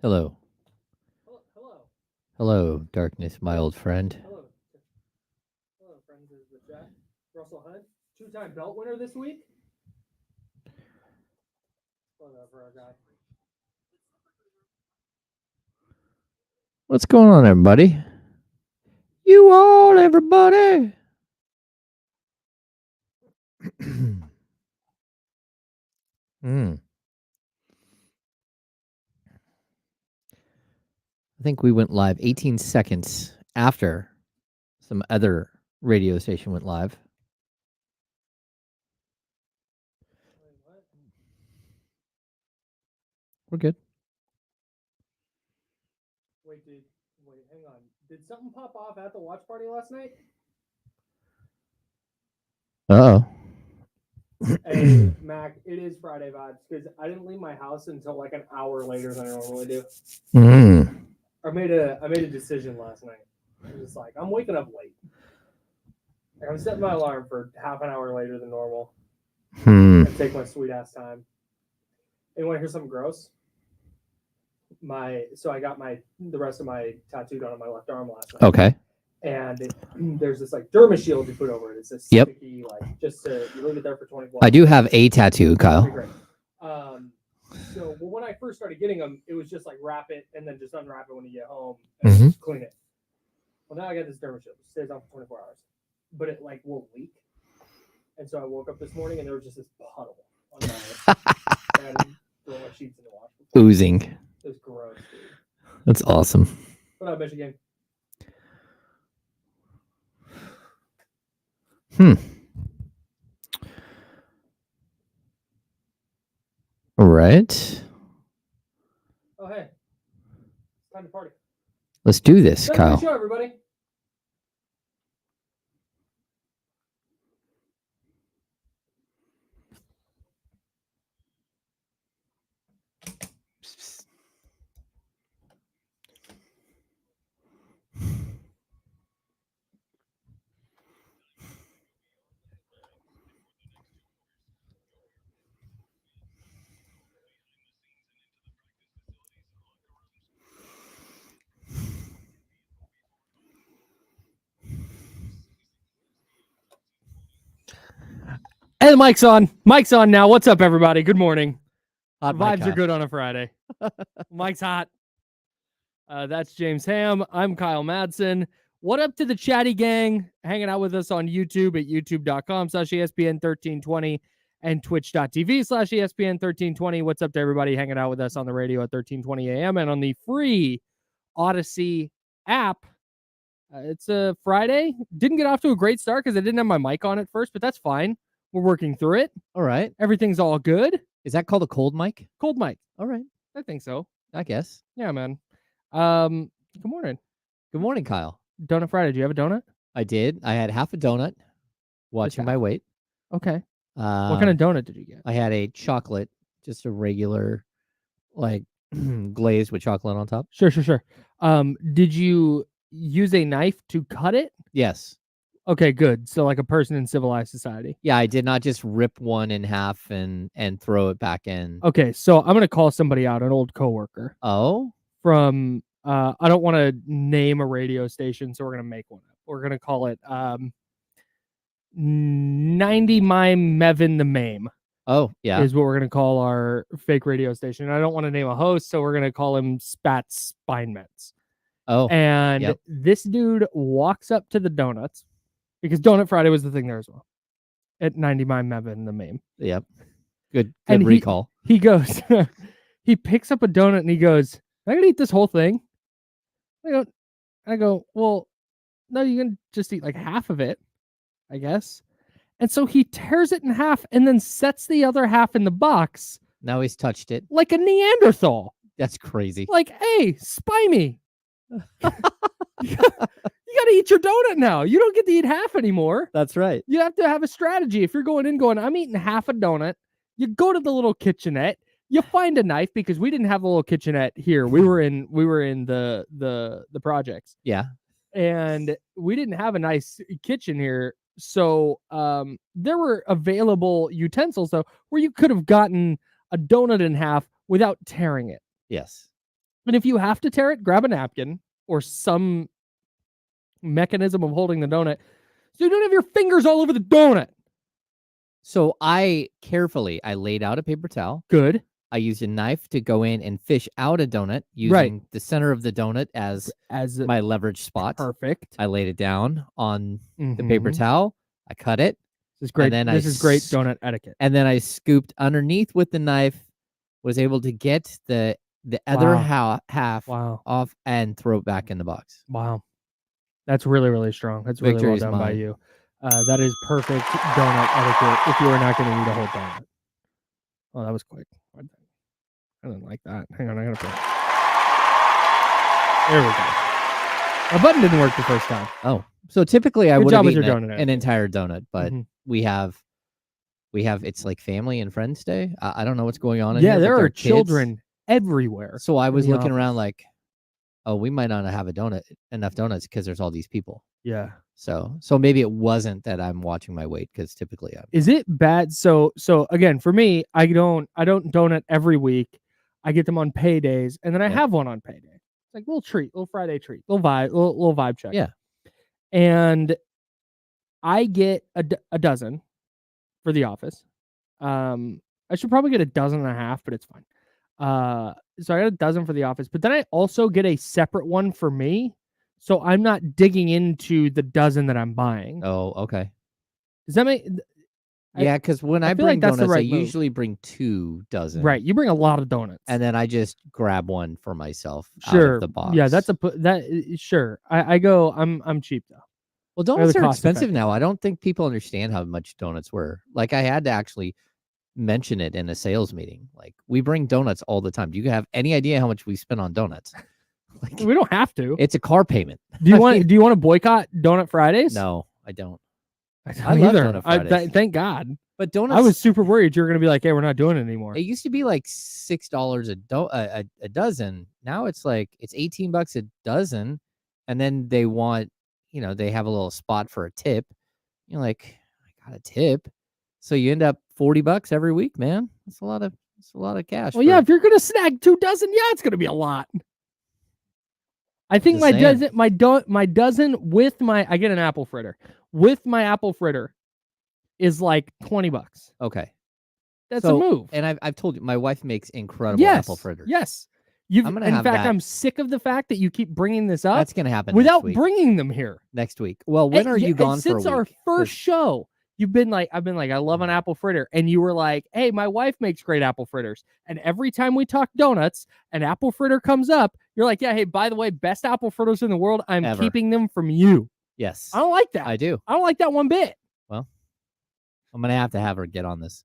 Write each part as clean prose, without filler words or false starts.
Hello. Hello. Hello, darkness, my old friend. Hello. Hello, friends of the chat. Russell Hunt, two-time belt winner this week. Whatever, our guy. What's going on, everybody? You all, everybody. I think we went live 18 seconds after some other radio station went live. Wait, what? We're good. Wait, hang on. Did something pop off at the watch party last night? Uh-oh. Hey, Mac, it is Friday vibes because I didn't leave my house until like an hour later than I normally do. I made a decision last night. I was just like, I'm waking up late. Like, I'm setting my alarm for half an hour later than normal. And take my sweet ass time. And you want to hear something gross? So I got the rest of my tattoo done on my left arm last night. Okay. And there's this like derma shield you put over it. It's this sticky, like just you leave it there for 24 hours. I do have a tattoo, Kyle. Great. So when I first started getting them, it was just like wrap it and then just unwrap it when you get home and just clean it. Well, now I got this derma shield. It stays on for 24 hours, but it like will leak. And so I woke up this morning and there was just this puddle on my I had to throw my sheets in the wash. Oozing. It was gross, dude. That's awesome. What up, Michigan? All right. Oh, hey. It's time to party. Let's do this, Kyle. Show, everybody. Hey, the mic's on. Mic's on now. What's up, everybody? Good morning. Vibes are good on a Friday. Mike's hot. That's James Ham. I'm Kyle Madson. What up to the chatty gang hanging out with us on YouTube at youtube.com/ESPN1320 and twitch.tv/ESPN1320. What's up to everybody hanging out with us on the radio at 1320 a.m. and on the free Odyssey app. It's a Friday. Didn't get off to a great start because I didn't have my mic on at first, but that's fine. We're working through it. All right. Everything's all good. Is that called a cold mic? Cold mic. All right. I think so. I guess. Yeah, man. Good morning. Good morning, Kyle. Donut Friday. Do you have a donut? I did. I had half a donut. Watching my weight. Okay. What kind of donut did you get? I had a chocolate, just a regular, like glazed with chocolate on top. Sure. Did you use a knife to cut it? Yes. Okay, good. So like a person in civilized society. Yeah, I did not just rip one in half and throw it back in. Okay, so I'm gonna call somebody out, an old coworker. Oh? From I don't want to name a radio station, so we're gonna make one up. We're gonna call it 90 Mime Mevin the Mame. Oh, yeah. Is what we're gonna call our fake radio station. I don't want to name a host, so we're gonna call him Spats Spinemets. Oh. And this dude walks up to the donuts. Because Donut Friday was the thing there as well. At 90 Mime Mevin, the meme. Yep. Good recall. He goes, he picks up a donut and he goes, I gotta eat this whole thing. I go, well, no, you can just eat like half of it, I guess. And so he tears it in half and then sets the other half in the box. Now he's touched it. Like a Neanderthal. That's crazy. Like, hey, spy me. You got to eat your donut now. You don't get to eat half anymore. That's right. You have to have a strategy. If you're going, I'm eating half a donut, you go to the little kitchenette, you find a knife because we didn't have a little kitchenette here. We were in the projects. Yeah. And we didn't have a nice kitchen here. So there were available utensils though where you could have gotten a donut in half without tearing it. Yes. And if you have to tear it, grab a napkin or some mechanism of holding the donut so you don't have your fingers all over the donut. So I laid out a paper towel. Good. I used a knife to go in and fish out a donut using the center of the donut as my leverage spot. Perfect. I laid it down on the paper towel. I cut it. This is great. This is great donut etiquette. And then I scooped underneath with the knife, was able to get the other half off and throw it back in the box. Wow. That's really, really strong. That's really well done by you. That is perfect donut etiquette if you are not going to eat a whole donut. Oh, that was quick. I didn't like that. Hang on, I gotta put it. There we go. My button didn't work the first time. Oh, so typically I would have eaten an entire donut, but we have it's like family and friends day. I don't know what's going on in here. Yeah, there are children everywhere. So I was looking around like, oh, we might not have enough donuts because there's all these people. Yeah. So maybe it wasn't that I'm watching my weight because typically I'm. Is it bad? So again, for me, I don't donut every week. I get them on paydays, and then I have one on payday. It's like a little treat, little Friday treat, little vibe check. Yeah. And I get a dozen for the office. I should probably get a dozen and a half, but it's fine. So I got a dozen for the office, but then I also get a separate one for me. So I'm not digging into the dozen that I'm buying. Oh, okay. Does that make? Yeah, because when I bring donuts, I usually bring 2 dozen. Right, you bring a lot of donuts, and then I just grab one for myself out of the box. Yeah, sure. I go. I'm cheap though. Well, donuts are expensive now. I don't think people understand how much donuts were. Like I had to actually mention it in a sales meeting. Like we bring donuts all the time. Do you have any idea how much we spend on donuts? Like, we don't have to. It's a car payment. Do you want to boycott Donut Fridays? No, I don't. I love Donut Fridays. Thank God. But donuts. I was super worried you were going to be like, "Hey, we're not doing it anymore." It used to be like $6 a dozen. Now it's like it's $18 a dozen, and then they want, they have a little spot for a tip. You're like, I got a tip, so you end up $40 every week, man. That's a lot of cash. Well, yeah, if you're gonna snag 2 dozen, yeah, it's gonna be a lot. I think my dozen with I get an apple fritter. With my apple fritter is like $20. Okay. That's a move. And I've told you, my wife makes incredible apple fritters. Yes. I'm sick of the fact that you keep bringing this up. That's going to happen without bringing them here. Next week. Well, when are you gone for a week? Since our first show, I've been like, I love an apple fritter. And you were like, hey, my wife makes great apple fritters. And every time we talk donuts, an apple fritter comes up. You're like, yeah, hey, by the way, best apple fritters in the world. I'm keeping them from you. Yes. I don't like that. I do. I don't like that one bit. Well, I'm going to have her get on this.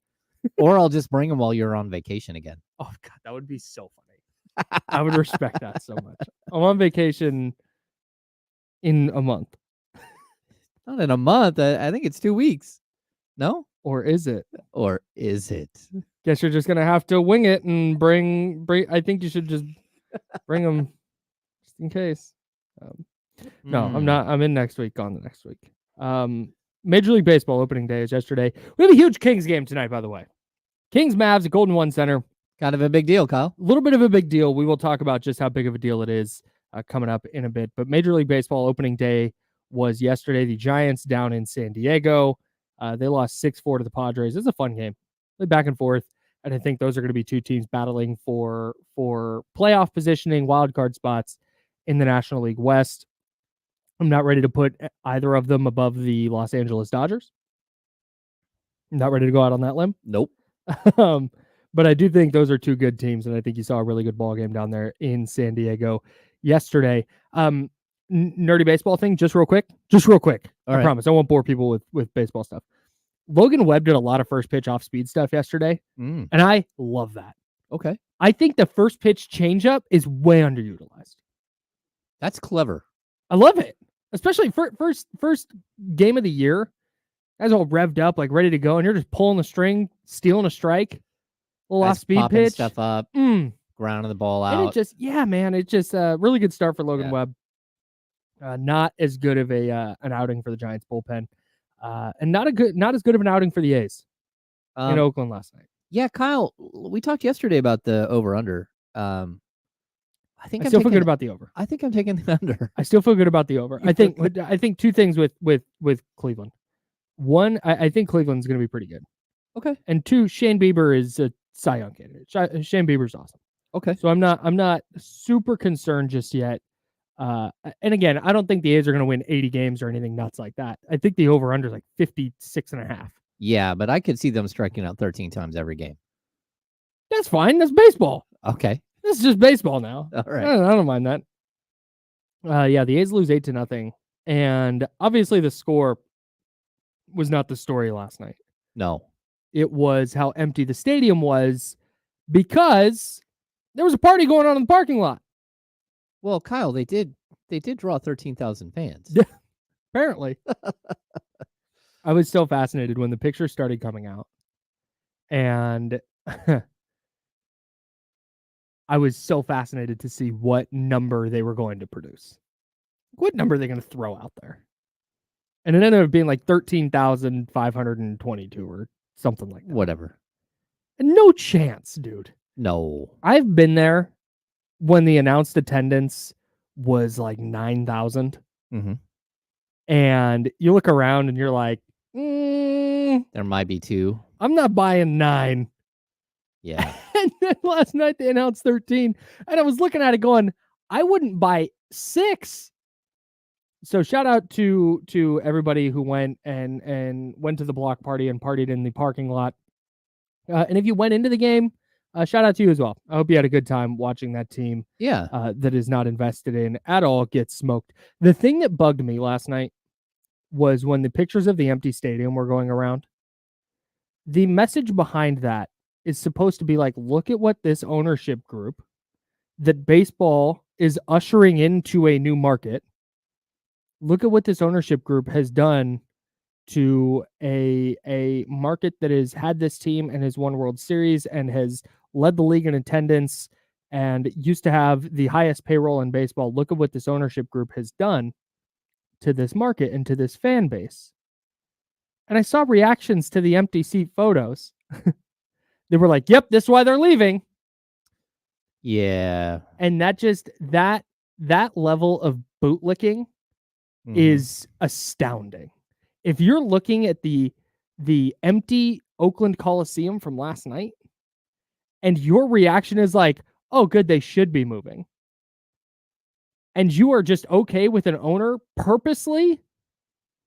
Or I'll just bring them while you're on vacation again. Oh, God, that would be so funny. I would respect that so much. I'm on vacation in a month. Not in a month. I think it's 2 weeks. No? Or is it? Guess you're just going to have to wing it and bring. I think you should just bring them just in case. No, I'm not. I'm in next week, gone the next week. Major League Baseball opening day is yesterday. We have a huge Kings game tonight, by the way. Kings-Mavs at Golden One Center. Kind of a big deal, Kyle. A little bit of a big deal. We will talk about just how big of a deal it is coming up in a bit. But Major League Baseball opening day was yesterday. The Giants down in San Diego. They lost 6-4 to the Padres. It's a fun game. Play back and forth. And I think those are going to be 2 teams battling for playoff positioning, wild card spots in the National League West. I'm not ready to put either of them above the Los Angeles Dodgers. I'm not ready to go out on that limb. Nope. But I do think those are 2 good teams, and I think you saw a really good ball game down there in San Diego yesterday. Nerdy baseball thing, just real quick. I promise. I won't bore people with baseball stuff. Logan Webb did a lot of first pitch off speed stuff yesterday, and I love that. Okay. I think the first pitch changeup is way underutilized. That's clever. I love it. Especially first game of the year. Guys all revved up, like ready to go, and you're just pulling the string, stealing a strike. Little off speed pitch. Stuff up. Grounding the ball out. And it's just a really good start for Logan Webb. Not as good of an outing for the Giants bullpen. And not as good of an outing for the A's in Oakland last night. Yeah, Kyle, we talked yesterday about the over-under. I think I I'm still feel taking, good about the over. I think I'm taking the under. I still feel good about the over. I think two things with Cleveland. One, I think Cleveland's going to be pretty good. Okay. And two, Shane Bieber is a Cy Young candidate. Shane Bieber's awesome. Okay. So I'm not super concerned just yet. And again, I don't think the A's are going to win 80 games or anything nuts like that. I think the over under is like 56.5. Yeah, but I could see them striking out 13 times every game. That's fine. That's baseball. Okay. This is just baseball now. All right. I don't mind that. Yeah, the A's lose 8-0, and obviously the score was not the story last night. No. It was how empty the stadium was because there was a party going on in the parking lot. Well, Kyle, they did draw 13,000 fans. Apparently. I was so fascinated when the pictures started coming out. And I was so fascinated to see what number they were going to produce. What number are they going to throw out there? And it ended up being like 13,522 or something like that. Whatever. No chance, dude. No. I've been there when the announced attendance was like 9,000. Mm-hmm. And you look around and you're like, there might be 2. I'm not buying 9. Yeah. And then last night they announced 13. And I was looking at it going, I wouldn't buy 6. So shout out to everybody who went and went to the block party and partied in the parking lot. And if you went into the game, shout out to you as well. I hope you had a good time watching that team. Yeah. That is not invested in at all get smoked. The thing that bugged me last night was when the pictures of the empty stadium were going around. The message behind that is supposed to be like, look at what this ownership group that baseball is ushering into a new market. Look at what this ownership group has done to a market that has had this team and has won World Series and has led the league in attendance and used to have the highest payroll in baseball. Look at what this ownership group has done to this market and to this fan base. And I saw reactions to the empty seat photos. They were like, yep, this is why they're leaving. Yeah. And that level of bootlicking is astounding. If you're looking at the empty Oakland Coliseum from last night and your reaction is like, oh, good, they should be moving. And you are just okay with an owner purposely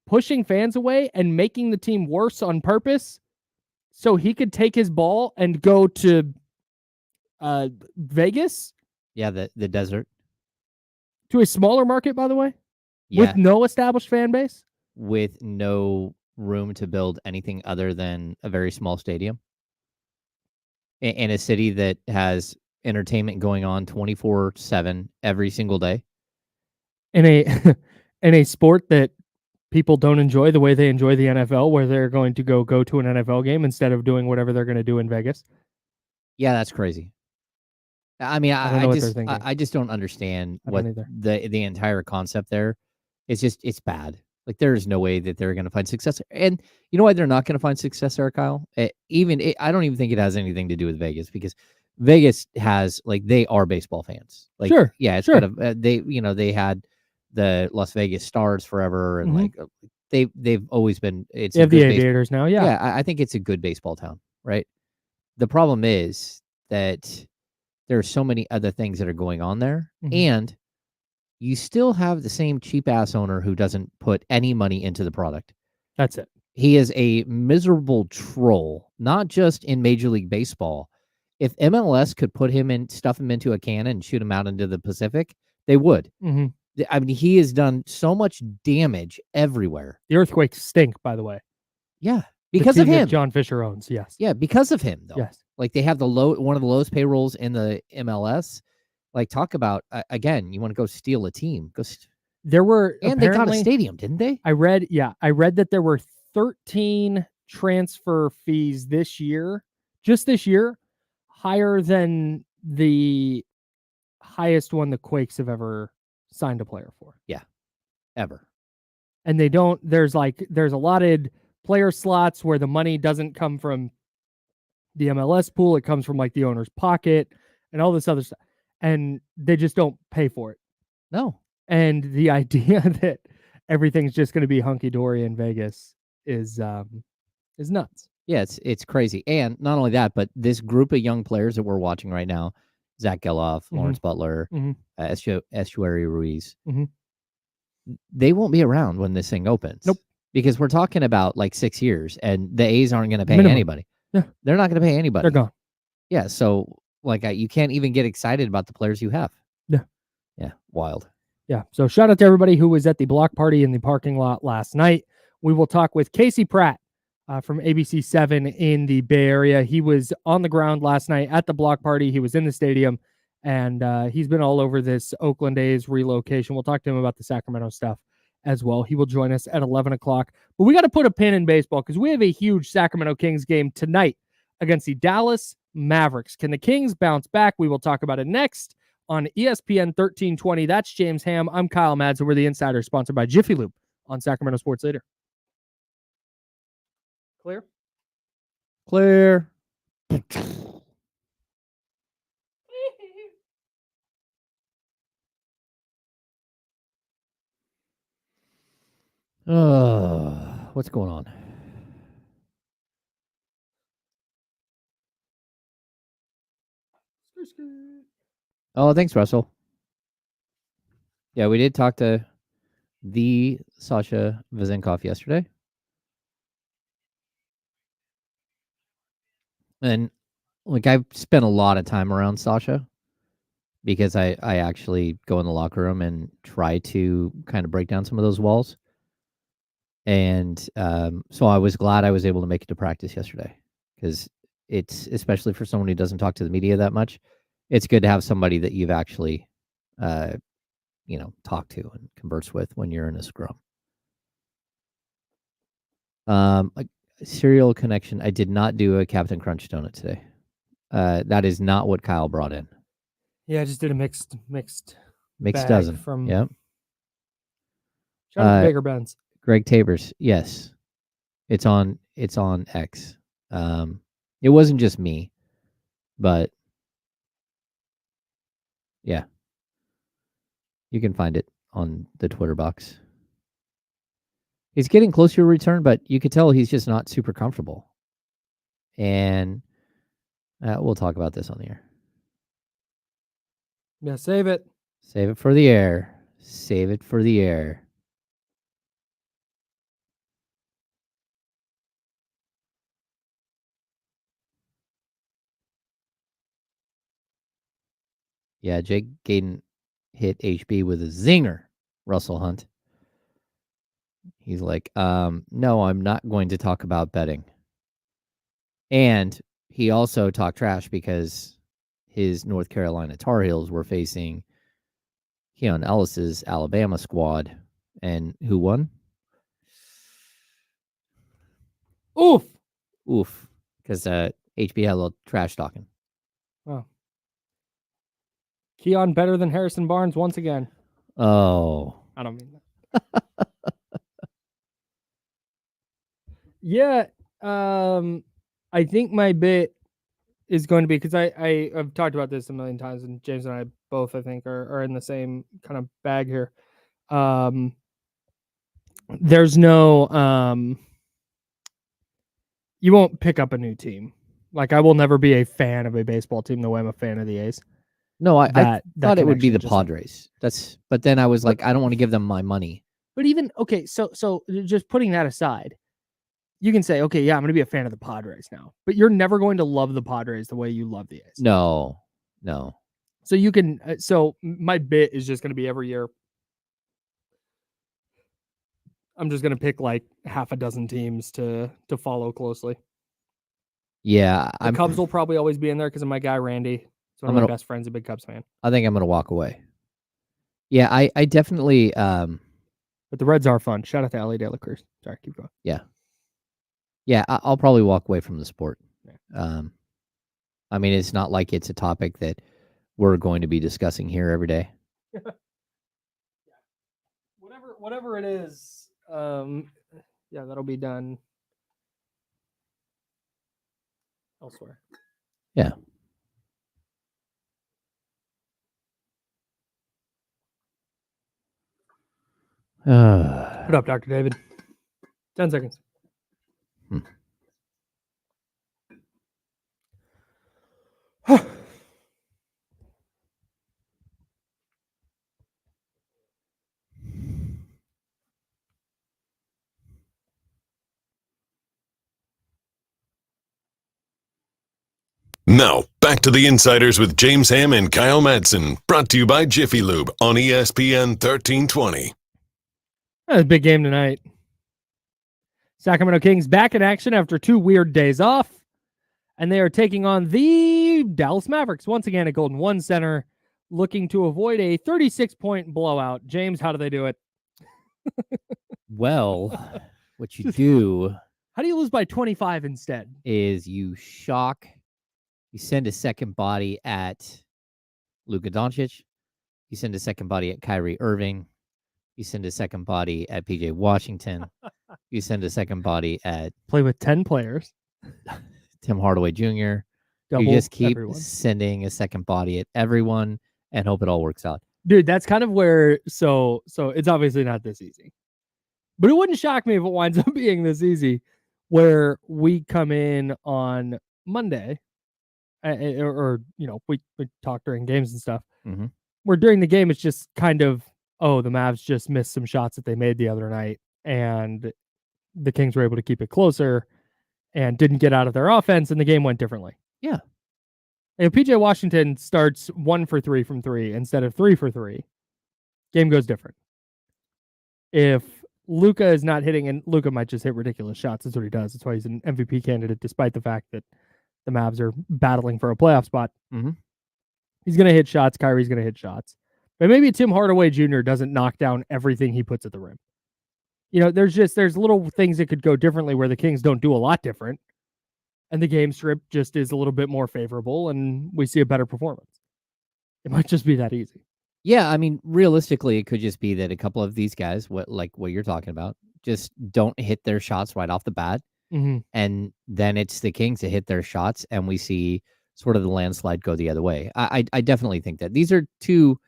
pushing fans away and making the team worse on purpose so he could take his ball and go to Vegas? Yeah, the desert. To a smaller market, by the way? Yeah. With no established fan base? With no room to build anything other than a very small stadium. In a city that has entertainment going on 24/7 every single day. In a sport that people don't enjoy the way they enjoy the NFL, where they're going to go to an NFL game instead of doing whatever they're going to do in Vegas. Yeah, that's crazy. I mean, I just don't understand what the entire concept there. It's bad. Like, there's no way that they're going to find success. And you know why they're not going to find success there, Kyle? I don't even think it has anything to do with Vegas, because Vegas has, like, they are baseball fans. Like, sure. Yeah, it's kind of, they had the Las Vegas Stars forever, and like they've always been. It's they have the Aviators now. Yeah, yeah. I think it's a good baseball town, right? The problem is that there are so many other things that are going on there, and you still have the same cheap ass owner who doesn't put any money into the product. That's it. He is a miserable troll, not just in Major League Baseball. If MLS could stuff him into a cannon and shoot him out into the Pacific, they would. I mean, he has done so much damage everywhere. The Earthquakes stink, by the way. Yeah, because of him. John Fisher owns, yes. Yeah, because of him, though. Yes. Like, they have one of the lowest payrolls in the MLS. Like, talk about, again, you want to go steal a team. There were, and they got a stadium, didn't they? I read that there were 13 transfer fees this year, just this year, higher than the highest one the Quakes have ever signed a player for. Yeah, ever. And there's allotted player slots where the money doesn't come from the MLS pool. It comes from like the owner's pocket and all this other stuff. and they just don't pay for it. No. And the idea that everything's just going to be hunky dory in Vegas is nuts. Yeah, it's crazy. And not only that, but this group of young players that we're watching right now, Zach Geloff, Lawrence Butler, Estuary Ruiz, they won't be around when this thing opens. Nope. Because we're talking about like 6 years, and the A's aren't going to pay Minimum. anybody. Yeah. They're not going to pay anybody. They're gone. Yeah, so like you can't even get excited about the players you have. Yeah. Yeah, wild. Yeah. So shout out to everybody who was at the block party in the parking lot last night. We will talk with Casey Pratt from ABC 7 in the Bay Area. He was on the ground last night at the block party. He was in the stadium, and he's been all over this Oakland A's relocation. We'll talk to him about the Sacramento stuff as well. He will join us at 11 o'clock. But we got to put a pin in baseball because we have a huge Sacramento Kings game tonight against the Dallas Mavericks. Can the Kings bounce back? We will talk about it next on ESPN 1320. That's James Ham. I'm Kyle Madson. We're the Insider, sponsored by Jiffy Lube on Sacramento Sports Leader. Clear? Clear. What's going on? Oh, thanks, Russell. Yeah, we did talk to the Sasha Vezenkov yesterday. And like I've spent a lot of time around Sasha because I actually go in the locker room and try to kind of break down some of those walls. And so I was glad I was able to make it to practice yesterday because it's, especially for someone who doesn't talk to the media that much, it's good to have somebody that you've actually, talked to and converse with when you're in a scrum. A cereal connection. I did not do a Captain Crunch donut today. That is not what Kyle brought in. Yeah, I just did a mixed dozen. From Yep. Shout out to Bigger Ben's. Greg Tabers. Yes. It's on X. It wasn't just me, but yeah. You can find it on the Twitter box. He's getting closer to return, but you could tell he's just not super comfortable. And we'll talk about this on the air. Yeah, save it. Save it for the air. Save it for the air. Yeah, Jake Gayden hit HB with a zinger, Russell Hunt. He's like, no, I'm not going to talk about betting. And he also talked trash because his North Carolina Tar Heels were facing Keon Ellis's Alabama squad. And who won? Oof. Because HB had a little trash talking. Oh. Keon better than Harrison Barnes once again. Oh. I don't mean that. Yeah. I think my bit is going to be, because I've talked about this a million times, and James and I both, I think, are in the same kind of bag here. There's no you won't pick up a new team. Like, I will never be a fan of a baseball team the way I'm a fan of the A's. No, I thought it would be the connection Padres. But then I was like, I don't want to give them my money. But even, okay, so just putting that aside, you can say, okay, yeah, I'm going to be a fan of the Padres now, but you're never going to love the Padres the way you love the A's. No. So you can, so my bit is just going to be every year, I'm just going to pick like half a dozen teams to follow closely. Yeah. The Cubs will probably always be in there because of my guy, Randy. He's one of my best friends, a big Cubs fan. I think I'm going to walk away. Yeah, I definitely... But the Reds are fun. Shout out to Ellie De La Cruz. Sorry, keep going. Yeah, I'll probably walk away from the sport. Yeah. I mean, it's not like it's a topic that we're going to be discussing here every day. Whatever it is, that'll be done elsewhere. Yeah. Put up, Dr. David. 10 seconds. Now, back to the Insiders with James Ham and Kyle Madson, brought to you by Jiffy Lube on ESPN 1320. That was a big game tonight. Sacramento Kings back in action after 2 weird days off, and they are taking on the Dallas Mavericks once again at Golden One Center, looking to avoid a 36-point blowout. James, how do they do it? Well, what you do How do you lose by 25 instead? is you send a second body at Luka Doncic, you send a second body at Kyrie Irving, you send a second body at PJ Washington, you send a second body at Play with 10 players. Tim Hardaway Jr. Double You just keep everyone. sending a second body at everyone and hope it all works out. Dude, that's kind of where so it's obviously not this easy. But it wouldn't shock me if it winds up being this easy, where we come in on Monday, or we talk during games and stuff. Mm-hmm. Where during the game it's just kind of, oh, the Mavs just missed some shots that they made the other night, and the Kings were able to keep it closer and didn't get out of their offense, and the game went differently. Yeah. If PJ Washington starts 1 for 3 from 3 instead of 3 for 3, game goes different. If Luka is not hitting, and Luka might just hit ridiculous shots, that's what he does. That's why he's an MVP candidate, despite the fact that the Mavs are battling for a playoff spot. Mm-hmm. He's going to hit shots. Kyrie's going to hit shots. But maybe Tim Hardaway Jr. doesn't knock down everything he puts at the rim. There's little things that could go differently where the Kings don't do a lot different. And the game script just is a little bit more favorable, and we see a better performance. It might just be that easy. Yeah, I mean, realistically, it could just be that a couple of these guys, what you're talking about, just don't hit their shots right off the bat. Mm-hmm. And then it's the Kings to hit their shots, and we see sort of the landslide go the other way. I definitely think that these are two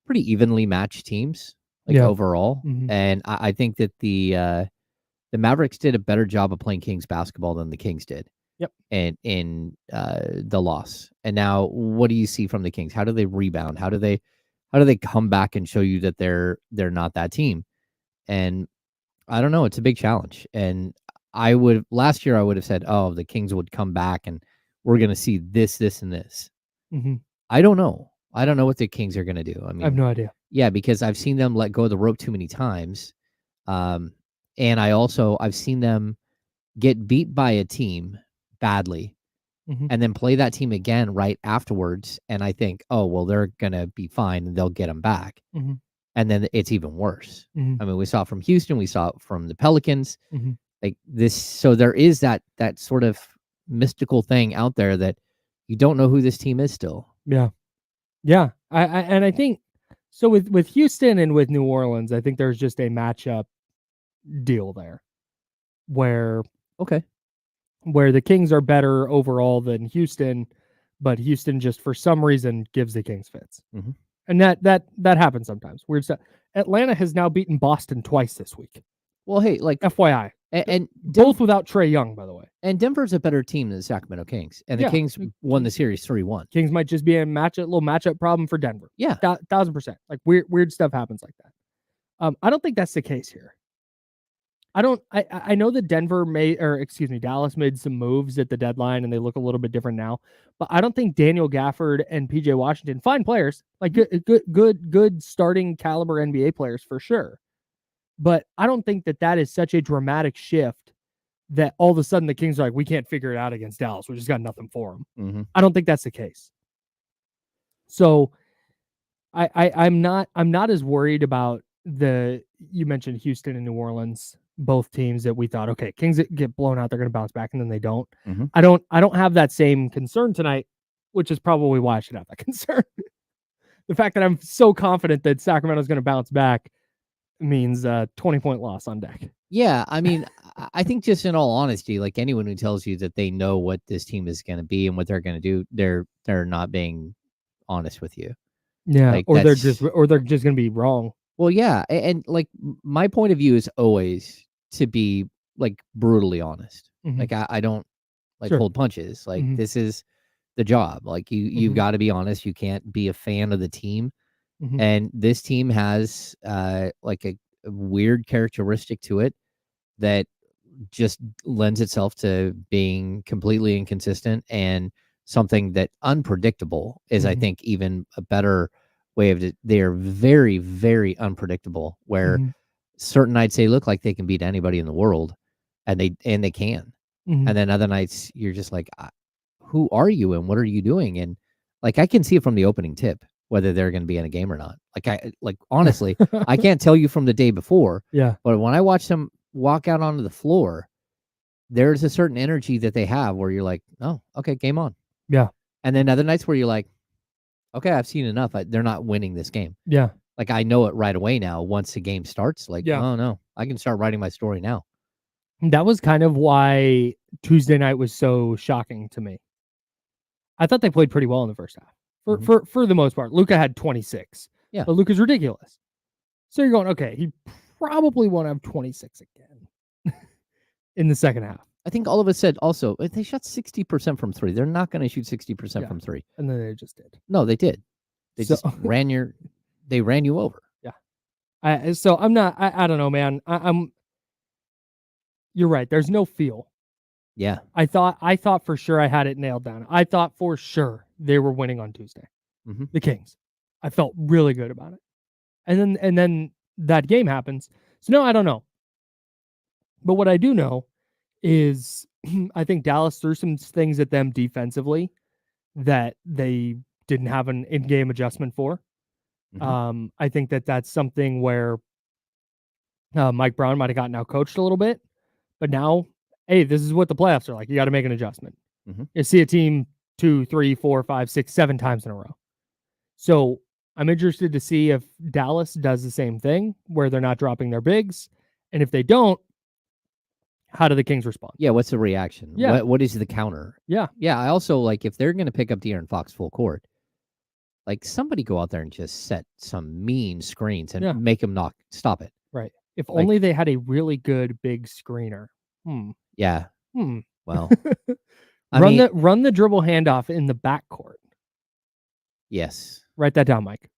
pretty evenly matched teams, overall. Mm-hmm. And I think that the Mavericks did a better job of playing Kings basketball than the Kings did. Yep. And in the loss. And now, what do you see from the Kings? How do they rebound? How do they come back and show you that they're not that team? And I don't know. It's a big challenge. And last year I would have said, oh, the Kings would come back and we're going to see this, this, and this. Mm-hmm. I don't know. I don't know what the Kings are going to do. I mean, I have no idea. Yeah, because I've seen them let go of the rope too many times. And I've seen them get beat by a team badly, mm-hmm. and then play that team again right afterwards. And I think, oh, well, they're going to be fine and they'll get them back. Mm-hmm. And then it's even worse. Mm-hmm. I mean, we saw it from Houston. We saw it from the Pelicans. Mm-hmm. Like this. So there is that sort of mystical thing out there that you don't know who this team is still. Yeah. Yeah. I think so with Houston and with New Orleans, I think there's just a matchup deal there where the Kings are better overall than Houston, but Houston just for some reason gives the Kings fits. Mm-hmm. And that happens sometimes. Weird stuff. Atlanta has now beaten Boston twice this week. Well, hey, like FYI. And both without Trae Young, by the way. And Denver's a better team than the Sacramento Kings. And the Kings won the series 3-1. Kings might just be a little matchup problem for Denver. Yeah. 1,000%. Like weird stuff happens like that. I don't think that's the case here. I know that Dallas made some moves at the deadline and they look a little bit different now, but I don't think Daniel Gafford and PJ Washington, fine players, like good starting caliber NBA players for sure. But I don't think that is such a dramatic shift that all of a sudden the Kings are like, we can't figure it out against Dallas. We just got nothing for them. Mm-hmm. I don't think that's the case. So I'm not as worried about you mentioned Houston and New Orleans, both teams that we thought, okay, Kings get blown out, they're going to bounce back, and then they don't. Mm-hmm. I don't have that same concern tonight, which is probably why I should have that concern. The fact that I'm so confident that Sacramento is going to bounce back means 20-point loss on deck. Yeah, I mean, I think just in all honesty, like anyone who tells you that they know what this team is going to be and what they're going to do, they're not being honest with you. Yeah, like or they're just going to be wrong. Well, yeah, and like my point of view is always to be like brutally honest. Mhm. Like I don't like Sure. hold punches. Like Mhm. this is the job. Like you've Mhm. got to be honest. You can't be a fan of the team. Mhm. And this team has like a weird characteristic to it that just lends itself to being completely inconsistent and something that unpredictable is, I Mhm. think, even a better way of it. They are very, very unpredictable. Where Mhm. certain nights they look like they can beat anybody in the world, and they can, Mhm. and then other nights you're just like, who are you and what are you doing? And like I can see it from the opening tip whether they're going to be in a game or not. Like honestly, I can't tell you from the day before, Yeah. but when I watch them walk out onto the floor, there's a certain energy that they have where you're like, oh, okay, game on. Yeah. And then other nights where you're like, okay, I've seen enough. They're not winning this game. Yeah. Like I know it right away now. Once the game starts, like, Yeah. oh no, I can start writing my story now. That was kind of why Tuesday night was so shocking to me. I thought they played pretty well in the first half. For the most part. Luka had 26. Yeah. But Luka's ridiculous. So you're going, okay, he probably won't have 26 again in the second half. I think all of us said also they shot 60% from three. They're not going to shoot 60% Yeah. from three. And then they just did. No, they did. They So- just ran you over. Yeah. So I'm not. I don't know, man. I'm. You're right. There's no feel. Yeah. I thought for sure I had it nailed down. I thought for sure they were winning on Tuesday. Mhm. The Kings. I felt really good about it. And then that game happens. So no, I don't know. But what I do know is I think Dallas threw some things at them defensively that they didn't have an in-game adjustment for. Mhm. I think that's something where Mike Brown might have gotten out coached a little bit, but now, hey, this is what the playoffs are like. You got to make an adjustment. Mhm. You see a team 2, 3, 4, 5, 6, 7 times in a row. So I'm interested to see if Dallas does the same thing where they're not dropping their bigs. And if they don't, how do the Kings respond? Yeah, what's the reaction? Yeah. What is the counter? Yeah. Yeah, I also like if they're going to pick up De'Aaron Fox full court, like somebody go out there and just set some mean screens and Yeah. make him stop it. Right. If Like- only they had a really good big screener. Yeah. Hmm. Well, I mean, Run the dribble handoff in the backcourt. yes. Write that down, Mike.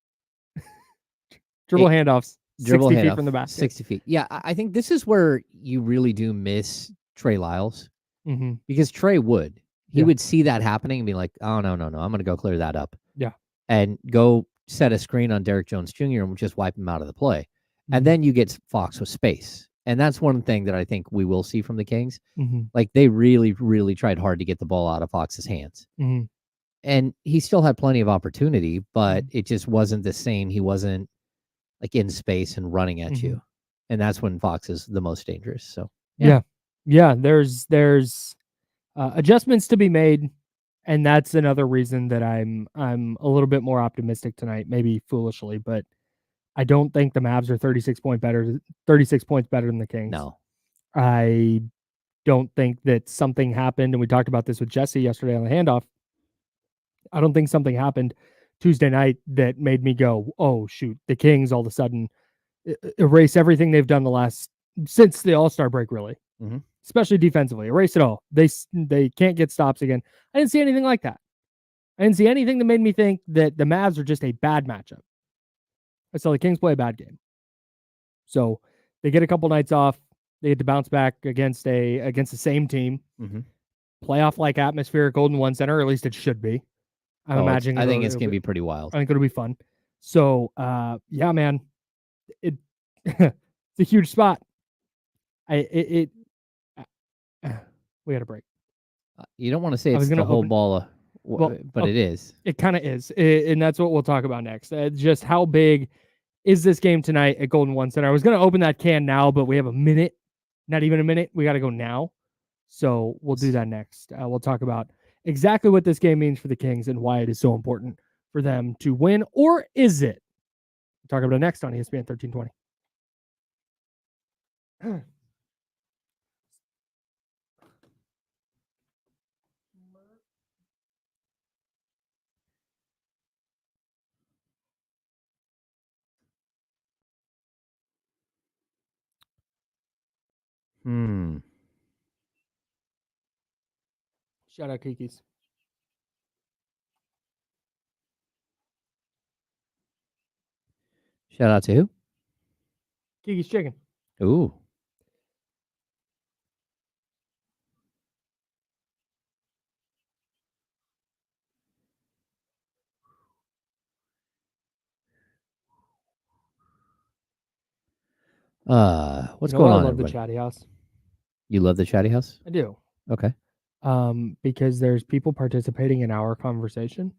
Dribble handoffs, 60 feet from the basket. 60 feet. Yeah, I think this is where you really do miss Trey Lyles Mm-hmm. because Trey would. He Yeah. would see that happening and be like, oh, no, I'm going to go clear that up. Yeah. And go set a screen on Derrick Jones Jr. and just wipe him out of the play. Mm-hmm. And then you get Fox with space. And that's one thing that I think we will see from the Kings. Mm-hmm. Like they really, really tried hard to get the ball out of Fox's hands. Mm-hmm. And he still had plenty of opportunity, but it just wasn't the same. He wasn't like in space and running at you. And that's when Fox is the most dangerous. So yeah. There's adjustments to be made, and that's another reason that I'm a little bit more optimistic tonight, maybe foolishly, but I don't think the Mavs are 36 points better than the Kings. no. I don't think that something happened, and we talked about this with Jesse yesterday on the handoff. I don't think something happened Tuesday night that made me go, oh shoot, the Kings all of a sudden erase everything they've done since the All-Star break, really. Mm-hmm. Especially defensively, erase it all. They can't get stops again. I didn't see anything like that. I didn't see anything that made me think that the Mavs are just a bad matchup. I saw the Kings play a bad game. So they get a couple nights off. They get to bounce back against the same team. Mm-hmm. Playoff-like atmosphere at Golden One Center, or at least it should be. I'm imagining. I think it's going to be pretty wild. I think it'll be fun. So, yeah, man, it's a huge spot. We had a break. You don't want to say it's the whole ball, but it is. It kind of is, and that's what we'll talk about next. Just how big is this game tonight at Golden One Center? I was going to open that can now, but we have a minute, not even a minute. We got to go now. So we'll do that next. We'll talk about exactly what this game means for the Kings and why it is so important for them to win, or is it? We'll talk about it next on ESPN 1320. Shout out Kiki's. Shout out to who? Kiki's Chicken. Ooh. What's going on? I love everybody? the Chatty House. You love the Chatty House? I do. Okay. Because there's people participating in our conversation.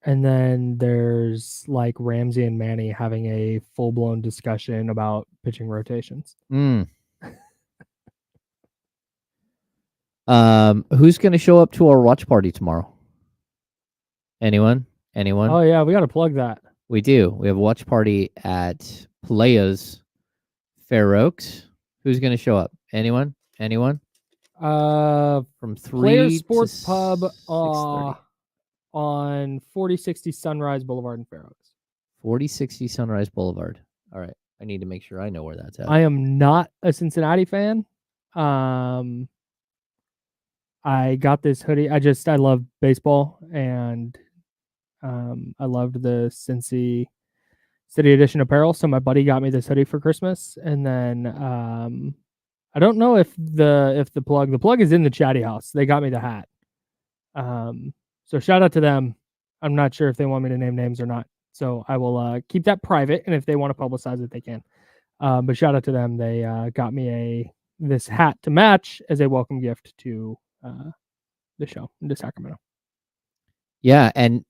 And then there's like Ramsey and Manny having a full-blown discussion about pitching rotations. Who's going to show up to our watch party tomorrow? Anyone? Oh, yeah. We got to plug that. We do. We have a watch party at Palaya's Fair Oaks. Who's going to show up? Anyone? From 3 Players Sports to Pub 6:30. On 4060 Sunrise Boulevard in Fair Oaks. 4060 Sunrise Boulevard. All right. I need to make sure I know where that's at. I am not a Cincinnati fan. I got this hoodie. I love baseball, and I loved the Cincy City Edition apparel. So my buddy got me this hoodie for Christmas, and then I don't know if the plug is in the Chatty House. They got me the hat. So shout out to them. I'm not sure if they want me to name names or not. So I will keep that private, and if they want to publicize it, they can. But shout out to them. They got me this hat to match as a welcome gift to the show into Sacramento. Yeah, and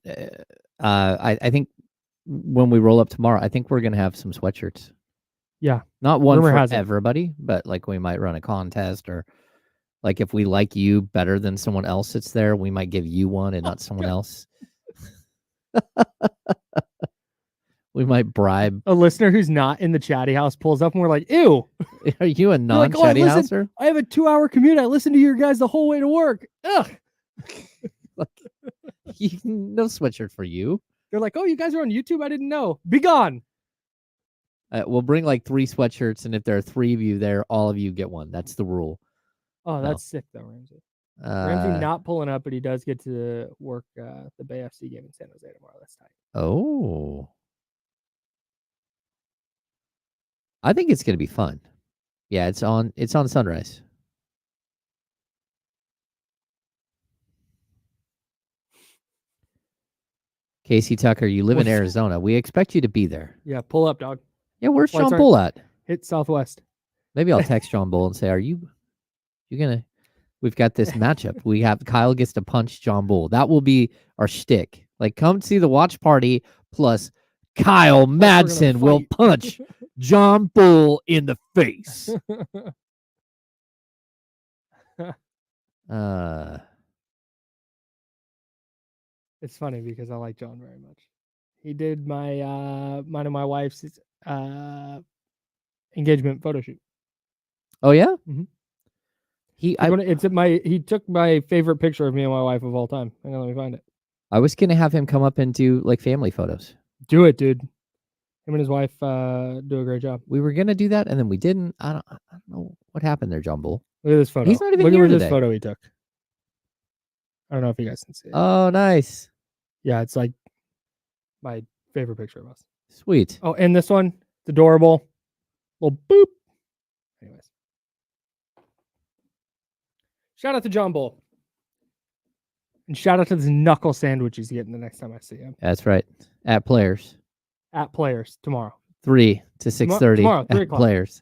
I think when we roll up tomorrow, I think we're gonna have some sweatshirts. Yeah, not one Rumor for has it. everybody, but like we might run a contest, or like if we like you better than someone else that's there, we might give you one and not someone else. We might bribe a listener who's not in the Chatty House pulls up and we're like, ew. Are you a non-Chatty Houser? I have a 2-hour commute. I listen to your guys the whole way to work. Ugh. No sweatshirt for you. They're like, oh, you guys are on YouTube? I didn't know. Be gone. We'll bring like 3 sweatshirts, and if there are 3 of you there, all of you get one. That's the rule. Oh, that's sick though, Ramsey. Ramsey not pulling up, but he does get to work the Bay FC game in San Jose tomorrow. That's tight. Oh. I think it's going to be fun. Yeah, it's on Sunrise. Casey Tucker, you live in Arizona. We expect you to be there. Yeah, pull up, dog. Yeah, where's John Bull at? Hit Southwest. Maybe I'll text John Bull and say, you gonna? We've got this matchup. We have Kyle gets to punch John Bull. That will be our shtick. Like, come see the watch party plus Kyle Madson will punch John Bull in the face. It's funny because I like John very much. He did mine and my wife's engagement photo shoot. Oh yeah? Mm-hmm. He took my favorite picture of me and my wife of all time. Hang on, let me find it. I was gonna have him come up and do like family photos. Do it, dude. Him and his wife do a great job. We were gonna do that, and then we didn't. I don't know what happened there, John Bull. Look at this photo. He's not even Look here at today. this photo he took. I don't know if you guys can see it. Oh, nice. Yeah, it's like my favorite picture of us. Sweet. Oh, and this one, it's adorable. Little boop. Anyways. Shout out to John Bull. And shout out to the knuckle sandwich he's getting the next time I see him. That's right. At Players. At Players tomorrow. 3 to 6:30. Tomorrow, 3 o'clock. Players.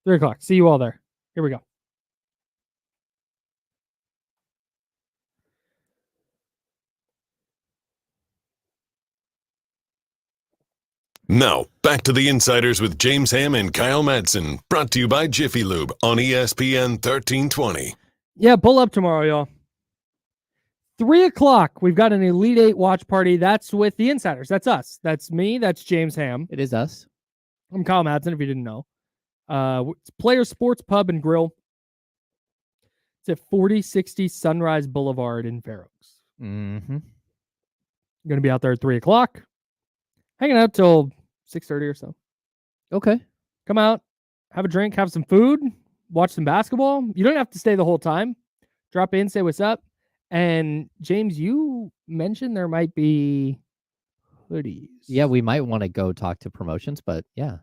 3 o'clock. See you all there. Here we go. Now, back to the Insiders with James Ham and Kyle Madson, brought to you by Jiffy Lube on ESPN 1320. Yeah, pull up tomorrow, y'all. 3 o'clock. We've got an Elite 8 watch party. That's with the Insiders. That's us. That's me. That's James Ham. It is us. I'm Kyle Madson, if you didn't know. It's Players Sports Pub and Grill. It's at 4060 Sunrise Boulevard in Fair Oaks. Mm-hmm. Going to be out there at 3 o'clock. Hanging out till 6:30 or so. Okay. Come out, have a drink, have some food. watch some basketball. You don't have to stay the whole time. Drop in, say what's up. And James, you mentioned there might be hoodies. Yeah, we might want to go talk to promotions, but yeah.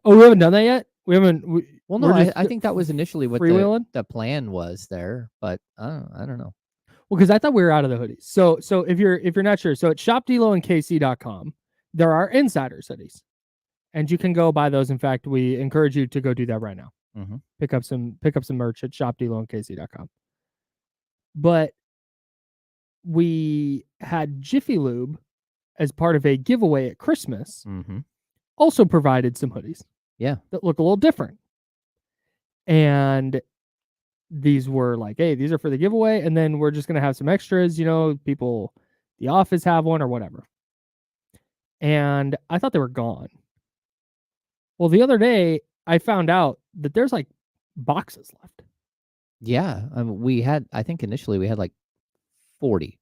We haven't done that yet? We haven't. Well, no, I think that was initially what freewheeling? the plan was there, but I don't know. Well, because I thought we were out of the hoodies. So if you're not sure, so at shopdeloandkc.com, there are insiders hoodies, and you can go buy those. In fact, we encourage you to go do that right now. Mm-hmm. Pick up some merch at shopdeloandkc.com. But we had Jiffy Lube as part of a giveaway at Christmas. Mm-hmm. Also provided some hoodies. Yeah. That look a little different. And these were like, hey, these are for the giveaway. And then we're just going to have some extras, people, the office have one or whatever. And I thought they were gone. Well, the other day I found out that there's like boxes left. Yeah. I think initially we had like 40.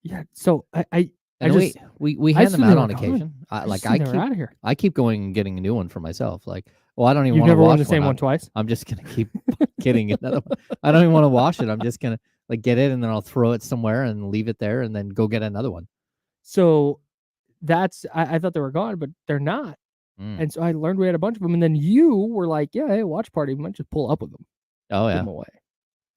Yeah. So we hand them out on occasion. I keep going and getting a new one for myself. Like, well, I don't even want to never wash worn the same one twice. I'm just gonna keep getting another one. I don't even want to wash it. I'm just gonna like get it and then I'll throw it somewhere and leave it there and then go get another one. So that's I thought they were gone, but they're not. And so I learned we had a bunch of them. And then you were like, yeah, hey, watch party. We might just pull up with them. Oh yeah. Put them away.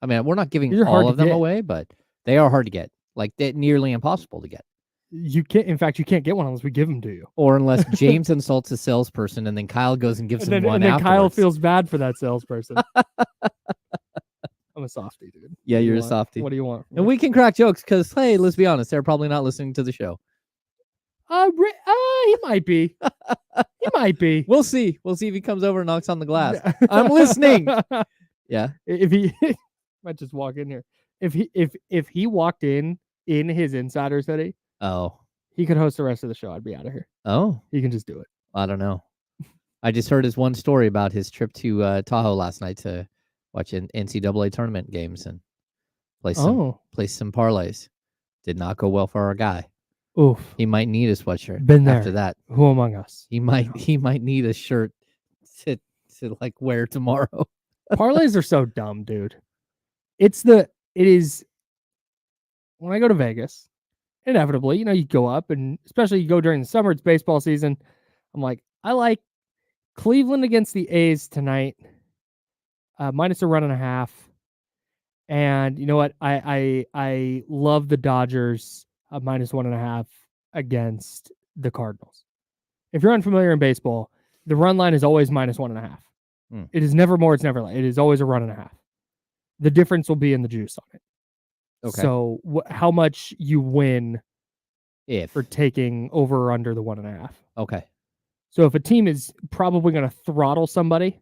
I mean, we're not giving all of them away, but they are hard to get. Like they're nearly impossible to get. You can't. In fact, you can't get one unless we give them to you, or unless James insults a salesperson, and then Kyle goes and gives him one. And then Kyle feels bad for that salesperson. I'm a softie, dude. Yeah, you're a softie. What do you want? And we can crack jokes because, hey, let's be honest, they're probably not listening to the show. He might be. He might be. We'll see. We'll see if he comes over and knocks on the glass. I'm listening. Yeah. If he might just walk in here. If he walked in his insider's hoodie. Oh. He could host the rest of the show. I'd be out of here. Oh. He can just do it. I don't know. I just heard his one story about his trip to Tahoe last night to watch NCAA tournament games and play some parlays. Did not go well for our guy. Oof. He might need a sweatshirt. Been there. After that. Who among us? He might need a shirt to like wear tomorrow. Parlays are so dumb, dude. It is when I go to Vegas, inevitably, you go up, and especially you go during the summer, it's baseball season. I'm like, I like Cleveland against the A's tonight, minus a 1.5. And you know what? I love the Dodgers minus 1.5 against the Cardinals. If you're unfamiliar in baseball, the run line is always minus 1.5. It is never more, it's never less. It is always a 1.5. The difference will be in the juice on it. Okay. So how much you win for taking over or under the 1.5. Okay. So if a team is probably going to throttle somebody,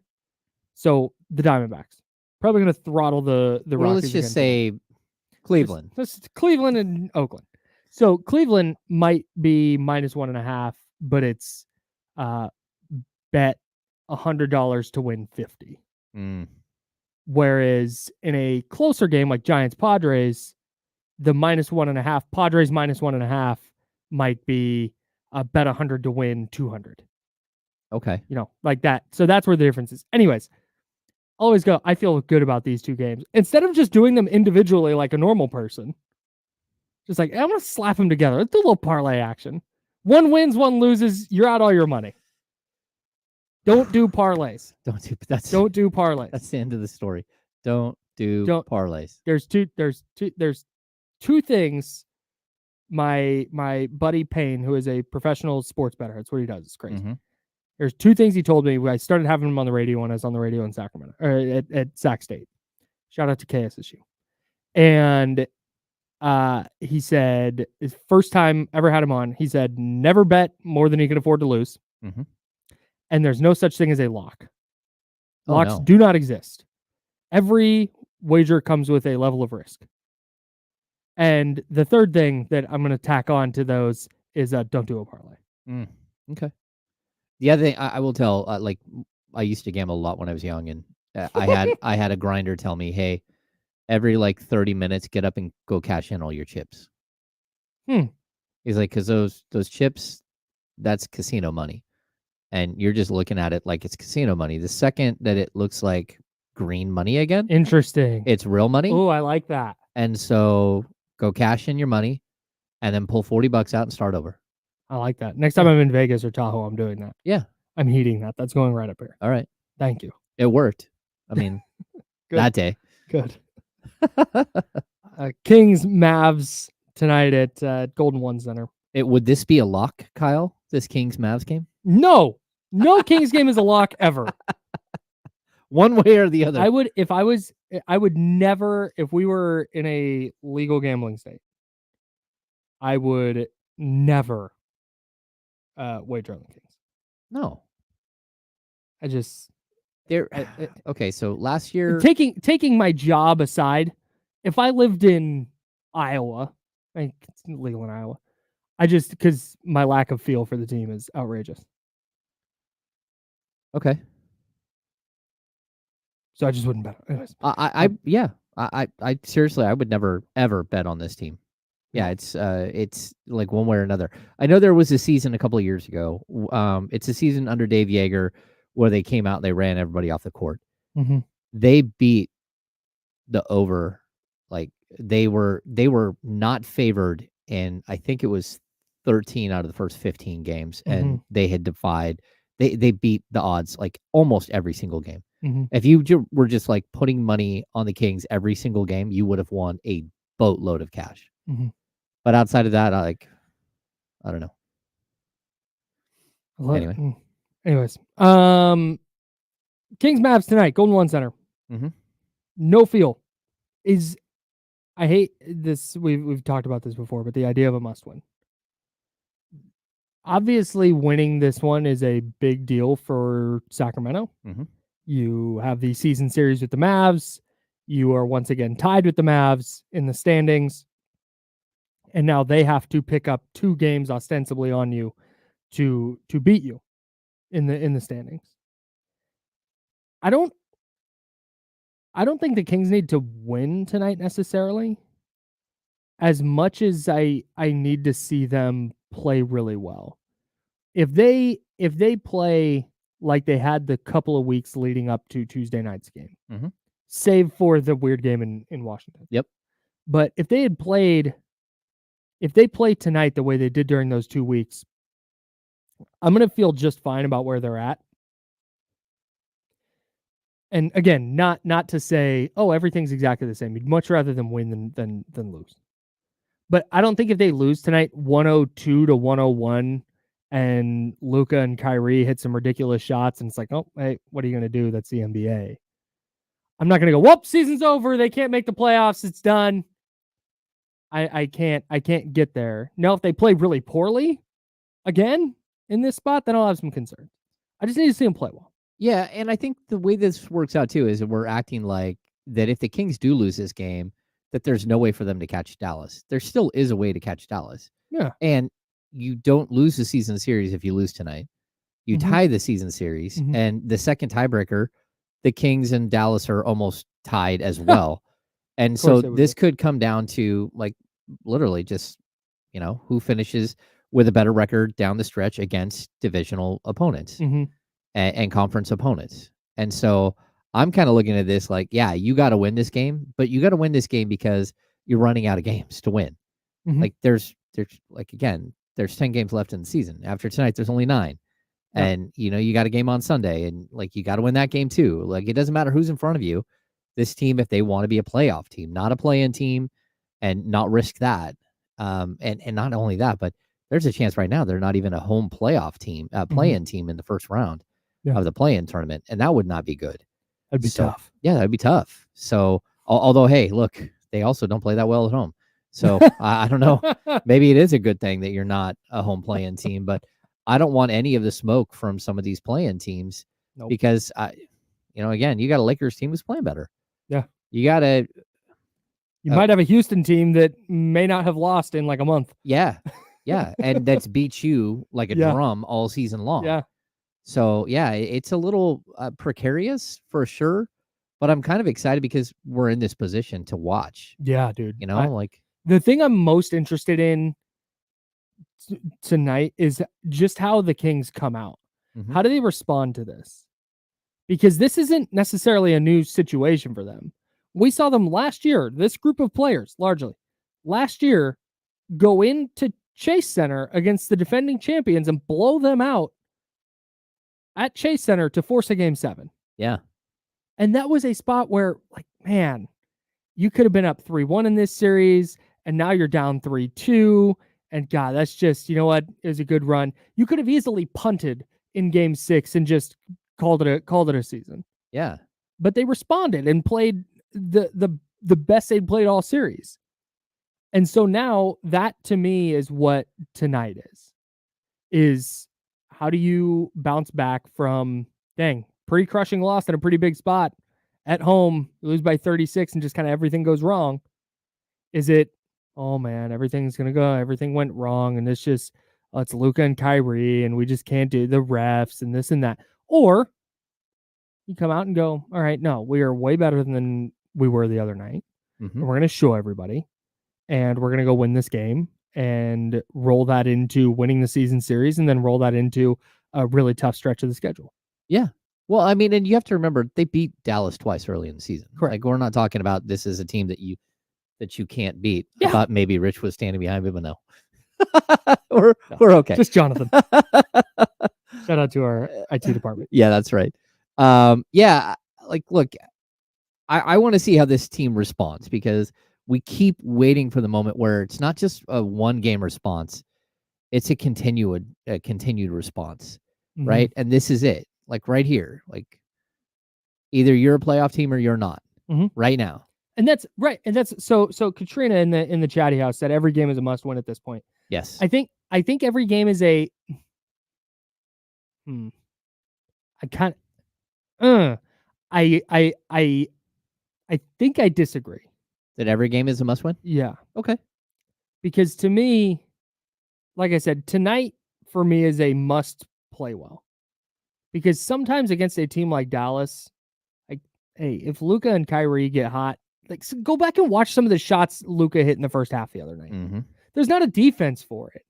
so the Diamondbacks probably going to throttle the Rockies. Well, let's just say Cleveland. It's Cleveland and Oakland. So Cleveland might be minus 1.5, but it's bet $100 to win 50. Whereas in a closer game like Giants-Padres, the minus 1.5, Padres minus 1.5 might be bet 100 to win 200. Okay. Like that. So that's where the difference is. Anyways, always go, I feel good about these two games. Instead of just doing them individually like a normal person, just like, I'm going to slap them together. Let's do a little parlay action. One wins, one loses. You're out all your money. Don't do parlays. Don't do parlays. That's the end of the story. Don't do parlays. There's two things. My buddy Payne, who is a professional sports bettor, that's what he does. It's crazy. Mm-hmm. There's two things he told me. I started having him on the radio when I was on the radio in Sacramento, or at Sac State. Shout out to KSSU. And he said, his first time ever had him on, he said, never bet more than he can afford to lose. Mm-hmm. And there's no such thing as a lock. Locks do not exist. Every wager comes with a level of risk. And the third thing that I'm going to tack on to those is don't do a parlay. Okay. The other thing I will tell, like I used to gamble a lot when I was young, and I had a grinder tell me, hey, every like 30 minutes, get up and go cash in all your chips. He's like, because those chips, that's casino money. And you're just looking at it like it's casino money. The second that it looks like green money again. Interesting. It's real money. Oh, I like that. And so go cash in your money and then pull $40 out and start over. I like that. Next time I'm in Vegas or Tahoe, I'm doing that. Yeah. I'm heating that. That's going right up here. All right. Thank you. It worked. I mean, that day. Good. Kings-Mavs tonight at Golden One Center. Would this be a lock, Kyle? This Kings-Mavs game? No Kings game is a lock ever. One way or the other. I would never, if we were in a legal gambling state, I would never wager on the Kings. No. I just okay, so last year taking my job aside, if I lived in Iowa, I think it's legal in Iowa, because my lack of feel for the team is outrageous. Okay. So I just wouldn't bet. Anyways. I seriously, I would never ever bet on this team. Yeah, it's like one way or another. I know there was a season a couple of years ago. It's a season under Dave Yeager where they came out and they ran everybody off the court. Mm-hmm. They beat the over, like they were not favored in, I think it was 13 out of the first 15 games, and they had defied. They beat the odds like almost every single game. Mm-hmm. If you were just like putting money on the Kings every single game, you would have won a boatload of cash. Mm-hmm. But outside of that, I don't know. Anyways, Kings-Mavs tonight, Golden One Center. Mm-hmm. No feel I hate this. We've talked about this before, but the idea of a must win. Obviously, winning this one is a big deal for Sacramento. Mm-hmm. You have the season series with the Mavs. You are once again tied with the Mavs in the standings. And now they have to pick up 2 games ostensibly on you to beat you in the standings. I don't think the Kings need to win tonight necessarily, as much as I need to see them play really well. If they play like they had the couple of weeks leading up to Tuesday night's game, save for the weird game in Washington. Yep. But if they play tonight the way they did during those 2 weeks, I'm going to feel just fine about where they're at. And again, not to say, oh, everything's exactly the same. You'd much rather them win than lose. But I don't think if they lose tonight 102-101 and Luka and Kyrie hit some ridiculous shots and it's like, oh, hey, what are you going to do? That's the NBA. I'm not going to go, whoop, season's over. They can't make the playoffs. It's done. I can't get there. Now, if they play really poorly again in this spot, then I'll have some concerns. I just need to see them play well. Yeah, and I think the way this works out too is that we're acting like that if the Kings do lose this game, that there's no way for them to catch Dallas. There still is a way to catch Dallas. Yeah. And you don't lose the season series if you lose tonight. You tie the season series, and the second tiebreaker, the Kings and Dallas are almost tied as well. And so this could come down to like literally just, who finishes with a better record down the stretch against divisional opponents and conference opponents. And so I'm kind of looking at this like, yeah, you got to win this game, but you got to win this game because you're running out of games to win. Like there's like, again, there's 10 games left in the season. After tonight, there's only 9. Yeah. And, you got a game on Sunday and like, you got to win that game too. Like, it doesn't matter who's in front of you. This team, if they want to be a playoff team, not a play-in team and not risk that. And not only that, but there's a chance right now they're not even a home playoff team, play-in team in the first round of the play-in tournament. And that would not be good. That'd be tough. Yeah, that'd be tough. So, although, hey, look, they also don't play that well at home. So I don't know. Maybe it is a good thing that you're not a home play-in team, but I don't want any of the smoke from some of these play-in teams because again, you got a Lakers team who's playing better. Yeah. You might have a Houston team that may not have lost in like a month. Yeah. Yeah. And that's beat you like a drum all season long. Yeah. So, yeah, it's a little precarious for sure, but I'm kind of excited because we're in this position to watch. Yeah, dude. The thing I'm most interested in tonight is just how the Kings come out. How do they respond to this? because this isn't necessarily a new situation for them. We saw them last year, this group of players, largely, last year, go into Chase Center against the defending champions and blow them out at Chase Center to force a Game 7. Yeah. And that was a spot where, like, man, you could have been up 3-1 in this series, and now you're down 3-2. And God, that's just, you know what, it was a good run. You could have easily punted in Game 6 and just called it a season. Yeah. But they responded and played the best they'd played all series. And so now that, to me, is what tonight is how do you bounce back from, dang, pretty crushing loss in a pretty big spot at home, you lose by 36 and just kind of everything goes wrong? Is it, oh man, everything went wrong and it's just, it's Luka and Kyrie and we just can't do the refs and this and that? Or you come out and go, all right, no, we are way better than we were the other night. Mm-hmm. And we're going to show everybody, and we're going to go win this game and roll that into winning the season series, and then roll that into a really tough stretch of the schedule. Yeah. Well, I mean, and you have to remember they beat Dallas twice early in the season. Correct. Like, we're not talking about this is a team that you can't beat. Yeah. I thought maybe Rich was standing behind me, but no. we're okay. Just Jonathan. Shout out to our IT department. Yeah, that's right. Yeah, like, look, I want to see how this team responds, because we keep waiting for the moment where it's not just a one-game response. It's a continued response, Mm-hmm. right? And this is it. Like, right here. Like, either you're a playoff team or you're not. Mm-hmm. Right now. And that's right. And that's so Katrina in the chatty house said every game is a must win at this point. Yes. I think every game is a I think I disagree. That every game is a must win? Yeah. Okay. Because to me, like I said, tonight for me is a must play well. Because sometimes against a team like Dallas, like, hey, if Luka and Kyrie get hot, like, so go back and watch some of the shots Luka hit in the first half the other night. Mm-hmm. There's not a defense for it.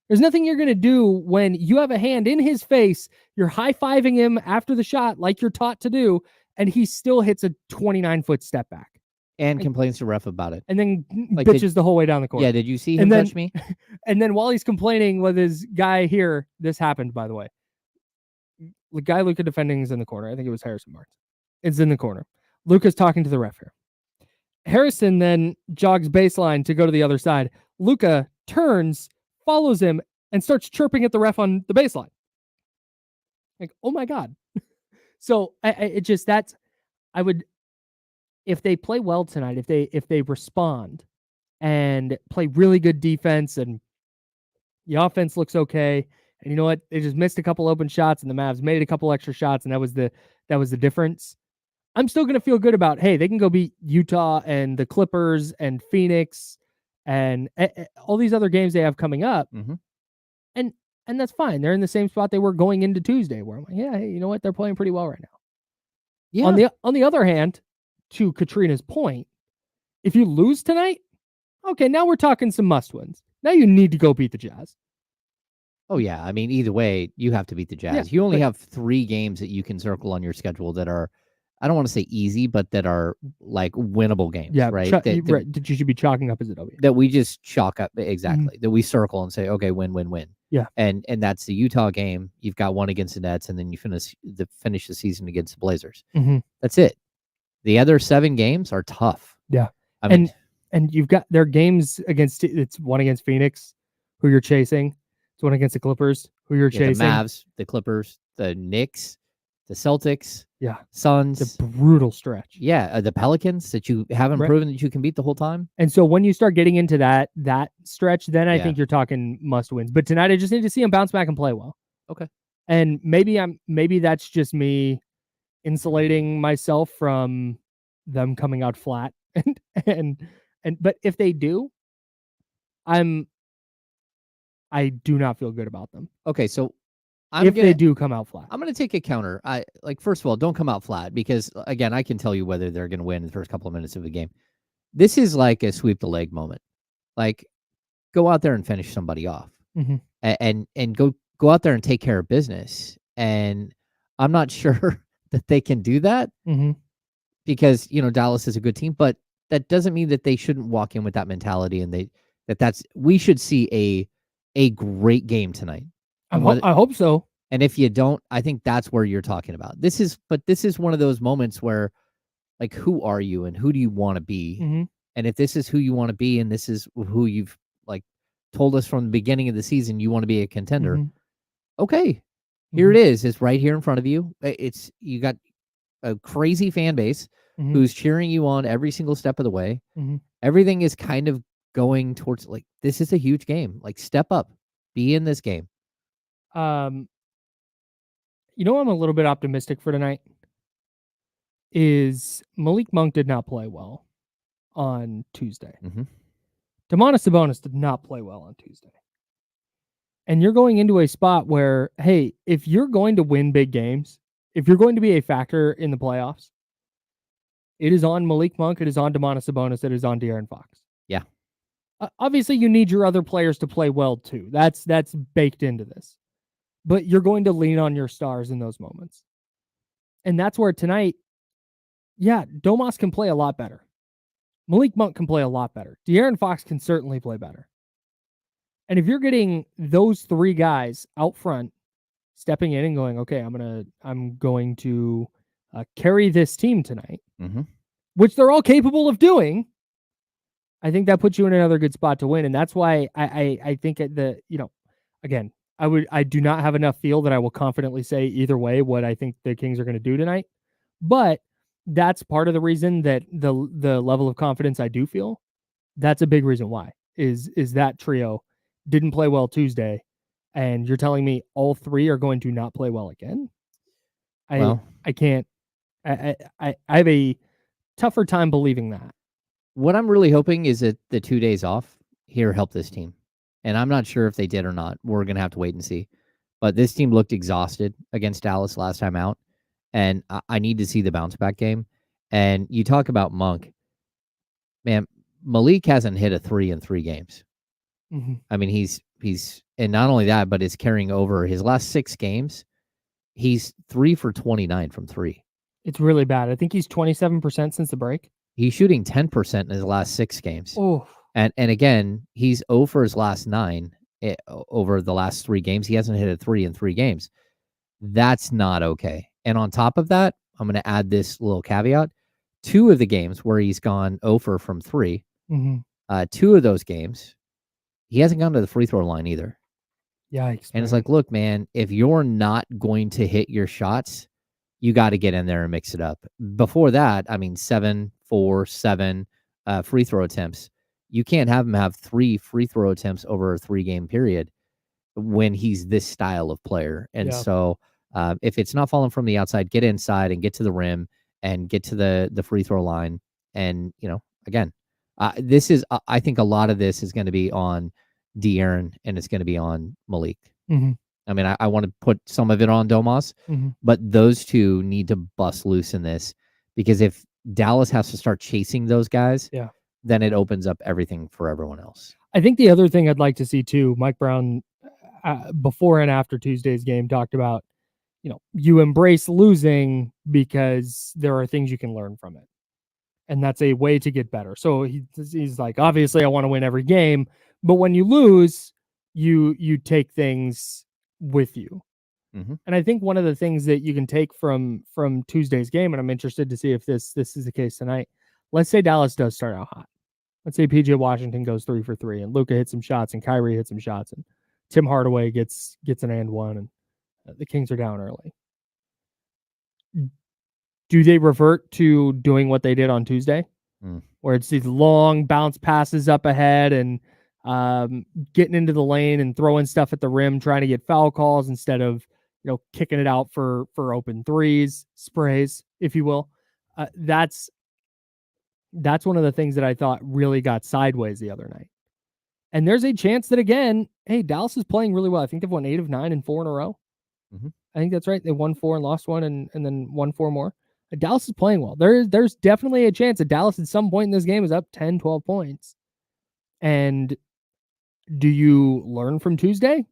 There's nothing you're going to do when you have a hand in his face, you're high-fiving him after the shot like you're taught to do, and he still hits a 29-foot step back. And complains to ref about it. And then Like, bitches the whole way down the court. Yeah, did you see him touch me? And then while he's complaining with his guy here, this happened, by the way. The guy Luka defending is in the corner. I think it was Harrison Barnes. It's in the corner. Luka's talking to the ref here. Harrison then jogs baseline to go to the other side. Luka turns, follows him, and starts chirping at the ref on the baseline. Like, oh my God. So if they play well tonight, if they respond and play really good defense and the offense looks okay, and you know what, they just missed a couple open shots and the Mavs made a couple extra shots, and that was the difference. I'm still going to feel good about, hey, they can go beat Utah and the Clippers and Phoenix and all these other games they have coming up. Mm-hmm. And that's fine. They're in the same spot they were going into Tuesday, where I'm like, yeah, hey, you know what? They're playing pretty well right now. Yeah. On the other hand, to Katrina's point, if you lose tonight, okay, now we're talking some must wins. Now you need to go beat the Jazz. Oh yeah. I mean, either way, you have to beat the Jazz. Yeah, you only have 3 games that you can circle on your schedule that are, I don't want to say easy, but that are like winnable games. Yeah, right. right. That you should be chalking up as a W. That we just chalk up, exactly. That we circle and say, okay, win. Yeah. And that's the Utah game. You've got one against the Nets, and then you finish the season against the Blazers. Mm-hmm. That's it. The other 7 games are tough. Yeah. I mean, and you've got their games against, it's one against Phoenix, who you're chasing. It's one against the Clippers, who you're chasing. The Mavs, the Clippers, the Knicks, the Celtics, yeah, Suns. It's a brutal stretch. Yeah, the Pelicans that you haven't proven that you can beat the whole time. And so when you start getting into that stretch, then I think you're talking must wins. But tonight I just need to see them bounce back and play well. Okay. And maybe that's just me insulating myself from them coming out flat. But if they do, I do not feel good about them. Okay, so they do come out flat, I'm going to take a counter. First of all, don't come out flat, because again, I can tell you whether they're going to win in the first couple of minutes of the game. This is like a sweep the leg moment. Like, go out there and finish somebody off, mm-hmm. and go out there and take care of business. And I'm not sure that they can do that because, Dallas is a good team, but that doesn't mean that they shouldn't walk in with that mentality and we should see a great game tonight. I hope so. And if you don't, I think that's where you're talking about. This is one of those moments where, like, who are you and who do you want to be? And if this is who you want to be and this is who you've, like, told us from the beginning of the season you want to be a contender, okay, here it is. It's right here in front of you. You got a crazy fan base who's cheering you on every single step of the way. Everything is kind of going towards, like, this is a huge game. Like, step up, be in this game. I'm a little bit optimistic for tonight is Malik Monk did not play well on Tuesday. Domantas Sabonis did not play well on Tuesday. And you're going into a spot where, hey, if you're going to win big games, if you're going to be a factor in the playoffs, it is on Malik Monk, it is on Domantas Sabonis, it is on De'Aaron Fox. Yeah. Obviously, you need your other players to play well too. That's baked into this. But you're going to lean on your stars in those moments. And that's where tonight, Domas can play a lot better. Malik Monk can play a lot better. De'Aaron Fox can certainly play better. And if you're getting those three guys out front, stepping in and going, okay, I'm going to carry this team tonight, which they're all capable of doing, I think that puts you in another good spot to win. And that's why I think again, I do not have enough feel that I will confidently say either way what I think the Kings are going to do tonight. But that's part of the reason that the level of confidence I do feel, that's a big reason why, is that trio didn't play well Tuesday, and you're telling me all three are going to not play well again? I can't. I have a tougher time believing that. What I'm really hoping is that the 2 days off here helped this team. And I'm not sure if they did or not. We're going to have to wait and see. But this team looked exhausted against Dallas last time out. And I need to see the bounce back game. And you talk about Monk. Man, Malik hasn't hit a 3 in 3 games. I mean, he's and not only that, but is carrying over his last 6 games. He's 3 for 29 from 3. It's really bad. I think he's 27% since the break. He's shooting 10% in his last 6 games. Oh. And again, he's 0 for his last 9 over the last 3 games. He hasn't hit a 3 in 3 games. That's not okay. And on top of that, I'm going to add this little caveat. 2 of the games where he's gone 0 for from 3, 2 of those games, he hasn't gone to the free throw line either. Yikes. And it's like, look, man, if you're not going to hit your shots, you got to get in there and mix it up. Before that, I mean, 7, 4, 7 free throw attempts. You can't have him have 3 free throw attempts over a 3-game period when he's this style of player. And so if it's not falling from the outside, get inside and get to the rim and get to the free throw line. And, again, this is, I think a lot of this is going to be on De'Aaron and it's going to be on Malik. I mean, I want to put some of it on Domas, but those two need to bust loose in this, because if Dallas has to start chasing those guys, then it opens up everything for everyone else. I think the other thing I'd like to see too, Mike Brown, before and after Tuesday's game, talked about, you embrace losing because there are things you can learn from it. And that's a way to get better. So he's like, obviously I want to win every game, but when you lose, you take things with you. And I think one of the things that you can take from Tuesday's game, and I'm interested to see if this is the case tonight. Let's say Dallas does start out hot. Let's say PJ Washington goes 3 for 3 and Luka hits some shots and Kyrie hits some shots and Tim Hardaway gets an and one and the Kings are down early. Do they revert to doing what they did on Tuesday, where it's these long bounce passes up ahead and getting into the lane and throwing stuff at the rim, trying to get foul calls instead of kicking it out for open threes, sprays, if you will? That's one of the things that I thought really got sideways the other night. And there's a chance that, again, hey, Dallas is playing really well. I think they've won 8 of 9 and 4 in a row. I think that's right. They won 4 and lost 1 and then won 4 more. Dallas is playing well. There's definitely a chance that Dallas at some point in this game is up 10, 12 points. And do you learn from Tuesday?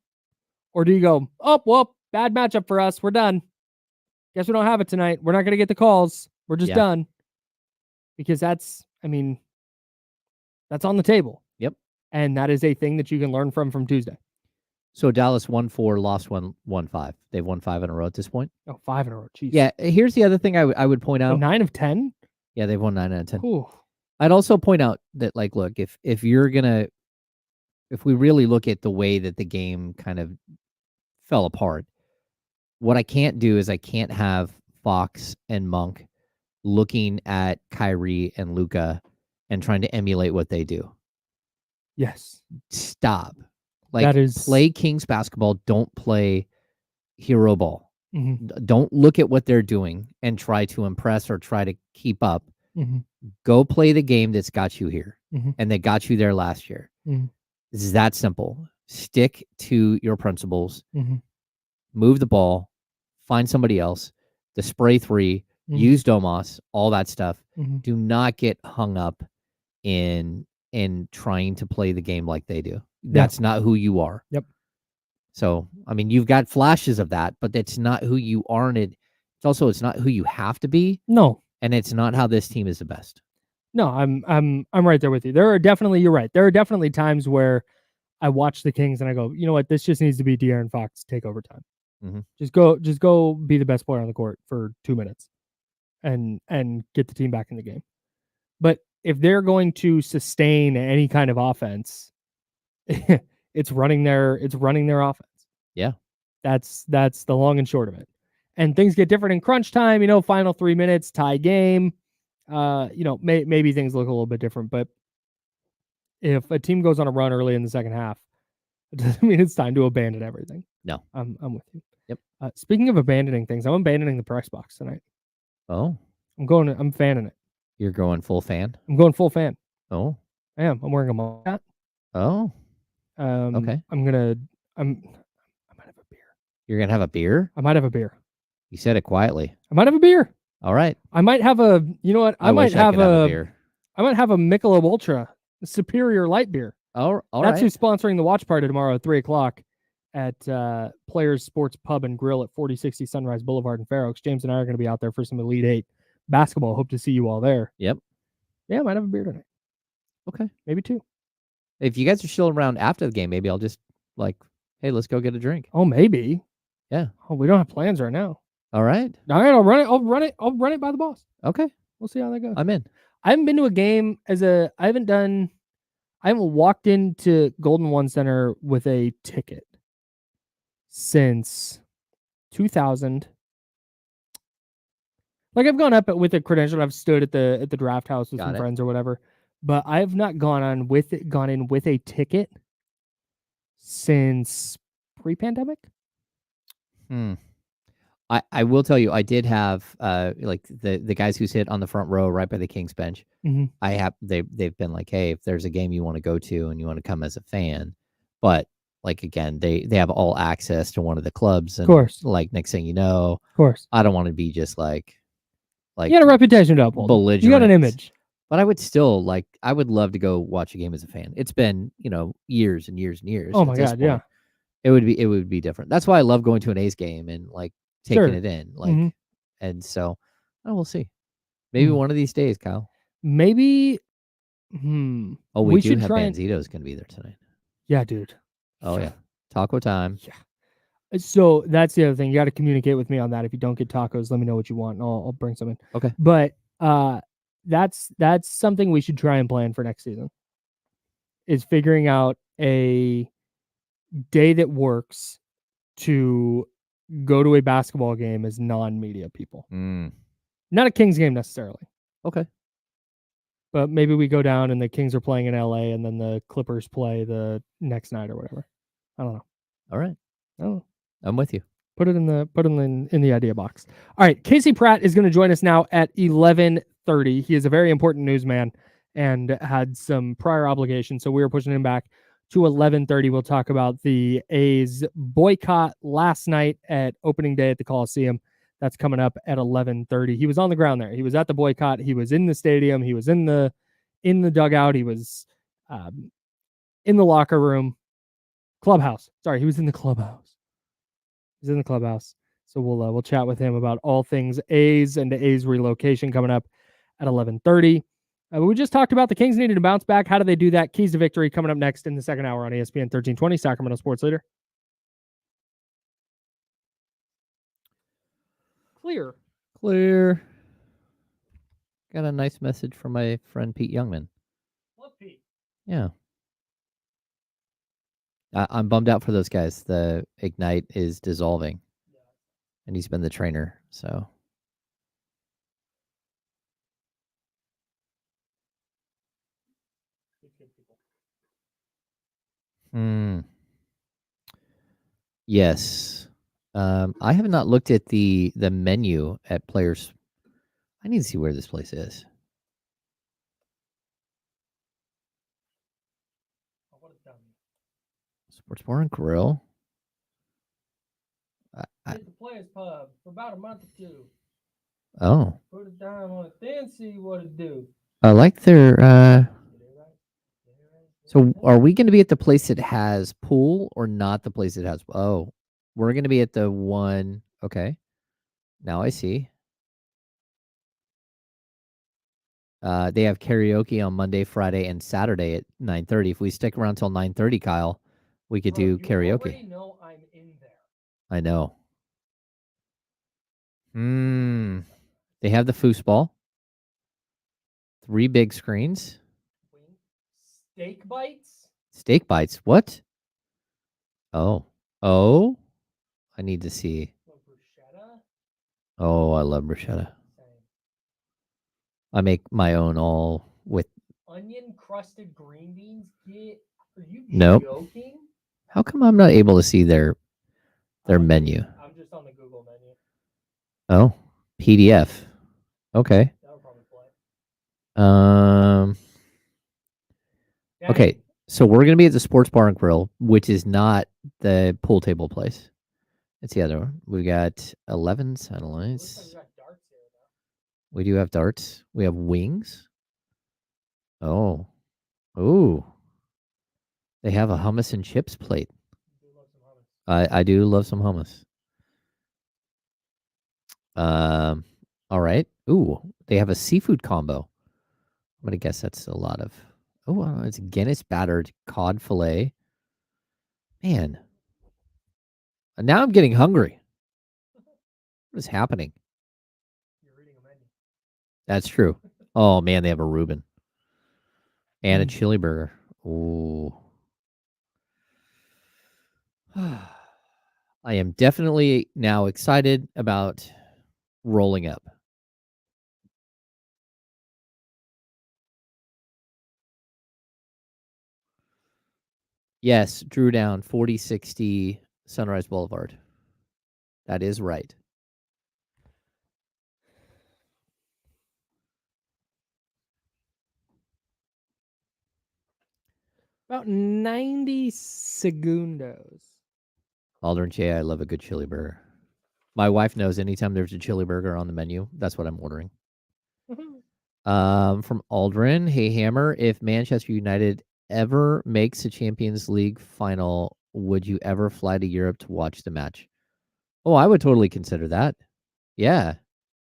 Or do you go, oh, well, bad matchup for us. We're done. guess we don't have it tonight. We're not going to get the calls. We're just Yeah. done. Because that's on the table. Yep. And that is a thing that you can learn from Tuesday. So Dallas won 4, lost 1, won 5. They've won 5 in a row at this point. Oh, 5 in a row. Jeez. Yeah. Here's the other thing I would point So out. 9 of 10? Yeah, they've won 9 out of 10. Ooh. I'd also point out that, like, look, if we really look at the way that the game kind of fell apart, what I can't do is I can't have Fox and Monk looking at Kyrie and Luka and trying to emulate what they do. Yes. Stop. Like, That is... play Kings basketball. Don't play hero ball. Mm-hmm. Don't look at what they're doing and try to impress or try to keep up. Mm-hmm. Go play the game that's got you here. Mm-hmm. And they got you there last year. Mm-hmm. It's that simple. Stick to your principles. Mm-hmm. Move the ball. Find somebody else. The spray 3. Mm-hmm. Use Domas. All that stuff. Mm-hmm. Do not get hung up in trying to play the game like they do. That's not who you are. Yep. So, I mean, you've got flashes of that, but that's not who you are. And it's not who you have to be. No. And it's not how this team is the best. No, I'm right there with you. You're right. There are definitely times where I watch the Kings and I go, you know what, this just needs to be De'Aaron Fox take over time. Mm-hmm. Just go be the best player on the court for 2 minutes and get the team back in the game. But if they're going to sustain any kind of offense, it's running their offense. Yeah. That's the long and short of it. And things get different in crunch time, final 3 minutes, tie game. Maybe things look a little bit different, but if a team goes on a run early in the second half, it doesn't mean it's time to abandon everything. No. I'm with you. Yep. Speaking of abandoning things, I'm abandoning the press box tonight. Oh. I'm fanning it. You're going full fan? I'm going full fan. Oh. I am. I'm wearing a Mon hat. Oh. Okay. I might have a beer. You're going to have a beer? I might have a beer. You said it quietly. I might have a beer. All right. I might have a, you know what? I might have a beer. I might have a Michelob Ultra, Superior Light Beer. All That's right. who's sponsoring the watch party tomorrow at 3:00 at Players Sports Pub and Grill at 4060 Sunrise Boulevard in Fair Oaks. James and I are going to be out there for some Elite 8 basketball. Hope to see you all there. Yep. Yeah, I might have a beer tonight. Okay. Maybe 2. If you guys are still around after the game, maybe I'll just hey, let's go get a drink. Oh, maybe. Yeah. Oh, we don't have plans right now. All right. All right, I'll run it by the boss. Okay. We'll see how that goes. I'm in. I haven't been to a game I haven't walked into Golden One Center with a ticket since 2000. Like, I've gone up with a credential. I've stood at the draft house with some friends or whatever, but I have not gone in with a ticket since pre-pandemic. I will tell you, I did have the guys who sit on the front row right by the Kings bench. Mm-hmm. They've been like, hey, if there's a game you want to go to and you want to come as a fan, but again, they have all access to one of the clubs. And of course. Next thing you know, of course, I don't want to be just like you got a reputation to uphold. Belligerent. You got an image. But I would still I would love to go watch a game as a fan. It's been, years and years and years. Oh my God, yeah. It would be different. That's why I love going to an A's game and taking it in. And so we'll see. Maybe one of these days, Kyle. Maybe Oh, we do have Banzito's gonna be there tonight. Yeah, dude. Oh yeah. Taco time. Yeah. So that's the other thing. You got to communicate with me on that. If you don't get tacos, let me know what you want and I'll bring some in. Okay. But that's something we should try and plan for next season. Is figuring out a day that works to go to a basketball game as non-media people. Not a Kings game necessarily. Okay. But maybe we go down and the Kings are playing in LA and then the Clippers play the next night or whatever. I don't know. All right. Oh, I'm with you. Put it in the idea box. All right. Casey Pratt is going to join us now at 11:30. He is a very important newsman and had some prior obligations. So we were pushing him back to 11:30. We'll talk about the A's boycott last night at opening day at the Coliseum. That's coming up at 11:30. He was on the ground there. He was at the boycott. He was in the stadium. He was in the dugout. He was in the locker room. Clubhouse. Sorry, he was in the clubhouse. He's in the clubhouse. So we'll chat with him about all things A's and A's relocation coming up at 11:30. We just talked about the Kings needing to bounce back. How do they do that? Keys to victory coming up next in the second hour on ESPN 1320, Sacramento Sports Leader. Clear. Got a nice message from my friend Pete Youngman. Love Pete. Yeah. I'm bummed out for those guys. The Ignite is dissolving. And he's been the trainer, so. Yes. I have not looked at the menu at Players. I need to see where this place is. Sports Bar and Grill. Hit the Players Pub for about a month or two. Oh. Put it down on it, then see what it do. I like their. So are we going to be at the place that has pool or not the place that has? Oh, we're going to be at the one. Okay. Now I see. They have karaoke on Monday, Friday, and Saturday at 9:30. If we stick around till 9:30, Kyle, we could do karaoke. You already know I'm in there. I know. They have the foosball. 3 big screens. Steak bites? Steak bites. What? Oh. Oh. I need to see. Bruschetta? Oh, I love bruschetta. I make my own all with onion crusted green beans. Are you Nope. joking? How come I'm not able to see their menu? I'm just on the Google menu. Oh, PDF. Okay. That'll probably play. Okay, so we're gonna be at the Sports Bar and Grill, which is not the pool table place. It's the other one. We got 11 satellites. We do have darts. We have wings. Oh. Ooh. They have a hummus and chips plate. I do love some hummus. All right. Ooh, they have a seafood combo. I'm gonna guess that's a lot of. Oh, it's Guinness battered cod fillet. Man, now I'm getting hungry. What is happening? You're reading a menu. That's true. Oh man, they have a Reuben and a chili burger. Ooh. I am definitely now excited about rolling up. Yes, drew down 4060 Sunrise Boulevard. That is right. About 90 segundos. Aldrin J, I love a good chili burger. My wife knows anytime there's a chili burger on the menu, that's what I'm ordering. From Aldrin, hey Hammer, if Manchester United ever makes a Champions League final, would you ever fly to Europe to watch the match? Oh, I would totally consider that. Yeah.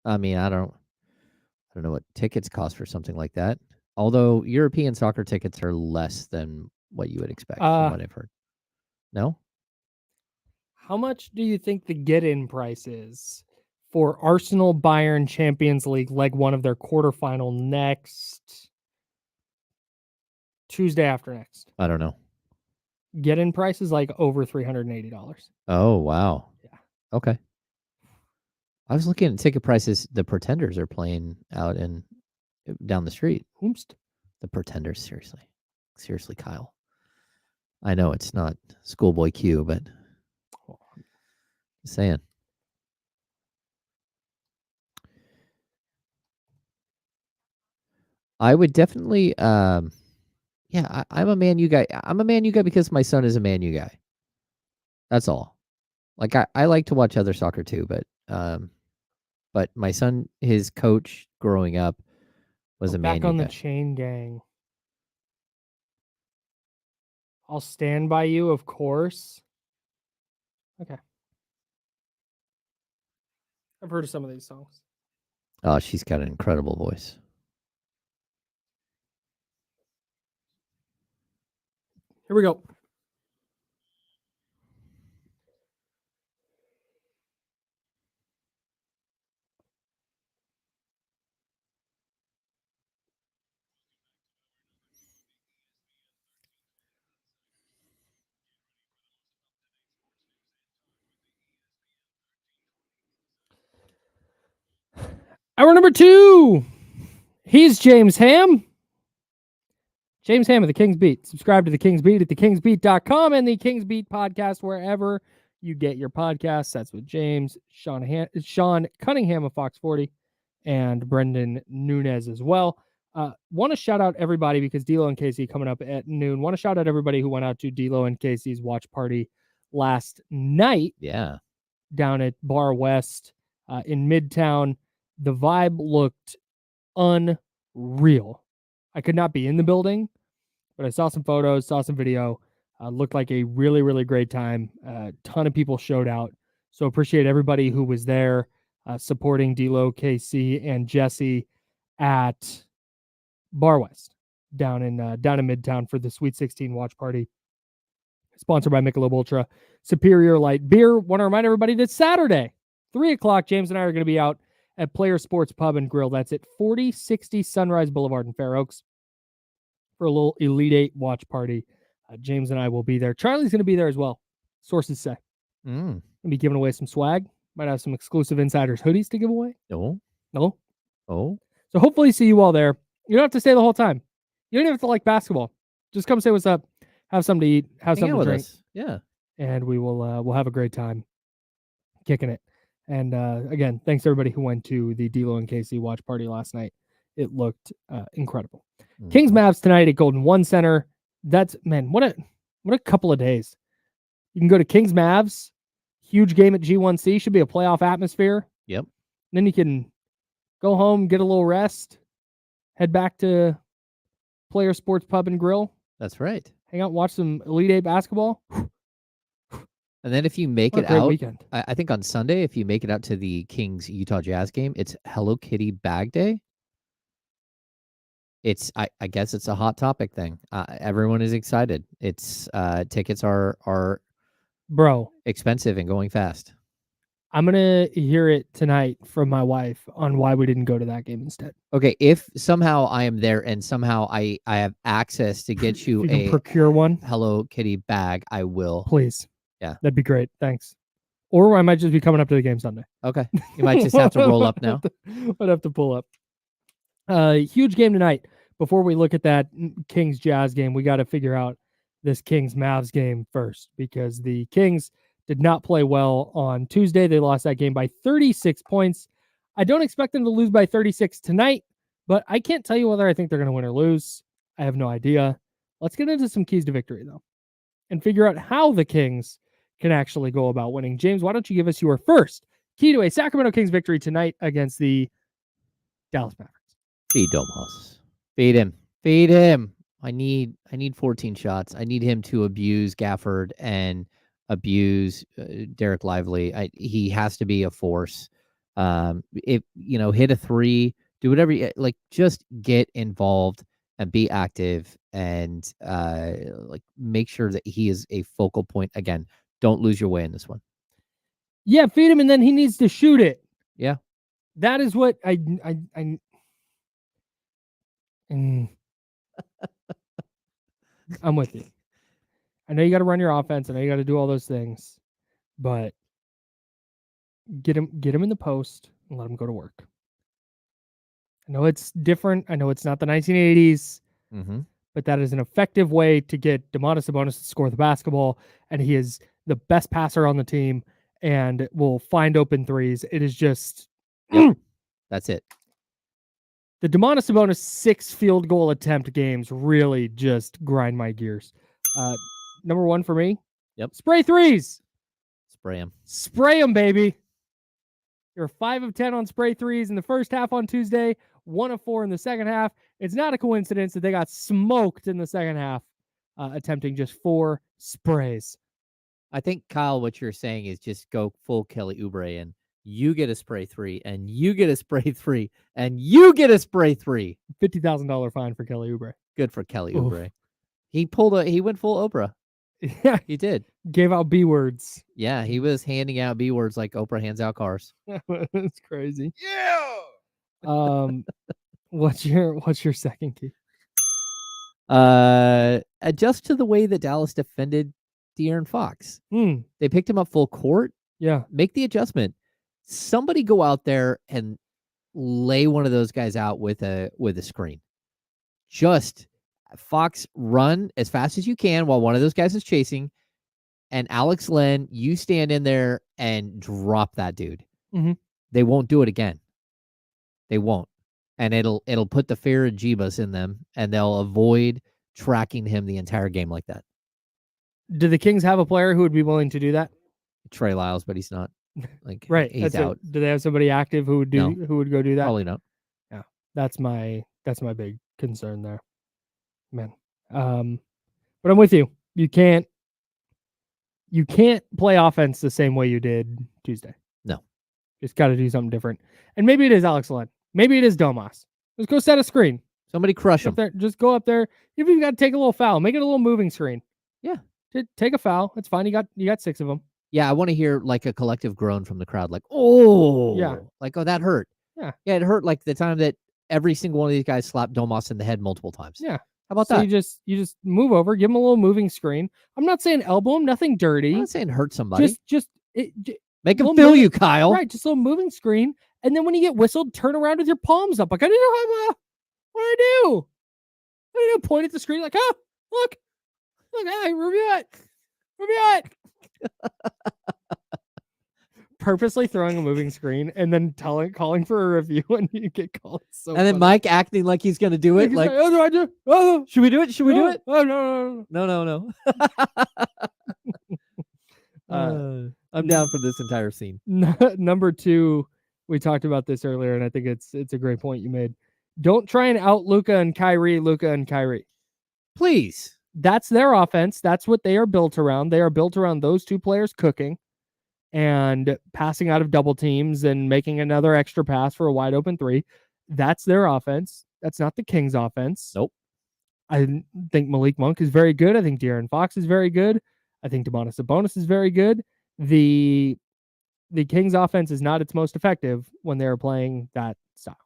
I mean, I don't know what tickets cost for something like that. Although European soccer tickets are less than what you would expect from what I've heard. No? How much do you think the get-in price is for Arsenal Bayern Champions League leg 1 of their quarterfinal next Tuesday after next? I don't know. Get-in price is like over $380. Oh, wow. Yeah. Okay. I was looking at ticket prices. The Pretenders are playing out in down the street. Whomst? The Pretenders, seriously. Seriously, Kyle. I know it's not Schoolboy Q, but just saying. I would definitely I'm a Man U guy. I'm a Man U guy because my son is a Man U guy. That's all. Like I like to watch other soccer too, but my son, his coach growing up was a Man U back on guy. the chain gang. I'll stand by you, of course. Okay. I've heard of some of these songs. Oh, she's got an incredible voice. Here we go. Hour number 2. He's James Ham. James Ham of the Kings Beat. Subscribe to the Kings Beat at thekingsbeat.com and the Kings Beat podcast wherever you get your podcasts. That's with James, Sean Cunningham of Fox 40, and Brendan Nunez as well. Want to shout out everybody because D'Lo and Casey coming up at noon. Want to shout out everybody who went out to D'Lo and Casey's watch party last night. Yeah. Down at Bar West in Midtown. The vibe looked unreal. I could not be in the building, but I saw some photos, saw some video. Looked like a really, really great time. A ton of people showed out. So appreciate everybody who was there supporting D'Lo, KC, and Jesse at Bar West down in Midtown for the Sweet 16 watch party. Sponsored by Michelob Ultra Superior Light Beer. Want to remind everybody that Saturday, 3 o'clock, James and I are going to be out at Player Sports Pub and Grill. That's at 4060 Sunrise Boulevard in Fair Oaks for a little Elite 8 watch party. James and I will be there. Charlie's going to be there as well. Sources say. Going to be giving away some swag. Might have some exclusive Insiders hoodies to give away. No. No? Oh. So hopefully see you all there. You don't have to stay the whole time. You don't even have to like basketball. Just come say what's up. Have something to eat. Have Hang something out to with drink. us. Yeah. And we will we'll have a great time kicking it. And again, thanks to everybody who went to the D'Lo and KC watch party last night. It looked incredible. Kings-Mavs tonight at Golden One Center. That's, man, what a couple of days. You can go to Kings-Mavs. Huge game at G1C. Should be a playoff atmosphere. Yep. Then you can go home, get a little rest, head back to Player Sports Pub and Grill. That's right. Hang out, watch some Elite 8 basketball. And then if you make What it a great out, weekend. I think on Sunday, if you make it out to the Kings Utah Jazz game, it's Hello Kitty Bag Day. It's I guess it's a hot topic thing. Everyone is excited. It's tickets are Bro, expensive and going fast. I'm going to hear it tonight from my wife on why we didn't go to that game instead. Okay, if somehow I am there and somehow I have access to get you, If you a can procure one, Hello Kitty bag, I will. please. Yeah. That'd be great. Thanks. Or I might just be coming up to the game Sunday. Okay. You might just have to roll up now. I'd have to pull up. Huge game tonight. Before we look at that Kings Jazz game, we got to figure out this Kings Mavs game first because the Kings did not play well on Tuesday. They lost that game by 36 points. I don't expect them to lose by 36 tonight, but I can't tell you whether I think they're going to win or lose. I have no idea. Let's get into some keys to victory, though, and figure out how the Kings can actually go about winning. James, why don't you give us your first key to a Sacramento Kings victory tonight against the Dallas Mavericks? Feed Domos. Feed him. Feed him. I need 14 shots. I need him to abuse Gafford and abuse Derek Lively. He has to be a force. If hit a three, do whatever just get involved and be active and make sure that he is a focal point. Again, don't lose your way in this one. Yeah, feed him and then he needs to shoot it. Yeah. That is what I'm with you. I know you got to run your offense. I know you got to do all those things, but get him in the post and let him go to work. I know it's different. I know it's not the 1980s, but that is an effective way to get Domantas Sabonis to score the basketball, and he is the best passer on the team and will find open threes. It is just that's it. The Domantas Sabonis 6 field goal attempt games really just grind my gears. Number 1 for me. Yep. Spray threes. Spray them. Spray them, baby. You're 5 of 10 on spray threes in the first half on Tuesday, 1 of 4 in the second half. It's not a coincidence that they got smoked in the second half, attempting just 4 sprays. I think, Kyle, what you're saying is just go full Kelly Oubre and You get a spray 3, and you get a spray 3, and you get a spray 3. $50,000 fine for Kelly Oubre. Good for Kelly Oof. Oubre. He went full Oprah. Yeah, He did. gave out B words. Yeah, he was handing out B words like Oprah hands out cars. That's crazy. Yeah. What's your second key? Adjust to the way that Dallas defended De'Aaron Fox. They picked him up full court. Yeah. Make the adjustment. Somebody go out there and lay one of those guys out with a screen. Just Fox, run as fast as you can while one of those guys is chasing. And Alex Len, you stand in there and drop that dude. Mhm. They won't do it again. They won't. And it'll put the fear of Jeebus in them, and they'll avoid tracking him the entire game like that. Do the Kings have a player who would be willing to do that? Trey Lyles, but he's not. Like, Right. he's out. Do they have somebody active who would No. who would go do that? Probably not. That's my big concern there. Man. But I'm with you. You can't play offense the same way you did Tuesday. No. Just got to do something different. And maybe it is Alex Len. Maybe it is Domas. Just go set a screen. Somebody crush Up him. there, just go up there. If you've got to take a little foul, make it a little moving screen. Yeah. Take a foul. It's fine. You got 6 of them. Yeah, I want to hear like a collective groan from the crowd, like, oh, Yeah. like, oh, that hurt. Yeah. Yeah, it hurt like the time that every single one of these guys slapped Domas in the head multiple times. Yeah. How about So that? you just move over, give him a little moving screen. I'm not saying elbow him, nothing dirty. I'm not saying hurt somebody. Make him little feel moving- you, Kyle. Right, just a little moving screen. And then when you get whistled, turn around with your palms up. Like, I didn't know what do I do? What do I do? Point at the screen like, oh, look, hey, review it. Purposely throwing a moving screen and then calling for a review when you get called. So And then funny. Mike acting like he's going to do it. He's Like, oh, do I do? Oh, should we do it? Should we do it? Oh, no. No. I'm down for this entire scene. Number 2, we talked about this earlier, and I think it's a great point you made. Don't try and out Luka and Kyrie. Please. That's their offense. That's what they are built around. They are built around those 2 players cooking and passing out of double teams and making another extra pass for a wide open 3. That's their offense. That's not the Kings' offense. Nope. I think Malik Monk is very good. I think De'Aaron Fox is very good. I think Domantas Sabonis is very good. The Kings' offense is not its most effective when they're playing that style.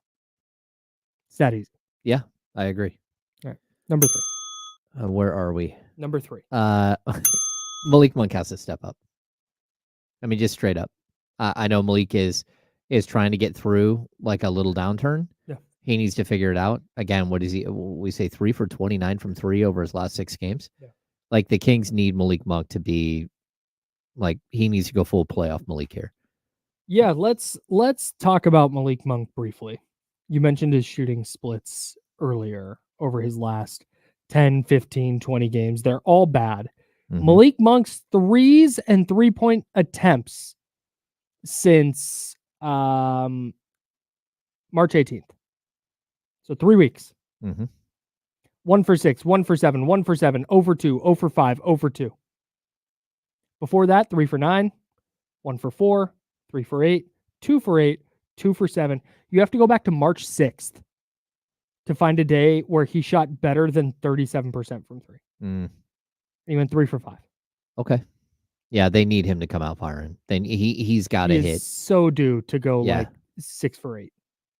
It's that easy. Yeah, I agree. All right. Number 3. Where are we? Number 3. Malik Monk has to step up. I mean, just straight up. I know Malik is trying to get through like a little downturn. Yeah. He needs to figure it out. Again, what is he? We say 3 for 29 from 3 over his last 6 games. Yeah. Like the Kings need Malik Monk to be like, he needs to go full playoff Malik here. Yeah, let's talk about Malik Monk briefly. You mentioned his shooting splits earlier over his last 10, 15, 20 games. They're all bad. Mhm. Malik Monk's threes and 3-point attempts since March 18th. So 3 weeks. Mhm. 1 for 6, 1 for 7, 1 for 7, 0 for 2, 0 for 5, 0 for 2. Before that, 3 for 9, 1 for 4, 3 for 8, 2 for 8, 2 for 7. You have to go back to March 6th to find a day where he shot better than 37% from 3. Mm. He went 3 for 5. Okay. Yeah, they need him to come out firing. Then he's got to He hit. is so due to go Yeah. like 6 for 8.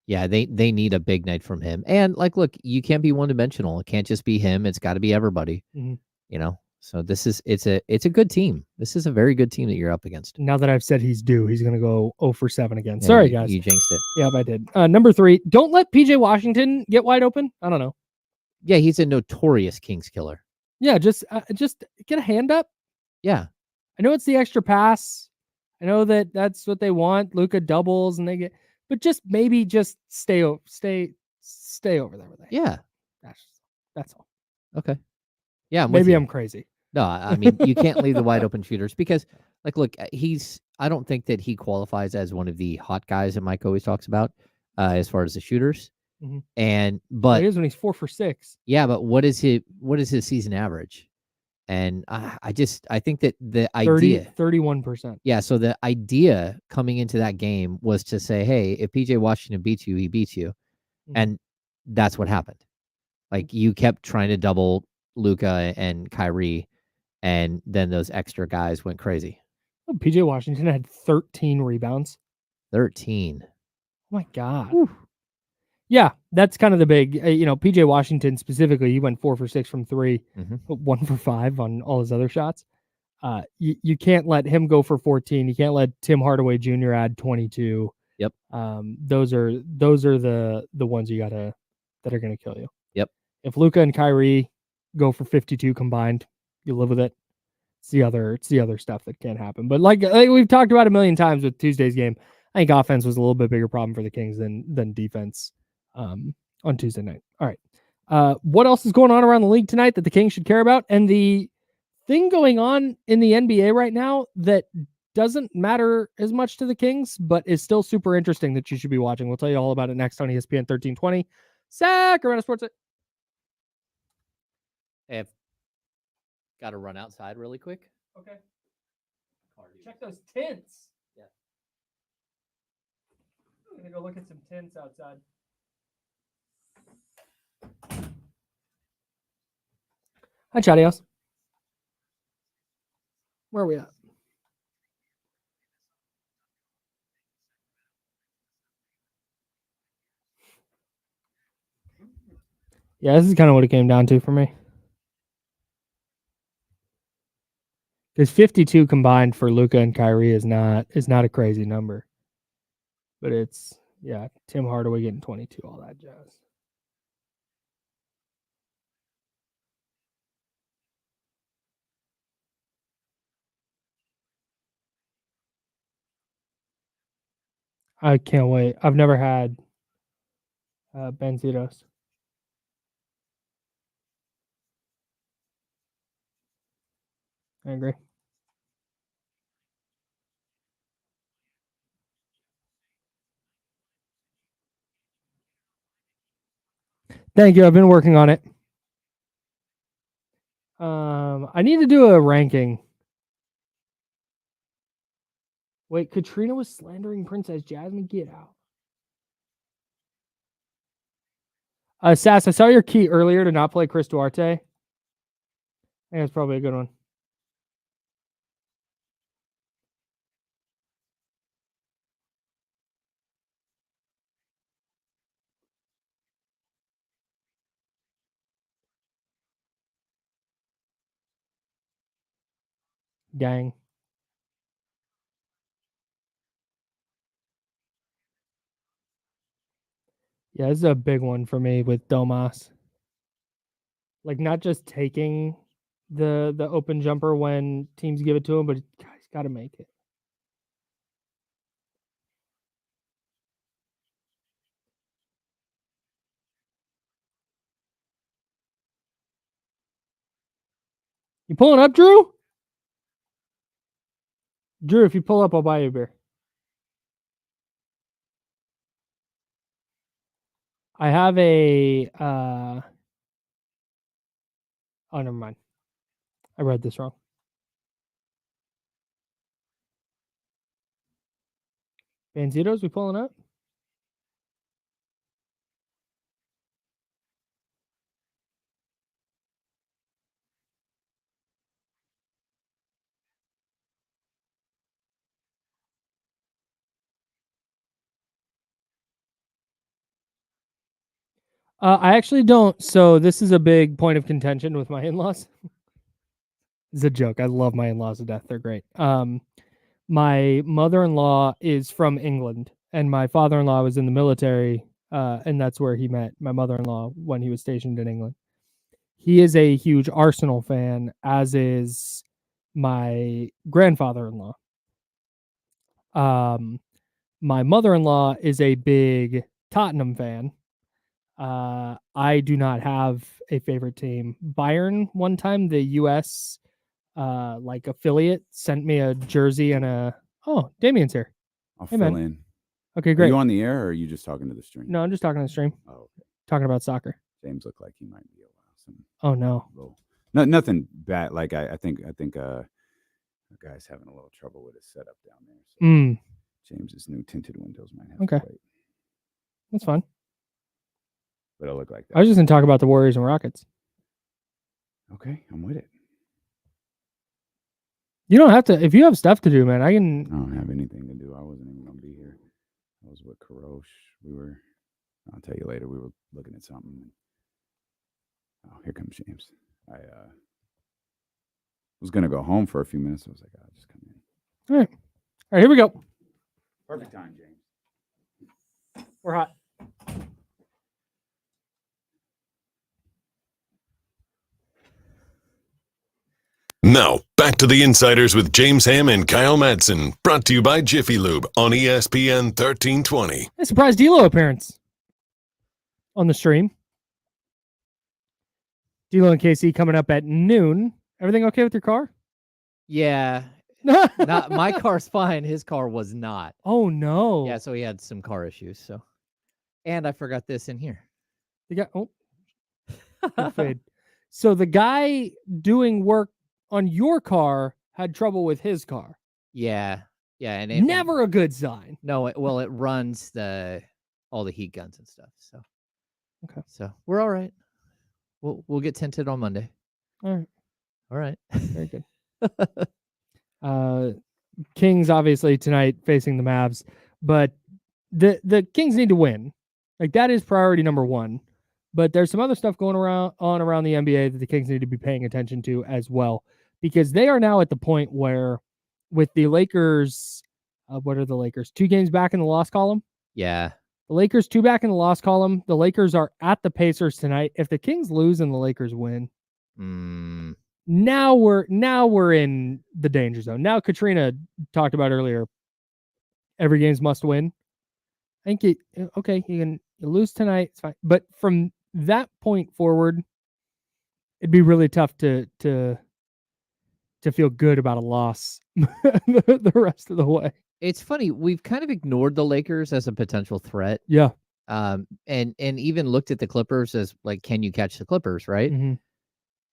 Yeah, they need a big night from him. And like, look, you can't be one-dimensional. It can't just be him. It's got to be everybody. Mhm. You know. So it's a good team. This is a very good team that you're up against. Now that I've said he's due, he's going to go 0 for 7 again. Yeah, Sorry, you- guys. You jinxed it. Yeah, I did. Number 3, don't let PJ Washington get wide open. I don't know. Yeah, he's a notorious Kings killer. Yeah, just get a hand up. Yeah. I know it's the extra pass. I know that's what they want. Luka doubles and they get, but just maybe just stay over there with that. Yeah. That's all. Okay. Yeah. I'm with Maybe you. I'm crazy. No, I mean, you can't leave the wide open shooters because, like, look, I don't think that he qualifies as one of the hot guys that Mike always talks about as far as the shooters. Mhm. But It is when he's 4 for 6. yeah, but what is his season average? And I think that the idea, 31%. yeah. So the idea coming into that game was to say, hey, if PJ Washington beats you, he beats you, and that's what happened. Like you kept trying to double Luka and Kyrie, and then those extra guys went crazy. Oh, PJ Washington had 13 rebounds. 13. Oh my God. Whew. Yeah, that's kind of the big, PJ Washington specifically, he went 4 for 6 from 3, 1 for 5 on all his other shots. You can't let him go for 14. You can't let Tim Hardaway Jr. add 22. Yep. Those are the ones that are going to kill you. Yep. If Luka and Kyrie go for 52 combined, you live with it. It's the other stuff that can't happen. But like we've talked about a million times with Tuesday's game, I think offense was a little bit bigger problem for the Kings than defense on Tuesday night. All right. What else is going on around the league tonight that the Kings should care about? And the thing going on in the NBA right now that doesn't matter as much to the Kings, but is still super interesting that you should be watching. We'll tell you all about it next on ESPN 1320. Sacramento Sports. Hey, I've got to run outside really quick. Okay. Check those tints. Yeah. I'm going to go look at some tints outside. Hi, Chadios. Where are we at? Yeah, this is kind of what it came down to for me. Because 52 combined for Luka and Kyrie is not a crazy number. But it's, Tim Hardaway getting 22, all that jazz. I can't wait. I've never had Benzitos. I agree. Thank you. I've been working on it. I need to do a ranking. Wait, Katrina was slandering Princess Jasmine? Get out. Sass, I saw your key earlier to not play Chris Duarte. I think that's probably a good one. Gang. Yeah, this is a big one for me with Domas. Like not just taking the open jumper when teams give it to him, but he's got to make it. You pulling up, Drew? Drew, if you pull up, I'll buy you a beer. I have a oh, never mind. I read this wrong. Banzitos, we pulling up? I actually don't. So this is a big point of contention with my in-laws. It's a joke. I love my in-laws to death. They're great. My mother-in-law is from England, and my father-in-law was in the military, and that's where he met my mother-in-law when he was stationed in England. He is a huge Arsenal fan, as is my grandfather-in-law. My mother-in-law is a big Tottenham fan. I do not have a favorite team. Bayern, one time, the U.S. Like affiliate, sent me a jersey and a. Oh, Damien's here. I'll Hey, fill man. in. Okay, Are great. you on the air or are you just talking to the stream? No, I'm just talking to the stream. Oh, okay. Talking about soccer. James looked like he might be a Oh no. little nothing bad. Like I think the guy's having a little trouble with his setup down there. So James's new tinted windows might have to wait. That's fine. But it'll look like that. I was just going to talk about the Warriors and Rockets. Okay, I'm with it. You don't have to. If you have stuff to do, man, I don't have anything to do. I wasn't even going to be here. I was with Karosh. I'll tell you later. We were looking at something. Oh, here comes James. I was going to go home for a few minutes. I was like, I'll just come in. All right, here we go. Perfect time, James. We're hot. Now, back to the Insiders with James Ham and Kyle Madson, brought to you by Jiffy Lube on ESPN 1320. A surprise D'Lo appearance on the stream. D'Lo and KC coming up at noon. Everything okay with your car? Yeah. Not my car's fine. His car was not. Oh, no. Yeah, so he had some car issues. So, and I forgot this in here. Fade. So the guy doing work on your car had trouble with his car. Yeah, and never a good sign. No, it runs all the heat guns and stuff. So, okay, so we're all right. We'll get tinted on Monday. All right, very good. Kings obviously tonight facing the Mavs, but the Kings need to win. Like that is priority number one. But there's some other stuff going around the NBA that the Kings need to be paying attention to as well, because they are now at the point where, with the Lakers, what are the Lakers? 2 games back in the loss column. Yeah, the Lakers 2 back in the loss column. The Lakers are at the Pacers tonight. If the Kings lose and the Lakers win, now we're in the danger zone. Now Katrina talked about earlier. Every game's must win. I think you can lose tonight. It's fine, but from that point forward, it'd be really tough to feel good about a loss the rest of the way. It's funny. We've kind of ignored the Lakers as a potential threat. Yeah. And even looked at the Clippers as like, can you catch the Clippers, right? Mm-hmm.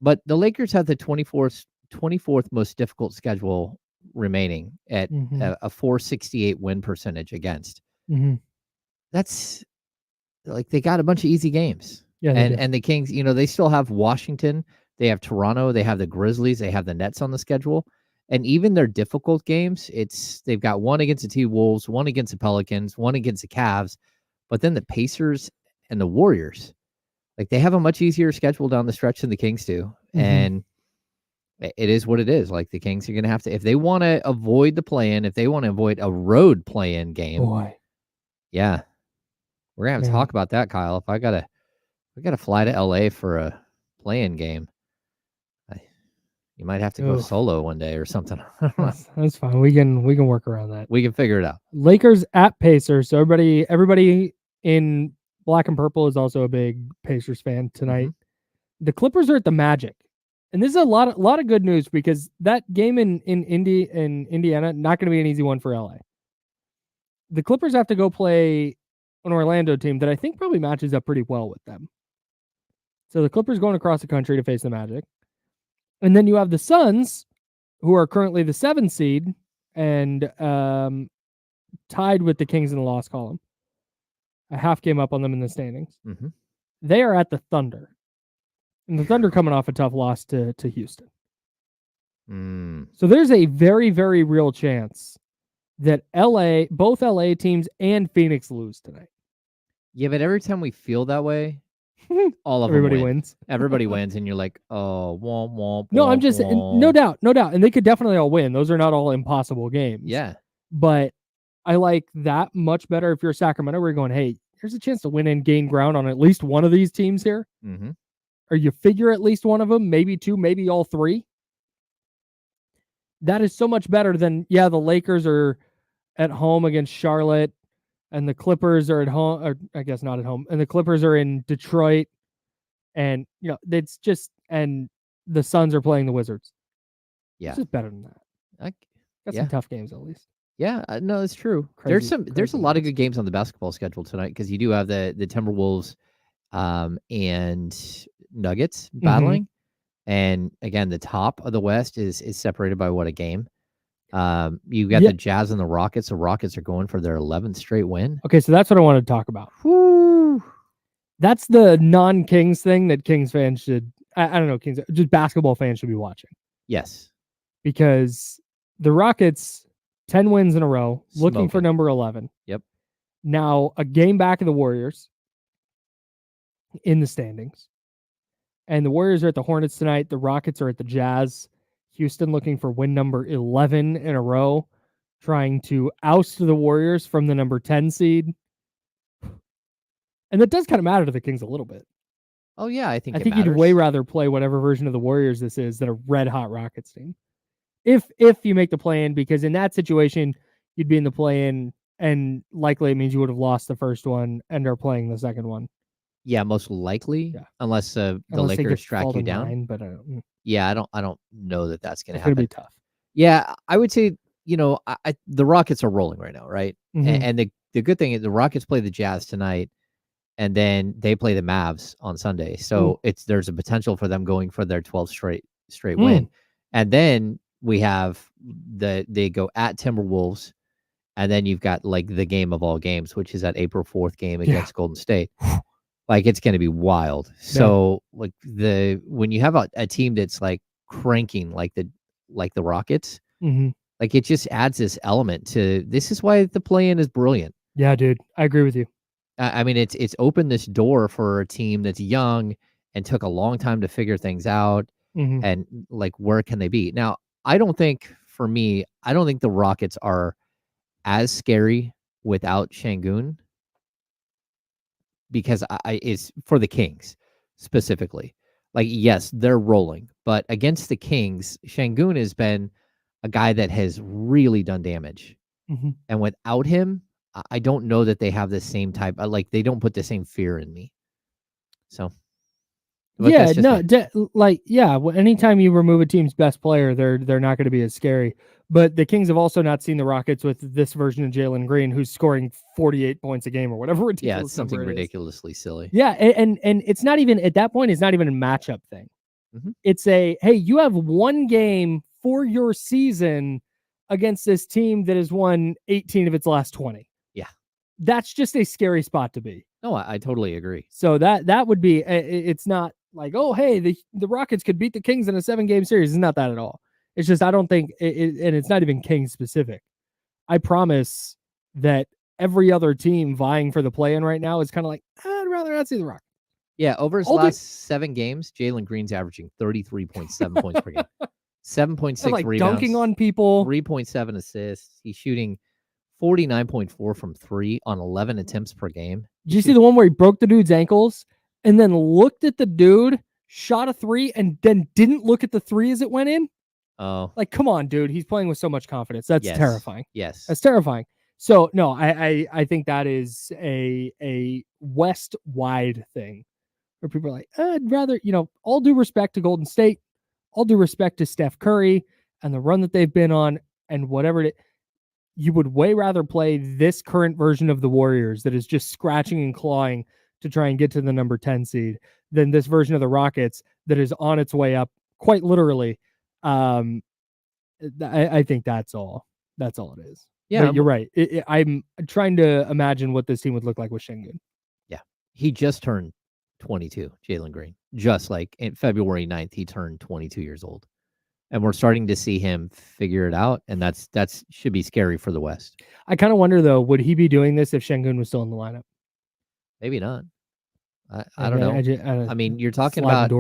But the Lakers have the 24th most difficult schedule remaining at a 468 win percentage against. Mm-hmm. That's like they got a bunch of easy games. Yeah, and the Kings, they still have Washington, they have Toronto, they have the Grizzlies, they have the Nets on the schedule, and even their difficult games, they've got one against the T-Wolves, one against the Pelicans, one against the Cavs, but then the Pacers and the Warriors, like they have a much easier schedule down the stretch than the Kings do, and it is what it is. Like the Kings are going to have to, if they want to avoid the play-in, if they want to avoid a road play-in game, yeah, we're gonna have to talk about that, Kyle. If we gotta fly to LA for a play-in game, you might have to go solo one day or something. That's fine. We can work around that. We can figure it out. Lakers at Pacers. So everybody in black and purple is also a big Pacers fan tonight. The Clippers are at the Magic, and this is a lot of good news, because that game in Indiana, not going to be an easy one for LA. The Clippers have to go play an Orlando team that I think probably matches up pretty well with them. So the Clippers going across the country to face the Magic. And then you have the Suns, who are currently the 7th seed and tied with the Kings in the loss column. A half game up on them in the standings. They are at the Thunder. And the Thunder coming off a tough loss to Houston. So there's a very, very real chance that both LA teams and Phoenix lose tonight. Yeah, but every time we feel that way, everybody wins. Everybody wins, and you're like, oh, womp, womp. No, womp, I'm just no doubt, and they could definitely all win. Those are not all impossible games. Yeah, but I like that much better if you're Sacramento, where you're going, hey, here's a chance to win and gain ground on at least one of these teams here. Or you figure at least one of them, maybe two, maybe all three. That is so much better than the Lakers are at home against Charlotte. And the Clippers are at home, or I guess not at home. And the Clippers are in Detroit. And, it's just, and the Suns are playing the Wizards. Yeah. It's just better than that. Got some tough games at least. Yeah, no, it's true. There's a lot of good games on the basketball schedule tonight, because you do have the Timberwolves and Nuggets battling. And again, the top of the West is separated by what, a game. You got Yeah. the Jazz and the Rockets. The Rockets are going for their 11th straight win. Okay, so that's what I wanted to talk about. Whew. That's the non-Kings thing that Kings fans should. I don't know, Kings, just basketball fans should be watching, Yes. because the Rockets, 10 wins in a row, looking for Smoking. number 11. Yep. Now a game back of the Warriors in the standings. And the Warriors are at the Hornets tonight. The Rockets are at the Jazz. Houston looking for win number 11 in a row, trying to oust the Warriors from the number 10 seed. And that does kind of matter to the Kings a little bit. Oh yeah, I think I it think matters. you'd way rather play whatever version of the Warriors this is than a red hot Rockets team. If you make the play in, because in that situation, you'd be in the play in, and likely it means you would have lost the first one and are playing the second one. Yeah, most likely. Yeah. Unless the Unless they Lakers get track fall you to down. 9, but I don't. Yeah, I don't know that that's going to It's going to happen. be tough. Yeah, I would say, the Rockets are rolling right now, right? Mhm. And the good thing is the Rockets play the Jazz tonight, and then they play the Mavs on Sunday. So there's a potential for them going for their 12th straight win. And then we have they go at Timberwolves, and then you've got like the game of all games, which is that April 4th game against Golden State. Like, it's going to be wild. So like when you have a team that's like cranking like the Rockets, like, it just adds this element to. This is why the play-in is brilliant. Yeah, dude, I agree with you. I mean, it's opened this door for a team that's young and took a long time to figure things out. And like, where can they be now? I don't think the Rockets are as scary without Şengün, because it's for the Kings specifically. Like, yes, they're rolling, but against the Kings, Şengün has been a guy that has really done damage. And without him, I don't know that they have the same type. Like, they don't put the same fear in me. So, but Yeah, that's just me. anytime you remove a team's best player, they're not going to be as scary. But the Kings have also not seen the Rockets with this version of Jalen Green, who's scoring 48 points a game or whatever ridiculous. Yeah, it's something number it is. ridiculously silly. Yeah, and it's not even at that point. It's not even a matchup thing. It's hey, you have one game for your season against this team that has won 18 of its last 20. Yeah, that's just a scary spot to be. No, I totally agree. So that would be. It's not like, oh, hey, the Rockets could beat the Kings in a 7-game series. It's not that at all. It's just I don't think and it's not even Kings specific. I promise that every other team vying for the play-in right now is kind of like, I'd rather not see the Rockets. Yeah, over his last 7 games, Jalen Green's averaging 33.7 points per game, 7.6 like rebounds, dunking on people, 3.7 assists. He's shooting 49.4 from 3 on 11 attempts per game. Did you see the one where he broke the dude's ankles and then looked at the dude, shot a 3, and then didn't look at the 3 as it went in? Oh, like, come on, dude. He's playing with so much confidence. That's terrifying. Yes. That's terrifying. So, no, I think that is a West-wide thing where people are like, I'd rather, all due respect to Golden State, all due respect to Steph Curry and the run that they've been on and whatever it is, you would way rather play this current version of the Warriors that is just scratching and clawing to try and get to the number 10 seed than this version of the Rockets that is on its way up, quite literally. I think that's all. That's all it is. Yeah, but you're right. I'm trying to imagine what this team would look like with Şengün. Yeah, he just turned 22, Jalen Green. Just like in February 9th, he turned 22 years old. And we're starting to see him figure it out, and that's should be scary for the West. I kind of wonder, though, would he be doing this if Şengün was still in the lineup? Maybe not. I don't know. I mean, you're talking about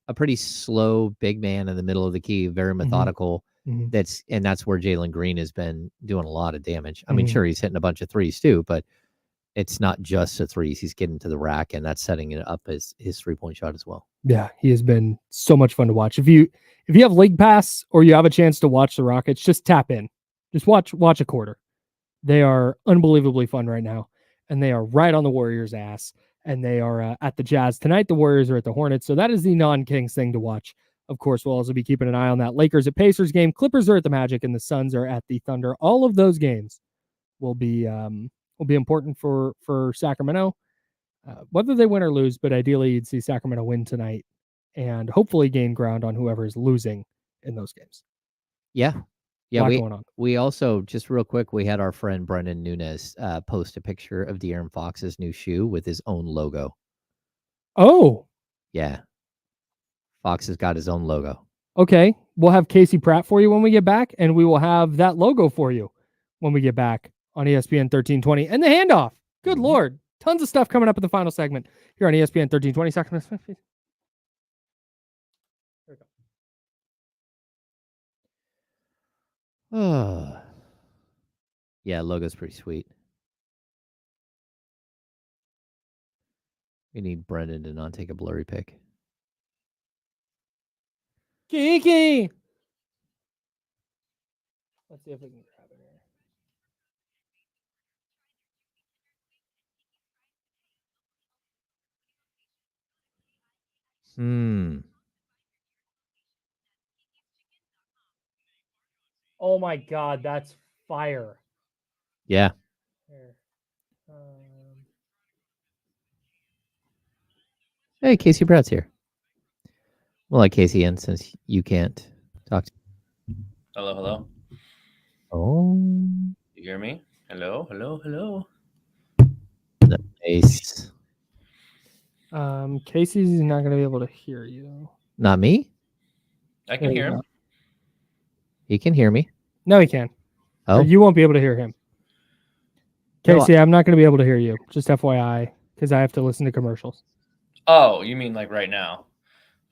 a pretty slow big man in the middle of the key, very methodical. That's where Jalen Green has been doing a lot of damage. I mean, sure, he's hitting a bunch of threes too, but it's not just the threes. He's getting to the rack, and that's setting it up as his 3-point shot as well. Yeah, he has been so much fun to watch. If you have League Pass or you have a chance to watch the Rockets, just tap in. Just watch a quarter. They are unbelievably fun right now, and they are right on the Warriors' ass, and they are at the Jazz. Tonight, the Warriors are at the Hornets, so that is the non-Kings thing to watch. Of course, we'll also be keeping an eye on that Lakers at Pacers game. Clippers are at the Magic, and the Suns are at the Thunder. All of those games will be important for Sacramento, whether they win or lose, but ideally you'd see Sacramento win tonight and hopefully gain ground on whoever is losing in those games. Yeah. Yeah. Lot going on. We also, just real quick, we had our friend Brendan Nunes post a picture of De'Aaron Fox's new shoe with his own logo. Oh, Yeah. Fox has got his own logo. okay. We'll have Casey Pratt for you when we get back, and we will have that logo for you when we get back on ESPN 1320 and the handoff. Good Lord. Tons of stuff coming up in the final segment here on ESPN 1320. Sacramento. There we go. Oh. Yeah, logo's pretty sweet. We need Brendan to not take a blurry pic. Kiki. Let's see if we can grab it here. Oh my God, that's fire. Yeah. Here. Hey, Casey Pratt's here. We'll let Casey in since you can't talk to. Hello, hello. Oh, You hear me? Hello, hello, hello. nice. Casey's not going to be able to hear you. Not me? I can hear him. go. He can hear me. No, he can. Oh, Or you won't be able to hear him. No, Casey, I'm not going to be able to hear you. Just FYI, because I have to listen to commercials. Oh, you mean like right now?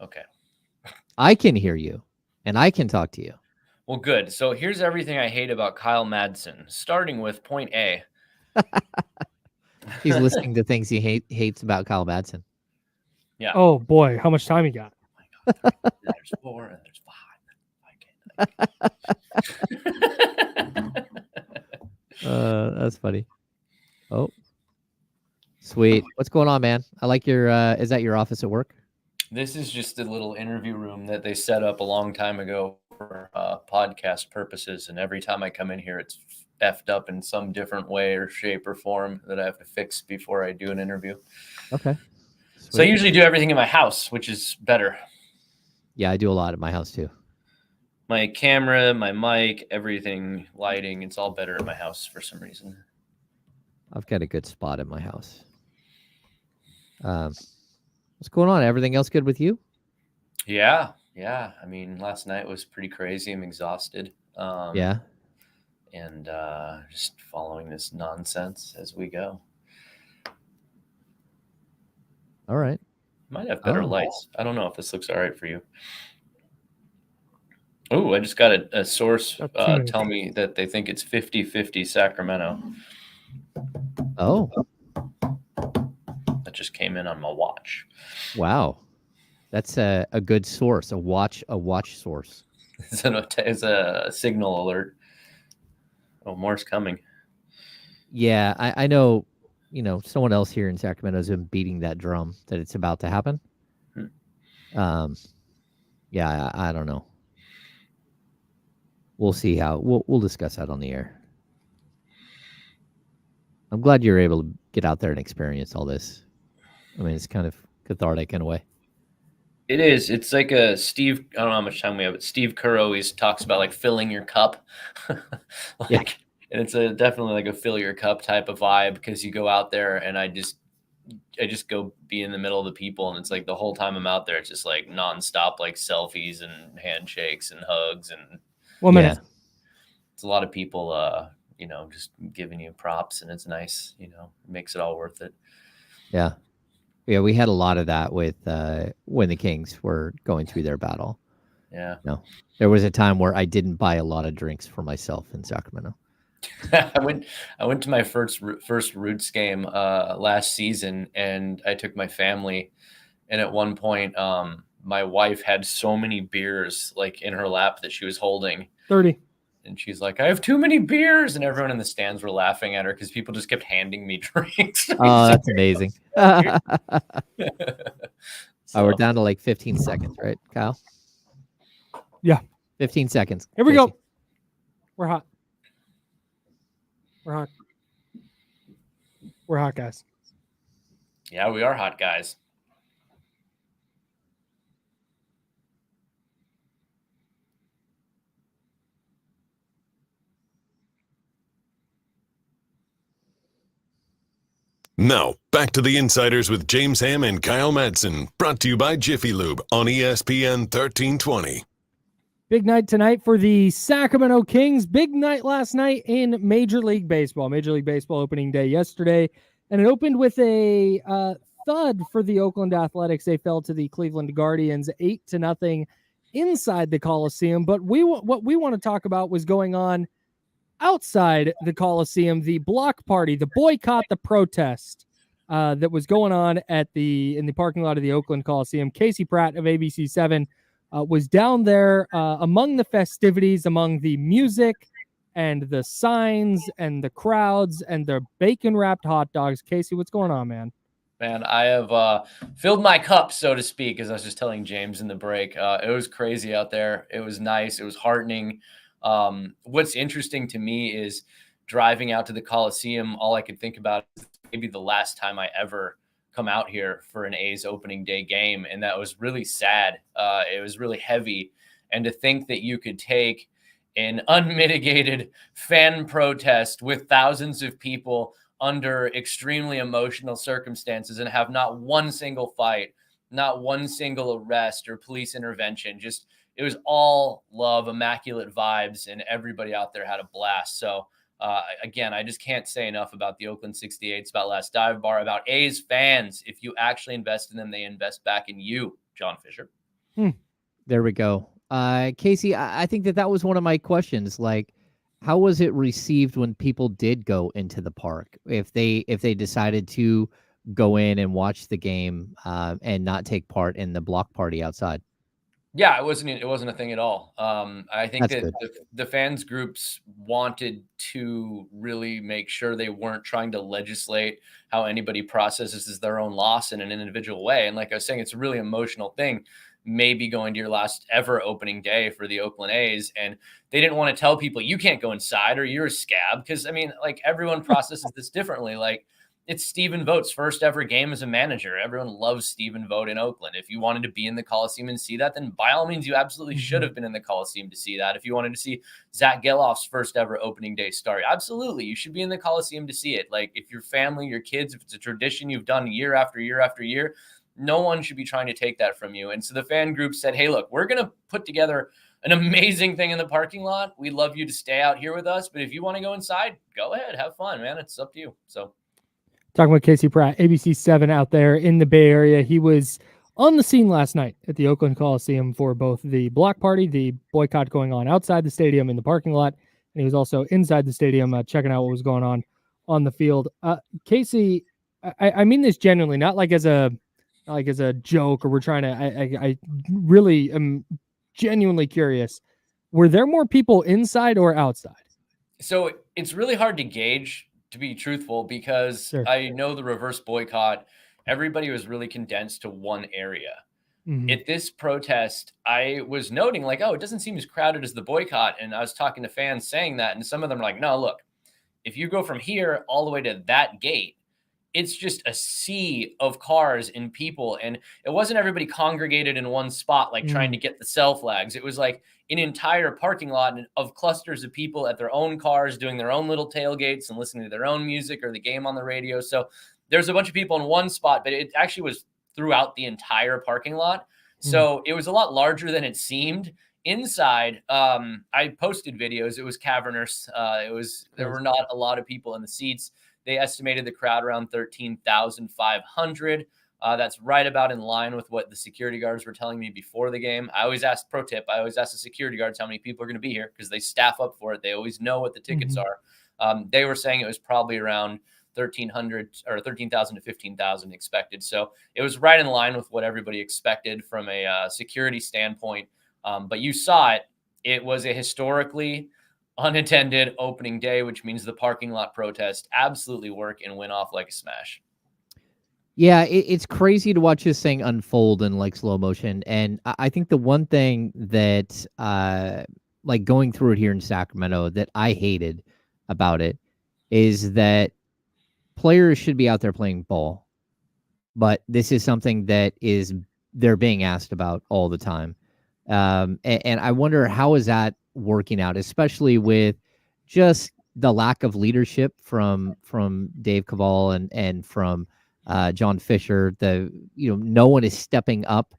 Okay. I can hear you, and I can talk to you. Well, good. So here's everything I hate about Kyle Madson, starting with point A. He's listening to things he hates about Kyle Madson. Yeah. Oh boy, how much time you got? Oh my God. There's 4 and there's 5. That's funny. Oh, sweet. What's going on, man? I like your. Is that your office at work? This is just a little interview room that they set up a long time ago for podcast purposes. And every time I come in here, it's effed up in some different way or shape or form that I have to fix before I do an interview. Okay. So I Sweet. usually do everything in my house, which is better. Yeah, I do a lot at my house too. My camera, my mic, everything, lighting, it's all better at my house for some reason. I've got a good spot at my house. What's going on? Everything else good with you? Yeah. I mean, last night was pretty crazy. I'm exhausted. Yeah. And just following this nonsense as we go. All right. Might have better lights. I don't know if this looks all right for you. Oh, I just got a source tell me that they think it's 50-50 Sacramento. Oh, That just came in on my watch. wow. That's a good source. A watch source. It's a signal alert. Oh, more's coming. Yeah, I know. You know, someone else here in Sacramento has been beating that drum that it's about to happen. Yeah, I don't know. We'll see how we'll discuss that on the air. I'm glad you're able to get out there and experience all this. I mean, it's kind of cathartic in a way. It is. It's like a Steve. I don't know how much time we have, but Steve Kerr always talks about like filling your cup. Yeah. And it's definitely like a fill your cup type of vibe because you go out there and I just go be in the middle of the people and it's like the whole time I'm out there, it's just like nonstop like selfies and handshakes and hugs and 1 minute. it's a lot of people, just giving you props and it's nice, it makes it all worth it. Yeah. Yeah, we had a lot of that with when the Kings were going through their battle. Yeah. No, there was a time where I didn't buy a lot of drinks for myself in Sacramento. I went to my first Roots game last season, and I took my family. And at one point, my wife had so many beers like in her lap that she was holding. 30. And she's like, "I have too many beers," and everyone in the stands were laughing at her because people just kept handing me drinks. Oh, that's amazing. So, we're down to like 15 seconds, right, Kyle? Yeah. 15 seconds. Here we Casey. go. We're hot. We're hot. We're hot, guys. yeah, we are hot guys. Now, back to the Insiders with James Ham and Kyle Madson, brought to you by Jiffy Lube on ESPN 1320. Big night tonight for the Sacramento Kings. Big night last night in Major League Baseball. Major League Baseball opening day yesterday, and it opened with a thud for the Oakland Athletics. They fell to the Cleveland Guardians 8-0 inside the Coliseum. But what we want to talk about was going on outside the Coliseum, the block party, the boycott, the protest that was going on in the parking lot of the Oakland Coliseum. Casey Pratt of ABC 7 was down there among the festivities, among the music and the signs and the crowds and the bacon-wrapped hot dogs. Casey, what's going on, man? Man, I have filled my cup, so to speak, as I was just telling James in the break. It was crazy out there. It was nice. It was heartening. What's interesting to me is driving out to the Coliseum. All I could think about is maybe the last time I ever come out here for an A's opening day game. And that was really sad. It was really heavy. And to think that you could take an unmitigated fan protest with thousands of people under extremely emotional circumstances and have not one single fight, not one single arrest or police intervention, just it was all love, immaculate vibes, and everybody out there had a blast. So, again, I just can't say enough about the Oakland 68s, about Last Dive Bar, about A's fans. If you actually invest in them, they invest back in you, John Fisher. There we go. Casey, I think that was one of my questions. Like, how was it received when people did go into the park? If they decided to go in and watch the game and not take part in the block party outside? Yeah, it wasn't a thing at all. I think That's that good. the fans groups wanted to really make sure they weren't trying to legislate how anybody processes their own loss in an individual way. And like I was saying, it's a really emotional thing, maybe going to your last ever opening day for the Oakland A's. And they didn't want to tell people you can't go inside or you're a scab. Cause I mean, like everyone processes this differently. Like it's Stephen Vogt's first ever game as a manager. Everyone loves Stephen Vogt in Oakland. If you wanted to be in the Coliseum and see that, then by all means, you absolutely should have been in the Coliseum to see that. If you wanted to see Zach Geloff's first ever opening day start, absolutely, you should be in the Coliseum to see it. Like if your family, your kids, if it's a tradition you've done year after year after year, no one should be trying to take that from you. And so the fan group said, hey, look, we're going to put together an amazing thing in the parking lot. We'd love you to stay out here with us. But if you want to go inside, go ahead, have fun, man. It's up to you. So Talking about Casey Pratt, ABC 7 out there in the Bay Area. He was on the scene last night at the Oakland Coliseum for both the block party, the boycott going on outside the stadium in the parking lot, and he was also inside the stadium checking out what was going on the field. Casey, I mean this genuinely, not like as a joke or we're trying to. I really am genuinely curious. Were there more people inside or outside? So it's really hard to gauge, to be truthful, because Sure. I know the reverse boycott, everybody was really condensed to one area. Mhm. At this protest, I was noting like, oh, it doesn't seem as crowded as the boycott. And I was talking to fans saying that, and some of them are like, no, look, if you go from here all the way to that gate, it's just a sea of cars and people. And it wasn't everybody congregated in one spot, like trying to get the cell flags. It was like an entire parking lot of clusters of people at their own cars, doing their own little tailgates and listening to their own music or the game on the radio. So there's a bunch of people in one spot, but it actually was throughout the entire parking lot. So it was a lot larger than it seemed. Inside, I posted videos. It was cavernous. There were not a lot of people in the seats. They estimated the crowd around 13,500. That's right about in line with what the security guards were telling me before the game. I always ask, pro tip, I always ask the security guards how many people are going to be here because they staff up for it. They always know what the tickets are. They were saying it was probably around 1,300 or 13,000 to 15,000 expected. So it was right in line with what everybody expected from a security standpoint. But you saw it. It was a historically unattended opening day, which means the parking lot protest absolutely worked and went off like a smash. Yeah, it's crazy to watch this thing unfold in like slow motion. And I think the one thing that, like going through it here in Sacramento, that I hated about it is that players should be out there playing ball, but this is something that they're being asked about all the time. And I wonder how is that working out, especially with just the lack of leadership from Dave Cavall and from John Fisher. No one is stepping up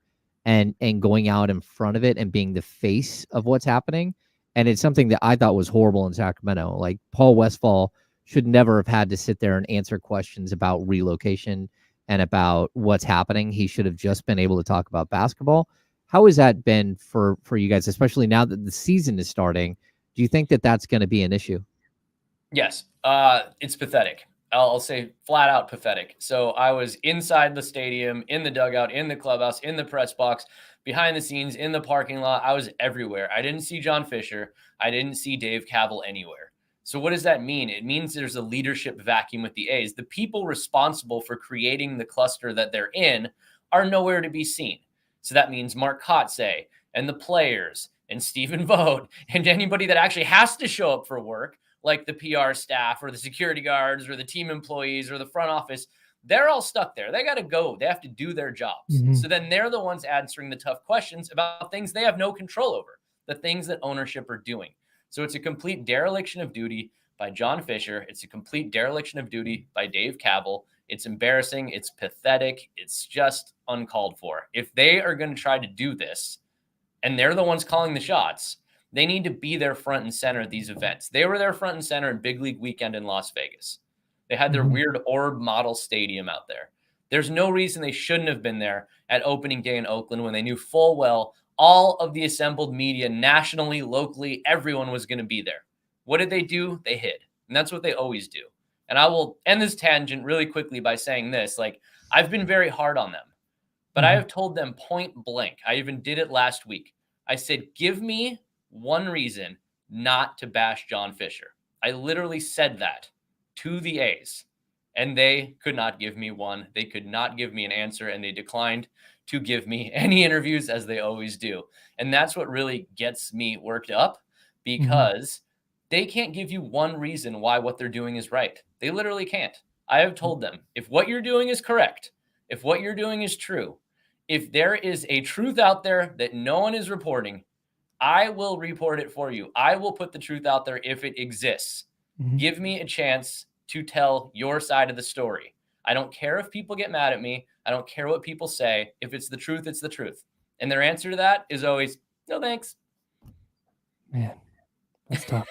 and going out in front of it and being the face of what's happening. And it's something that I thought was horrible in Sacramento. Like, Paul Westphal should never have had to sit there and answer questions about relocation and about what's happening. He should have just been able to talk about basketball. How has that been for you guys, especially now that the season is starting? Do you think that that's going to be an issue? Yes. It's pathetic. I'll say flat out pathetic. So I was inside the stadium, in the dugout, in the clubhouse, in the press box, behind the scenes, in the parking lot. I was everywhere. I didn't see John Fisher. I didn't see Dave Cavall anywhere. So what does that mean? It means there's a leadership vacuum with the A's. The people responsible for creating the cluster that they're in are nowhere to be seen. So that means Mark Kotze and the players and Stephen Vogt and anybody that actually has to show up for work, like the PR staff or the security guards or the team employees or the front office. They're all stuck there. They got to go. They have to do their jobs. Mhm. So then they're the ones answering the tough questions about things they have no control over, the things that ownership are doing. So it's a complete dereliction of duty by John Fisher. It's a complete dereliction of duty by Dave Cavall. It's embarrassing. It's pathetic. It's just uncalled for. If they are going to try to do this and they're the ones calling the shots, they need to be there front and center at these events. They were there front and center in Big League Weekend in Las Vegas. They had their weird orb model stadium out there. There's no reason they shouldn't have been there at opening day in Oakland when they knew full well all of the assembled media nationally, locally, everyone was going to be there. What did they do? They hid. And that's what they always do. And I will end this tangent really quickly by saying this. Like, I've been very hard on them, but I have told them point blank. I even did it last week. I said, give me one reason not to bash John Fisher. I literally said that to the A's, and they could not give me one. They could not give me an answer, and they declined to give me any interviews, as they always do. And that's what really gets me worked up, because they can't give you one reason why what they're doing is right. They literally can't. I have told them, if what you're doing is correct, if what you're doing is true, if there is a truth out there that no one is reporting, I will report it for you. I will put the truth out there if it exists. Give me a chance to tell your side of the story. I don't care if people get mad at me. I don't care what people say. If it's the truth, it's the truth. And their answer to that is always, no thanks. Man, that's tough.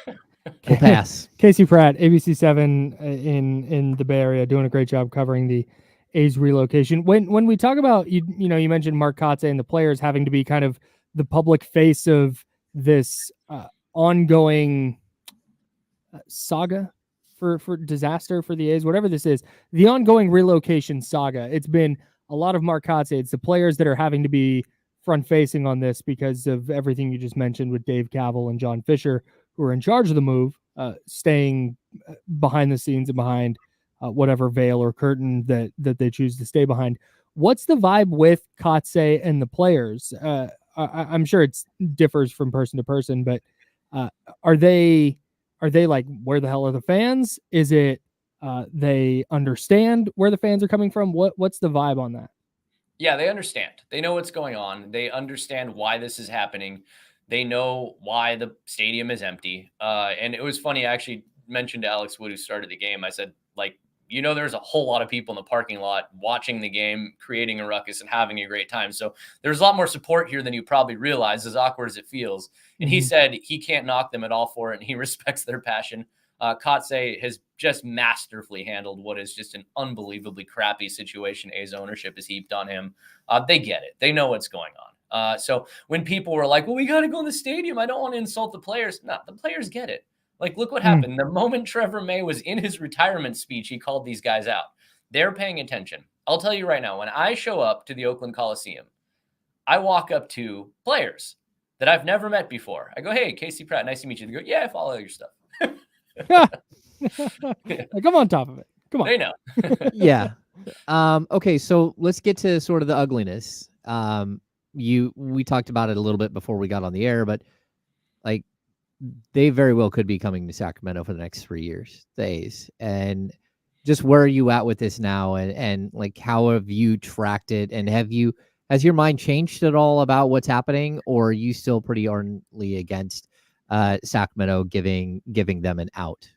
We'll pass. Casey Pratt, ABC7 in the Bay Area, doing a great job covering the A's relocation. When we talk about, you mentioned Mark Kotze and the players having to be kind of the public face of this ongoing saga for disaster for the A's, whatever this is, the ongoing relocation saga. It's been a lot of Mark Kotze. It's the players that are having to be front facing on this because of everything you just mentioned with Dave Cavall and John Fisher, who are in charge of the move, staying behind the scenes and behind whatever veil or curtain that they choose to stay behind. What's the vibe with Kotze and the players? I'm sure it differs from person to person, but are they like, where the hell are the fans? Is it they understand where the fans are coming from? What's the vibe on that? Yeah, they understand. They know what's going on. They understand why this is happening. They know why the stadium is empty. And it was funny. I actually mentioned to Alex Wood, who started the game, I said, like, there's a whole lot of people in the parking lot watching the game, creating a ruckus and having a great time. So there's a lot more support here than you probably realize, as awkward as it feels. And he said he can't knock them at all for it, and he respects their passion. Kotze has just masterfully handled what is just an unbelievably crappy situation A's ownership has heaped on him. They get it. They know what's going on. So when people were like, well, we got to go in the stadium, I don't want to insult the players. No, the players get it. Like, look what happened. The moment Trevor May was in his retirement speech, he called these guys out. They're paying attention. I'll tell you right now, when I show up to the Oakland Coliseum, I walk up to players that I've never met before. I go, hey, Casey Pratt, nice to meet you. They go, yeah, I follow your stuff. Come on top of it. Come on. They know. Yeah. Okay, so let's get to sort of the ugliness. We talked about it a little bit before we got on the air, but like, they very well could be coming to Sacramento for the next 3 years, the A's. And just where are you at with this now? And like, how have you tracked it? And has your mind changed at all about what's happening? Or are you still pretty ardently against Sacramento giving them an out?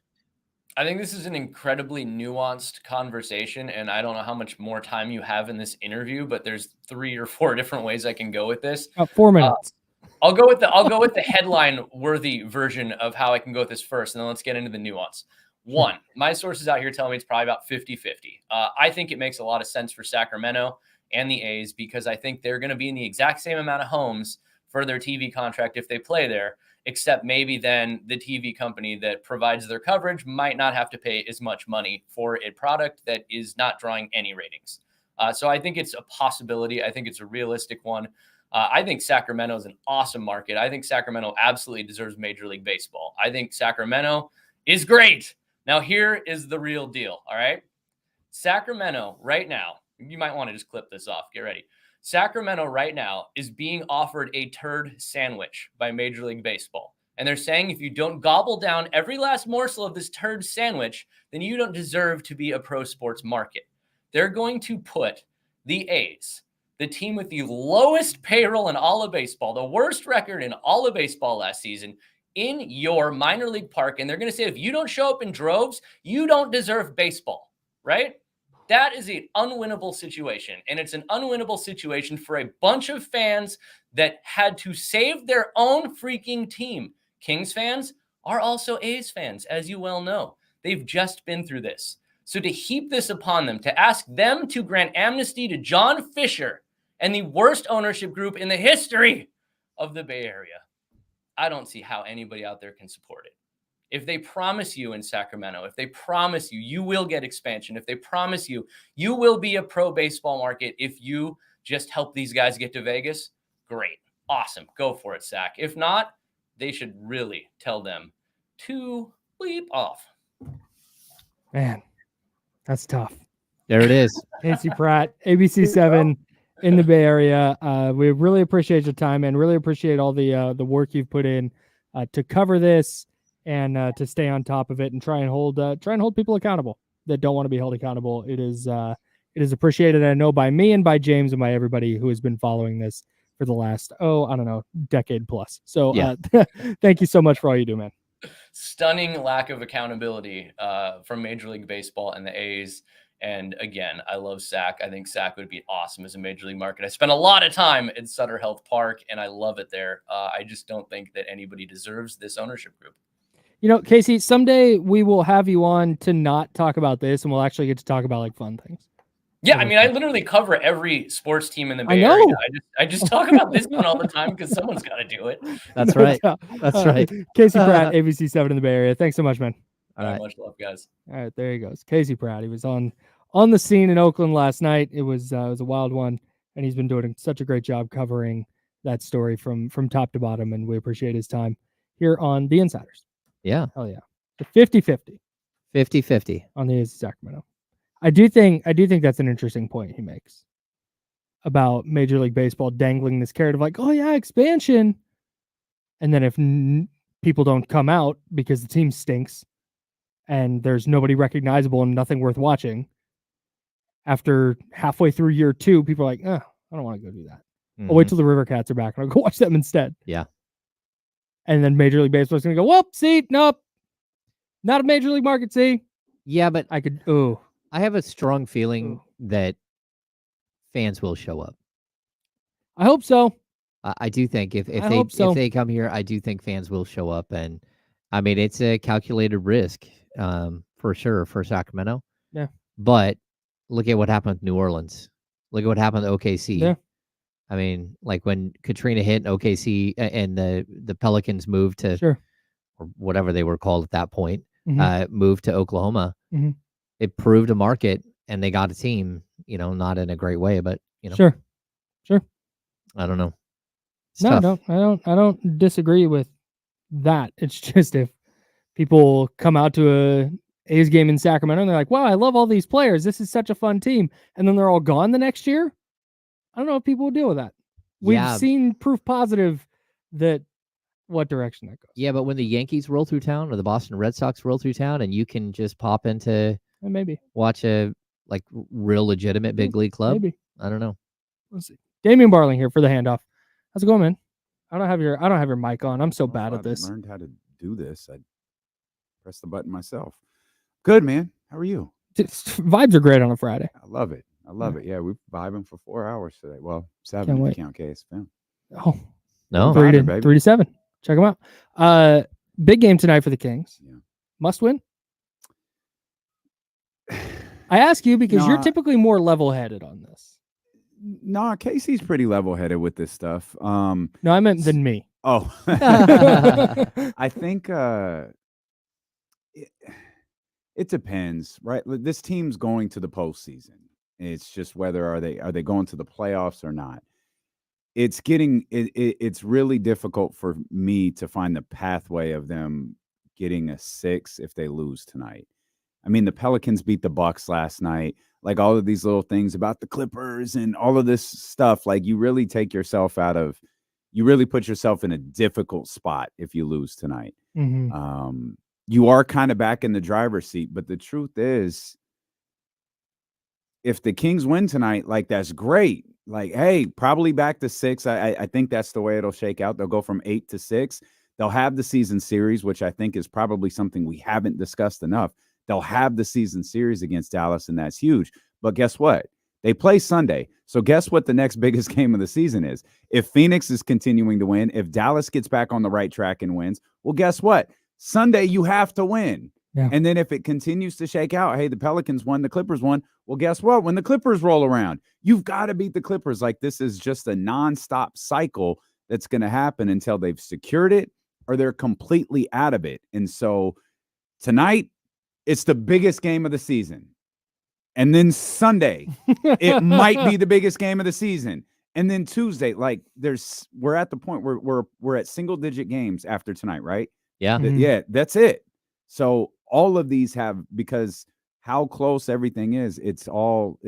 I think this is an incredibly nuanced conversation, and I don't know how much more time you have in this interview, but there's 3 or 4 different ways I can go with this. About 4 minutes. I'll go with the headline worthy version of how I can go with this first, and then let's get into the nuance. One, my sources out here tell me it's probably about 50-50. I think it makes a lot of sense for Sacramento and the A's because I think they're going to be in the exact same amount of homes for their TV contract if they play there, except maybe then the TV company that provides their coverage might not have to pay as much money for a product that is not drawing any ratings. So I think it's a possibility. I think it's a realistic one. I think Sacramento is an awesome market. I think Sacramento absolutely deserves Major League Baseball. I think Sacramento is great. Now, here is the real deal, all right? Sacramento right now, you might want to just clip this off. Get ready. Sacramento right now is being offered a turd sandwich by Major League Baseball. And they're saying if you don't gobble down every last morsel of this turd sandwich, then you don't deserve to be a pro sports market. They're going to put the A's, the team with the lowest payroll in all of baseball, the worst record in all of baseball last season, in your minor league park. And they're going to say, if you don't show up in droves, you don't deserve baseball, right? That is an unwinnable situation. And it's an unwinnable situation for a bunch of fans that had to save their own freaking team. Kings fans are also A's fans, as you well know. They've just been through this. So to heap this upon them, to ask them to grant amnesty to John Fisher and the worst ownership group in the history of the Bay Area, I don't see how anybody out there can support it. If they promise you in Sacramento, if they promise you, you will get expansion, if they promise you, you will be a pro baseball market, if you just help these guys get to Vegas, great, awesome, go for it, Sac. If not, they should really tell them to bleep off. Man, that's tough. There it is. Casey Pratt, ABC7 in the Bay Area. We really appreciate your time and really appreciate all the work you've put in to cover this and to stay on top of it and try and hold people accountable that don't want to be held accountable. It is appreciated, I know, by me and by James and by everybody who has been following this for the last, decade plus. So Yeah. Thank you so much for all you do, man. Stunning lack of accountability from Major League Baseball and the A's. And again, I love Sac. I think Sac would be awesome as a major league market. I spent a lot of time at Sutter Health Park, and I love it there. I just don't think that anybody deserves this ownership group. You know, Casey, someday we will have you on to not talk about this, and we'll actually get to talk about like fun things. Yeah, I mean, I literally cover every sports team in the Bay I know. Area. I just talk about this one all the time because someone's got to do it. That's right. That's right. Casey Pratt, ABC7 in the Bay Area. Thanks so much, man. All right. Much love, guys. All right, there he goes. Casey Pratt. He was on the scene in Oakland last night. It was a wild one, and he's been doing such a great job covering that story from top to bottom, and we appreciate his time here on The Insiders. Yeah. Hell yeah. The 50-50. 50-50 on the A's of Sacramento. I do think that's an interesting point he makes about Major League Baseball dangling this carrot of like, oh yeah, expansion. And then if people don't come out because the team stinks and there's nobody recognizable and nothing worth watching, after halfway through year 2, people are like, I don't want to go do that. I'll wait till the River Cats are back and I'll go watch them instead. Yeah. And then Major League Baseball is going to go, well, see, nope, not a Major League market, see. Yeah, but I have a strong feeling that fans will show up. I hope so. I do think if they come here, I do think fans will show up, and I mean it's a calculated risk for sure for Sacramento. Yeah. But look at what happened with New Orleans. Look at what happened to OKC. Yeah. I mean, like when Katrina hit OKC and the Pelicans moved to or whatever they were called at that point, moved to Oklahoma. Mm-hmm. It proved a market, and they got a team. Not in a great way, but sure. I don't know. It's I tough. don't disagree with that. It's just if people come out to a A's game in Sacramento and they're like, wow, I love all these players. This is such a fun team. And then they're all gone the next year. I don't know if people will deal with that. We've seen proof positive that what direction that goes. Yeah, but when the Yankees roll through town or the Boston Red Sox roll through town and you can just pop into maybe watch a like real legitimate big league club. Maybe. I don't know. Let's see. Damian Barling here for the handoff. How's it going, man? I don't have your mic on. I'm so bad at this. I learned how to do this. I press the button myself. Good, man. How are you? Vibes are great on a Friday. I love it. I love it. Yeah, we're vibing for 4 hours today. Well, 7 Can't if you wait. count KSFM. Oh, No. three Vibing, baby. to 7. Check them out. Big game tonight for the Kings. Yeah. Must win. I ask you because you're Nah. typically more level-headed on this. Nah, Casey's pretty level-headed with this stuff. No, I meant than me. Oh, I think it depends, right? This team's going to the postseason. It's just whether are they going to the playoffs or not. It's it's really difficult for me to find the pathway of them getting a 6 if they lose tonight. I mean, the Pelicans beat the Bucks last night. Like all of these little things about the Clippers and all of this stuff, like you really you really put yourself in a difficult spot if you lose tonight. Mm-hmm. You are kind of back in the driver's seat, but the truth is, if the Kings win tonight, like that's great. Like, hey, probably back to 6. I think that's the way it'll shake out. They'll go from 8 to 6. They'll have the season series, which I think is probably something we haven't discussed enough. They'll have the season series against Dallas, and that's huge. But guess what? They play Sunday. So guess what the next biggest game of the season is? If Phoenix is continuing to win, if Dallas gets back on the right track and wins, well, guess what? Sunday, you have to win. Yeah. And then if it continues to shake out, hey, the Pelicans won, the Clippers won. Well, guess what? When the Clippers roll around, you've got to beat the Clippers. Like this is just a nonstop cycle that's going to happen until they've secured it or they're completely out of it. And so tonight, it's the biggest game of the season. And then Sunday, it might be the biggest game of the season. And then Tuesday, like we're at the point where we're at single-digit games after tonight, right? Yeah. Mhm. Yeah, that's it. So all of these have, because how close everything is,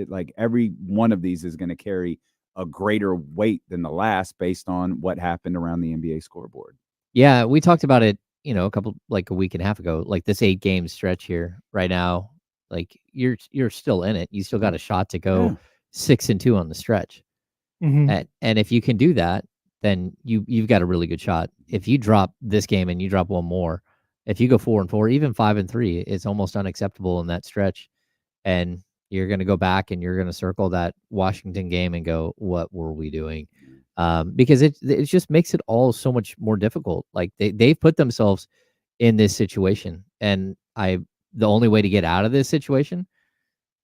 like every one of these is going to carry a greater weight than the last based on what happened around the NBA scoreboard. Yeah, we talked about it, a week and a half ago, like this 8-game stretch here right now. Like you're still in it. You still got a shot to go 6-2 on the stretch. Mhm. And if you can do that, then you've got a really good shot. If you drop this game and you drop one more, if you go 4-4, even 5-3, it's almost unacceptable in that stretch. And you're going to go back and you're going to circle that Washington game and go, what were we doing? Because it just makes it all so much more difficult. Like they've put themselves in this situation, and the only way to get out of this situation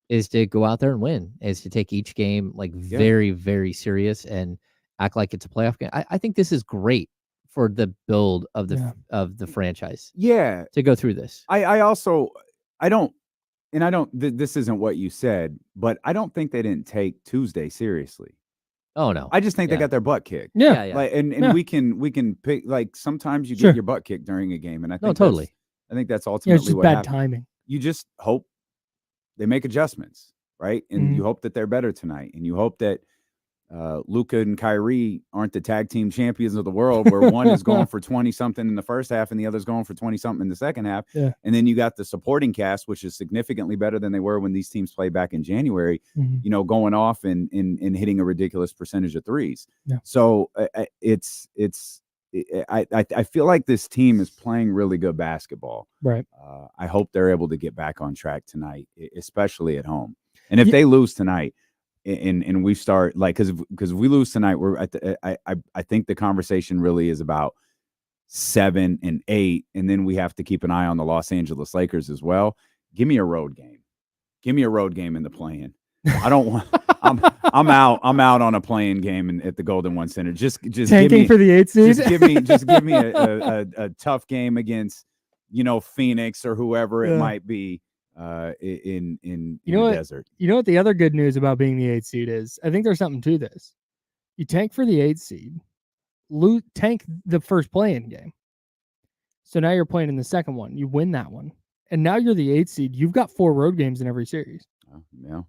is to go out there and win, is to take each game like very, very serious and act like it's a playoff game. I think this is great for the build of the franchise. Yeah. To go through this. This isn't what you said, but I don't think they didn't take Tuesday seriously. Oh no. I just think they got their butt kicked. Yeah. Like, and we can pick, like sometimes you get your butt kicked during a game. And I think totally. I think that's Yeah, ultimately it's just what bad happened. timing. You just hope they make adjustments, right? And you hope that they're better tonight. And you hope that Luka and Kyrie aren't the tag team champions of the world, where one is going for 20-something in the first half and the other's going for 20-something in the second half. Yeah. And then you got the supporting cast, which is significantly better than they were when these teams played back in January, going off and hitting a ridiculous percentage of threes. Yeah. So I feel like this team is playing really good basketball. Right. I hope they're able to get back on track tonight, especially at home. And if they lose tonight, and we start because if we lose tonight, we're at I think the conversation really is about 7 and 8, and then we have to keep an eye on the Los Angeles Lakers as well. Give me a road game. Give me a road game in the play-in. I don't want. I'm out on a play-in game at the Golden One Center. Just tanking give me, for the 8th seed. Just give me a tough game against Phoenix or whoever it might be. In the desert. You know what the other good news about being the 8th seed is? I think there's something to this. You tank for the 8th seed, tank the first play-in game. So now you're playing in the second one. You win that one, and now you're the 8th seed. You've got 4 road games in every series. Yeah.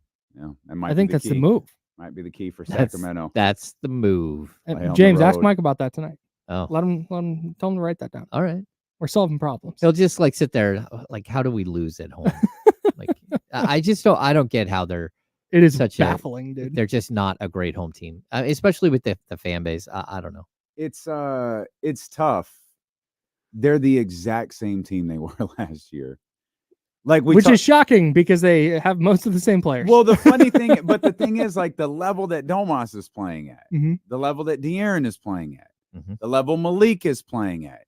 I think that's the move. Might be the key for Sacramento. That's the move. James, ask Mike about that tonight. Oh, tell him to write that down. All right. We're solving problems. He'll just sit there like, how do we lose at home? I don't get how they're. It is such baffling, dude. They're just not a great home team, especially with the fan base. I don't know. It's tough. They're the exact same team they were last year. Like which is shocking because they have most of the same players. Well, the funny thing, but the thing is, like the level that Domas is playing at, the level that De'Aaron is playing at, the level Malik is playing at,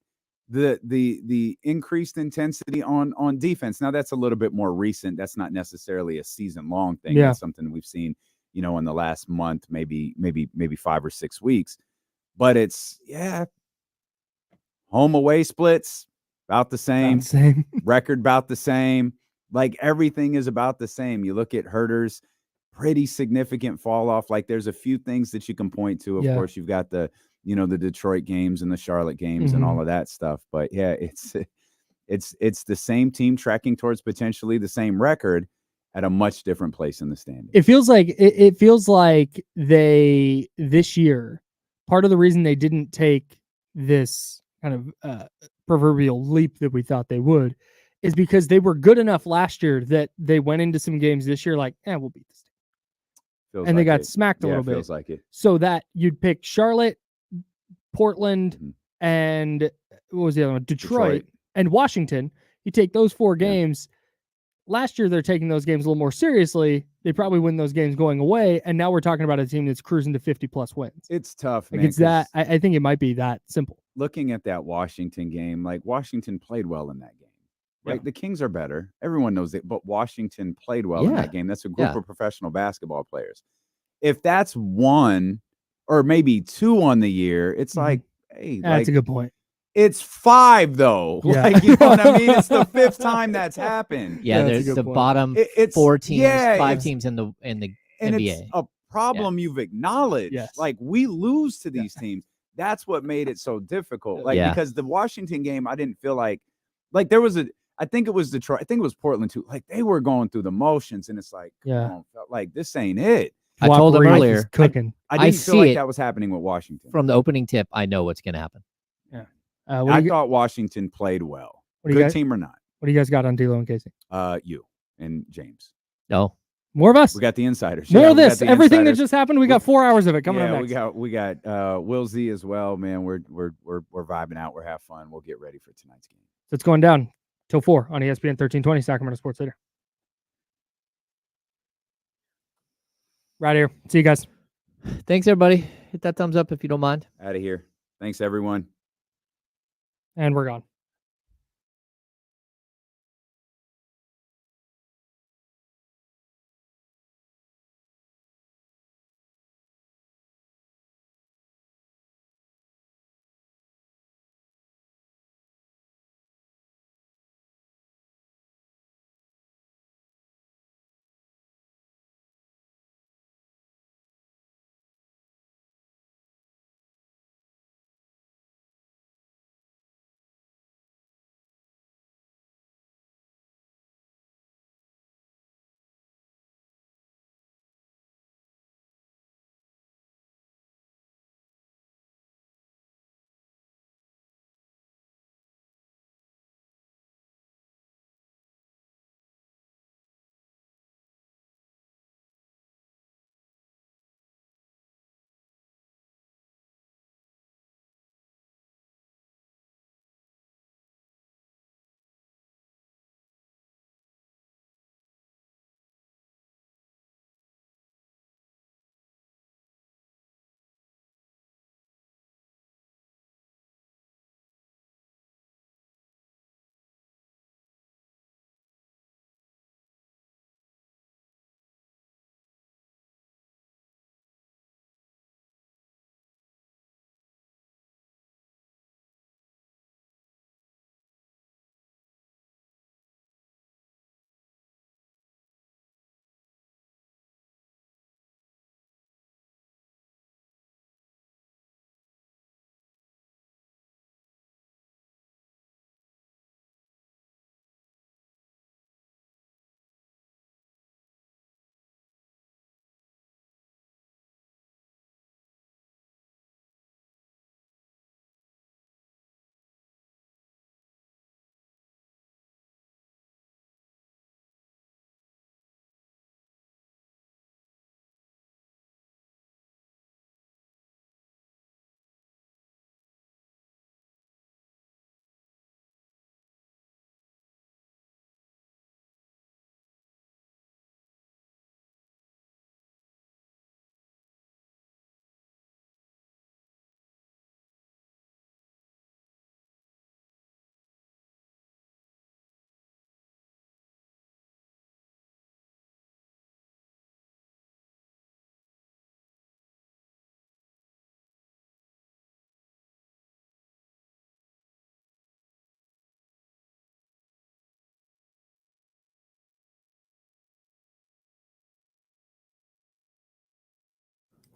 the increased intensity on defense. Now that's a little bit more recent. That's not necessarily a season long thing. Yeah. That's something we've seen, in the last month, maybe 5 or 6 weeks. But it's home away splits about the same. Record about the same. Like everything is about the same. You look at Herter's pretty significant fall off. Like there's a few things that you can point to. Of course, you've got the Detroit games and the Charlotte games and all of that stuff. But yeah, it's the same team tracking towards potentially the same record at a much different place in the standings. It feels like they this year, part of the reason they didn't take this kind of proverbial leap that we thought they would is because they were good enough last year that they went into some games this year like, we'll beat this team. And they got smacked a little bit. Feels like it. So that you'd pick Charlotte, Portland, and what was the other one? Detroit and Washington. You take those 4 games. Last year, they're taking those games a little more seriously. They probably win those games going away. And now we're talking about a team that's cruising to 50-plus wins. It's tough, like man. It's that. I think it might be that simple. Looking at that Washington game, like Washington played well in that game. Right? The Kings are better. Everyone knows it. But Washington played well in that game. That's a group of professional basketball players. If that's 1 or maybe 2 on the year, it's like, hey, that's a good point. It's 5 though. Like, you know what I mean? It's the 5th time that's happened. Yeah, there's the bottom 4 teams, 5 teams in the NBA. It's a problem you've acknowledged. Yes. Like we lose to these teams. That's what made it so difficult. Like because the Washington game, I didn't feel like there was I think it was Detroit. I think it was Portland too. Like they were going through the motions, and it's like, come on, like this ain't it. I told him earlier, cooking. I didn't feel like that was happening with Washington. From the opening tip, I know what's going to happen. Yeah. I thought Washington played well. Good team or not? What do you guys got on D'Lo and Casey? You and James. No. More of us. We got the insiders. More of this. Everything that just happened. We got 4 hours of it coming up next. We got Will Z as well, man. We're vibing out. We're having fun. We'll get ready for tonight's game. So it's going down till 4 on ESPN 1320 Sacramento Sports Leader. Right here. See you guys. Thanks, everybody. Hit that thumbs up if you don't mind. Out of here. Thanks, everyone. And we're gone.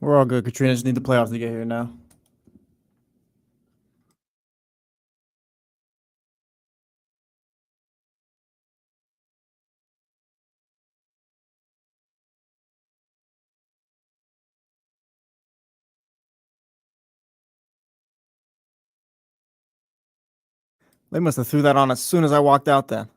We're all good. Katrina just need the playoffs to get here now. They must have threw that on as soon as I walked out then.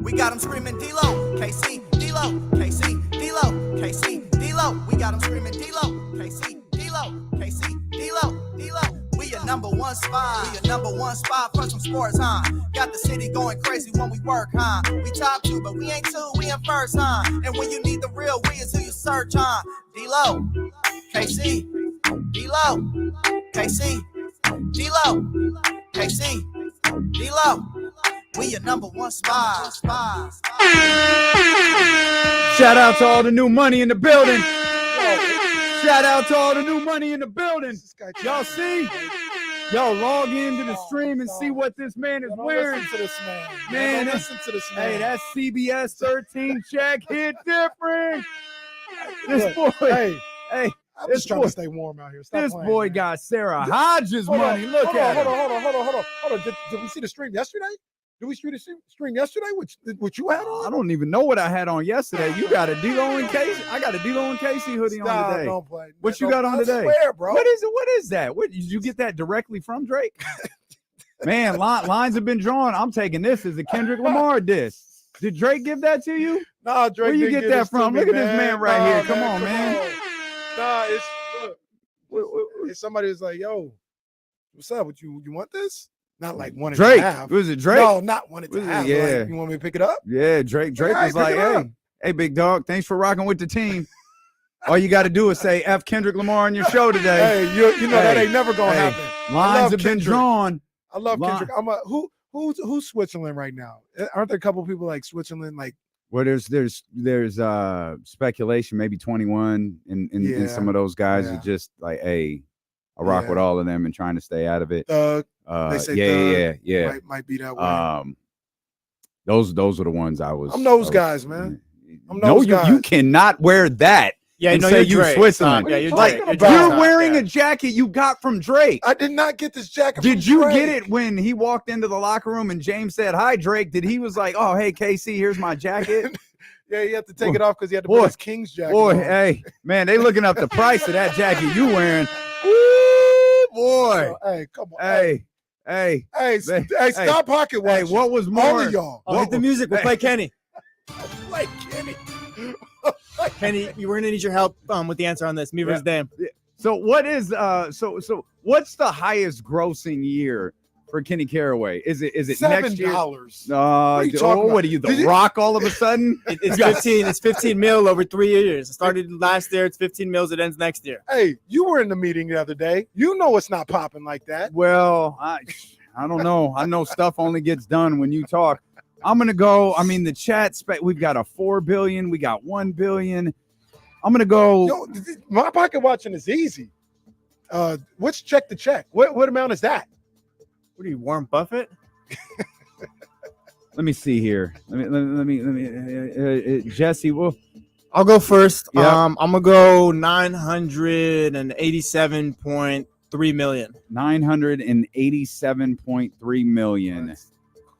We got them screaming D-Lo, KC, D-Lo, KC, D-Lo, KC, D-Lo. We got them screaming D-Lo, KC, D-Lo, KC, D-Lo, D-Lo. We your number one spot. We your number one spot for some sports, huh? Got the city going crazy when we work, huh? We top two, but we ain't two, we in first, huh? And when you need the real, we is who you search, huh? D-Lo, KC, D-Lo, KC, D-Lo, KC, D-Lo. We your number one spot. Shout out to all the new money in the building. Shout out to all the new money in the building. Y'all see? Y'all log into the stream and see what this man is wearing. Listen to this Man, listen to this man. Hey, that CBS 13 check hit different. This boy, hey, I'm just trying to stay warm out here. Stop this playing, boy man. got Sarah Hodges money. Look at him. Hold on. Did we see the stream yesterday? Did we see the stream yesterday? What you had on? I don't even know what I had on yesterday. You got a D-Lo and Casey. I got a D-Lo and Casey hoodie on today. Don't play. What you got on today? Swear, bro. What is it? What is that? What did you get that directly from Drake? Man, lines have been drawn. I'm taking this as a Kendrick Lamar diss. Did Drake give that to you? Nah, Drake. Where you get that from? Look at this man right here. Come on, come man. on. Nah, it's somebody was like, "Yo, what's up? What you want this?" Not like wanted Drake. to have. Was it Drake? No, not wanted to Was it- have. yeah. Like, you want me to pick it up? Yeah, Drake Yeah, was like, pick it up. hey, big dog, thanks for rocking with the team. All you got to do is say F Kendrick Lamar on your show today. Hey, you know that ain't never gonna happen. Lines have been Kendrick. drawn. I love Kendrick. Who's Switzerland right now? Aren't there a couple people like Switzerland? Like, Well, there's speculation, maybe 21 in some of those guys are just like, hey, I rock with all of them and trying to stay out of it. Thug. They say Thug yeah. Might be that way. Those are the ones I was. I'm those guys, man. You cannot wear that. Yeah, and no, say you're you Drake. Switzerland. Yeah, you're like Drake. you're wearing a jacket you got from Drake. I did not get this jacket. Did from you Drake. get it when he walked into the locker room and James said, "Hi, Drake"? Did he was like, "Oh, hey, KC, here's my jacket"? Yeah, he had to take it off because he had to put his Kings jacket Boy, on. hey, man, they looking up the price of that jacket you wearing. Woo, boy. Hey, come on. Hey, Stop pocket watching. Hey, what was more? All of y'all. Oh, hit the music. We'll play Kenny. Play Kenny. Kenny, we're gonna need your help with the answer on this. Me versus Dan. So what is so what's the highest grossing year for Kenny Caraway? Is it next year? $7. What are you, The Rock all of a sudden? It's 15. It's 15 mil over 3 years. It started last year. It's 15 mils. It ends next year. Hey, you were in the meeting the other day. You know it's not popping like that. Well, I don't know. I know stuff only gets done when you talk. I'm gonna go. I mean, the chat we've got a 4 billion. We got 1 billion. I'm gonna go. Yo, my pocket watching is easy. What's check to check? What amount is that? What are you, Warren Buffett? Let me see here. Let me. Jesse, well, I'll go first. Yep. I'm gonna go 987.3 million. 987.3 million. That's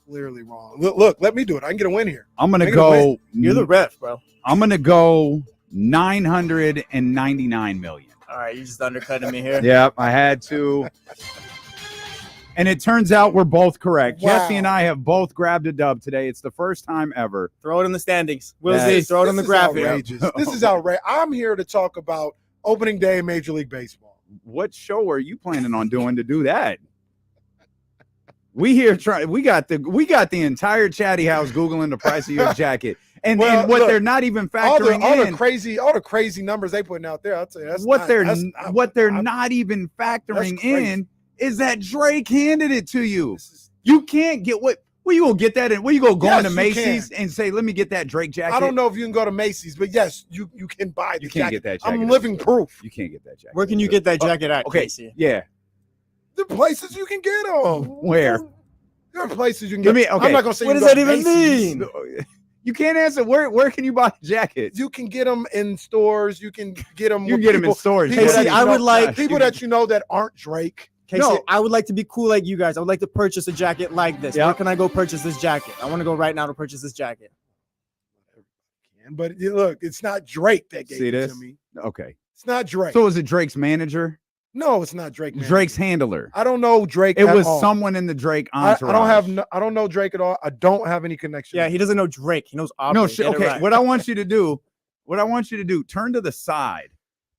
clearly wrong. Look, let me do it. I can get a win here. I'm gonna go. You're the ref, bro. I'm gonna go 999 million. All right, you just undercutting me here. Yep, I had to. And it turns out we're both correct. Wow. Jesse and I have both grabbed a dub today. It's the first time ever. Throw it in the standings. We'll Yes. see. Throw it in the graphic. Outrageous. This is outrageous. I'm here to talk about opening day in Major League Baseball. What show are you planning on doing to do that? We got the entire chatty house Googling the price of your jacket. And what look, they're not even all factoring the crazy numbers they putting out there. I'll tell you that's what not, they're that's, what they're not even factoring in is that Drake handed it to you. You can't get what you gonna get that in? Where you go Yes, into you Macy's can. and say, let me get that Drake jacket? I don't know if you can go to Macy's, but yes, you can buy the You can't jacket. get that jacket. I'm living proof. You can't get that jacket. Where can you get that jacket at, Okay, Casey? yeah. The places you can get them. Where? There are places you can Give get. me- okay. I'm not gonna say What you does go that to even Macy's. mean? You can't answer. Where can you buy jackets? You can get them in stores. You can get them. You can get them in stores. People, Casey, that you I know, would like- people that you know that aren't Drake. Casey, No. I would like to be cool like you guys. I would like to purchase a jacket like this. Yeah. Where can I go purchase this jacket? I want to go right now to purchase this jacket. But look, it's not Drake that gave See it this? to me. Okay. It's not Drake. So is it Drake's manager? No, it's not Drake. Man. Drake's handler. I don't know Drake. It at was all. someone in the Drake I entourage. don't know Drake at all. I don't have any connection. Yeah, he doesn't know Drake. He knows Aubrey. No, Get it okay. right. What I want you to do, turn to the side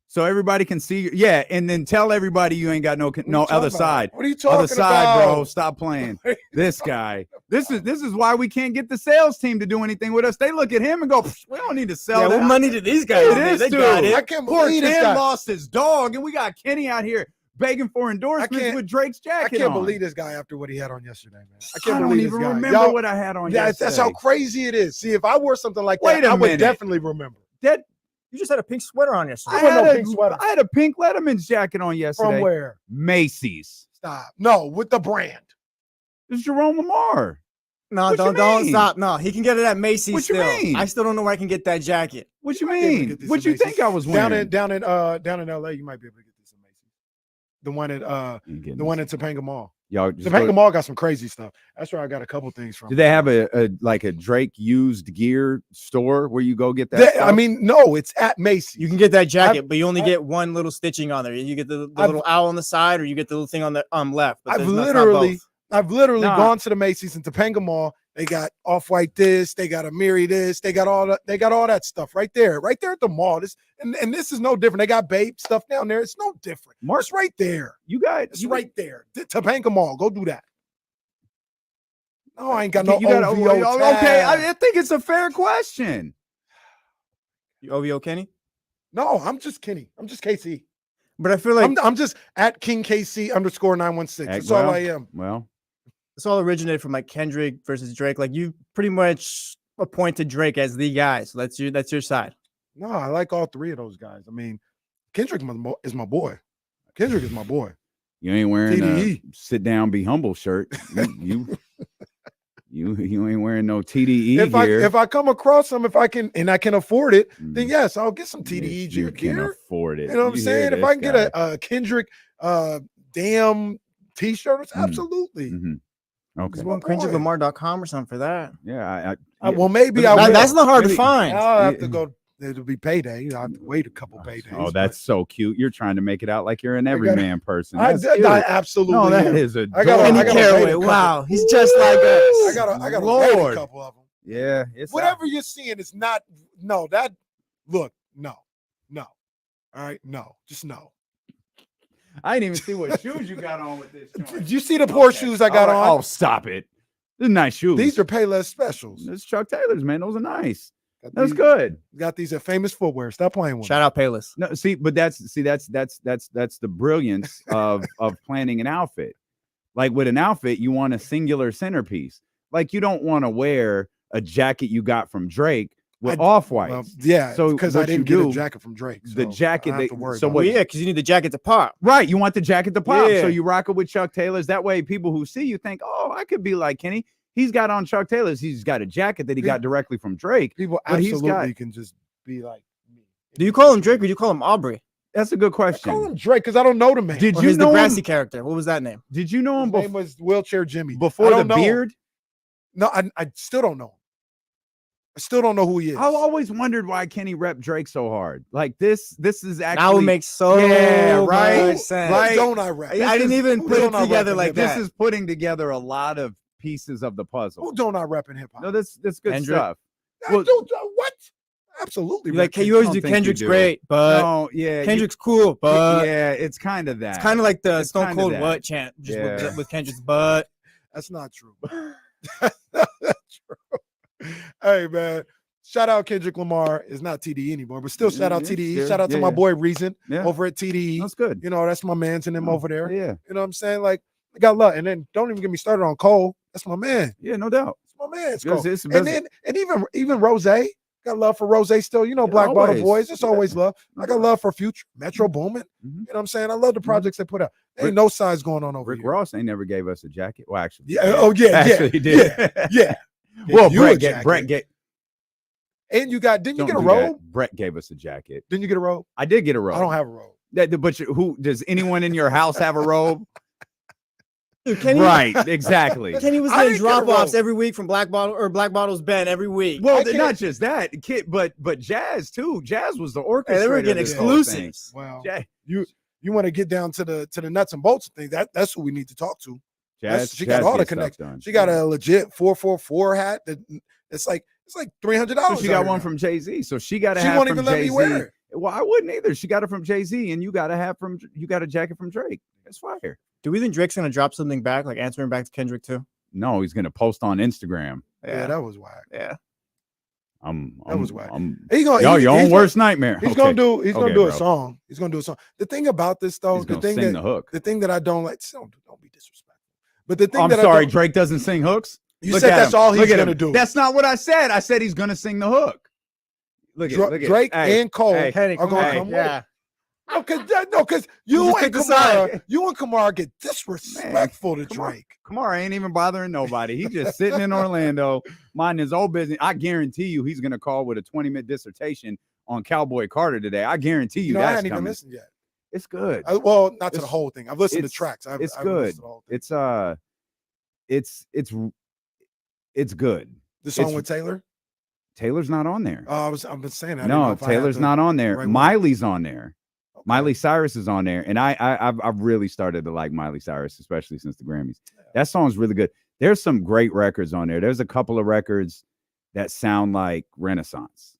so everybody can see you. Yeah, and then tell everybody you ain't got no What are you other talking about? side. What are you talking Other side, about? bro. Stop playing. This guy. This is why we can't get the sales team to do anything with us. They look at him and go, "Pfft, we don't need to sell Yeah, that." what money did these guys It make? is, They too. got it. I can't Poor believe this Ken guy. lost his dog, and we got Kenny out here begging for endorsements can't- with Drake's I jacket can't on. believe this guy after what he had on yesterday, man. I I can't don't believe even this guy. remember Y'all- what I had on That's yesterday. how crazy it is. See, if I wore something like Wait that, a I would minute. definitely remember. That You just had a pink sweater on yesterday. I wasn't had, no a, pink sweater. I had a pink Letterman's jacket on yesterday. From where? Macy's. Stop. No, with the brand. It's Jerome Lamar. No, What you don't mean? stop. No, he can get it at Macy's What you still. mean? I still don't know where I can get that jacket. What you might be able to mean? get this What at you Macy's. think I was wearing? Down in LA, you might be able to get this in Macy's. The one at the one at Topanga Mall. Y'all just Topanga go- Mall got some crazy stuff. That's where I got a couple things from. Do they have a Drake used gear store where you go get that? I stuff? mean, no, it's at Macy's. You can get that jacket, but you only I've- get one little stitching on there. You get the I've- little owl on the side, or you get the little thing on the left. But I've there's not literally both. Nah. gone to the Macy's in Topanga Mall. They got Off-White this, they got Amiri this, they got all that stuff right there at the mall. This and this is no different. They got Babe stuff down there. It's no different. Mark, It's right there. you got It's right there. Topanga Mall. Go do that. No, I ain't got no You got OVO okay. tag. I think it's a fair question. You OVO Kenny. No, I'm just Kenny. I'm just KC. But I feel like I'm just at King KC _916. That's all I am. Well, it's all originated from like Kendrick versus Drake. Like you pretty much appointed Drake as the guy. So that's your side. No, I like all three of those guys. I mean, Kendrick is my boy. Kendrick is my boy. you ain't wearing a TDE. sit down, be humble shirt. You ain't wearing no TDE gear. If I come across them, if I can and I can afford it, then Mm. yes, I'll get some TDE you gear. can afford it. You know what I'm You saying? hear If I this can guy. get a Kendrick damn t-shirt, Mm. absolutely. Mhm. Okay. Just go on KendrickLamar.com or something for that. Yeah. Well, maybe I will. That's not hard to Maybe- find. I'll have to go. It'll be payday. I'll have to wait a couple paydays. Oh, that's so cute. You're trying to make it out like you're an gotta- everyman person. I That's cute. absolutely. No, that am. is a. I gotta- Kenny I gotta wait a Caraway. couple- Wow, he's just like us. I gotta wait a Lord. couple of them. Yeah, it's Whatever you're seeing is not. No, that look. No. All right. No. Just no. I didn't even see what shoes you got on with this. Did you see the poor shoes I got on? Oh, stop it. These are nice shoes. These are Payless specials. It's Chuck Taylor's, man. Those are nice. Got That's these- good. Got these at Famous Footwear. Stop playing with Shout me. out Payless. No, but that's the brilliance of planning an outfit. Like with an outfit, you want a singular centerpiece. Like you don't want to wear a jacket you got from Drake with off-whites. Well, yeah, So because what I didn't you get do- a jacket from Drake. the so jacket I don't have that- to worry so about what- it. Well, yeah, because you need the jacket to pop. Right, you want the jacket to pop. Yeah. So you rock it with Chuck Taylor's. That way people who see you think, oh, I could be like Kenny. He's got on Chuck Taylor's. He's got a jacket that he got directly from Drake. People but he's absolutely got- can just be like me. Do you call him Drake or do you call him Aubrey? That's a good I question. call him Drake because I don't know the man. Did Or you his know Degrassi him? character? What was that name? Did you know him His name was Wheelchair Jimmy. before I the don't know him. beard? No, I still don't know him. I still don't know who he is. I always wondered why Kenny rep Drake so hard. Like this is actually Now it makes so Yeah, right, much sense. right. Don't I rap? I didn't even who put it don't I together rep in like hip-hop? that. this is putting together a lot of pieces of the puzzle. Who don't I rap in hip hop? No, that's good Kendrick? stuff. I well- don't, what? Absolutely. You're like, rap hey, you always don't do think you Kendrick's do. great, but No, yeah, Kendrick's cool, but yeah, it's kind of that. it's kind of like the It's Stone kinda Cold that. What chant, just Yeah. with Kendrick's but. That's not true. That's not true. Hey, man. Shout out Kendrick Lamar. It's not TDE anymore, but still shout out Yeah, TDE. yeah, Shout out to yeah, my yeah. boy Reason Yeah. over at TDE. That's good. You know, that's my man's and them over there. Yeah, You know what I'm saying? Like, I got love. And then don't even get me started on Cole. That's my man. yeah, no doubt. That's my man. It's Because Cole. it's- And then even Rose. Got love for Rose still. You know, Yeah, Black Bottle always. Boys. It's Yeah. always love. I got love for Future, Metro Boomin. Mhm. You know what I'm saying? I love the projects they put out. Ain't Rick- no size going on over Rick here. Ross ain't never gave us a jacket. Well, actually, Yeah. Oh, yeah. actually, he Yeah. did. Yeah. Well, You a Brett jacket. get. And you got, didn't you Don't get a do that. robe? Brett gave us a jacket. Didn't you get a robe? I did get a robe. I don't have a robe. But who does anyone in your house have a robe? Dude, Kenny, Right, exactly. Kenny was I getting didn't get a drop offs robe. every week from Black Bottle's Ben every week. Well, I can't- not just that, kid, but Jazz too. Jazz was the orchestrator. Hey, they were of getting this whole thing. exclusives. Well, Ja- you want to get down to the nuts and bolts thing. That's who we need to talk to. Jazz, She got Jazz all the gets stuff connections. done. She got a legit 444 hat that it's like $300. So she got one from Jay-Z. So she got a She hat won't from even let me Jay-Z. wear it. Well, I wouldn't either. She got it from Jay-Z, and you got a jacket from Drake. That's fire. Do we think Drake's gonna drop something back, like answering back to Kendrick too? No, he's gonna post on Instagram. Yeah, that was whack. Yeah. That was whack. I'm, He gonna, y'all, he- your he's own gonna- worst nightmare. He's Okay. gonna do a bro. song. He's gonna do a song. The thing about this though, He's the gonna thing sing that the hook. the thing that I don't like, don't be disrespectful. But the thing I'm that I sorry, don't- Drake doesn't sing hooks. you Look said at that's him. all Look he's at gonna him. do. That's not what I said. I said he's gonna sing the hook. Look at Drake hey, and Cole hey, Kenny, are come gonna on. come with Yeah. it. No, because you just and pick a side. Kamara get disrespectful to Kamara- Drake. Kamara ain't even bothering nobody. He's just sitting in Orlando, minding his own business. I guarantee you, he's gonna call with a 20-minute dissertation on Cowboy Carter today. I guarantee you, You know, I that's hadn't even coming. listened yet. It's good. Well, not to the It's- whole thing. I've listened to it's- tracks. It's I haven't good. listened to the whole thing. It's good. The song it's- with Taylor. Taylor's not on there. I've been saying that. I didn't know No, if I had Taylor's the not on there. right one. Miley's on there. Okay. Miley Cyrus is on there, and I've really started to like Miley Cyrus, especially since the Grammys. That song's really good. There's some great records on there. There's a couple of records that sound like Renaissance,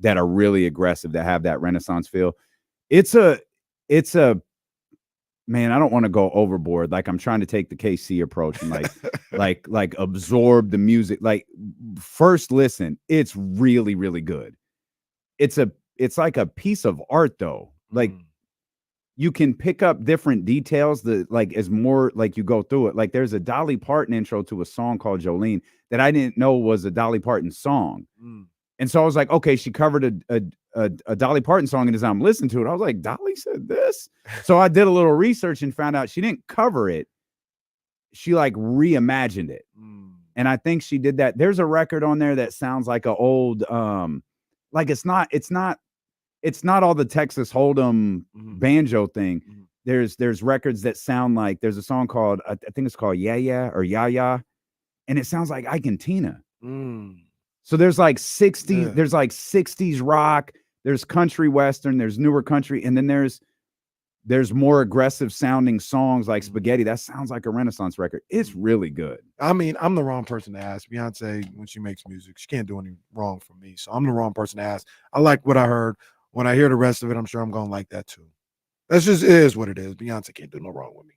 that are really aggressive, that have that Renaissance feel. It's a man. I don't want to go overboard. Like I'm trying to take the KC approach and like absorb the music. Like first listen, it's really really good. It's like a piece of art though. Like you can pick up different details that like as more like you go through it. Like there's a Dolly Parton intro to a song called Jolene that I didn't know was a Dolly Parton song. And so I was like, okay, she covered a Dolly Parton song, and as I'm listening to it, I was like, Dolly said this. So I did a little research and found out she didn't cover it. She like reimagined it. And I think she did that. There's a record on there that sounds like an old like it's not all the Texas Hold'em banjo thing. There's records that sound like there's a song called I think it's called Yeah Yeah or Ya Ya, and it sounds like Ike and Tina. So there's like 60s, there's like 60s rock, there's country western, there's newer country, and then there's more aggressive sounding songs like Spaghetti. That sounds like a Renaissance record. It's really good. I mean, I'm the wrong person to ask. Beyonce, when she makes music, she can't do any wrong for me. So I'm the wrong person to ask. I like what I heard. When I hear the rest of it, I'm sure I'm gonna like that too. That's just, it is what it is. Beyonce can't do no wrong with me.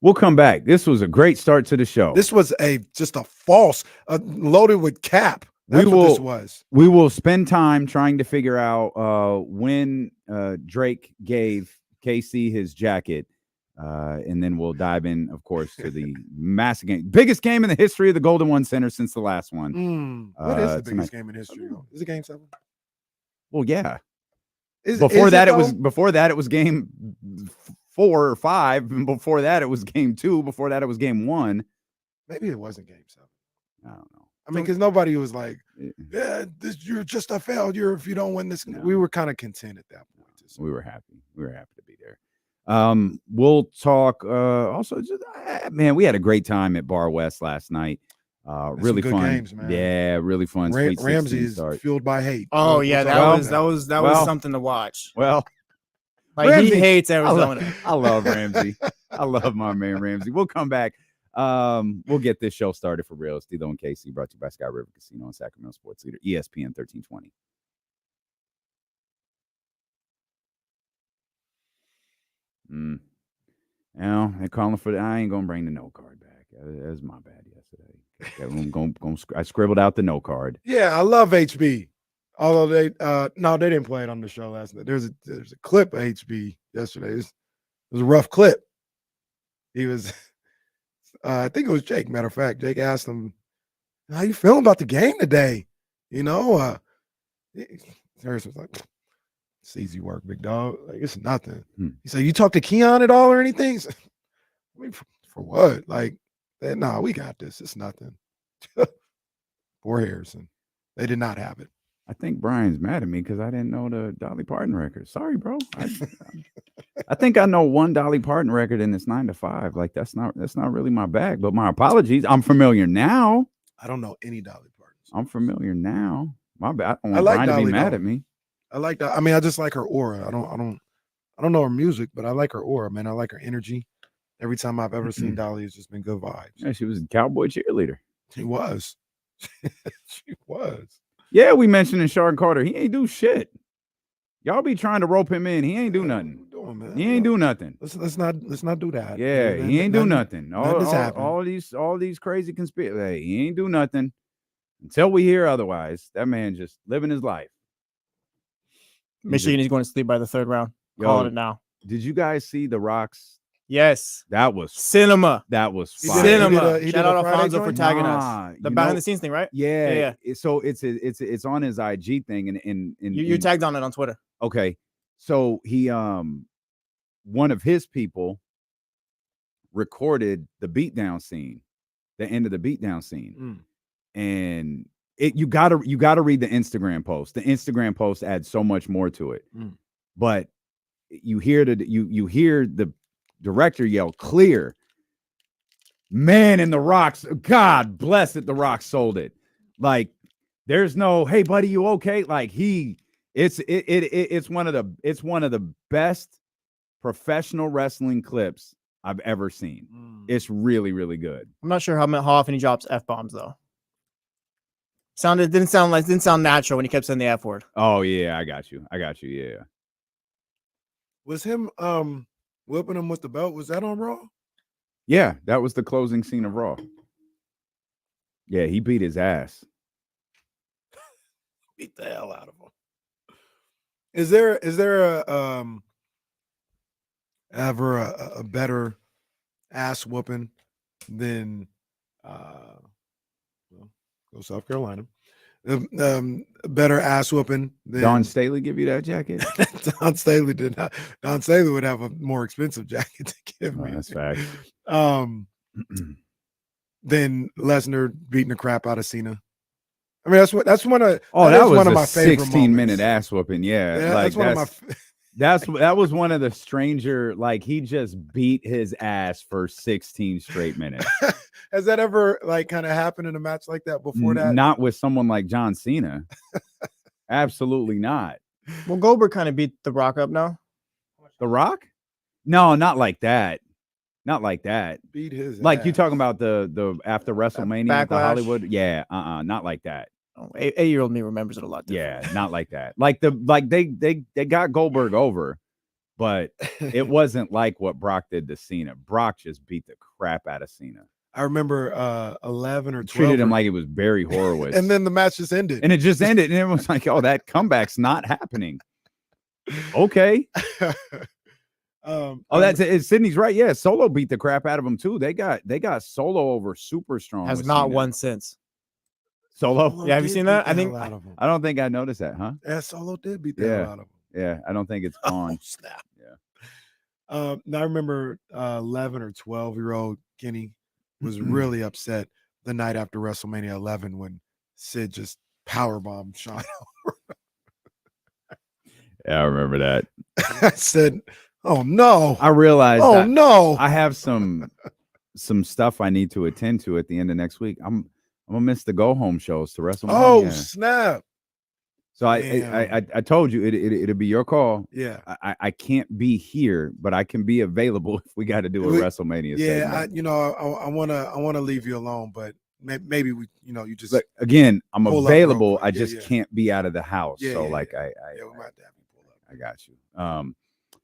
We'll come back. This was a great start to the show. This was just a false, loaded with cap. That's what this was. We will spend time trying to figure out when Drake gave KC his jacket. And then we'll dive in, of course, to the massive game. Biggest game in the history of the Golden One Center since the last one. What is the biggest game in history? Is it Game 7? Well, yeah. Before that, it was Game 4 or 5. And before that, it was Game 2. Before that, it was Game 1. Maybe it wasn't Game 7. I don't know. I mean, because nobody was like, "Yeah, you're just a failure if you don't win this." No. We were kind of content at that point. We were happy. We were happy to be there. We'll talk. Also, just man, we had a great time at Bar West last night. Really fun games, man. Yeah, really fun. Ramsey is fueled by hate. Oh yeah, that was something to watch. Well, like Ramsey, he hates Arizona. I love Ramsey. I love my man Ramsey. We'll come back. We'll get this show started for real. Stilo and KC, brought to you by Sky River Casino and Sacramento Sports Leader, ESPN 1320. Now they're calling for the. I ain't gonna bring the no card back. That was my bad yesterday. I scribbled out the no card. Yeah, I love HB. Although they didn't play it on the show last night. There's a clip of HB yesterday. It was a rough clip. He was, I think it was Jake. Matter of fact, Jake asked him, "How you feeling about the game today?" Harris was like, "It's easy work, big dog. Like, it's nothing." He said, "You talk to Keon at all or anything?" I mean, for what? Like, nah, we got this. It's nothing. Poor Harrison. They did not have it. I think Brian's mad at me because I didn't know the Dolly Parton record. Sorry, bro. I think I know one Dolly Parton record, and it's 9 to 5. Like, that's not really my bag. But my apologies. I'm familiar now. I don't know any Dolly Partons. I'm familiar now. My bad. I don't want Brian to be mad at me. I like that. I mean, I just like her aura. I don't know her music, but I like her aura, man. I like her energy. Every time I've ever seen Dolly, it's just been good vibes. Yeah, she was a cowboy cheerleader. She was. She was. Yeah, we mentioned in Sean Carter. He ain't do shit. Y'all be trying to rope him in. He ain't do nothing. He ain't do nothing. Let's not do that. Yeah, he ain't do nothing. All these crazy conspiracy. Hey, he ain't do nothing until we hear otherwise. That man just living his life. Michigan is going to sleep by the third round. Calling it now. Did you guys see the Rocks? Yes. That was cinema. That was fire. Cinema. Shout out Alfonso for tagging us. The behind the scenes thing, right? Yeah. So it's on his IG thing, and you tagged on it on Twitter. Okay. So he one of his people recorded the beatdown scene, the end of the beatdown scene. And you gotta read the Instagram post. The Instagram post adds so much more to it. But you hear the director yell clear. Man, in the Rocks, God bless it, the Rocks sold it. Like, there's no, hey buddy, you okay? Like, it's one of the best professional wrestling clips I've ever seen. It's really, really good. I'm not sure how often he drops F-bombs though. Didn't sound natural when he kept saying the F word. Oh yeah, I got you. Yeah. Was him whipping him with the belt? Was that on Raw? Yeah, that was the closing scene of Raw. Yeah, he beat his ass. Beat the hell out of him. Is there ever a better ass whooping than go South Carolina? Better ass whooping than Don Staley give you that jacket? Don Staley did not. Don Staley would have a more expensive jacket to give me. That's fact. Then Lesnar beating the crap out of Cena. I mean, that's one of my favorite 16-minute ass whooping. Yeah, like that's one of my. That was one of the stranger. Like, he just beat his ass for 16 straight minutes. Has that ever kind of happened in a match like that before? That not with someone like John Cena. Absolutely not. Well, Goldberg kind of beat The Rock up now. The Rock? No, not like that. Not like that. Beat his like ass. You talking about the after WrestleMania, the Hollywood? Yeah, not like that. Oh, 8-year-old me remembers it a lot different. Yeah, not like that. Like they got Goldberg over, but it wasn't like what Brock did to Cena. Brock just beat the crap out of Cena. I remember 11 or 12. Treated him like it was Barry Horowitz. And then the match just ended. And it just ended. And everyone's like, oh, that comeback's not happening. Okay. That's it. Sydney's right. Yeah, Solo beat the crap out of him too. They got Solo over super strong. Has with not Cena. won since. Solo. Yeah, have you seen that? I don't think I noticed that, huh? Yeah, Solo did beat the hell out of him. Yeah, I don't think it's gone. Oh, snap. Yeah. Now I remember 11 or 12-year-old Kenny was really upset the night after WrestleMania 11 when Sid just powerbombed Shawn. Yeah, I remember that. I said, "Oh no!" I realized. Oh no! I have some stuff I need to attend to at the end of next week. I'm gonna miss the go home shows to WrestleMania. Oh snap! So I told you it'll be your call. Yeah, I can't be here, but I can be available if we got to do a WrestleMania. Yeah, I wanna leave you alone, but maybe we, you just look, again. I'm available. I just yeah. can't be out of the house. Yeah, so yeah, like yeah. I we might have to have you pull up. I got you.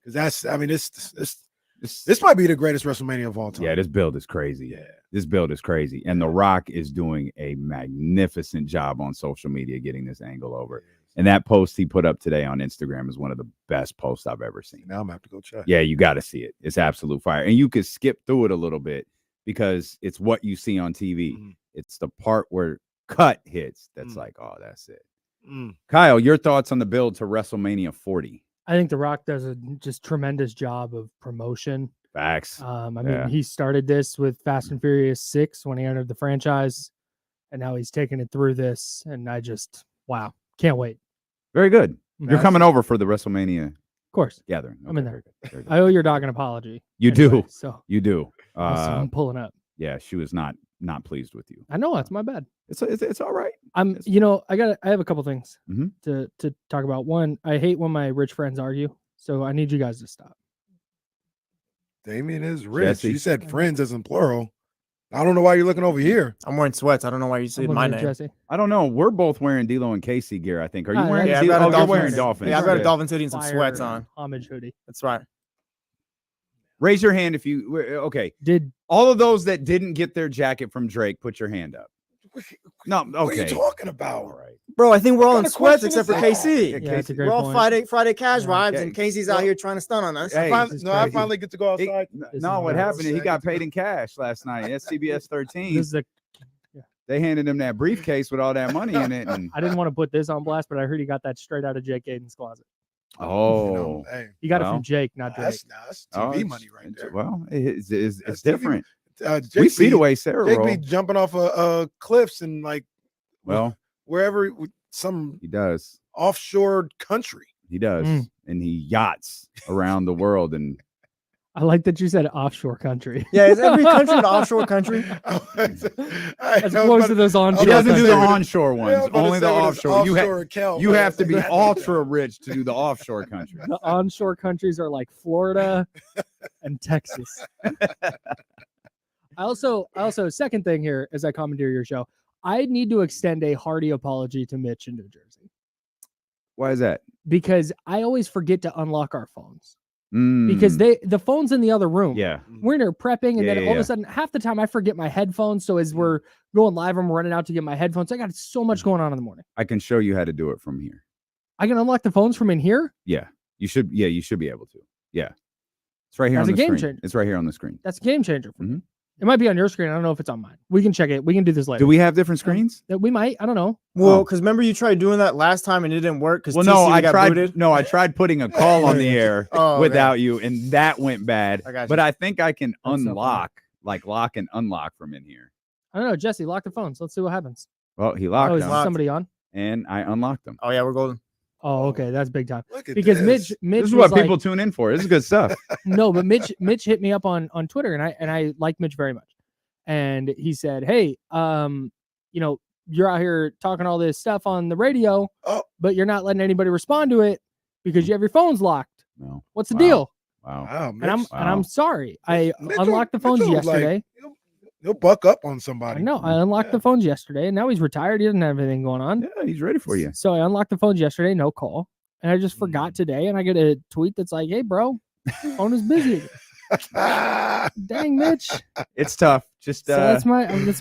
Because that's, I mean, this might be the greatest WrestleMania of all time. Yeah, this build is crazy. Yeah. This build is crazy. And The Rock is doing a magnificent job on social media getting this angle over. And that post he put up today on Instagram is one of the best posts I've ever seen. Now I'm going to have to go check. Yeah, you got to see it. It's absolute fire. And you could skip through it a little bit because it's what you see on TV. Mm-hmm. It's the part where cut hits that's like, oh, that's it. Kyle, your thoughts on the build to WrestleMania 40? I think The Rock does a just tremendous job of promotion. Facts. I mean, he started this with Fast and Furious 6 when he entered the franchise, and now he's taking it through this. And wow, can't wait. Very good. You're coming over for the WrestleMania, of course, gathering. I'm in there. Very good. I owe your dog an apology. You do. So you do. so I'm pulling up. Yeah, she was not pleased with you. I know, that's my bad. It's all right. I have a couple things to talk about. One, I hate when my rich friends argue, so I need you guys to stop. Damien is rich. Jesse. You said friends as in plural. I don't know why you're looking over here. I'm wearing sweats. I don't know why you said my name. Jesse. I don't know. We're both wearing D'Lo and Casey gear, I think. Are you wearing? Yeah, D'Lo? you're wearing Dolphins. Yeah, I've got a Dolphins hoodie and some Fire sweats on. Homage hoodie. That's right. Raise your hand if you. Okay. Did all of those that didn't get their jacket from Drake, put your hand up. No. Okay. What are you talking about? All right. Bro, I think we're all in kind of sweats question except for is that? KC. Yeah, that's a great We're all point. Friday cash vibes, Yeah. and Casey's out here trying to stun on us. Hey, I finally get to go outside. No, what nuts. happened is he got paid in cash last night. That's CBS 13. this is They handed him that briefcase with all that money in it. And I didn't want to put this on blast, but I heard he got that straight out of Jake Aiden's closet. oh, Hey, He got it Well, from Jake, not Drake. that's Oh, TV money right there. Well, it's That's TV. different. Jake We see the be- way Sarah Jake be rolled. jumping off cliffs and like Well, wherever some he does. offshore country. He does. Mm. And he yachts around the world. And I like that you said offshore country. Yeah, is every country an offshore country? As opposed to those onshore. he doesn't do the countries. onshore ones, only the offshore. You have to be ultra. ultra rich to do the offshore country. The onshore countries are like Florida and Texas. I also, second thing here, as I commandeer your show, I need to extend a hearty apology to Mitch in New Jersey Why is that? because I always forget to unlock our phones because the phone's in the other room. Yeah. We're in there prepping, and Yeah, then yeah, all of yeah. a sudden, half the time I forget my headphones. So as we're going live, I'm running out to get my headphones. I got so much going on in the morning. I can show you how to do it from here. I can unlock the phones from in here. Yeah. You should be able to. Yeah. It's right here That's on a the game screen. changer. It's right here on the screen. That's a game changer for me. Mhm. It might be on your screen. I don't know if it's on mine. We can check it. We can do this later. Do we have different screens? We might. I don't know. Well, because remember you tried doing that last time and it didn't work because Well, no, I got tried. booted. No, I tried putting a call on the air Oh, okay. without you, and that went bad. I got you. But I think I can That's so unlock, lock and unlock from in here. I don't know. Jesse, lock the phones. Let's see what happens. Well, he locked Oh, is them, somebody on? and I unlocked them. Oh yeah, we're golden. Oh, okay. That's big time. Look at Because this. Mitch This is was what people like, tune in for. This is good stuff. no, but Mitch hit me up on Twitter, and I like Mitch very much. And he said, "Hey, you're out here talking all this stuff on the radio, but you're not letting anybody respond to it because you have your phones locked. No. What's the Wow. deal?" Wow. Wow, And I'm Mitch. and I'm sorry. I Mitch unlocked the phones will, like, yesterday. he'll buck up on somebody. I know. I unlocked the phones yesterday, and now he's retired. He doesn't have anything going on. Yeah, he's ready for you. So I unlocked the phones yesterday, no call. And I just forgot today, and I get a tweet that's like, "Hey, bro, Phone is busy again. Dang, Mitch. It's tough. Just So that's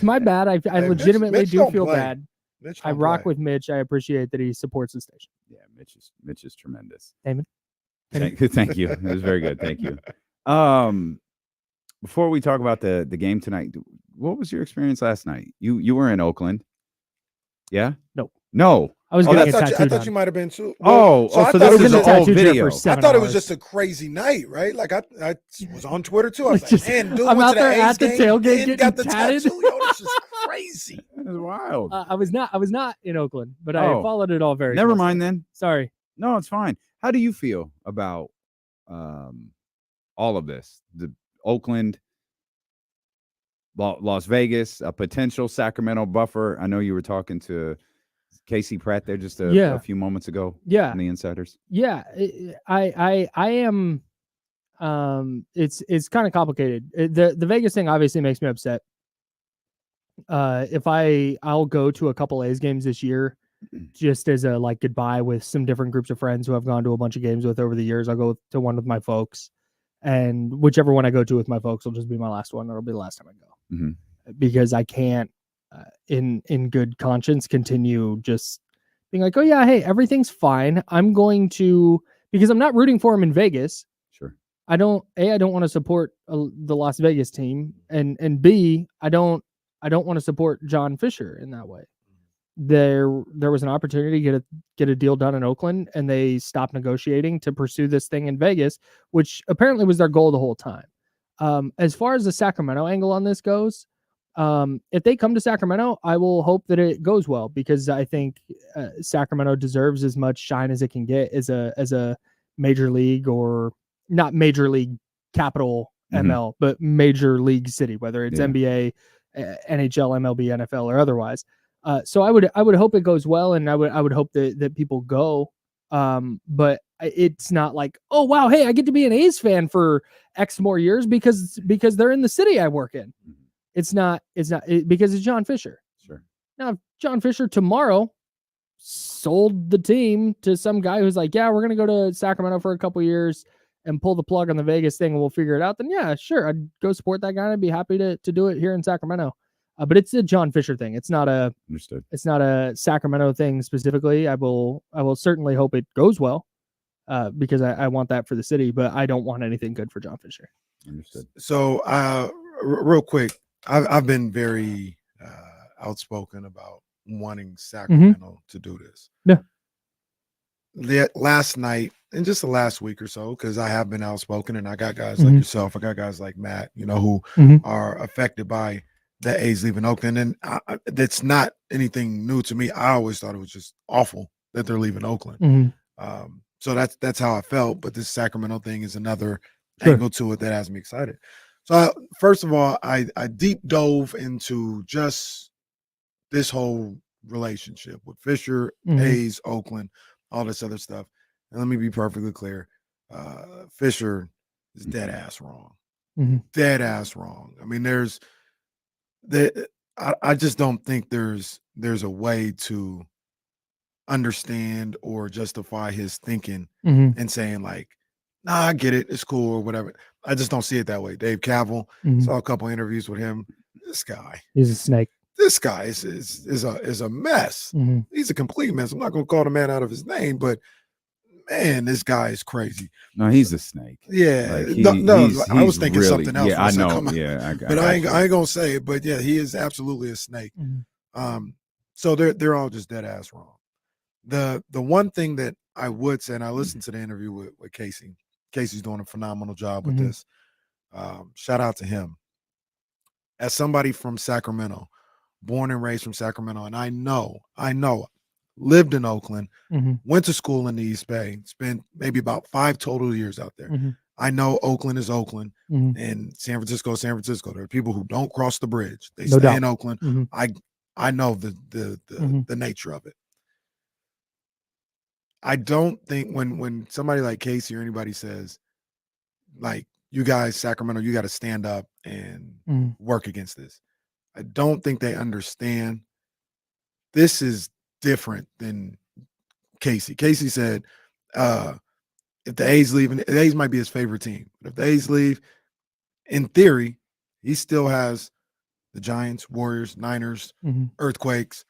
my bad. I Hey, legitimately Mitch do don't feel play. bad. Mitch I don't rock play. with Mitch. I appreciate that he supports the station. yeah. Mitch is tremendous. Damon. Thank you. It was very good. Thank you. Before we talk about the game tonight, what was your experience last night? You were in Oakland. Yeah. No. I was I getting a thought tattoo you done. might have been too. So I this thought was is in an the old tattoo chair video. for I 7 thought it was hours. just a crazy night, right? Like I was on Twitter too. I was like, Just- man, dude I'm went out to the there A's at the game tailgate and getting got the tatted. tattoo. Yo, this is crazy. That is wild. I was not in Oakland, but I Oh. followed it all very. Never closely. mind then. Sorry. No, it's fine. How do you feel about all of this? The Oakland, Las Vegas, a potential Sacramento buffer. I know you were talking to Casey Pratt there just a few moments ago. Yeah. On the Insiders. Yeah. I am. It's kind of complicated. The Vegas thing obviously makes me upset. If I'll go to a couple A's games this year, just as a like goodbye with some different groups of friends who I've gone to a bunch of games with over the years. I'll go to one with my folks, and whichever one I go to with my folks will just be my last one. It'll be the last time I go. Mm-hmm. Because I can't, in good conscience, continue just being like, oh yeah, hey, everything's fine. I'm going to, because I'm not rooting for him in Vegas. Sure. I don't want to support the Las Vegas team, and B, I don't want to support John Fisher in that way. There was an opportunity to get a deal done in Oakland, and they stopped negotiating to pursue this thing in Vegas, which apparently was their goal the whole time. As far as the Sacramento angle on this goes, if they come to Sacramento, I will hope that it goes well, because I think Sacramento deserves as much shine as it can get as a major league, or not major league capital ML, but major league city, whether it's NBA, NHL, MLB, NFL, or otherwise. So I would hope it goes well, and I would hope that people go. But it's not like, oh wow, hey, I get to be an A's fan for X more years because they're in the city I work in. It's not because it's John Fisher. Sure. Now, if John Fisher tomorrow sold the team to some guy who's like, yeah, we're gonna go to Sacramento for a couple years and pull the plug on the Vegas thing, and we'll figure it out, then yeah, sure, I'd go support that guy, and I'd be happy to do it here in Sacramento. But it's a John Fisher thing. It's not a Understood. It's not a Sacramento thing specifically. I will certainly hope it goes well, because I want that for the city, but I don't want anything good for John Fisher. Understood. So, real quick, I've been very outspoken about wanting Sacramento to do this. Yeah. Last night and just the last week or so, because I have been outspoken, and I got guys like yourself, I got guys like Matt, who are affected by the A's leaving Oakland, and that's not anything new to me. I always thought it was just awful that they're leaving Oakland. So that's how I felt. But this Sacramento thing is another angle to it that has me excited. So first of all, I deep dove into just this whole relationship with Fisher, A's, Oakland, all this other stuff. And let me be perfectly clear. Fisher is dead ass wrong. Dead ass wrong. I mean, I just don't think there's a way to understand or justify his thinking and saying like, nah, I get it, it's cool or whatever. I just don't see it that way. Dave Cavill, saw a couple interviews with him. This guy, he's a snake. This guy is a mess. He's a complete mess. I'm not going to call the man out of his name, but man, this guy is crazy. No, he's a snake. Yeah, like I was thinking really, something else. Yeah, I know. Yeah, but I ain't gonna say it. But yeah, he is absolutely a snake. So they're all just dead ass wrong. The one thing that I would say, and I listened to the interview with Casey. Casey's doing a phenomenal job with this. Shout out to him. As somebody from Sacramento, born and raised from Sacramento, and I know, lived in Oakland, went to school in the East Bay, spent maybe about 5 total years out there. I know Oakland is Oakland, and San Francisco is San Francisco. There are people who don't cross the bridge; they stay in Oakland. I know the nature of it. I don't think when somebody like Casey or anybody says, like, you guys, Sacramento, you got to stand up and work against this. I don't think they understand. This is different than Casey. Casey said, if the A's leave, and the A's might be his favorite team, but if the A's leave, in theory, he still has the Giants, Warriors, Niners, Earthquakes.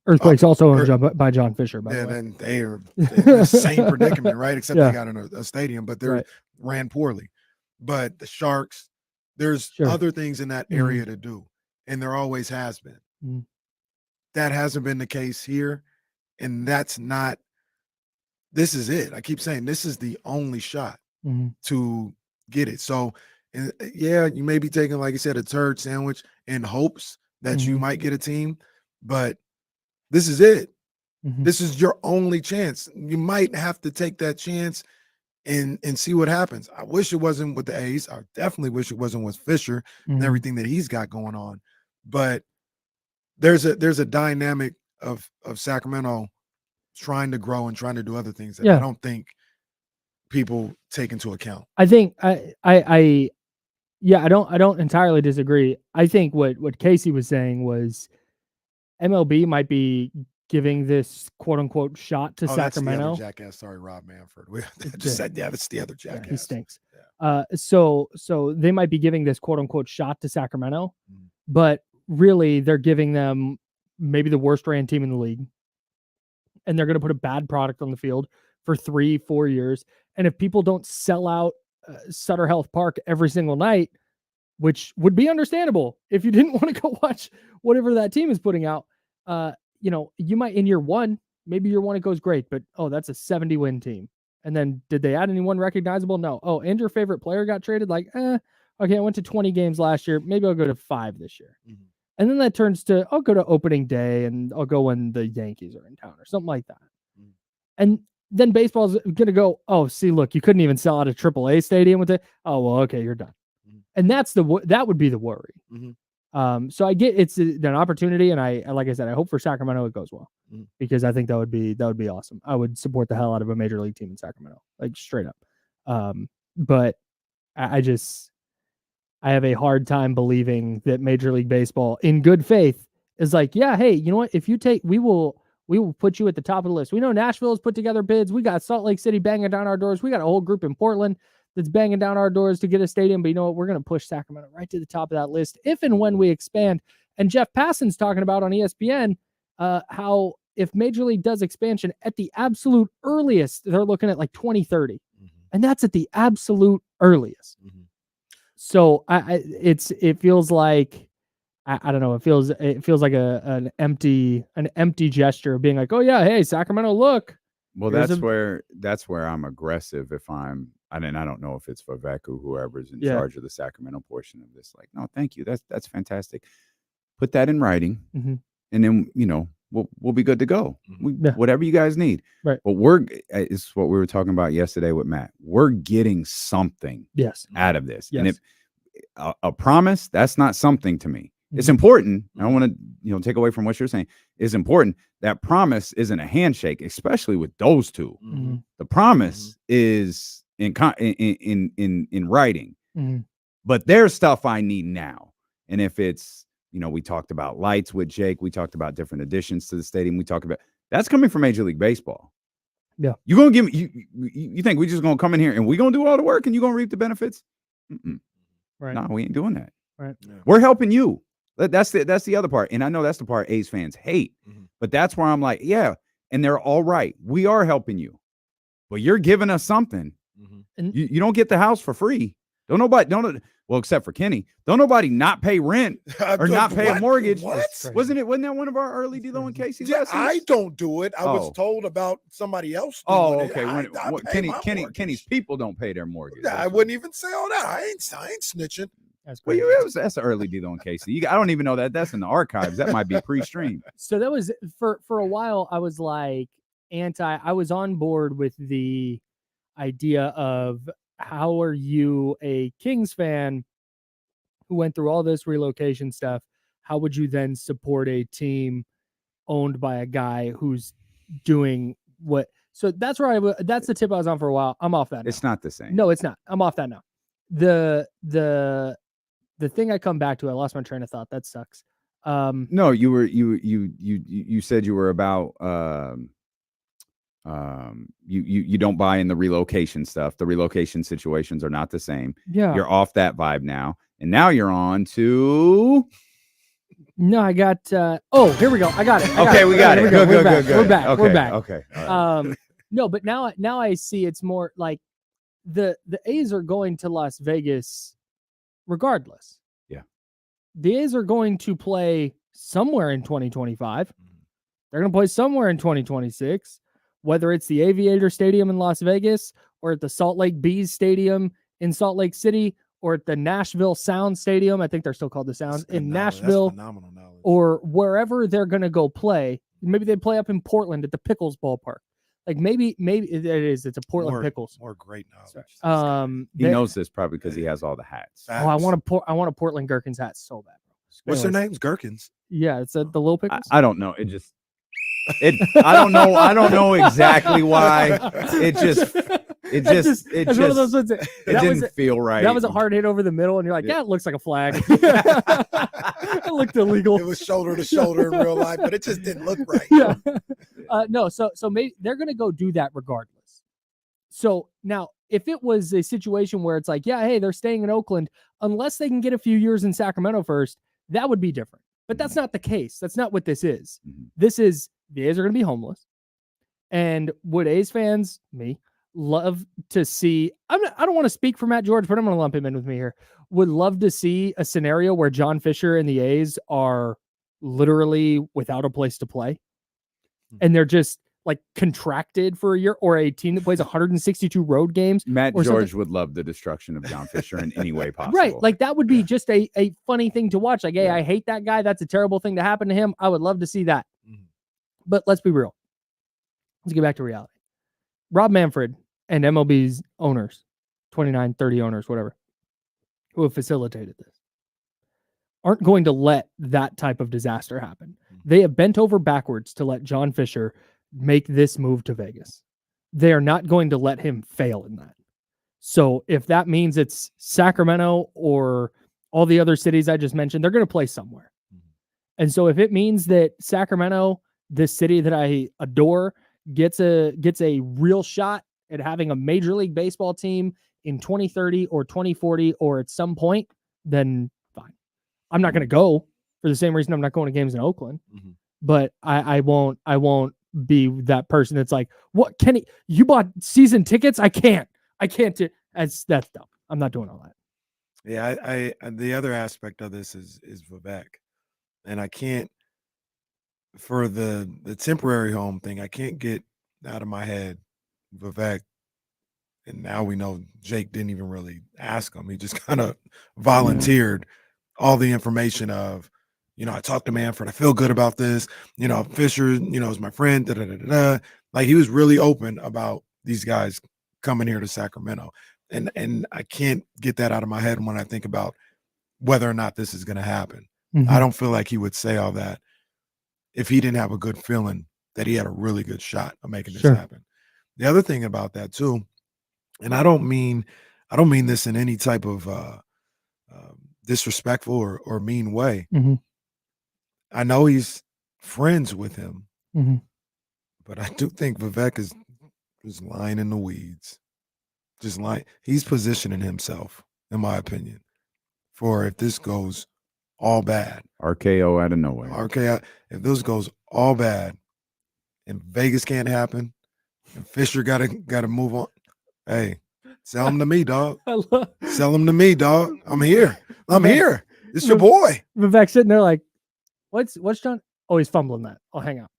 Earthquakes also owned by John Fisher, by the way. And they are in the same predicament, right? Except they got in a stadium, but they ran poorly. But the Sharks, there's other things in that area to do, and there always has been. That hasn't been the case here, and that's not. This is it. I keep saying this is the only shot to get it. So, yeah, you may be taking, like you said, a turd sandwich in hopes that you might get a team, but this is it. This is your only chance. You might have to take that chance and see what happens. I wish it wasn't with the A's. I definitely wish it wasn't with Fisher and everything that he's got going on. But there's a dynamic of Sacramento trying to grow and trying to do other things that I don't think people take into account. I think I don't entirely disagree. I think what Casey was saying was MLB might be giving this quote unquote shot to Sacramento. That's the other jackass. Sorry, Rob Manfred. We just said, that's the other jackass. He stinks. So they might be giving this quote unquote shot to Sacramento, but really they're giving them maybe the worst ran team in the league. And they're going to put a bad product on the field for 3-4 years. And if people don't sell out Sutter Health Park every single night, which would be understandable if you didn't want to go watch whatever that team is putting out, you might in year one, maybe year one it goes great, but that's a 70-win team. And then did they add anyone recognizable? No. Oh, and your favorite player got traded? Okay, I went to 20 games last year. Maybe I'll go to 5 this year. And then that turns to, I'll go to opening day and I'll go when the Yankees are in town or something like that. And then baseball's going to go, oh, see, look, you couldn't even sell out a AAA stadium with it. Oh, well, okay, you're done. And that would be the worry. So I get it's an opportunity. And I, like I said, I hope for Sacramento it goes well because I think that would be awesome. I would support the hell out of a major league team in Sacramento, like straight up. But I have a hard time believing that Major League Baseball, in good faith, is like, yeah, hey, you know what? If you take, we will put you at the top of the list. We know Nashville has put together bids. We got Salt Lake City banging down our doors. We got a whole group in Portland that's banging down our doors to get a stadium. But you know what? We're going to push Sacramento right to the top of that list if and when we expand. And Jeff Passan's talking about on ESPN how if Major League does expansion at the absolute earliest, they're looking at like 2030. And that's at the absolute earliest. So it feels like I don't know. It feels like an empty gesture of being like, oh yeah, hey Sacramento, look. Well, that's where I'm aggressive. I don't know if it's Vivek or whoever's in charge of the Sacramento portion of this. Like, no, thank you. That's fantastic. Put that in writing, and then we'll be good to go. Whatever you guys need. Right. But it's what we were talking about yesterday with Matt. We're getting something out of this. Yes. And if a promise, that's not something to me. It's important. I don't want to, take away from what you're saying. It's important. That promise isn't a handshake, especially with those two. The promise is in writing. But there's stuff I need now. And if it's, we talked about lights with Jake. We talked about different additions to the stadium. We talked about that's coming from Major League Baseball. Yeah. You're going to give me, you think we're just going to come in here and we're going to do all the work and you're going to reap the benefits? Right. No, we ain't doing that. Right. Yeah. We're helping you. That's the other part. And I know that's the part A's fans hate, but that's where I'm like, yeah. And they're all right. We are helping you, but you're giving us something. And you don't get the house for free. Well, except for Kenny. Don't nobody not pay rent or not pay a mortgage. What? Wasn't that one of our early D-Lo and Casey's Yeah, lessons? I don't do it. I was told about somebody else doing okay. it. Kenny's people don't pay their mortgage. I wouldn't even say all that. I ain't snitching. That's well, that's the early D-Lo and Casey. I don't even know that. That's in the archives. That might be pre-streamed. So that was for a while. I was like I was on board with the idea of how are you a Kings fan who went through all this relocation stuff? How would you then support a team owned by a guy who's doing what? So that's the tip I was on for a while. I'm off that now. It's not the same. No, it's not. I'm off that now. The thing I come back to, I lost my train of thought. That sucks. No, you said you were about You don't buy in the relocation stuff. The relocation situations are not the same. Yeah. You're off that vibe now. And now you're on to No, I got here we go. I got it. we got it. Good. We're back. Okay, We're back. Okay. All right. No, but now I see it's more like the A's are going to Las Vegas regardless. Yeah. The A's are going to play somewhere in 2025. They're going to play somewhere in 2026, whether it's the Aviator Stadium in Las Vegas or at the Salt Lake Bees Stadium in Salt Lake City or at the Nashville Sound Stadium. I think they're still called the Sound in Nashville, or wherever they're going to go play. Maybe they play up in Portland at the Pickles ballpark. Like maybe it is. It's a Portland Pickles. More great knowledge. He knows this probably because he has all the hats. Oh, I want a Portland Gherkins hat so bad. What's their names? Gherkins. Yeah, it's at the Little Pickles. I don't know. I don't know. I don't know exactly why. It just one of those ones it didn't feel right. That was a hard hit over the middle, and you're like, yeah, it looks like a flag. It looked illegal. It was shoulder to shoulder in real life, but it just didn't look right. Yeah. No, so maybe they're gonna go do that regardless. So now, if it was a situation where it's like, yeah, hey, they're staying in Oakland, unless they can get a few years in Sacramento first, that would be different. But that's not the case. That's not what this is. This is the A's are going to be homeless. And would A's fans, me, love to see, I don't want to speak for Matt George, but I'm going to lump him in with me here. Would love to see a scenario where John Fisher and the A's are literally without a place to play. And they're just like contracted for a year, or a team that plays 162 road games. Matt George would love the destruction of John Fisher in any way possible. Right. Like that would be just a funny thing to watch. Like, hey, I hate that guy. That's a terrible thing to happen to him. I would love to see that. But let's be real. Let's get back to reality. Rob Manfred and MLB's owners, 29, 30 owners, whatever, who have facilitated this, aren't going to let that type of disaster happen. They have bent over backwards to let John Fisher make this move to Vegas. They are not going to let him fail in that. So if that means it's Sacramento or all the other cities I just mentioned, they're going to play somewhere. And so if it means that Sacramento, this city that I adore, gets a real shot at having a Major League Baseball team in 2030 or 2040 or at some point, then fine. I'm not going to go for the same reason I'm not going to games in Oakland. But I won't be that person that's like, what, Kenny, you bought season tickets? I can't do. That's dumb. I'm not doing all that. Yeah, I the other aspect of this is Vivek, and I can't, for the temporary home thing, I can't get out of my head Vivek. And now we know Jake didn't even really ask him. He just kind of volunteered all the information of, I talked to Manfred. I feel good about this. Fisher, is my friend. Like he was really open about these guys coming here to Sacramento. And I can't get that out of my head when I think about whether or not this is going to happen. I don't feel like he would say all that if he didn't have a good feeling that he had a really good shot of making this happen. The other thing about that too, and I don't mean this in any type of disrespectful or mean way. I know he's friends with him, but I do think Vivek is lying in the weeds. Just lying. He's positioning himself, in my opinion, for if this goes all bad. RKO out of nowhere. RKO. If this goes all bad and Vegas can't happen and Fisher gotta move on. Hey, sell him to me, dog. Sell him to me, dog. I'm here. I'm here. It's your boy. Vivek sitting there like, what's John? Oh, he's fumbling that. I'll hang out.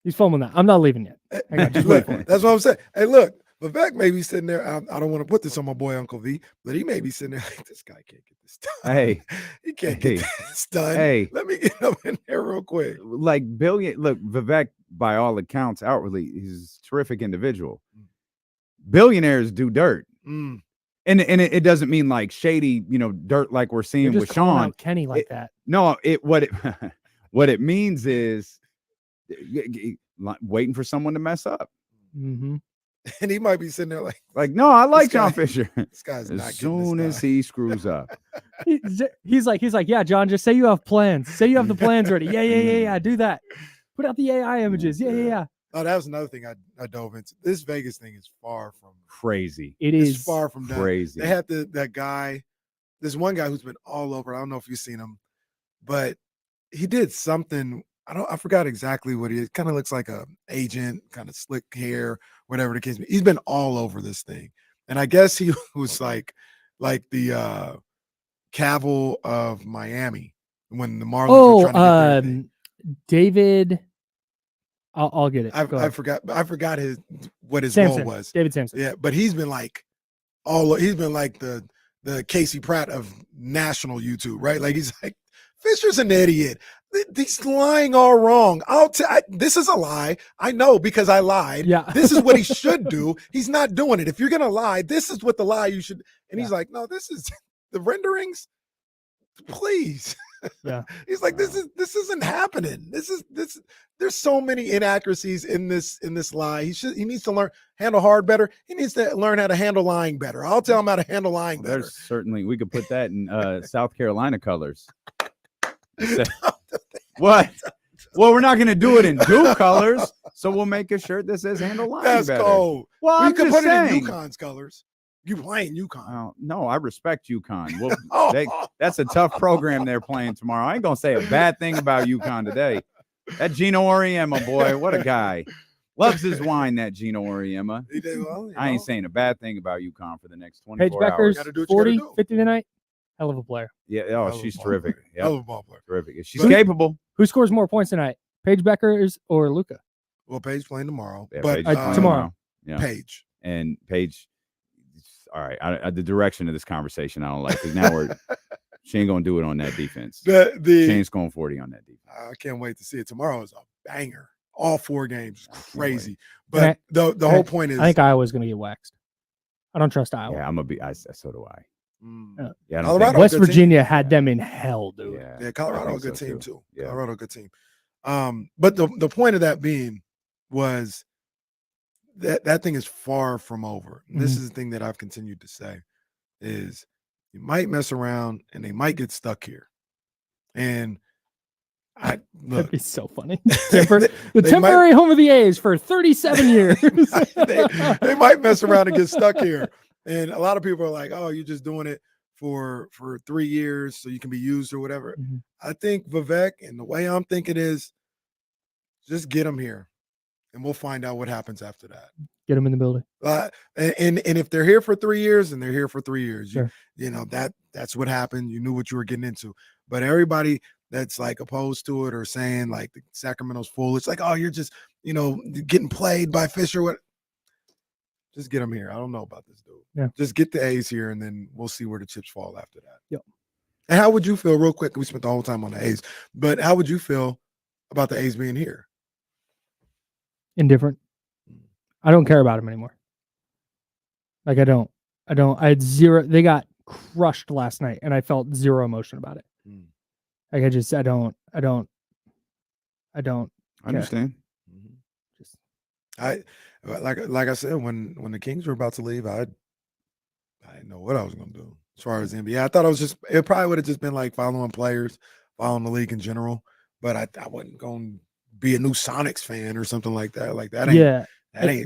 He's fumbling that. I'm not leaving yet. Hang on, just wait for it. That's what I'm saying. Hey, look, Vivek may be sitting there. I don't want to put this on my boy Uncle V, but he may be sitting there like, this guy can't get this done. Hey, he can't get this done. Hey, let me get him in there real quick. Like Vivek, by all accounts, outwardly, he's a terrific individual. Billionaires do dirt. And it doesn't mean like shady, dirt like we're seeing with Sean. Kenny like that. No, what it means is waiting for someone to mess up. And he might be sitting there like no, I like John Fisher. This guy's as soon as he screws up. He's like, yeah, John, just say you have plans. Say you have the plans ready. Yeah. Do that. Put out the AI images. Yeah. Oh, that was another thing I dove into. This Vegas thing is far from Crazy. It's far from done. crazy. They had that guy. There's one guy who's been all over. I don't know if you've seen him, but he did something. I forgot exactly what he is. Kind of looks like a agent, kind of slick hair, whatever the case may be. He's been all over this thing. And I guess he was like the Cavill of Miami when the Marlins were trying to get their thing. David. I'll get it. I forgot what his Sampson. role was. David Sampson. Yeah, but he's been like the Casey Pratt of national YouTube, right? Like he's like, Fisher's an idiot. He's lying all wrong. This is a lie. I know because I lied. Yeah. This is what he should do. He's not doing it. If you're gonna lie, this is what the lie you should. And he's like, no, this is the renderings. Please. Yeah. He's like, this isn't happening. There's so many inaccuracies in this lie. He needs to handle hard better. He needs to learn how to handle lying better. I'll tell him how to handle lying better. There's certainly, we could put that in South Carolina colors. What? Well, we're not going to do it in Duke colors, so we'll make a shirt that says handle lying That's better. cold. Well, I'm could just put saying. it in UConn's colors. You playing UConn? No, I respect UConn. Well, that's a tough program they're playing tomorrow. I ain't gonna say a bad thing about UConn today. That Gino Auriemma boy, what a guy! Loves his wine. That Gino Auriemma. He did well, I ain't saying a bad thing about UConn for the next Paige 24 hours. Becker's 40, 50 tonight. Hell of a player. Yeah. Oh, she's terrific. Yeah. Hell of a ball player. Terrific. She's capable. Who scores more points tonight? Paige Beckers or Luka? Well, Paige playing tomorrow, Yeah, but Paige is playing tomorrow. Yeah. Paige. And Paige. All right. The direction of this conversation I don't like because now she ain't gonna do it on that defense. She ain't scoring 40 on that defense. I can't wait to see it. Tomorrow is a banger. All 4 games, crazy. But the whole point is, I think Iowa's going to get waxed. I don't trust Iowa. Yeah, I'm gonna be. So do I. Yeah, I don't Colorado, think- West Virginia had them in hell, dude. Yeah, Colorado a good team too. Yeah. Colorado a good team. But the point of that being was that thing is far from over. And this is the thing that I've continued to say is you might mess around and they might get stuck here. And That'd look, be so funny. The temporary home of the A's for 37 years. they might mess around and get stuck here. And a lot of people are like, oh, you're just doing it for 3 years so you can be used or whatever. I think Vivek, and the way I'm thinking is just get them here and we'll find out what happens after that. Get them in the building. And if they're here for 3 years, and they're here for 3 years, Sure. you know, that's what happened. You knew what you were getting into. But everybody that's like opposed to it or saying like the Sacramento's full, it's like, oh, you're just, you know, getting played by Fisher. What? Just get them here. I don't know about this dude. Yeah. Just get the A's here, and then we'll see where the chips fall after that. Yep. And how would you feel, real quick? We spent the whole time on the A's, but how would you feel about the A's being here? Indifferent. I don't care about them anymore. Like I don't. I had zero. They got crushed last night, and I felt zero emotion about it. Like I don't care. I understand. Just Like I said, when the Kings were about to leave, I didn't know what I was gonna do as far as the NBA. I thought it probably would have just been like following players, following the league in general. But I wasn't gonna be a new Sonics fan or something like that. Like that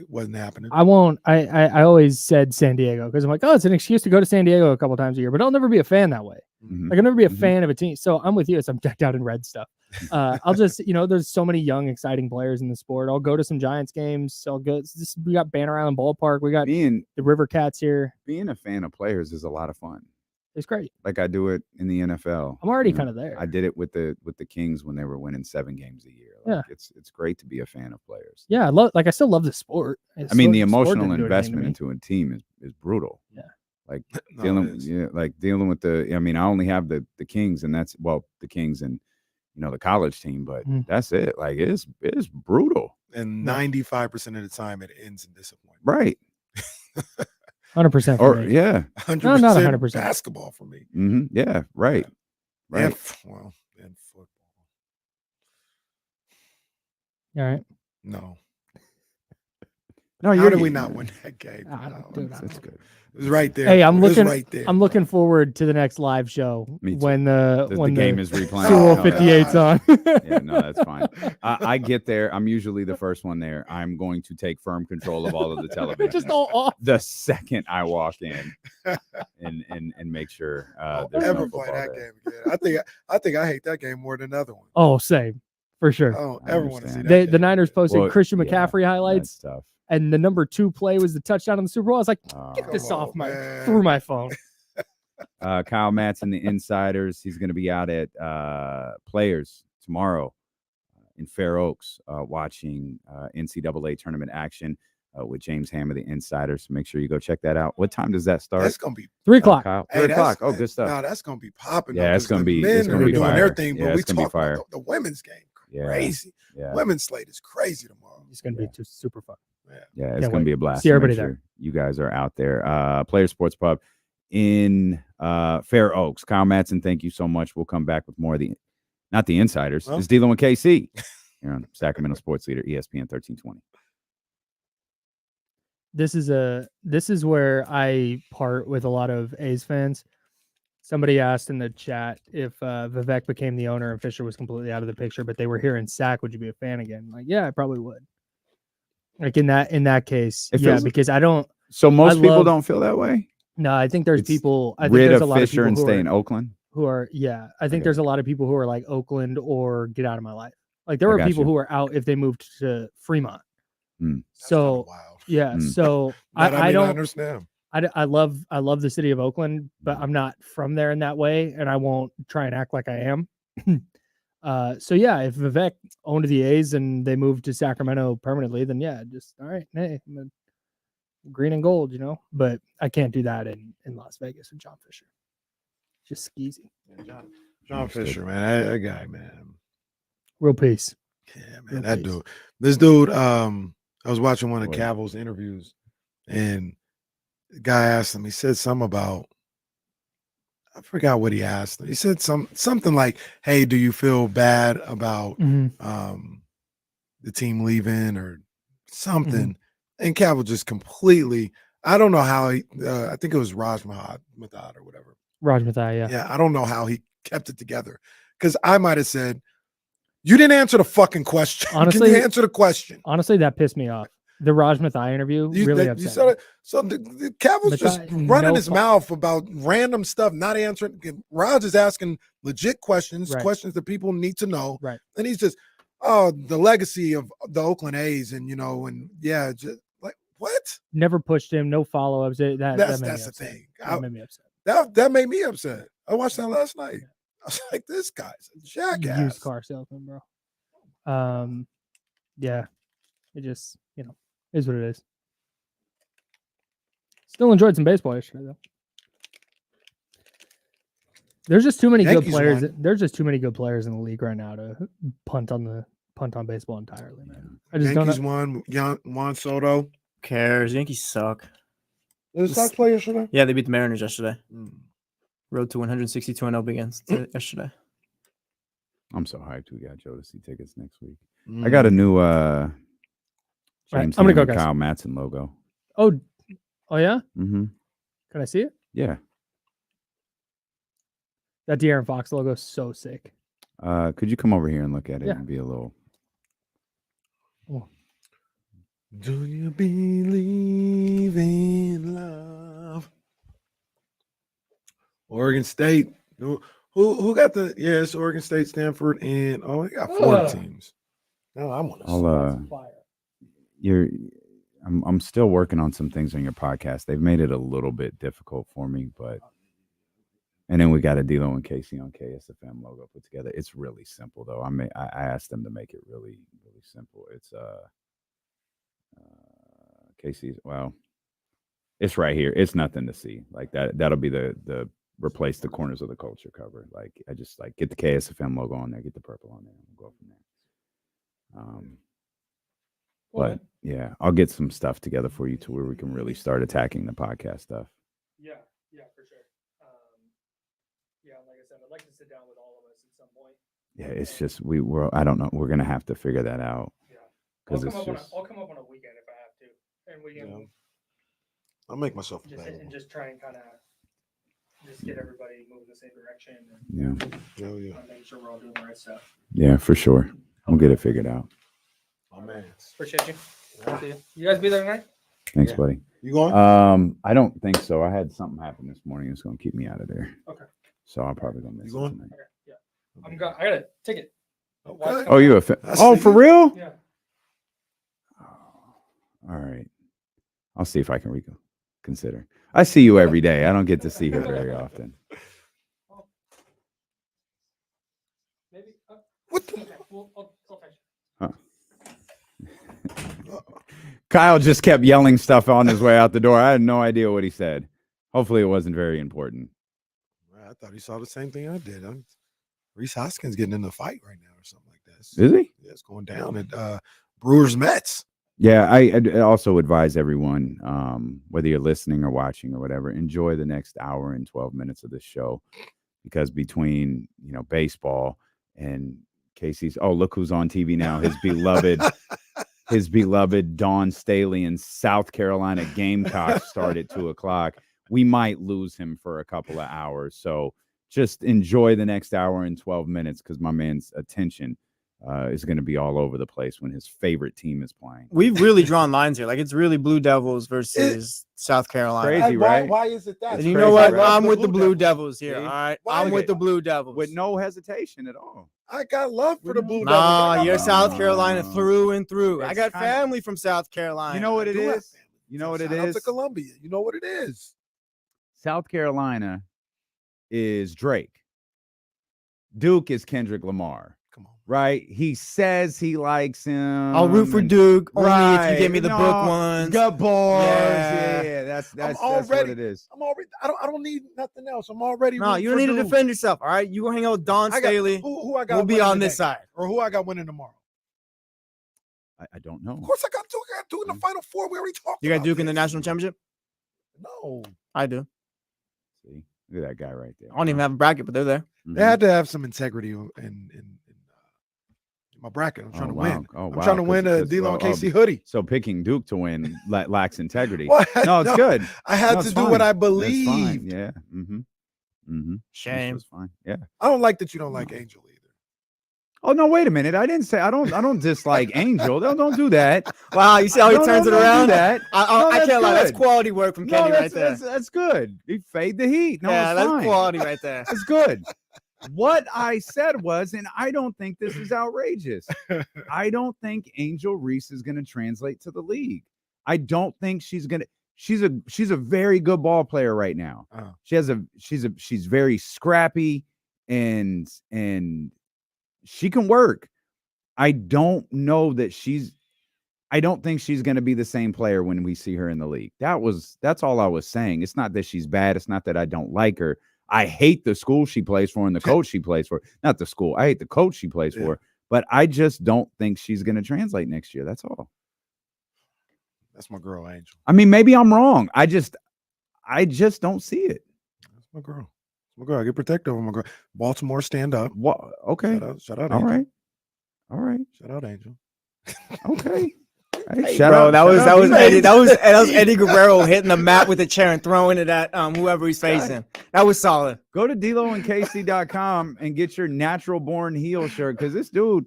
wasn't happening. I won't. I always said San Diego because I'm like, oh, it's an excuse to go to San Diego a couple times a year, but I'll never be a fan that way. Like I'll never be a fan of a team. So I'm with you. I'm decked out in red stuff. I'll just, there's so many young, exciting players in the sport. I'll go to some Giants games. We got Banner Island Ballpark. We got the River Cats here. Being a fan of players is a lot of fun. It's great. Like I do it in the NFL. I'm already kind of there. I did it with the Kings when they were winning 7 games a year. Like it's great to be a fan of players. Yeah, I still love the sport. I mean, the emotional investment into a team is brutal. Yeah. Like dealing with the. I mean, I only have the Kings, and that's the Kings and the college team, but that's it. Like it's brutal. And 95% of the time, it ends in disappointment. Right. 100%. Or yeah, 100%. No, not 100%. Basketball for me. Yeah. Right. Right. And football. All right. No. No, How you're did we not win that game? I don't- dude, I It's don't good. It was right there. Hey, I'm It was looking. right there. I'm looking forward to the next live show Me too. when the game is replaying. Super Bowl Oh, 58's on. Yeah, no, that's fine. I get there. I'm usually the first one there. I'm going to take firm control of all of the television. Just all off. The second I walk in and make sure there's Ever no play football that there. game again? I think I hate that game more than the other one. Oh, same for sure. I don't I ever want to see understand. that. They, game. the Niners posted Well, Christian yeah, McCaffrey highlights, That's tough. and the number 2 play was the touchdown on the Super Bowl. I was like, Oh. get this Come off on, my man. through my phone. Kyle Madson, the Insiders. He's going to be out at Players tomorrow in Fair Oaks watching NCAA tournament action with James Hammer, the Insiders. So make sure you go check that out. What time does that start? That's gonna be 3 o'clock. Kyle? hey, 3 that's- o'clock. Oh, good stuff. No, that's gonna be popping. Yeah, though, it's 'cause gonna the be- men it's gonna are be doing fire. their thing, Yeah, but we it's gonna be talk fire. about the women's game. Yeah. Crazy. Yeah. Women's slate is crazy tomorrow. It's gonna be just super fun. Yeah, it's Can't going to wait. be a blast. See So everybody make there. sure you guys are out there. Player Sports Pub in Fair Oaks. Kyle Madson, thank you so much. We'll come back with more of not the Insiders. Well. It's dealing with KC. Here on Sacramento Sports Leader, ESPN 1320. This is where I part with a lot of A's fans. Somebody asked in the chat if Vivek became the owner and Fisher was completely out of the picture, but they were here in Sac. Would you be a fan again? Like, yeah, I probably would. Like in that case, It yeah, feels- because I don't. So most I people love- don't feel that way? No, I think there's It's people. I think Rid there's a of lot of Fisher people and who stay are, in Oakland? who are. Yeah, I think Okay. there's a lot of people who are like Oakland or get out of my life. Like there I are got people you. who are out if they moved to Fremont. Mm. That's So kinda wild. yeah, Mm. so But I I don't. understand. I love the city of Oakland, but I'm not from there in that way, and I won't try and act like I am. So yeah, if Vivek owned the A's and they moved to Sacramento permanently, then yeah, just all right. Hey, I'm a green and gold, But I can't do that in Las Vegas with John Fisher. Just skeezy. John Fisher, man, that guy, man. Real peace. Yeah, man, Real that peace. dude. This dude, I was watching one of Boy. Cavill's interviews, and the guy asked him. He said something about, I forgot what he asked him. He said something like, "Hey, do you feel bad about the team leaving or something?" And Cavill just completely. I don't know how he. I think it was Raj Mathad or whatever. Raj Mathai, yeah. Yeah, I don't know how he kept it together because I might have said, "You didn't answer the fucking question. Can Honestly- you answer the question?" Honestly, that pissed me off. The Raj Mathai interview really You upset said me. it. So the Cavill's just Mathai, running no his fu- mouth about random stuff, not answering. Raj is asking legit questions, Right. questions that people need to know, Right. and he's just, the legacy of the Oakland A's, and and yeah, just like what? Never pushed him, no follow-ups. That made That's me the upset. thing. That made me upset. That made me upset. I watched that last night. I was like, this guy's a jackass. Used car salesman, bro. Yeah, it just is what it is. Still enjoyed some baseball yesterday though. There's just too many good Yankees players. won. There's just too many good players in the league right now to punt on baseball entirely, man. I just Yankees don't know. won. Juan Soto. Cares? Yankees suck. Did the Sox play yesterday? Yeah, they beat the Mariners yesterday. Mm. Road to 162-0 against yesterday. I'm so hyped. We got Joe to see tickets next week. Mm. I got a new James I'm gonna go, Hammer, guys. Kyle Madson logo. Oh yeah. Mm-hmm. Can I see it? Yeah. That De'Aaron Fox logo is so sick. Could you come over here and look at it Yeah. and be a little? Do you believe in love? Oregon State. Who got the? Yeah, it's Oregon State, Stanford, and we got four teams. No, I want to. I'm still working on some things on your podcast. They've made it a little bit difficult for me, but and then we got a D'Lo and Casey on KSFM logo put together. It's really simple though. I asked them to make it really, really simple. It's Casey's. Well, it's right here. It's nothing to see like that. That'll be the replace the corners of the culture cover. Like I just like get the KSFM logo on there, get the purple on there, and we'll go from there. But yeah, I'll get some stuff together for you to where we can really start attacking the podcast stuff. Yeah, for sure. Yeah, like I said, I'd like to sit down with all of us at some point. Yeah, it's just I don't know. We're gonna have to figure that out Yeah, because it's just I'll come up on a weekend if I have to, and we can Yeah. I'll make myself just available. and just try and kind of just get everybody moving the same direction and Yeah. Hell yeah. making sure we're all doing the right stuff. Yeah, for sure. We'll get it figured out. Oh man. Appreciate you. See you. You guys be there tonight? Thanks, Yeah. buddy. You going? I don't think so. I had something happen this morning. It's going to keep me out of there. Okay. So I'm probably going to miss You it going? tonight. Okay. Yeah. I'm going. I got a ticket. Okay. Oh, you a fan? I Oh, see for you. real? Yeah. All right. I'll see if I can reconsider. I see you every day. I don't get to see her very often. Maybe. What the? Okay. I'll text you. Kyle just kept yelling stuff on his way out the door. I had no idea what he said. Hopefully it wasn't very important. I thought he saw the same thing I did. Reese Hoskins getting in a fight right now or something like that. Is he? Yeah, it's going down at Brewers Mets. Yeah, I also advise everyone, whether you're listening or watching or whatever, enjoy the next hour and 12 minutes of this show, because between baseball and Casey's, look who's on TV now, his beloved Dawn Staley and South Carolina Gamecocks start at 2:00. We might lose him for a couple of hours, so just enjoy the next hour and 12 minutes because my man's attention is going to be all over the place when his favorite team is playing. We've really drawn lines here. Like, it's really Blue Devils versus South Carolina. Crazy, right? Why is it that? And you know what? crazy, right? I'm with the Blue Devils here. See? All right. Why I'm is with it? the Blue Devils. With no hesitation at all. I got love for the Blue Devils. Nah, I got you're love. South Carolina through and through. I It's got kinda- family from South Carolina. You know what I it do have is? family. You know what it Shout out is? to Columbia. You know what it is? South Carolina is Drake. Duke is Kendrick Lamar. Come on. Right? He says he likes him. I'll root for and- Duke only if Right. you give me the No, book ones. Good boys. Yeah. Yeah, that's what already- it is. I'm already. I don't need nothing else. I'm already. No, rooting you don't for need to Duke. defend yourself. All right. You go hang out with Don I got Staley. who I got. We'll be winning on this today? side. Or who I got winning tomorrow. I don't know. Of course, I got Duke. I got Duke in the Final Four. We already talked. You got about Duke in the this. national championship? No, I do. See? Look at that guy right there. I don't even have a bracket, but they're there. Mhm. they had to have some integrity in my bracket. I'm trying to win. Oh, I'm trying to win a D-Lo and KC hoodie. So picking Duke to win lacks integrity. What? No, it's good. I had No, to it's do fine. what I That's fine. believe. Yeah. Mm-hmm. Mm-hmm. Shame. That's fine. Yeah. I don't like that you don't like Angel either. Oh no! Wait a minute. I didn't say I don't dislike Angel. Don't do that. Wow, you see how he turns it don't do around? that. I No, can't that's lie. That's good. quality work from No, Kenny right there. that's good. He fade the heat. No, yeah, it's that's fine. quality right there. That's good. What I said was, and I don't think this is outrageous. I don't think Angel Reese is going to translate to the league. I don't think she's going to. She's a very good ball player right now. She's very scrappy and she can work. I don't know that I don't think she's going to be the same player when we see her in the league. That's all I was saying. It's not that she's bad. It's not that I don't like her. I hate the school she plays for and the coach she plays for. Not the school. I hate the coach she plays for. But I just don't think she's going to translate next year. That's all. That's my girl, Angel. I mean, maybe I'm wrong. I just don't see it. That's my girl. My girl. I get protective of my girl. Baltimore, stand up. What? Okay. Shout out. All Angel. right. Shout out, Angel. Okay. Hey, shout bro, out- that shout was out that was to Eddie. you. That was Eddie Guerrero hitting the mat with a chair and throwing it at whoever he's facing. That was solid. Go to DLoandKC.com and get your natural born heel shirt because this dude,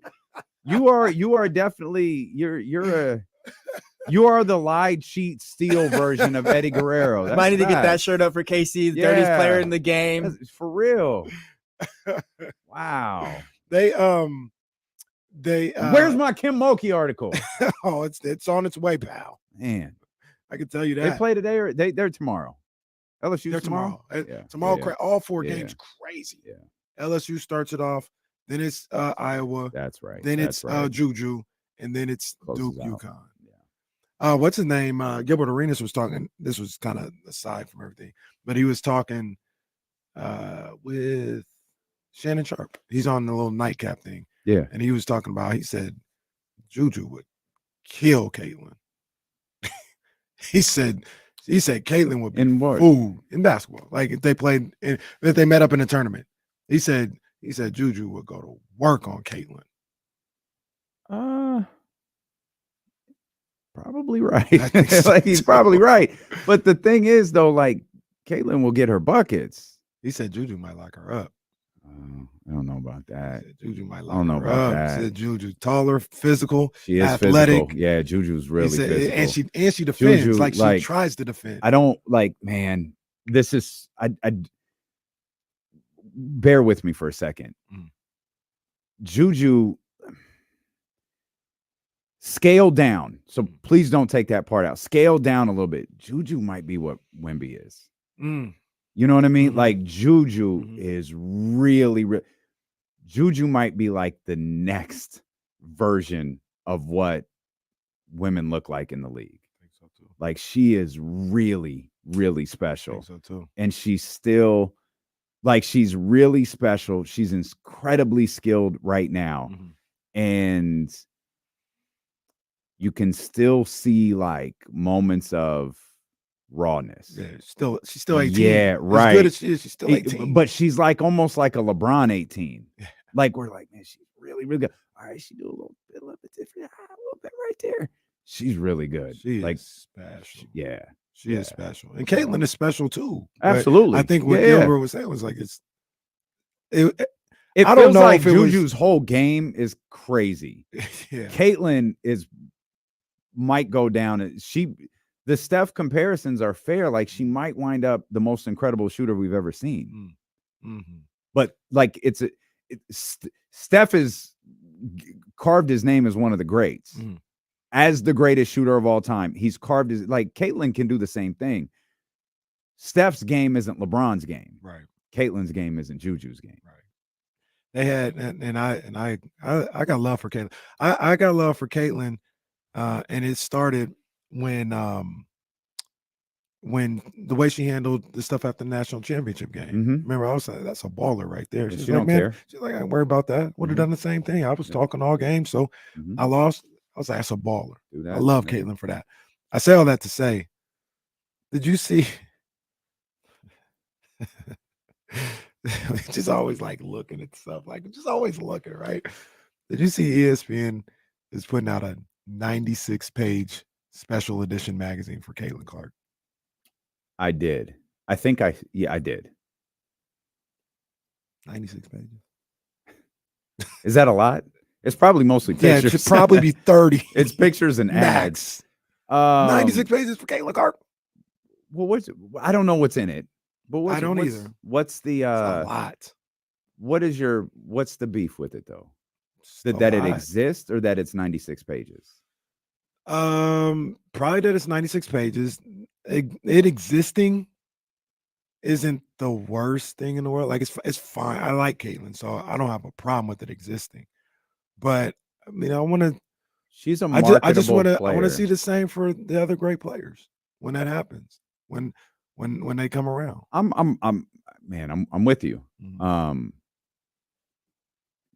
you are definitely you are the lie, cheat, steal version of Eddie Guerrero. That's Might need to get that facts. shirt up for KC, the dirtiest Yeah. player in the game. That's for real. Wow. They Where's my Kim Mulkey article? oh, it's on its way, pal. Man, I can tell you that. they play today or they're tomorrow. LSU They're tomorrow. tomorrow. Yeah. Tomorrow, Yeah. all four Yeah. games, crazy. Yeah. LSU starts it off. Then it's Iowa. That's right. Then That's it's right. Juju, and then it's Closes Duke, out. UConn. Yeah. What's his name? Gilbert Arenas was talking. This was kind of aside from everything, but he was talking with Shannon Sharp. He's on the little nightcap thing. Yeah. And he was talking about, he said, Juju would kill Caitlin. he said Caitlin would be In what? food in basketball. Like if they played, if they met up in a tournament. He said Juju would go to work on Caitlin. Probably. probably right. I think so, like he's too. probably right. But the thing is, though, like Caitlin will get her buckets. He said Juju might lock her up. I don't know about He that. said Juju might I lock don't know her about up. that. He said Juju taller, physical, She is athletic. physical. Yeah, Juju's He really said- physical. and she defends Juju, like she like, tries to defend. I don't like, man. This is I bear with me for a second. Juju scale down. So please don't take that part out. Scale down a little bit. Juju might be what Wemby is. You know what I mean? Like Juju is really Juju might be like the next version of what women look like in the league. I think so too. Like she is really, really I special. think so too. And she's still like she's really special. She's incredibly skilled right now. And you can still see like moments of rawness. Yeah, she's still 18. Yeah, right. As good as she is, she's still 18. But she's like almost like a LeBron 18. Like we're like, man, she's really, really good. All right, she do a little bit different. A little bit right there. She's really good. She like is special. Yeah. She is special. And Caitlin is special too. But Absolutely. I think what Gilbert was saying was like It I don't feels know like if it was- Juju's whole game is crazy. Yeah. Caitlin might go down. The Steph comparisons are fair. Like she might wind up the most incredible shooter we've ever seen. But like Steph is carved his name as one of the greats, as the greatest shooter of all time. He's carved his like Caitlin can do the same thing. Steph's game isn't LeBron's game. Right. Caitlin's game isn't Juju's game. Right. They had and I got love for Caitlin. I got love for Caitlin, and it started when the way she handled the stuff after the national championship game. Remember, I was like, that's a baller right there. Yeah, She's she like, don't man, care. she's like, I ain't worried about that. Would have done the same thing. I was talking all game, so I lost. I was like, that's a baller. I love Caitlin for that. I say all that to say, did you see? Just always like looking at stuff, like just always looking, right? Did you see ESPN is putting out a 96-page special edition magazine for Caitlin Clark? I did. I think I did. 96 pages. Is that a lot? It's probably mostly Yeah, pictures. it should probably be 30. It's pictures and Max. ads. 96 pages for Caitlin Clark. Well, I don't know what's in it. But I don't either. What's the It's a lot. What's the beef with it though? That it lot. exists or that it's 96 pages? Probably that it's 96 pages. It existing isn't the worst thing in the world. Like it's fine. I like Caitlin, so I don't have a problem with it existing. But I mean, I want to. She's a I marketable just want to. I want player. to see the same for the other great players when that happens. When they come around. I'm with you.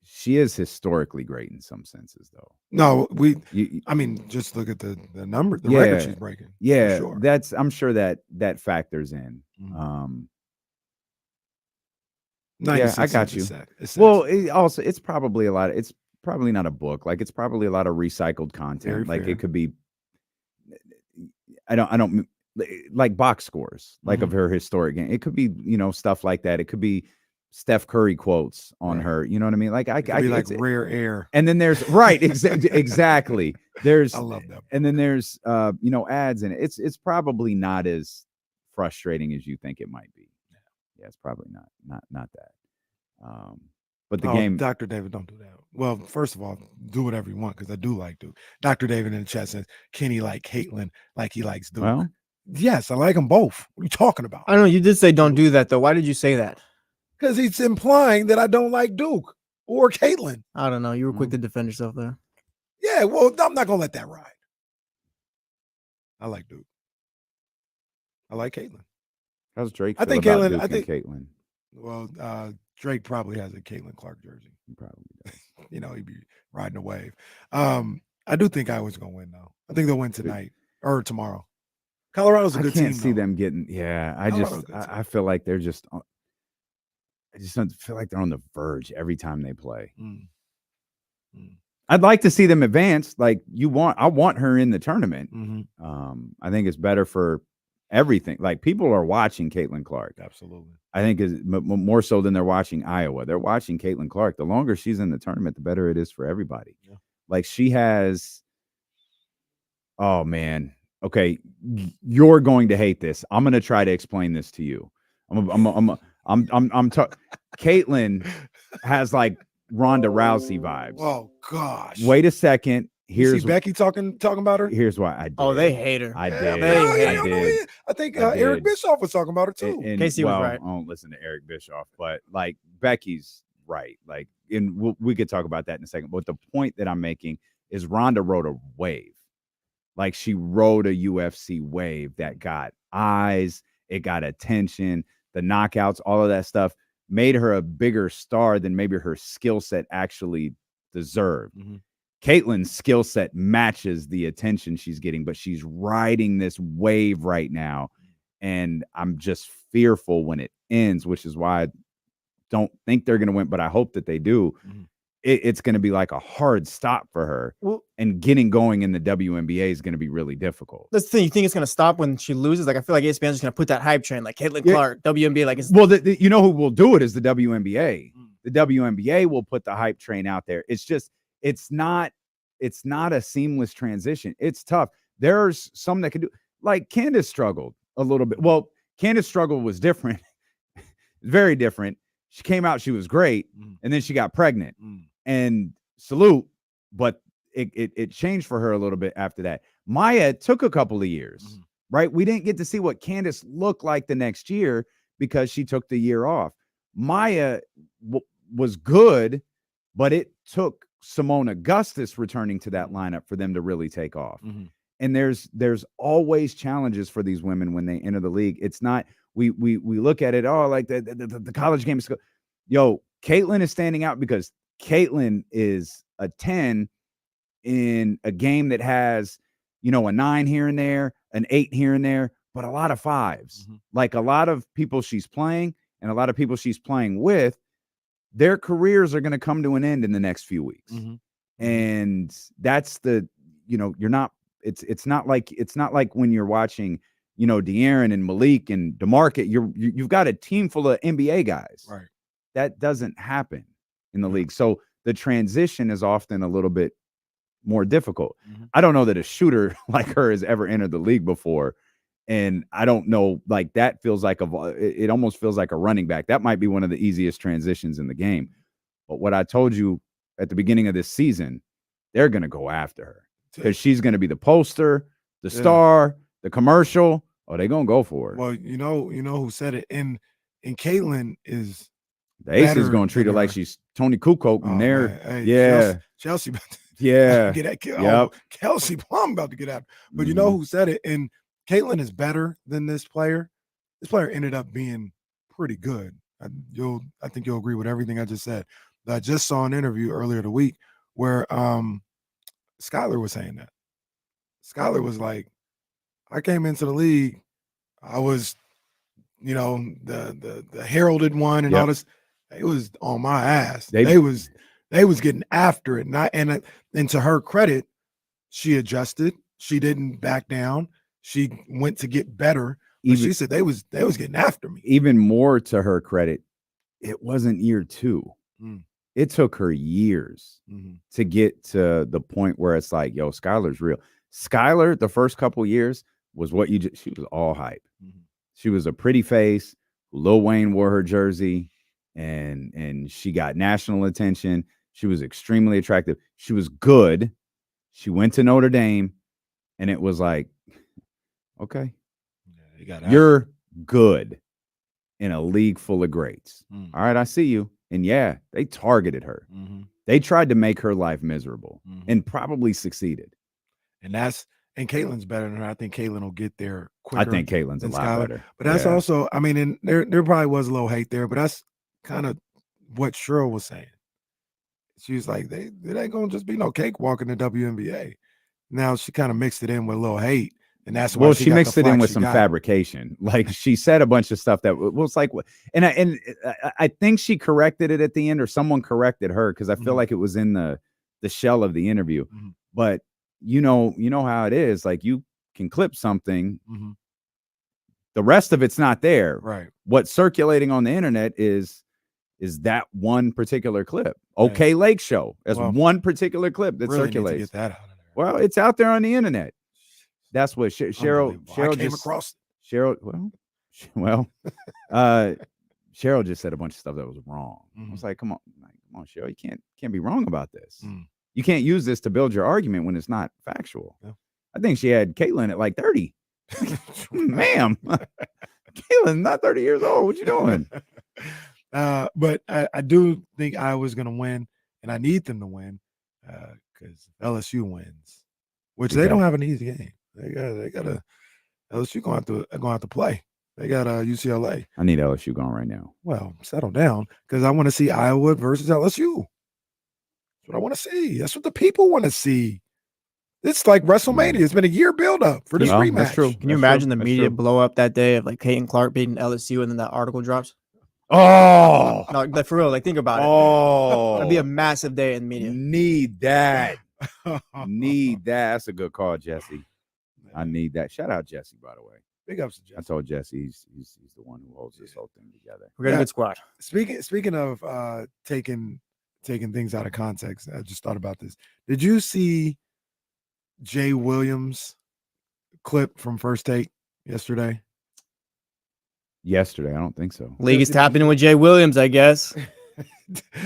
She is historically great in some senses, though. No, I mean, just look at the number, the record she's breaking. Yeah, for sure. I'm sure that factors in. Yeah, I got you. Well, it's probably a lot. It's probably not a book. Like it's probably a lot of recycled content. Very like fair. it could be. I don't like box scores, like of her historic game. It could be, stuff like that. It could be Steph Curry quotes on her. You know what I mean? Like I It could be like rare air. And then there's exactly. There's I love that. And then there's ads in it. It's probably not as frustrating as you think it might be. Yeah, it's probably not that. But the game, Dr. David, don't do that. Well, first of all, do whatever you want because I do like Duke. Dr. David in the chat says, can he like Caitlin like he likes Duke? Well, yes, I like them both. What are you talking about? I don't know. You did say don't do that though. Why did you say that? Because he's implying that I don't like Duke or Caitlin. I don't know. You were quick to defend yourself there. Yeah, well, I'm not gonna let that ride. I like Duke. I like Caitlin. how's Drake? I think feel about Caitlin- Duke I and think- Caitlin. Well, Drake probably has a Caitlin Clark jersey. He probably does. He'd be riding a wave. I do think Iowa's gonna win though. I think they'll win tonight or tomorrow. Colorado's a I good can't team. see though. them getting. Yeah, I Colorado's just a good team. I feel like they're just. I just don't feel like they're on the verge every time they play. I'd like to see them advance. Like I want her in the tournament. Mm-hmm. I think it's better for everything. Like people are watching Caitlin Clark. Absolutely. I think is more so than they're watching Iowa. They're watching Caitlin Clark. The longer she's in the tournament, the better it is for everybody. Yeah. Like she has. Oh man. Okay, you're going to hate this. I'm going to try to explain this to you. Caitlin has like Ronda Rousey vibes. Oh gosh. Wait a second. You see Becky talking about her. Here's why I did. Oh, they hate her. I did. I did. I think I did. Eric Bischoff was talking about her too. And, Casey was well, right. I don't listen to Eric Bischoff, but like Becky's right. Like, and we could talk about that in a second. But the point that I'm making is Ronda rode a wave. Like she rode a UFC wave that got eyes, it got attention, the knockouts, all of that stuff made her a bigger star than maybe her skill set actually deserved. Mm-hmm. Caitlin's skill set matches the attention she's getting, but she's riding this wave right now. And I'm just fearful when it ends, which is why I don't think they're going to win, but I hope that they do. Mm-hmm. It's going to be like a hard stop for her. Well, and getting going in the WNBA is going to be really difficult. That's the thing. You think it's going to stop when she loses? Like, I feel like ESPN is just going to put that hype train, like Caitlin Clark, WNBA. Like, it's well, you know who will do it is the WNBA. The WNBA will put the hype train out there. It's just, it's not a seamless transition. It's tough. There's some that can do, like Candace struggled a little bit. Well, Candace struggle was different, very different. She came out, she was great, and then she got pregnant. And salute, but it changed for her a little bit after that. Maya took a couple of years, right? We didn't get to see what Candace looked like the next year because she took the year off. Maya was good, but it took Simone Augustus returning to that lineup for them to really take off. And there's always challenges for these women when they enter the league. It's not we look at it like the college game is Caitlin is standing out because Caitlin is a 10 in a game that has, a 9 here and there, an 8 here and there, but a lot of 5s. Like a lot of people she's playing and a lot of people she's playing with, their careers are going to come to an end in the next few weeks. And that's you're not, it's not like when you're watching, De'Aaron and Malik and DeMarcus, you've got a team full of NBA guys. Right. That doesn't happen in the league. So the transition is often a little bit more difficult. I don't know that a shooter like her has ever entered the league before. And I don't know, like that feels like it almost feels like a running back. That might be one of the easiest transitions in the game. But what I told you at the beginning of this season, they're going to go after her because she's going to be the poster, the star, the commercial. Oh, they're going to go for it. Well, you know who said it. And Caitlin is the Ace is going to treat her like she's Tony Kukoc and Chelsea get at Kelsey Plum about to get out. But you know who said it? And Caitlin is better than this player. This player ended up being pretty good. I think you'll agree with everything I just said. I just saw an interview earlier the week where Skylar was saying that. Skylar was like, I came into the league, I was, the heralded one and all this. It was on my ass. They was getting after it. And to her credit, she adjusted. She didn't back down. She went to get better. She said they was getting after me. Even more to her credit, it wasn't year 2. It took her years to get to the point where it's like, yo, Skylar's real. Skylar, the first couple years was she was all hype. She was a pretty face. Lil Wayne wore her jersey and she got national attention. She was extremely attractive. She was good. She went to Notre Dame and it was like, okay, you're good in a league full of greats. All right, I see you. And they targeted her. They tried to make her life miserable and probably succeeded. And Caitlin's better than her. I think Caitlin will get there quicker. I think Caitlin's a lot better. But that's also, and there probably was a little hate there, but that's kind of what Cheryl was saying. She was like, it ain't going to just be no cakewalk in the WNBA. Now she kind of mixed it in with a little hate. And that's why she mixed it in with some fabrication. Like she said a bunch of stuff that was like, and I think she corrected it at the end, or someone corrected her because I feel like it was in the the shell of the interview. But you know how it is. Like, you can clip something. The rest of it's not there. Right. What's circulating on the internet is that one particular clip. Okay, Lake Show. That's one particular clip that really circulates. Need to get that out of there. Well, it's out there on the internet. That's what Cheryl came across. Cheryl Cheryl just said a bunch of stuff that was wrong. I was like, come on, Cheryl, you can't be wrong about this. You can't use this to build your argument when it's not factual. Yeah. I think she had Caitlin at like 30. Ma'am, Caitlin, not 30 years old. What you doing? But I do think Iowa's going to win, and I need them to win because LSU wins, which they don't have an easy game. They got a LSU going to have to play. They got UCLA. I need LSU going right now. Well, settle down, because I want to see Iowa versus LSU. That's what I want to see. That's what the people want to see. It's like WrestleMania. It's been a year build-up for this rematch. That's true. Can you imagine the media blow up that day of like Hayden Clark beating LSU and then that article drops? Oh, no, like, for real. Like, think about it. Oh, that'd be a massive day in media. Need that. Need that. That's a good call, Jesse. I need that. Shout out Jesse, by the way. Big ups to Jesse. I told Jesse he's the one who holds this whole thing together. We got a good squad. Speaking of taking things out of context, I just thought about this. Did you see Jay Williams clip from First Take yesterday? Yesterday, I don't think so. League is tapping in with Jay Williams, I guess.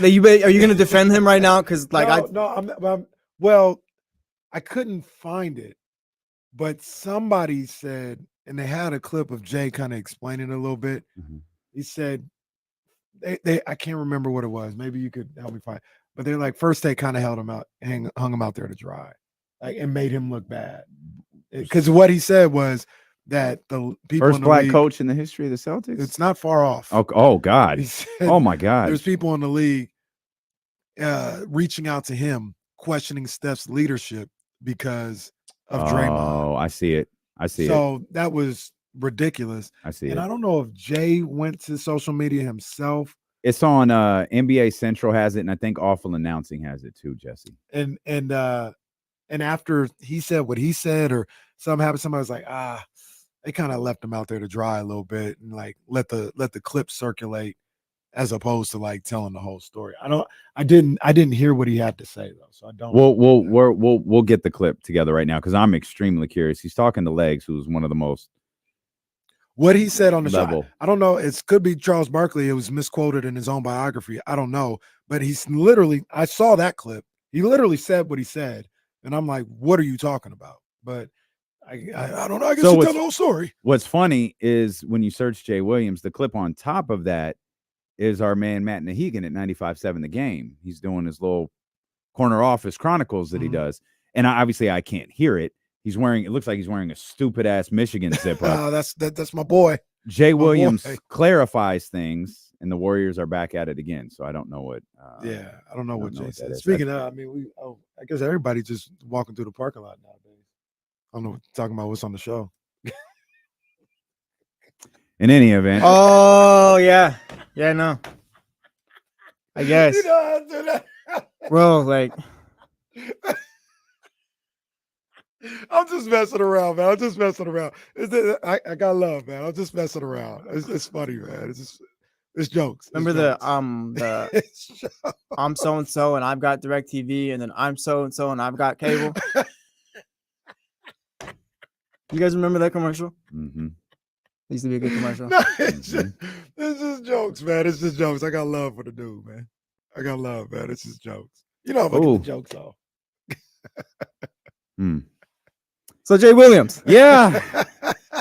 Are you going to defend him right now? Because well, I couldn't find it, but somebody said, and they had a clip of Jay kind of explaining it a little bit. He said, I can't remember what it was. Maybe you could help me find. But they're like, First Take kind of held him out, hung him out there to dry, like, and made him look bad. Because what he said was that the people first in the black league, coach in the history of the Celtics. It's not far off. Oh God. Said, oh my God. There's people in the league reaching out to him, questioning Steph's leadership because of Draymond. Oh, I see it. So that was ridiculous. I see and it. I don't know if Jay went to social media himself. It's on NBA Central has it, and I think Awful Announcing has it too, Jesse. And after he said what he said, or something happened, somebody was like, they kind of left him out there to dry a little bit and like let the clip circulate as opposed to like telling the whole story. I didn't hear what he had to say though, so I don't. We'll get the clip together right now because I'm extremely curious. He's talking to Legs, who's one of the most. What he said on the level. show, I don't know. It could be Charles Barkley. It was misquoted in his own biography. I don't know, but he's literally. I saw that clip. He literally said what he said, and I'm like, "What are you talking about?" But I don't know. I guess you tell the whole story. What's funny is when you search Jay Williams, the clip on top of that is our man Matt Nahigan at 95.7 The Game. He's doing his little corner office chronicles that he does, and obviously I can't hear it. It looks like he's wearing a stupid ass Michigan zipper. Oh, that's my boy. Jay Williams clarifies things, and the Warriors are back at it again. So I don't know what. I don't know what Jay said. Speaking of, I mean, I guess everybody just walking through the parking lot nowadays. I don't know, talking about what's on the show. In any event. Oh yeah, no. I guess. Bro, like. I'm just messing around, man. I got love, man. I'm just messing around. It's funny, man. It's jokes. Remember the I'm so and so and I've got DirecTV, and then I'm so and so and I've got cable. You guys remember that commercial? Mm-hmm. Used to be a good commercial. No, it's just jokes, man. It's just jokes. I got love for the dude, man. I got love, man. It's just jokes. You know, I'm gonna get the jokes off. So Jay Williams. Yeah.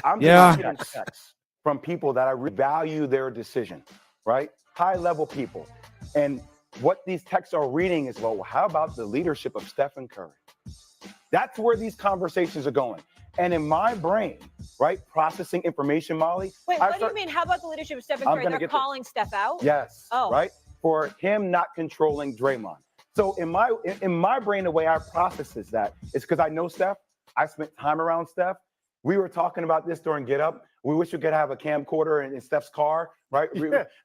I'm getting texts from people that I value their decision, right? High level people. And what these texts are reading is, well, how about the leadership of Stephen Curry? That's where these conversations are going. And in my brain, right, processing information, Molly. Wait, what do you mean? How about the leadership of Stephen Curry? They're calling Steph out? Yes. Oh. Right? For him not controlling Draymond. So in my brain, the way I process that is because I know Steph. I spent time around Steph. We were talking about this during Get Up. We wish we could have a camcorder in Steph's car, right?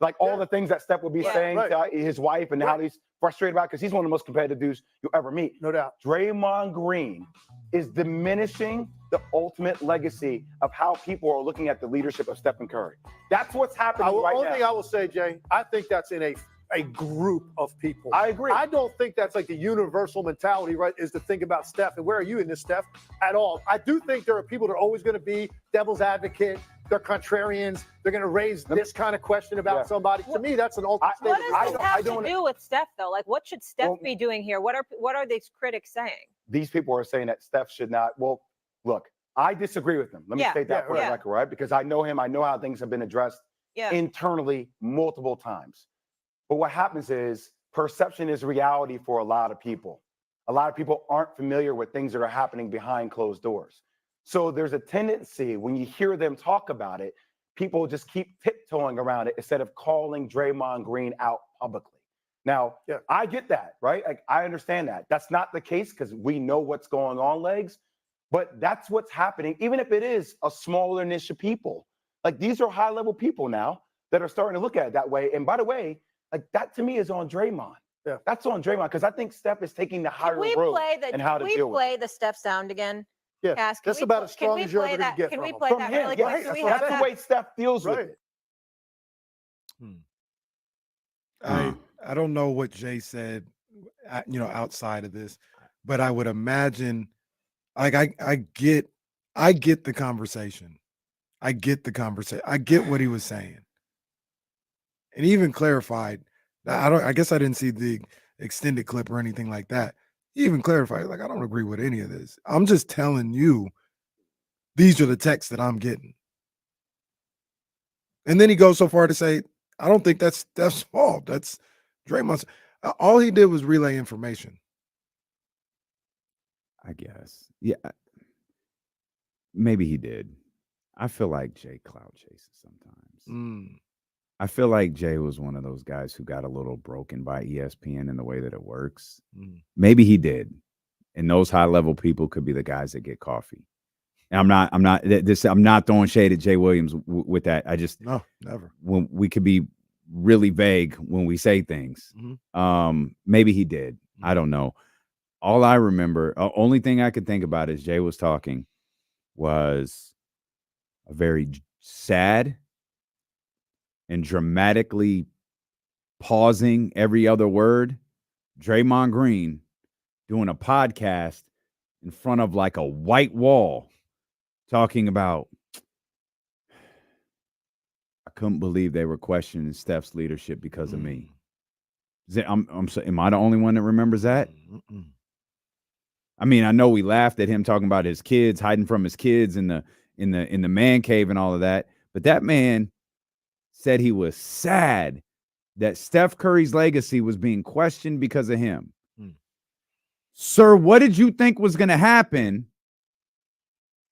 Like all the things that Steph would be saying to his wife and how these frustrated about because he's one of the most competitive dudes you'll ever meet. No doubt. Draymond Green is diminishing the ultimate legacy of how people are looking at the leadership of Stephen Curry. That's what's happening right now. Only thing I will say, Jay, I think that's in a group of people. I agree. I don't think that's like the universal mentality, right, is to think about Steph. And where are you in this, Steph, at all? I do think there are people that are always going to be devil's advocate. They're contrarians. They're going to raise this kind of question about somebody. To me, that's an ultimate What statement. does this have to do with Steph, though? Like, what should Steph be doing here? What are these critics saying? These people are saying that Steph should not. Well, look, I disagree with them. Let me state that for the record, right? Because I know him. I know how things have been addressed internally multiple times. But what happens is perception is reality for a lot of people. A lot of people aren't familiar with things that are happening behind closed doors. So there's a tendency when you hear them talk about it, people just keep tiptoeing around it instead of calling Draymond Green out publicly. Now, I get that, right? Like, I understand that. That's not the case because we know what's going on, Legs. But that's what's happening, even if it is a smaller niche of people. Like, these are high-level people now that are starting to look at it that way. And by the way, like, that to me is on Draymond. Yeah, that's on Draymond because I think Steph is taking the higher road and how to deal with it. Can we play the Steph sound again? Yeah, Cass, that's about as strong as you're ever going to get Can we from play him. that really quick? Right. That's the way Steph deals with it. I don't know what Jay said, outside of this, but I would imagine, like, I get the conversation. I get the conversation. I get what he was saying, and he even clarified. I guess I didn't see the extended clip or anything like that. He even clarified, like, I don't agree with any of this. I'm just telling you, these are the texts that I'm getting. And then he goes so far to say, I don't think that's Steph's fault. That's Draymond's. All he did was relay information. I guess. Yeah. Maybe he did. I feel like Jay cloud chases sometimes. I feel like Jay was one of those guys who got a little broken by ESPN in the way that it works. Maybe he did. And those high-level people could be the guys that get coffee. And I'm not throwing shade at Jay Williams with that. I just no, never. When we could be really vague when we say things. Maybe he did. I don't know. All I remember, only thing I could think about as Jay was talking was a very sad and dramatically pausing every other word, Draymond Green doing a podcast in front of like a white wall talking about, I couldn't believe they were questioning Steph's leadership because of me. Am I the only one that remembers that? I mean, I know we laughed at him talking about his kids, hiding from his kids in the man cave and all of that, but that man said he was sad that Steph Curry's legacy was being questioned because of him. Sir, what did you think was going to happen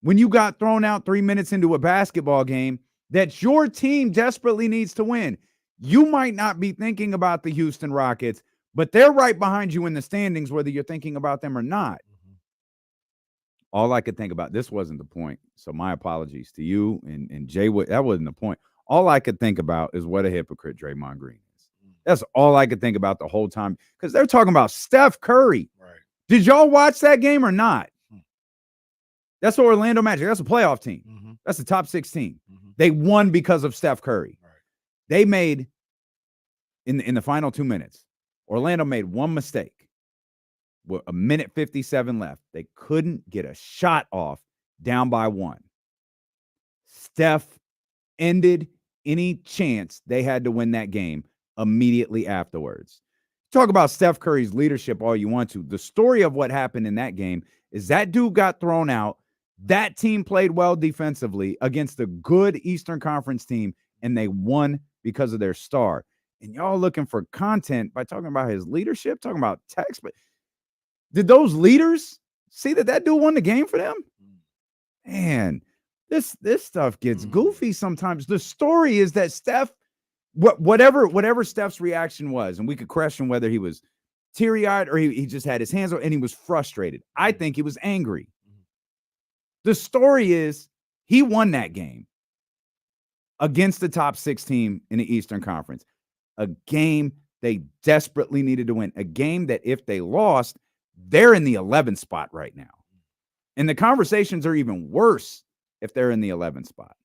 when you got thrown out 3 minutes into a basketball game that your team desperately needs to win? You might not be thinking about the Houston Rockets, but they're right behind you in the standings, whether you're thinking about them or not. All I could think about, this wasn't the point, so my apologies to you and Jay. That wasn't the point. All I could think about is what a hypocrite Draymond Green is. That's all I could think about the whole time, because they're talking about Steph Curry. Right. Did y'all watch that game or not? That's the Orlando Magic. That's a playoff team. That's the top 16. They won because of Steph Curry. Right. They made, in the final 2 minutes, Orlando made one mistake. With a minute 57 left, they couldn't get a shot off down by one. Steph ended any chance they had to win that game immediately afterwards. Talk about Steph Curry's leadership all you want to. The story of what happened in that game is that dude got thrown out. That team played well defensively against a good Eastern Conference team, and they won because of their star. And y'all looking for content by talking about his leadership, talking about text, but did those leaders see that dude won the game for them? Man, this stuff gets goofy sometimes. The story is that Steph, whatever Steph's reaction was, and we could question whether he was teary-eyed or he just had his hands up and he was frustrated. I think he was angry. The story is he won that game against the top 6 team in the Eastern Conference, a game they desperately needed to win. A game that if they lost, they're in the 11th spot right now. And the conversations are even worse if they're in the 11th spot.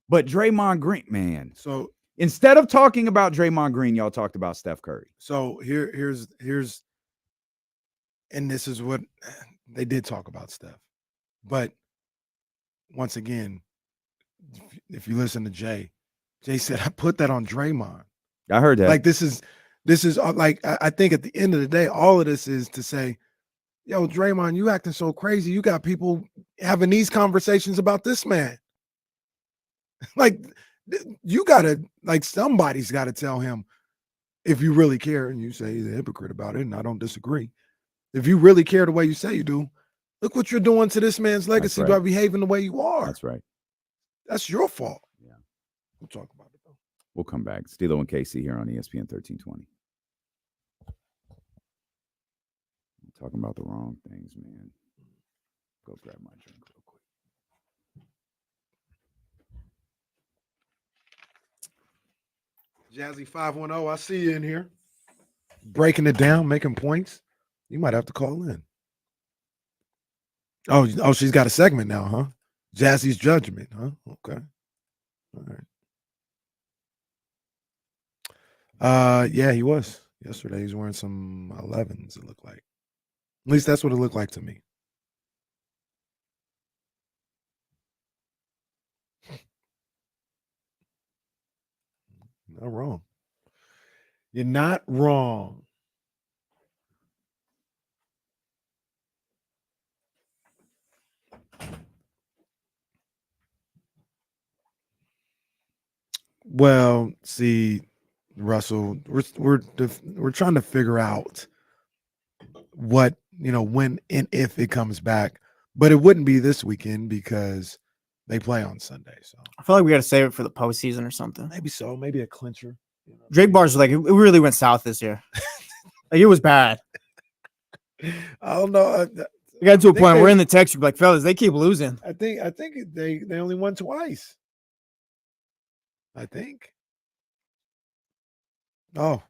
But Draymond Green, man. So instead of talking about Draymond Green, y'all talked about Steph Curry. So here's and this is what they did talk about Steph. But once again, if you listen to Jay said, I put that on Draymond. I heard that. Like this is like, I think at the end of the day, all of this is to say, yo, Draymond, you acting so crazy. You got people having these conversations about this man. Like, you gotta, like, somebody's got to tell him, if you really care, and you say he's a hypocrite about it, and I don't disagree. If you really care the way you say you do, look what you're doing to this man's legacy by behaving the way you are. That's right. That's your fault. Yeah. We'll talk about it, though. We'll come back. Stilo and Casey here on ESPN 1320. I'm talking about the wrong things, man. Go grab my drink real quick. Jazzy 510, I see you in here. Breaking it down, making points. You might have to call in. Oh, she's got a segment now, huh? Jazzy's Judgment, huh? Okay. All right. Yeah, he was. Yesterday, he's wearing some 11s, it looked like. At least that's what it looked like to me. Not wrong. You're not wrong. Well, see, Russell, we're trying to figure out what, when and if it comes back, but it wouldn't be this weekend because they play on Sunday. So I feel like we got to save it for the postseason or something. Maybe so. Maybe a clincher. Drake bars like it really went south this year. Like it was bad. I don't know. We got to a point we're in the text group like, fellas, they keep losing. I think they only won twice. I think. Oh,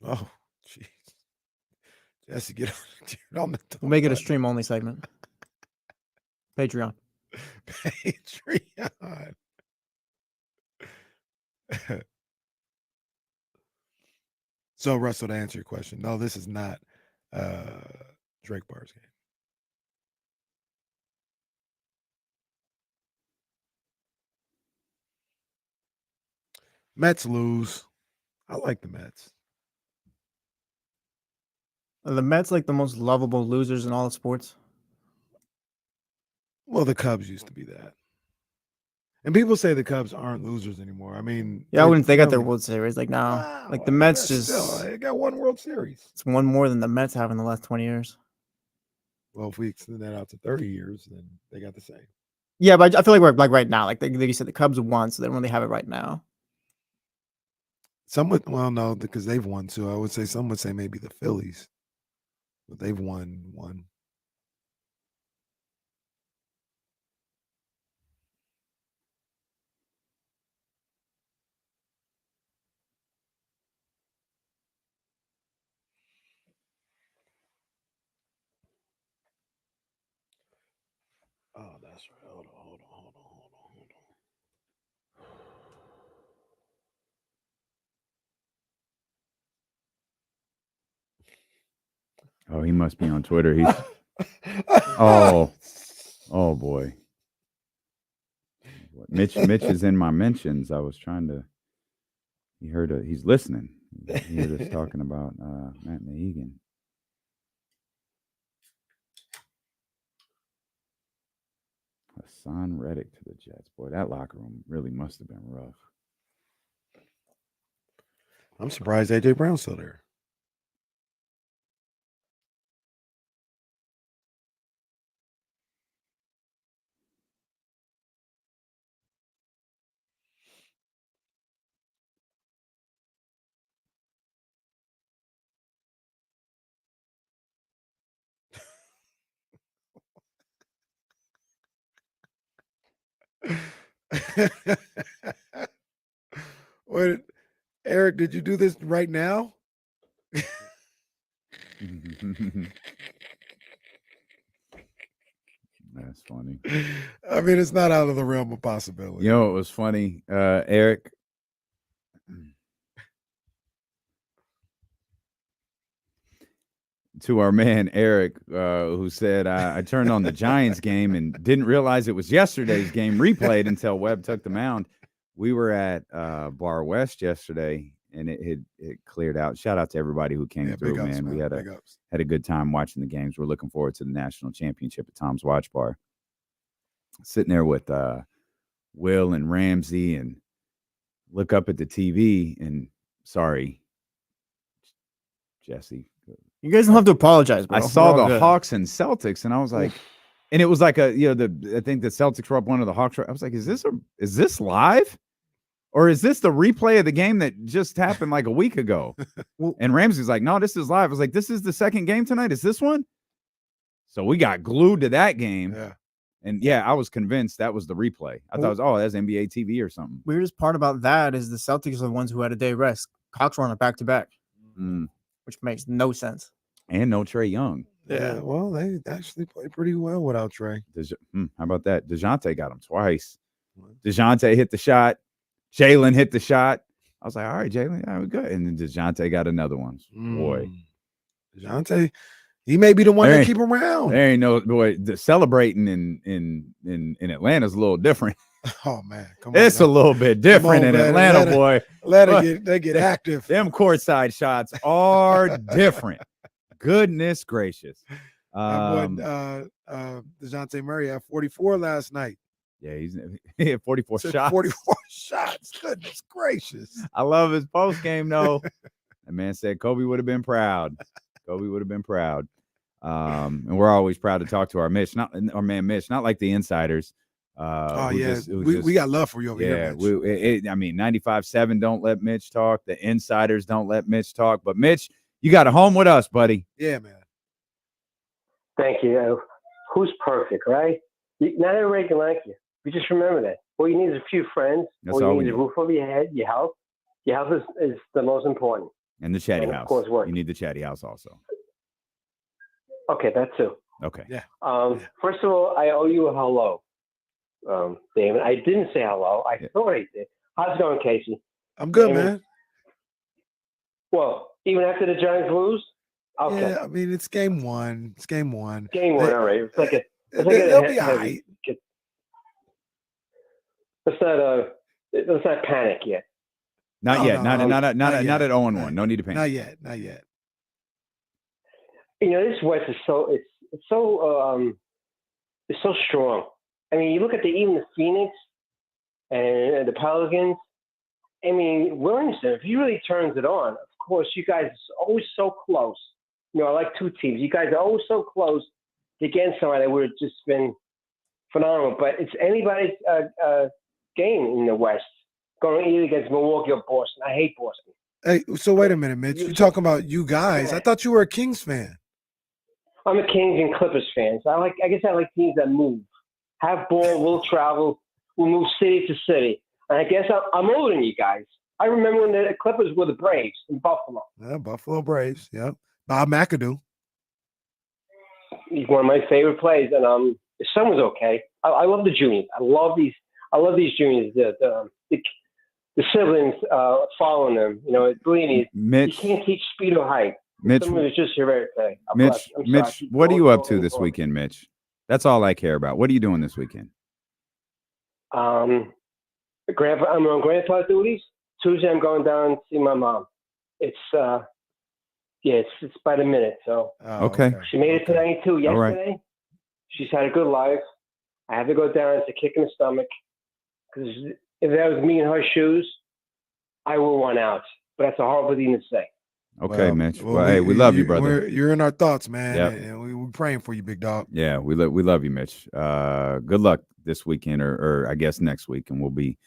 jeez. Jesse, get on the. We'll make it a stream only segment. Patreon. Patreon. So, Russell, to answer your question, no, this is not Drake Bar's game. Mets lose. I like the Mets. Are the Mets like the most lovable losers in all of sports? Well, the Cubs used to be that. And people say the Cubs aren't losers anymore. I mean, yeah, I wouldn't. They got their World Series. Like now, like the Mets just they got one World Series. It's one more than the Mets have in the last 20 years. Well, if we extend that out to 30 years, then they got the same. Yeah, but I feel like we're like right now. Like you said, the Cubs have won, so they don't really have it right now. Some would, well, no, because they've won too. I would say some would say maybe the Phillies, but they've won one. Oh, that's right. Hold on. Oh, he must be on Twitter. He's oh boy. Mitch is in my mentions. I was trying to. He heard it. He's listening. He heard us talking about Matt Nahigan. Hassan Reddick to the Jets. Boy, that locker room really must have been rough. I'm surprised AJ Brown's still there. What? Eric, did you do this right now? That's funny. I mean, it's not out of the realm of possibility. You know, it was funny, Eric. To our man Eric, who said, I turned on the Giants game and didn't realize it was yesterday's game replayed until Webb took the mound. We were at Bar West yesterday, and it cleared out. Shout out to everybody who came through, man. We had a good time watching the games. We're looking forward to the national championship at Tom's Watch Bar. Sitting there with Will and Ramsey, and look up at the TV, and sorry, Jesse. You guys don't have to apologize, bro. I saw the Hawks and Celtics, and I was like, and it was like I think the Celtics were up one of the Hawks. I was like, is this live? Or is this the replay of the game that just happened like a week ago? And Ramsey's like, no, this is live. I was like, this is the second game tonight? Is this one? So we got glued to that game. Yeah. And I was convinced that was the replay. I thought it was, that's NBA TV or something. Weirdest part about that is the Celtics are the ones who had a day rest. Hawks were on a back-to-back, which makes no sense. And no Trae Young. Yeah, well, they actually played pretty well without Trae. How about that? DeJounte got him twice. DeJounte hit the shot. Jalen hit the shot. I was like, all right, Jalen, we're good. And then DeJounte got another one. Boy. DeJounte, he may be the one that keep him around. There ain't no boy. The celebrating in Atlanta's a little different. Oh man, come on. It's a little bit different in Atlanta, boy. They get active. Them courtside shots are different. Goodness gracious. DeJounte Murray had 44 last night. Yeah, he had 44 shots. 44 shots. Goodness gracious. I love his post game though. That man said Kobe would have been proud. Kobe would have been proud. And we're always proud to talk to our Mitch, not like the insiders. We got love for you over here. Mitch. 95.7 don't let Mitch talk. The insiders don't let Mitch talk. But Mitch, you got a home with us, buddy. Yeah, man. Thank you. Who's perfect, right? Not everybody can like you. You just remember that. All you need is a few friends. That's all you need is a roof over your head, your health. Your health is the most important. And the chatty house. Of course, work. You need the chatty house also. Okay, that too. Okay. Yeah. First of all, I owe you a hello, Damon. I didn't say hello. I thought I did. How's it going, Casey? I'm good, Damon? man. Well, even after the Giants lose? Okay. Yeah, I mean, it's game one. Game one, all right. It's like they'll be all right. Let's not panic yet. Not yet. Not at 0-1. No need to panic. Not yet. You know, this West is so strong. I mean, you look at even the Phoenix and the Pelicans. I mean, Williamson, if he really turns it on, of course, you guys are always so close. You know, I like two teams. You guys are always so close to getting somebody that would have just been phenomenal. But it's anybody's game in the West, going either against Milwaukee or Boston. I hate Boston. Hey, so wait a minute, Mitch. You're talking about you guys. I thought you were a Kings fan. I'm a Kings and Clippers fan. So I guess I like teams that move. Have ball, we'll travel, we'll move city to city. And I guess I'm older than you guys. I remember when the Clippers were the Braves in Buffalo. Yeah, Buffalo Braves. Yep. Bob McAdoo. He's one of my favorite players, and his son was okay. I love the juniors. I love these juniors. The siblings following them. You know, believe me, Mitch, you can't teach speed or height. Mitch, some of it's just hereditary. Mitch, what are you up to this weekend, Mitch? That's all I care about. What are you doing this weekend? I'm on grandpa duties. Tuesday, I'm going down to see my mom. It's it's by the minute. So okay. She made it to 92 yesterday. Right. She's had a good life. I have to go down. It's a kick in the stomach because if that was me in her shoes, I would want out. But that's a horrible thing to say. Okay, Mitch. Well, hey, we love you, brother. You're in our thoughts, man. Yep. And we're praying for you, big dog. Yeah, we love you, Mitch. Good luck this weekend, or I guess next week, and we'll be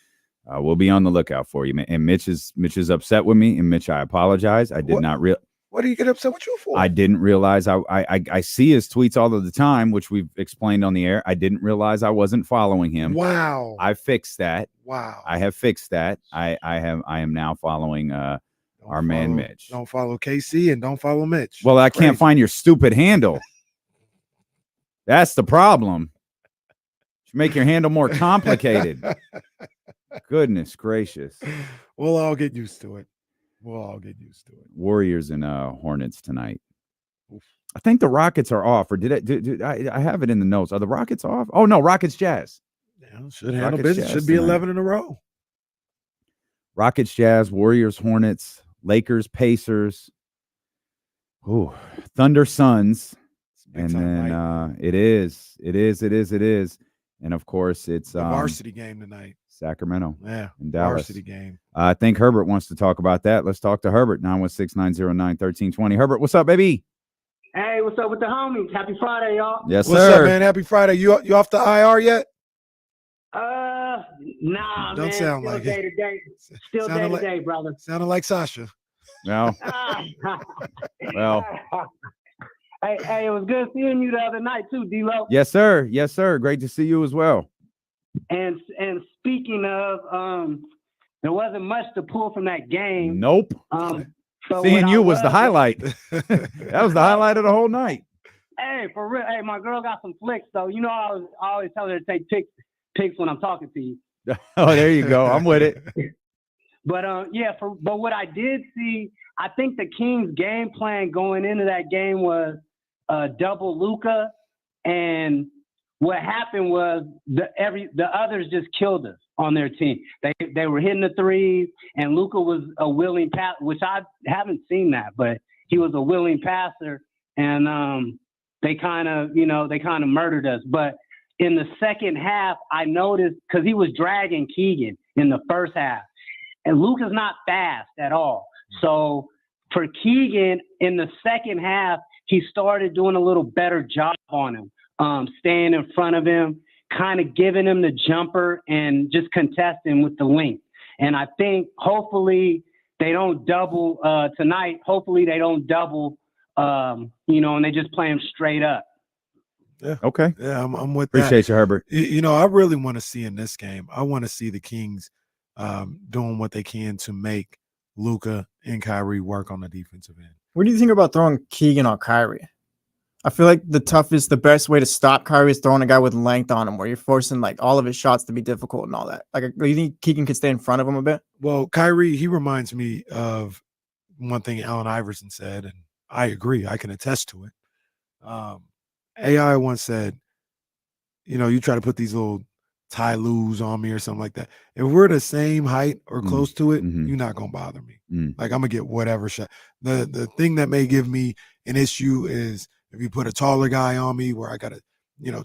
on the lookout for you, man. And Mitch is upset with me, and Mitch, I apologize. I did not real. What do you get upset with you for? I didn't realize I see his tweets all of the time, which we've explained on the air. I didn't realize I wasn't following him. Wow. I fixed that. Wow. I have fixed that. I am now following our man Mitch. Don't follow KC and don't follow Mitch. Well, I can't find your stupid handle. That's the problem. Make your handle more complicated. Goodness gracious. We'll all get used to it. Warriors and Hornets tonight. I think the Rockets are off, or did I have it in the notes? Are the Rockets off? Oh no, Rockets Jazz. Yeah, should handle business. Should be tonight. 11 in a row. Rockets, Jazz, Warriors, Hornets, Lakers, Pacers. Ooh, Thunder, Suns. And then it is. And of course, it's the varsity game tonight. Sacramento. Yeah. In Dallas. Varsity game. I think Herbert wants to talk about that. Let's talk to Herbert. 916-909-1320. Herbert, what's up, baby? Hey, what's up with the homies? Happy Friday, y'all. Yes, what's sir. What's up, man? Happy Friday. You off the IR yet? Nah, Don't man. sound Still like day it. to day. Still day to day, brother. Sounded like Sasha. No. Well. Hey, it was good seeing you the other night too, D-Lo. Yes, sir. Yes, sir. Great to see you as well. And speaking of, there wasn't much to pull from that game. Nope. So seeing you was the highlight. That was the highlight of the whole night. Hey, for real. Hey, my girl got some flicks though. You know, I always tell her to take pics when I'm talking to you. Oh, there you go. I'm with it. But but what I did see, I think the Kings' game plan going into that game was double Luka, and what happened was the others just killed us on their team. They were hitting the threes, and Luka was a willing pass, which I haven't seen that, but he was a willing passer, and they kind of murdered us. But in the second half, I noticed because he was dragging Keegan in the first half, and Luka's not fast at all. So for Keegan in the second half, he started doing a little better job on him, staying in front of him, kind of giving him the jumper and just contesting with the length. And I think hopefully they don't double tonight. Hopefully they don't double, and they just play him straight up. Yeah. Okay. Yeah, I'm with Appreciate that. you, Herbert. I really want to see in this game, I want to see the Kings doing what they can to make Luka and Kyrie work on the defensive end. What do you think about throwing Keegan on Kyrie? I feel like the best way to stop Kyrie is throwing a guy with length on him, where you're forcing like all of his shots to be difficult and all that. Like, do you think Keegan could stay in front of him a bit? Well, Kyrie, he reminds me of one thing Allen Iverson said, and I agree. I can attest to it. AI once said, you try to put these little tie loos on me or something like that. If we're the same height or close to it, you're not gonna bother me. Like, I'm gonna get whatever shot. The thing that may give me an issue is if you put a taller guy on me where I gotta,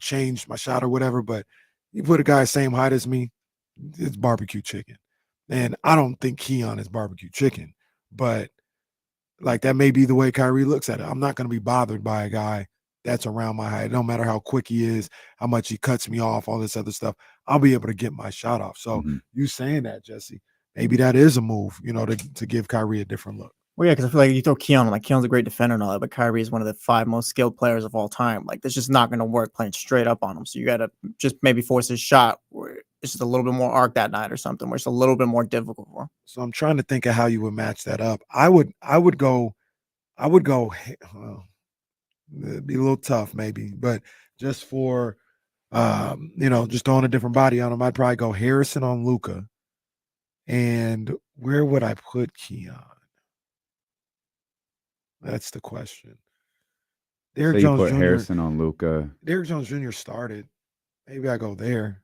change my shot or whatever. But you put a guy same height as me, it's barbecue chicken. And I don't think Keon is barbecue chicken, but like that may be the way Kyrie looks at it. I'm not gonna be bothered by a guy that's around my height. No matter how quick he is, how much he cuts me off, all this other stuff, I'll be able to get my shot off. So you saying that, Jesse, maybe that is a move, to give Kyrie a different look. Well, yeah, because I feel like you throw Keon, like Keon's a great defender and all that, but Kyrie is one of the 5 most skilled players of all time. Like, that's just not going to work playing straight up on him. So you got to just maybe force his shot where it's just a little bit more arc that night or something, where it's a little bit more difficult for him. So I'm trying to think of how you would match that up. I would go. It'd be a little tough, maybe, but just for, just throwing a different body on him, I'd probably go Harrison on Luka. And where would I put Keon? That's the question. Derrick Jones put Jr. Harrison on Luka. Derrick Jones Jr. started. Maybe I go there.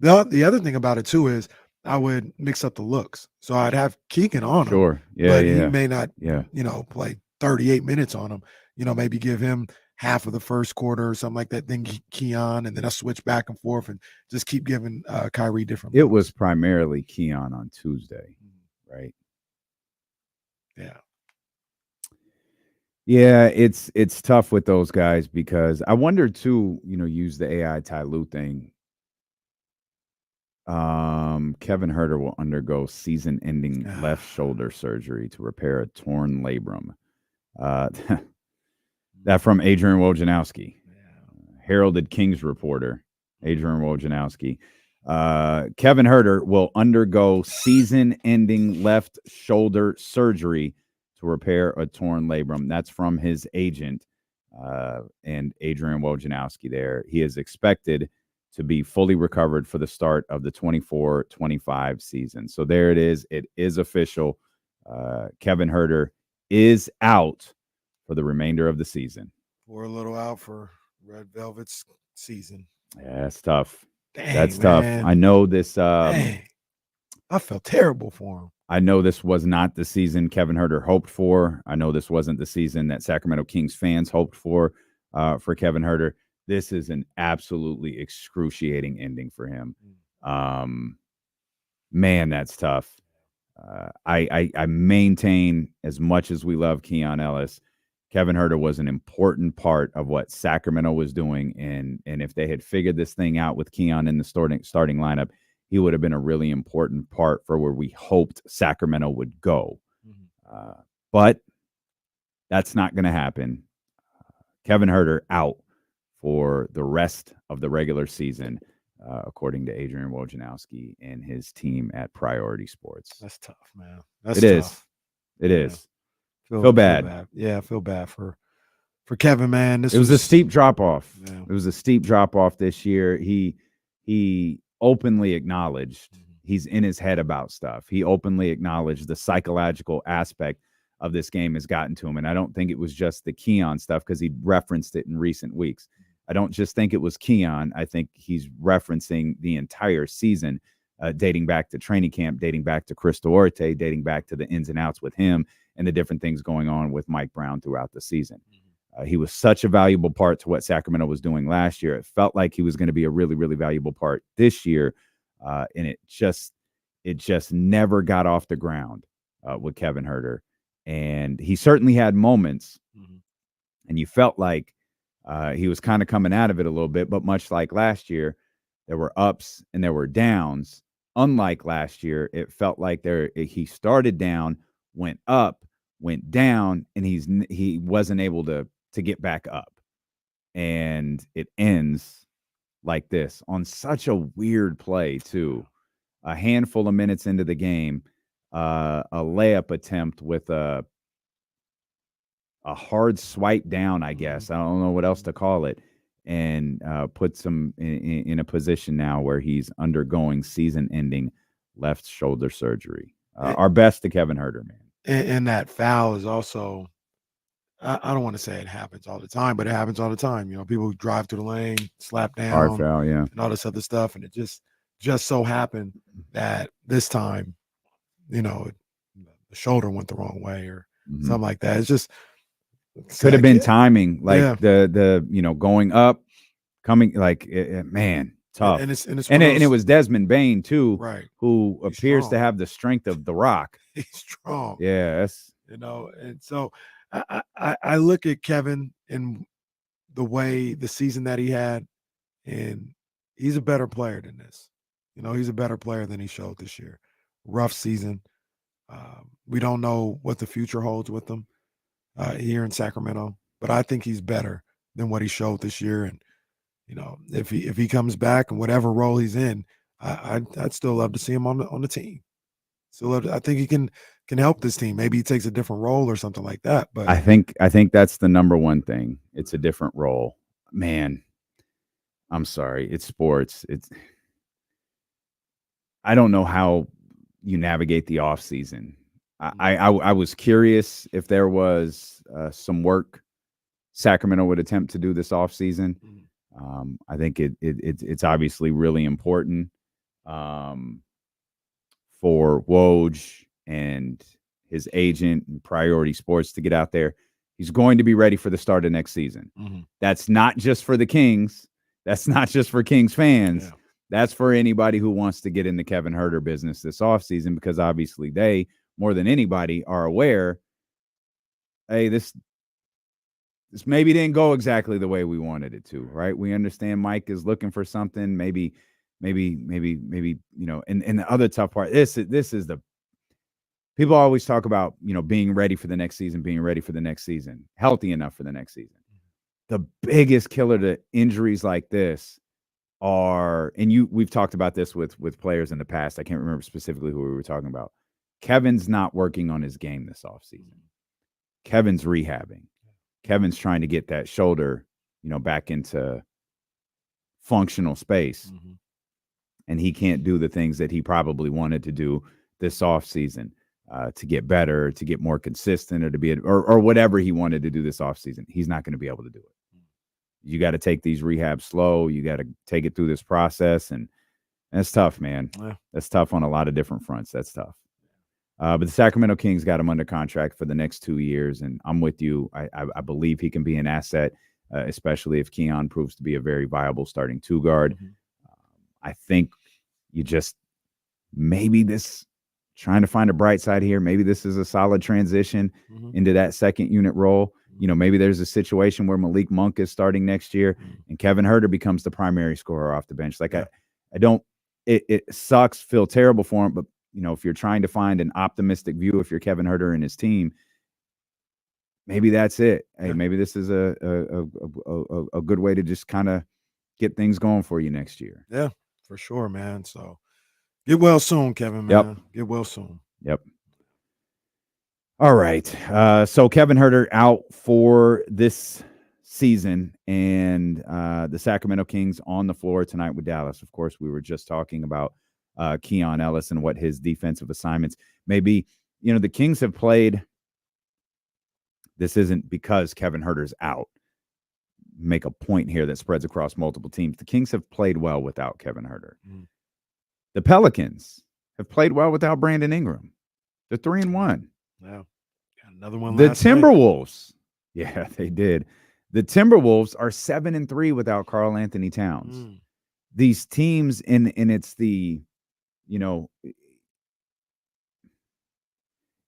The other thing about it too is I would mix up the looks. So I'd have Keegan on him. Sure. Yeah. But yeah. he may not, play 38 minutes on him. Maybe give him half of the first quarter or something like that. Then Keon, and then I switch back and forth and just keep giving Kyrie different. It was primarily Keon on Tuesday, right? Yeah. Yeah, it's tough with those guys because I wonder too, use the AI Ty Lue thing. Kevin Herter will undergo season-ending left shoulder surgery to repair a torn labrum. That from Adrian Wojnarowski, heralded Kings reporter, Adrian Wojnarowski. Kevin Herter will undergo season-ending left shoulder surgery to repair a torn labrum. That's from his agent and Adrian Wojnarowski there. He is expected to be fully recovered for the start of the 24-25 season. So there it is. It is official. Kevin Herter is out for the remainder of the season. We're a little out for Red Velvet's season. Yeah, that's tough. Dang, that's man. tough. I know this. Dang. I felt terrible for him. I know this was not the season Kevin Herter hoped for. I know this wasn't the season that Sacramento Kings fans hoped for Kevin Herter. This is an absolutely excruciating ending for him. Man, that's tough. I maintain, as much as we love Keon Ellis, Kevin Herter was an important part of what Sacramento was doing. And if they had figured this thing out with Keon in the starting lineup, he would have been a really important part for where we hoped Sacramento would go. But that's not going to happen. Kevin Herter out for the rest of the regular season, according to Adrian Wojnarowski and his team at Priority Sports. That's tough, man. That's It tough. is. It Yeah. is. Feel bad. Yeah, I feel bad for Kevin, man. It was a steep drop off. Yeah. It was a steep drop off this year. He openly acknowledged he's in his head about stuff. He openly acknowledged the psychological aspect of this game has gotten to him. And I don't think it was just the Keon stuff, because he referenced it in recent weeks. I don't just think it was Keon. I think he's referencing the entire season, dating back to training camp, dating back to Chris Duarte, dating back to the ins and outs with him and the different things going on with Mike Brown throughout the season. He was such a valuable part to what Sacramento was doing last year. It felt like he was going to be a really, really valuable part this year. And it just never got off the ground with Kevin Herter. And he certainly had moments, and you felt like he was kind of coming out of it a little bit. But much like last year, there were ups and there were downs. Unlike last year, it felt like he started down, went up, went down, and he wasn't able to get back up. And it ends like this on such a weird play too. A handful of minutes into the game, a layup attempt with a hard swipe down, I guess. I don't know what else to call it. And puts him in a position now where he's undergoing season-ending left shoulder surgery. Our best to Kevin Herter, man. And that foul is also, I don't want to say it happens all the time, but it happens all the time. You know, people drive through the lane, slap down, Hard foul, yeah, and all this other stuff. And it just so happened that this time, you know, the shoulder went the wrong way or something like that. It's just could have been timing, like Yeah. the going up, coming, like man, tough. And it's and it was Desmond Bain too, Right. who He's appears strong. to have the strength of the Rock. He's strong. Yeah, that's You know, and so I look at Kevin and the way the season that he had, and he's a better player than this. You know, he's a better player than he showed this year. Rough season. We don't know what the future holds with him here in Sacramento, but I think he's better than what he showed this year. And you know, if he comes back in whatever role he's in, I'd still love to see him on the team. I think he can help this team. Maybe he takes a different role or something like that. But I think that's the number one thing. It's a different role. Man, I'm sorry. It's sports. I don't know how you navigate the off season. I was curious if there was some work Sacramento would attempt to do this off season. I think it's obviously really important for Woj and his agent and Priority Sports to get out there. He's going to be ready for the start of next season. That's not just for the Kings. That's not just for Kings fans. Yeah. That's for anybody who wants to get in the Kevin Herter business this offseason, because obviously they, more than anybody, are aware, hey, this maybe didn't go exactly the way we wanted it to, right? We understand Mike is looking for something. Maybe maybe, and the other tough part, this is the people always talk about, being ready for the next season, healthy enough for the next season. The biggest killer to injuries like this are, and we've talked about this with players in the past. I can't remember specifically who we were talking about. Kevin's not working on his game this offseason. Kevin's rehabbing. Kevin's trying to get that shoulder, back into functional space. And he can't do the things that he probably wanted to do this offseason to get better, to get more consistent, or to be, or whatever he wanted to do this offseason. He's not going to be able to do it. You got to take these rehabs slow. You got to take it through this process. And that's tough, man. Yeah. That's tough on a lot of different fronts. That's tough. But the Sacramento Kings got him under contract for the next 2 years. And I'm with you. I believe he can be an asset, especially if Keon proves to be a very viable starting two guard. I think you just maybe trying to find a bright side here. Maybe this is a solid transition into that second unit role. Maybe there's a situation where Malik Monk is starting next year and Kevin Huerter becomes the primary scorer off the bench. Like it sucks, feel terrible for him, but if you're trying to find an optimistic view, if you're Kevin Huerter and his team, maybe that's it. Hey, maybe this is a good way to just kind of get things going for you next year. Yeah, for sure, man. So get well soon, Kevin, man. Yep. Get well soon. Yep. All right. So Kevin Huerter out for this season, and the Sacramento Kings on the floor tonight with Dallas. Of course, we were just talking about Keon Ellis and what his defensive assignments may be. The Kings have played. This isn't because Kevin Huerter's out. Make a point here that spreads across multiple teams. The Kings have played well without Kevin Huerter. The Pelicans have played well without Brandon Ingram. They're 3-1. Yeah. Got another one The last night. Timberwolves. Yeah, they did. The Timberwolves are 7-3 without Karl Anthony Towns. These teams, and it's the,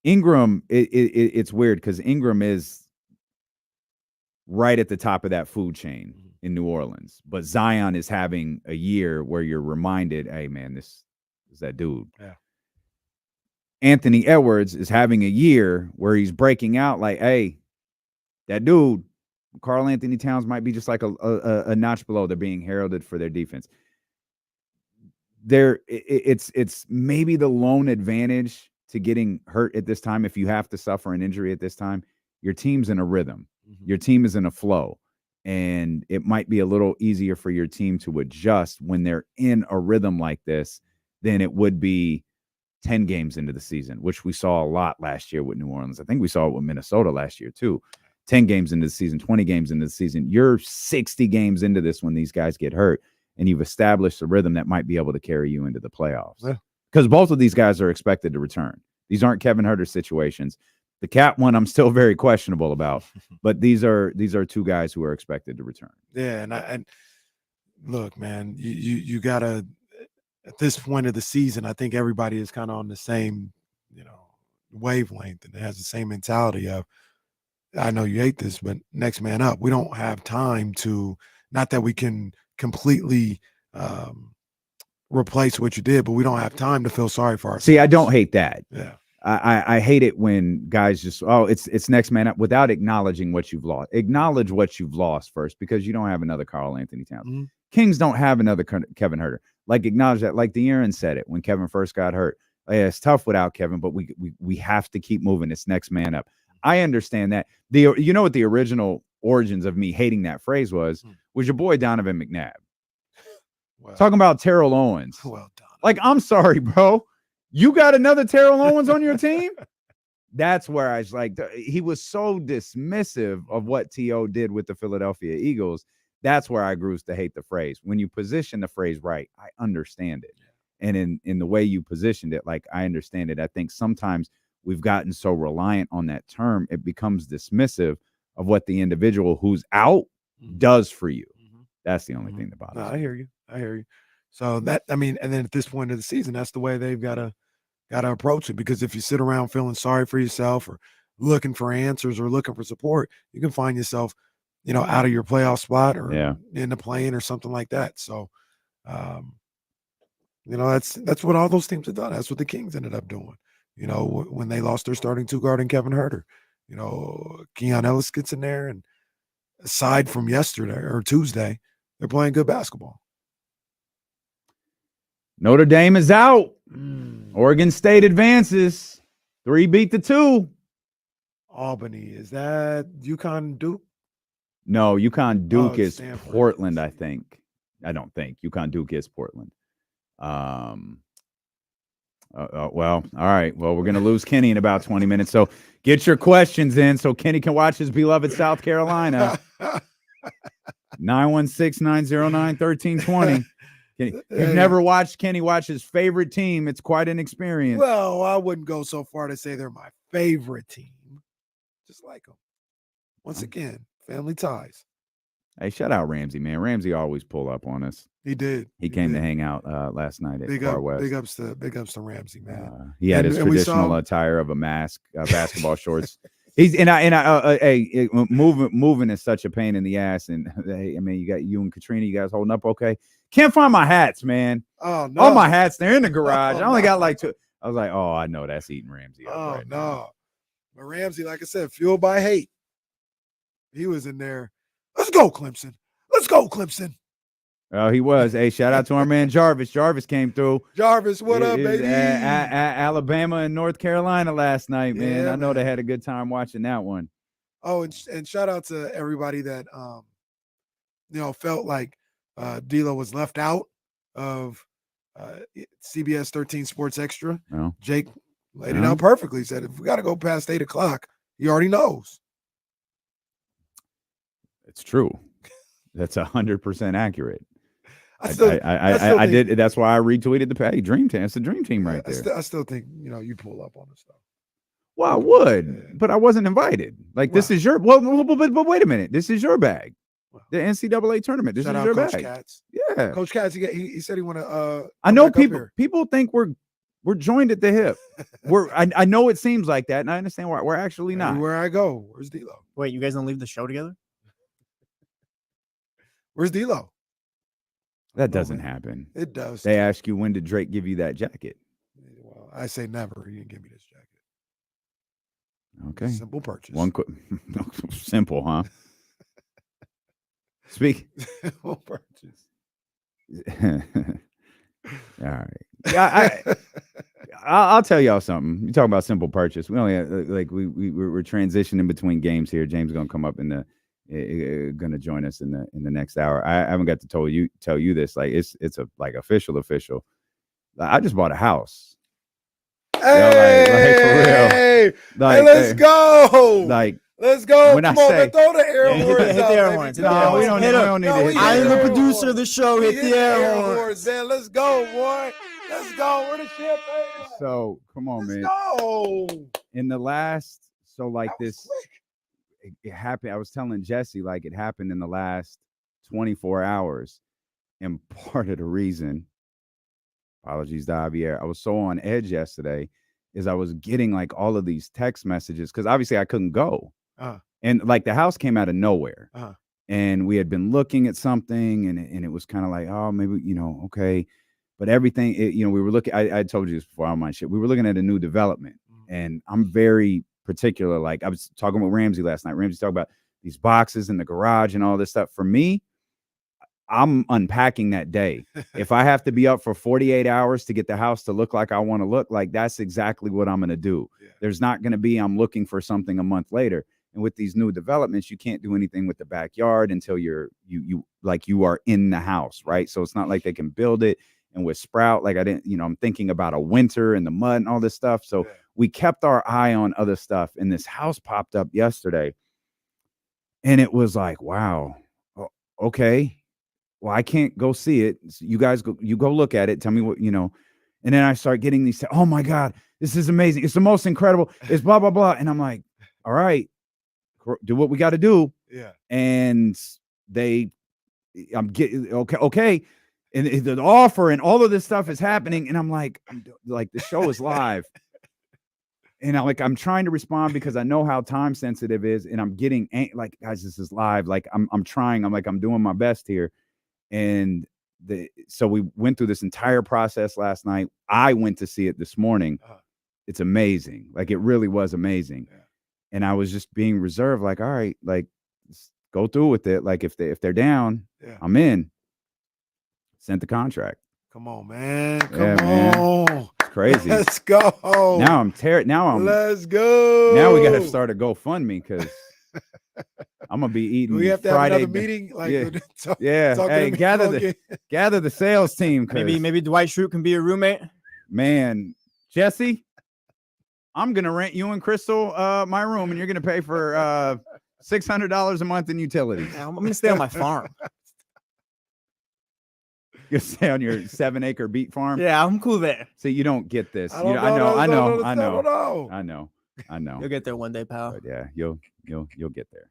Ingram, it's weird because Ingram is right at the top of that food chain in New Orleans. But Zion is having a year where you're reminded, hey, man, this is that dude. Yeah. Anthony Edwards is having a year where he's breaking out like, hey, that dude, Karl Anthony Towns might be just like a notch below. They're being heralded for their defense. It's maybe the lone advantage to getting hurt at this time. If you have to suffer an injury at this time, your team's in a rhythm. Your team is in a flow. And it might be a little easier for your team to adjust when they're in a rhythm like this than it would be 10 games into the season, which we saw a lot last year with New Orleans. I think we saw it with Minnesota last year too. 10 games into the season, 20 games into the season. You're 60 games into this when these guys get hurt, and you've established a rhythm that might be able to carry you into the playoffs. Because both of these guys are expected to return. These aren't Kevin Huerter situations. The Cat one, I'm still very questionable about, but these are two guys who are expected to return. Yeah, and look, man, you gotta, at this point of the season, I think everybody is kind of on the same, wavelength, and it has the same mentality of, I know you hate this, but next man up. We don't have time to, not that we can completely replace what you did, but we don't have time to feel sorry for ourselves. See, I don't hate that. Yeah. I hate it when guys just, it's next man up without acknowledging what you've lost. Acknowledge what you've lost first, because you don't have another Karl Anthony Towns. Kings don't have another Kevin Huerter. Like, acknowledge that. Like De'Aaron said it when Kevin first got hurt. Yeah, it's tough without Kevin, but we have to keep moving. It's next man up. I understand that. You know what the original origins of me hating that phrase was your boy Donovan McNabb. Talking about Terrell Owens. Like, I'm sorry, bro. You got another Terrell Owens on your team? That's where I was like, he was so dismissive of what T.O. did with the Philadelphia Eagles. That's where I grew to hate the phrase. When you position the phrase right, I understand it. And in the way you positioned it, like, I understand it. I think sometimes we've gotten so reliant on that term, it becomes dismissive of what the individual who's out does for you. That's the only thing that bothers me. I hear you. So that, I mean, and then at this point of the season, that's the way they've got to approach it. Because if you sit around feeling sorry for yourself or looking for answers or looking for support, you can find yourself, out of your playoff spot or in the play-in or something like that. So That's what all those teams have done. That's what the Kings ended up doing. When they lost their starting two guard and Kevin Huerter, Keon Ellis gets in there, and aside from yesterday or Tuesday, they're playing good basketball. Notre Dame is out. Oregon State advances. 3 beat the 2. Albany, is that UConn Duke? No, UConn Duke is Stanford. Portland, I think. I don't think. UConn Duke is Portland. Well, all right. Well, we're going to lose Kenny in about 20 minutes. So get your questions in so Kenny can watch his beloved South Carolina. 916-909-1320. You've never watched Kenny watch his favorite team. It's quite an experience. Well, I wouldn't go so far to say they're my favorite team. Just like them. Once again, family ties. Hey, shout out Ramsey, man. Ramsey always pull up on us. He did. He came to hang out last night at Far West. Big ups to Ramsey, man. He had his traditional attire of a mask, basketball shorts. Moving is such a pain in the ass. And you got you and Katrina, you guys holding up okay? Can't find my hats, man. Oh no, all my hats, they're in the garage. I only got like 2. I was like, oh, I know that's eating Ramsey up right now. But Ramsey, like I said, fueled by hate. He was in there. Let's go, Clemson. Let's go, Clemson. Oh, he was. Hey, shout out to our man Jarvis. Jarvis came through. Jarvis, what up, baby? Alabama and North Carolina last night, man. Yeah, I know they had a good time watching that one. Oh, and shout out to everybody that felt like D'Lo was left out of CBS 13 Sports Extra. No. Jake laid it out perfectly. He said, if we got to go past 8 o'clock, he already knows. It's true. That's 100% accurate. I did. That's why I retweeted the pay. Dream Team. It's the Dream Team right there. I still think you pull up on this stuff. Well, I would, but I wasn't invited. This is your. But wait a minute. This is your bag. The NCAA tournament. This is your Coach bag. Katz. Yeah, Coach Katz. He said he want to. I know people think we're joined at the hip. I know it seems like that, and I understand why we're actually not. Everywhere I go, where's D'Lo? Wait, you guys don't leave the show together? Where's D'Lo? That doesn't happen. It does. They ask you, when did Drake give you that jacket? Well, I say never. He didn't give me this jacket. Okay. Simple purchase. Simple, huh? Simple purchase. All right. Yeah, I'll tell y'all something. You talk about simple purchase. We only we're transitioning between games here. James is gonna come up going to join us in the next hour. I haven't got to tell you this. Like it's a official. I just bought a house. Hey, for real. Let's go. Let's go. When Come I on, say, throw the air horns. Hit the air horns. No, we don't need to hit I am the producer of the show. Hit the air horns. Man. Let's go, boy. Let's go. We're the champagne. So come on, man. Let's go. In the last, it happened. I was telling Jesse, it happened in the last 24 hours. And part of the reason, apologies to Javier, I was so on edge yesterday is I was getting all of these text messages because obviously I couldn't go. And the house came out of nowhere. And we had been looking at something and it was kind of oh, maybe, okay. But everything, we were looking, I told you this before, I don't mind shit. We were looking at a new development and I'm very particular. I was talking with Ramsey last night. Ramsey talked about these boxes in the garage and all this stuff. For me, I'm unpacking that day. If I have to be up for 48 hours to get the house to look like I want to look, that's exactly what I'm going to do. Yeah. There's not going to be, I'm looking for something a month later. And with these new developments, you can't do anything with the backyard until you are in the house, right? So it's not like they can build it. And with Sprout, I'm thinking about a winter and the mud and all this stuff. So we kept our eye on other stuff. And this house popped up yesterday. And it was wow, okay. Well, I can't go see it. So you guys go look at it. Tell me what, And then I start getting these, oh my God, this is amazing. It's the most incredible. It's blah, blah, blah. And I'm like, all right, do what we got to do. Yeah. And I'm getting, okay. And the offer and all of this stuff is happening. And I'm the show is live. And I'm trying to respond because I know how time sensitive it is. And I'm getting guys, this is live. I'm trying. I'm doing my best here. And so we went through this entire process last night. I went to see it this morning. It's amazing. Like, it really was amazing. Yeah. And I was just being reserved, like, all right, like, go through with it. Like, if they're down, I'm in. Sent the contract. Come on, man. Come on. It's crazy. Let's go. Now I'm Let's go. Now we gotta start a GoFundMe because I'm gonna be eating. We have to Friday. have another meeting. Like, Hey, gather the sales team. Maybe Dwight Schrute can be a roommate. Man, Jesse, I'm gonna rent you and Crystal my room, and you're gonna pay for $600 a month in utilities. I'm gonna stay on my farm. You stay on your 7-acre beet farm. Yeah, I'm cool there. See, you don't get this. I know. You'll get there one day, pal. But yeah, you'll get there.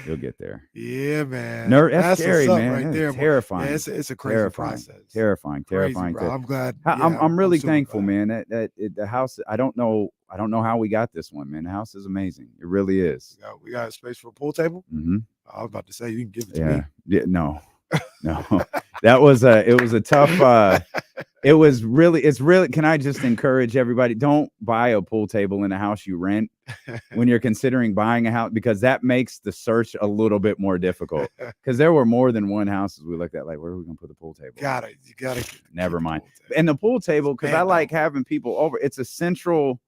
You'll get there. Yeah, man. That's scary, man. Right there, terrifying. Yeah, it's a crazy process. Terrifying. Crazy, bro. I'm glad. I'm really thankful, man. That the house. I don't know how we got this one, man. The house is amazing. It really is. We got space for a pool table. Mm-hmm. I was about to say you can give it to me. Yeah. No. It was a tough. It's really. Can I just encourage everybody? Don't buy a pool table in a house you rent when you're considering buying a house, because that makes the search a little bit more difficult. Because there were more than one houses we looked at. Like, where are we gonna put the pool table? You gotta. Never mind. And the pool table, because I like having people over. It's a central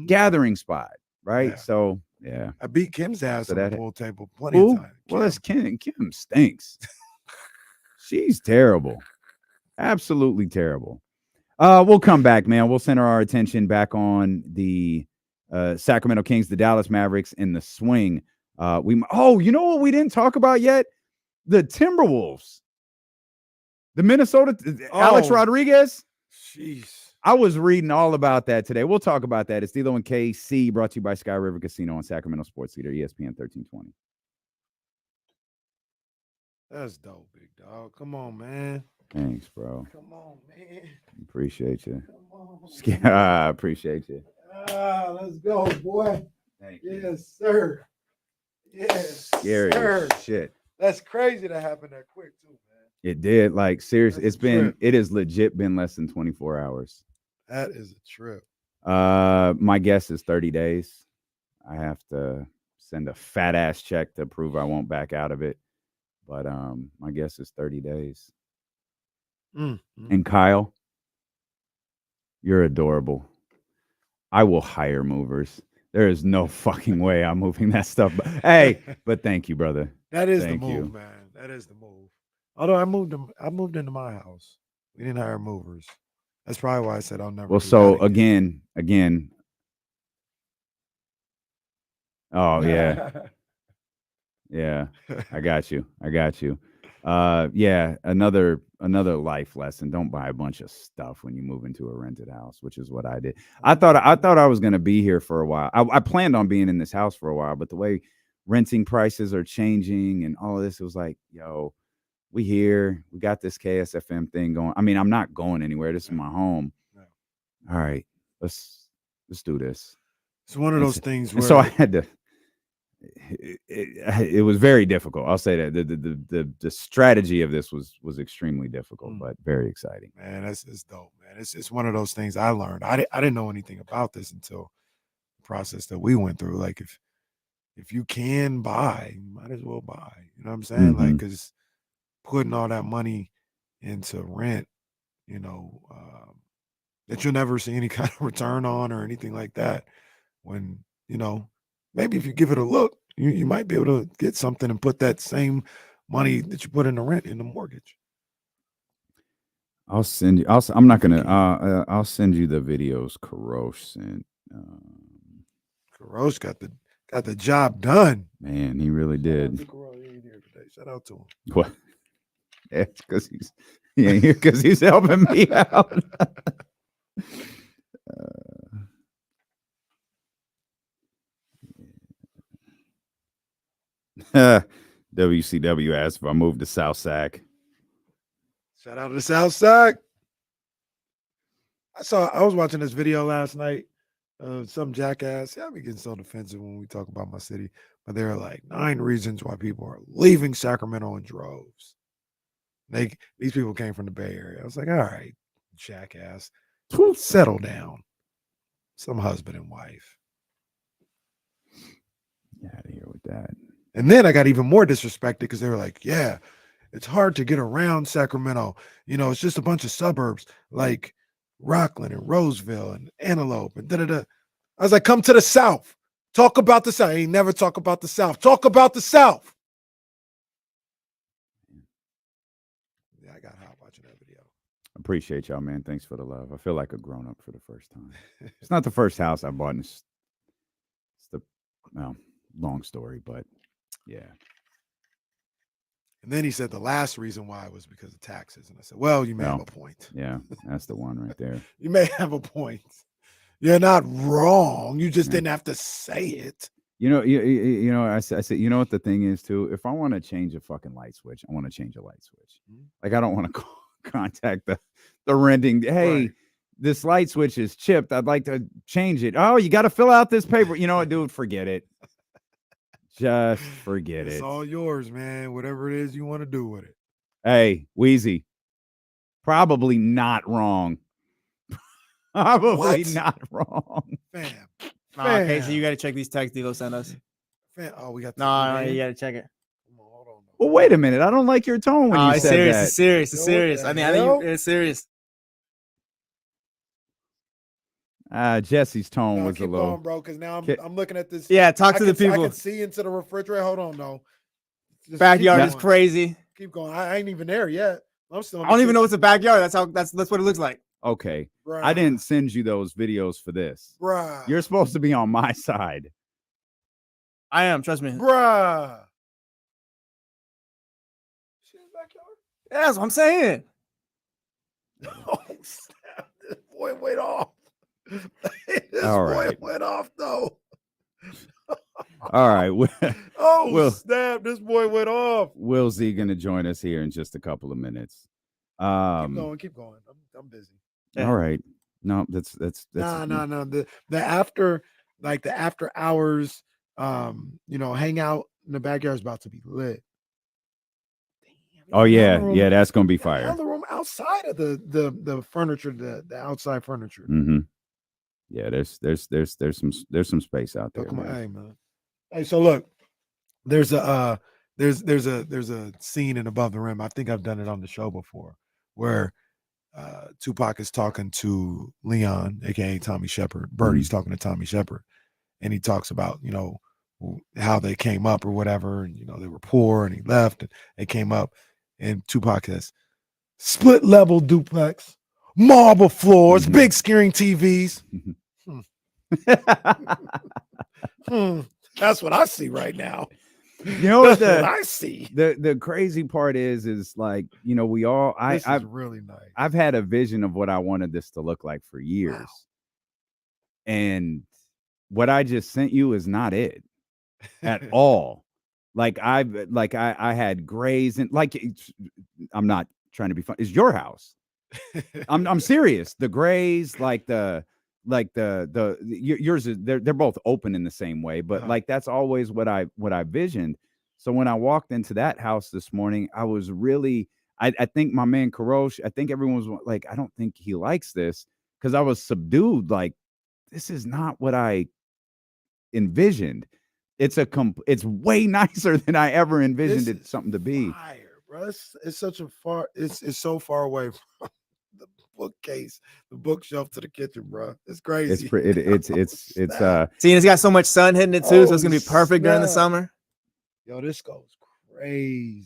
gathering spot, right? Yeah. So yeah, I beat Kim's ass on the pool table plenty of times. Well, that's Kim. Kim stinks. She's terrible. Absolutely terrible. We'll come back, man. We'll center our attention back on the Sacramento Kings, the Dallas Mavericks, and the swing. You know what we didn't talk about yet? The Timberwolves. The Minnesota Alex Rodriguez. Jeez. I was reading all about that today. We'll talk about that. It's D'Lo and KC, brought to you by Sky River Casino on Sacramento Sports Leader, ESPN 1320. That's dope, big dog. Come on, man. Thanks, bro. Come on, man. Appreciate you. Come on. I appreciate you. Let's go, boy. Thank you. Yes, sir. Yes, Scary sir. Shit. That's crazy to happen that quick, too, man. It did. Like, seriously, it has legit been less than 24 hours. That is a trip. My guess is 30 days. I have to send a fat ass check to prove I won't back out of it. But my guess is 30 days. And Kyle, you're adorable. I will hire movers. There is no fucking way I'm moving that stuff. Hey, but thank you, brother. That is the move, man. That is the move. Although I moved into my house. We didn't hire movers. That's probably why I said I'll never. Well, so again. Oh yeah. Yeah, I got you. Yeah, another life lesson. Don't buy a bunch of stuff when you move into a rented house, which is what I did. I thought I was going to be here for a while. I planned on being in this house for a while, but the way renting prices are changing and all of this, it was like, yo, we here. We got this KSFM thing going. I mean, I'm not going anywhere. This is my home. All right, let's do this. It's one of those things where. So I had to. It was very difficult. I'll say that the strategy of this was extremely difficult, but very exciting. Man, it's dope, man. It's one of those things I learned. I didn't know anything about this until the process that we went through. Like if you can buy, you might as well buy. You know what I'm saying? Mm-hmm. Like, because putting all that money into rent, that you'll never see any kind of return on or anything like that. When maybe if you give it a look, you might be able to get something and put that same money that you put in the rent in the mortgage. I'll send you. I'm not gonna. I'll send you the videos Karosh sent. Karosh got the job done. Man, he really did. Shout out to him. What? It's because he's helping me out. WCW asked if I moved to South Sac. Shout out to the South Sac. I was watching this video last night of some jackass. Yeah, I be getting so defensive when we talk about my city, but there are like 9 reasons why people are leaving Sacramento in droves. These people came from the Bay Area. I was like, all right, jackass, settle down. Some husband and wife. Get out of here with that. And then I got even more disrespected because they were like, yeah, it's hard to get around Sacramento. It's just a bunch of suburbs like Rockland and Roseville and Antelope and da-da-da. I was like, come to the South. Talk about the South. I ain't never talk about the South. Talk about the South. Yeah, I got hot watching that video. Appreciate y'all, man. Thanks for the love. I feel like a grown-up for the first time. It's not the first house I bought. It's the long story, but yeah. And then he said the last reason why was because of taxes. And I said, well, you may have a point. Yeah, that's the one right there. You may have a point. You're not wrong. You just didn't have to say it. I said, you know what the thing is too? If I want to change a fucking light switch, I want to change a light switch. Like I don't want to contact the renting. Hey, this light switch is chipped. I'd like to change it. Oh, you got to fill out this paper. You know what, dude? Forget it. Just forget it. It's all yours, man. Whatever it is you want to do with it. Hey, Wheezy. Probably not wrong. Probably not wrong. Fam. Okay, so you got to check these texts D-Lo sent us. Fam. Oh, we got no, you got to check it. Well, wait a minute. I don't like your tone when you said serious, that. It's serious. It's serious. I think it's serious. Jesse's tone was a keep little. going, bro, because now I'm looking at this. Yeah, talk to the people. I can see into the refrigerator. Hold on, no. Backyard is crazy. Keep going. I ain't even there yet. I'm still. I don't even know it's a backyard. That's what it looks like. Okay. Bruh. I didn't send you those videos for this. Bruh. You're supposed to be on my side. I am. Trust me. Bruh. Yeah, that's what I'm saying. Oh, snap. This boy went off. This All boy right. went off, though. All right. Snap. This boy went off. Will Z going to join us here in just a couple of minutes. Keep going. I'm busy. All right. No, that's No. The after hours, hang out in the backyard is about to be lit. Oh yeah, that's gonna be fire. The room outside of the furniture, the outside furniture. Mm-hmm. Yeah, there's some space out there. Come on, hey man. Hey, so look, there's a scene in Above the Rim. I think I've done it on the show before, where Tupac is talking to Leon, aka Tommy Shepard. Birdie's talking to Tommy Shepard, and he talks about how they came up or whatever, and they were poor, and he left, and they came up. And Tupac has split level duplex, marble floors, big screen TVs. That's what I see right now. You know what I see. The crazy part is like, we all I've really nice. I've had a vision of what I wanted this to look like for years. Wow. And what I just sent you is not it at all. Like I had grays and I'm not trying to be funny. It's your house. I'm serious. The grays, yours is they're both open in the same way, but that's always what I visioned. So when I walked into that house this morning, I was really I think my man Karosh, I think everyone was like, I don't think he likes this, because I was subdued. Like, this is not what I envisioned. It's way nicer than I ever envisioned it something to be. Fire, bro. It's so far away from the bookcase, the bookshelf to the kitchen, bro. It's crazy. It's see, it's got so much sun hitting it too, so it's gonna be perfect during the summer. Yo, this goes crazy.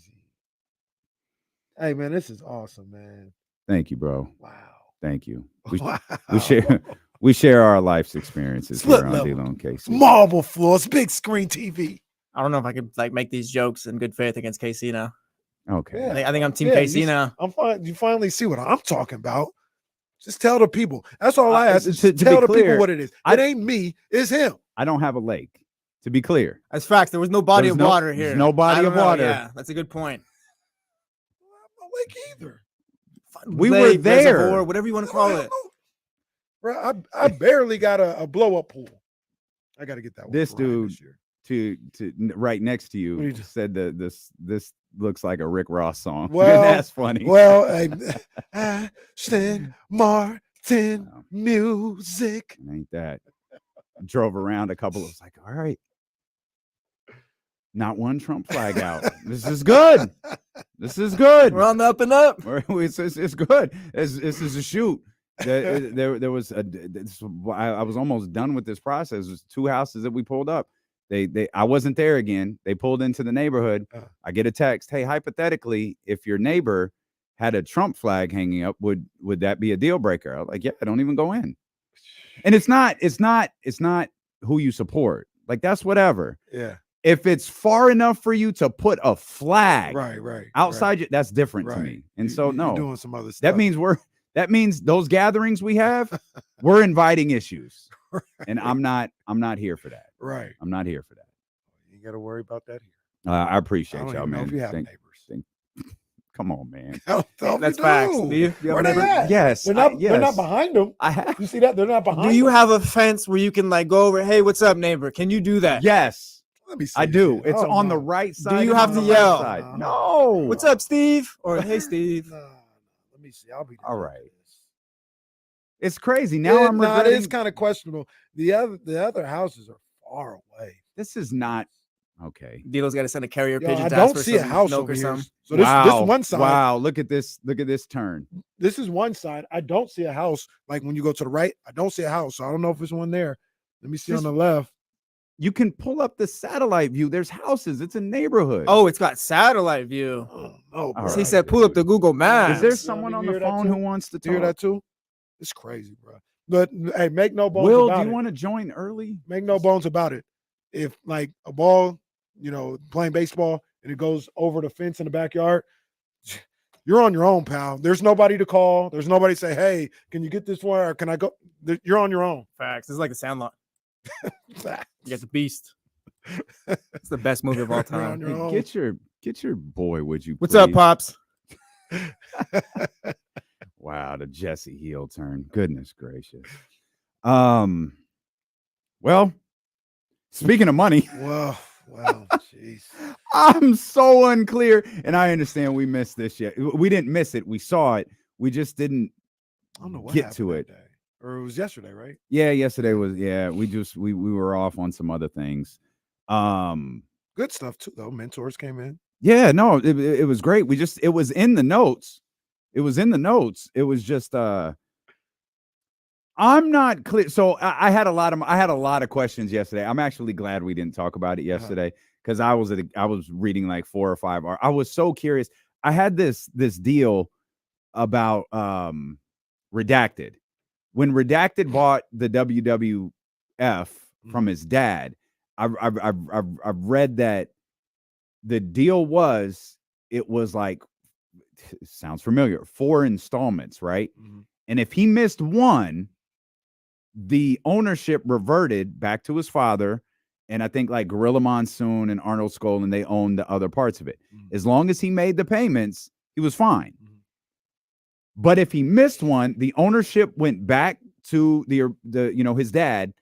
Hey man, this is awesome, man. Thank you, bro. Wow. Thank you. We share our life's experiences here on D-Lo and KC. Marble floors, big screen TV. I don't know if I could make these jokes in good faith against KC now. Okay. Yeah. I think I'm Team KC now. I'm fine. You finally see what I'm talking about. Just tell the people. That's all I ask. To tell the clear, people what it is. It ain't me. It's him. I don't have a lake. To be clear. That's facts. There was no body of water here. No body of water. Yeah, that's a good point. No lake either. We were there. Reservoir, whatever you want to call it. Bro, I barely got a blow up pool. I got to get that one. This dude to right next to you said this looks like a Rick Ross song. Well, that's funny. Well, Ashton Martin music. Ain't that? Drove around a couple. It was like, all right, not one Trump flag out. This is good. This is good. We're on the up and up. It's good. This is a shoot. There was I was almost done with this process. There's 2 houses that we pulled up. I wasn't there again. They pulled into the neighborhood. I get a text. Hey, hypothetically, if your neighbor had a Trump flag hanging up, would that be a deal breaker? I'm like, yeah, don't even go in. And it's not who you support. Like, that's whatever. Yeah. If it's far enough for you to put a flag outside you, that's different to me. And so no, you're doing some other stuff. That means those gatherings we have, we're inviting issues. And I'm not here for that. Right. I'm not here for that. You ain't got to worry about that here. I appreciate y'all, man. If you have neighbors. Come on, man. That's facts. Do you have Where they at? Yes. They're not behind them. I have. You see that? They're not behind Do you them. have a fence where you can like go over? Hey, what's up, neighbor? Can you do that? Yes. Let me see. I do. that. It's on the right side. Do you and have on to the yell? left side. No. What's up, Steve? Or hey, Steve. Let me see. I'll be all right. It's crazy. Now I'm It regretting. is kind of questionable. The other houses are far away. This is not okay. Dilo's got to send a carrier Yo, pigeon. I to don't ask for see a some house milk over or here. something. So this one side. Wow, look at this. Look at this turn. This is one side. I don't see a house. Like when you go to the right, I don't see a house. So I don't know if there's one there. Let me see on the left. You can pull up the satellite view. There's houses. It's a neighborhood. Oh, it's got satellite view. Oh, All He right. said, pull up the Google Maps. Is there someone on You the hear that phone too? who wants to You hear talk? that too? It's crazy, bro. But hey, make no bones Will, about do it. you want to join early? Make no bones about it. If like a ball, playing baseball, and it goes over the fence in the backyard, you're on your own, pal. There's nobody to call. There's nobody to say, hey, can you get this one? Or can I go? You're on your own. Facts. It's like the Sandlot. You got the Beast. It's the best movie of all You're on time. your Hey, own. get your boy, would you? What's up, please? Pops? Wow, the Jesse heel turn. Goodness gracious. Well, speaking of money, Wow, jeez. I'm so unclear, and I understand we missed this yet. We didn't miss it. We saw it. We just didn't I don't know what get happened to that it. day. Or it was yesterday, right? Yeah, yesterday was. Yeah, we were off on some other things. Good stuff too, though. Mentors came in. Yeah, no, it was great. It was in the notes. It was in the notes. It was just I'm not clear. So I had a lot of questions yesterday. I'm actually glad we didn't talk about it yesterday because I was reading like 4 or 5 hours. I was so curious. I had this deal about Redacted. When Redacted bought the WWF from his dad, I've read that the deal was like, it sounds familiar, 4 installments, right? And if he missed one, the ownership reverted back to his father, and I think like Gorilla Monsoon and Arnold Skoll, and they owned the other parts of it. As long as he made the payments, he was fine. But if he missed one, the ownership went back to the his dad,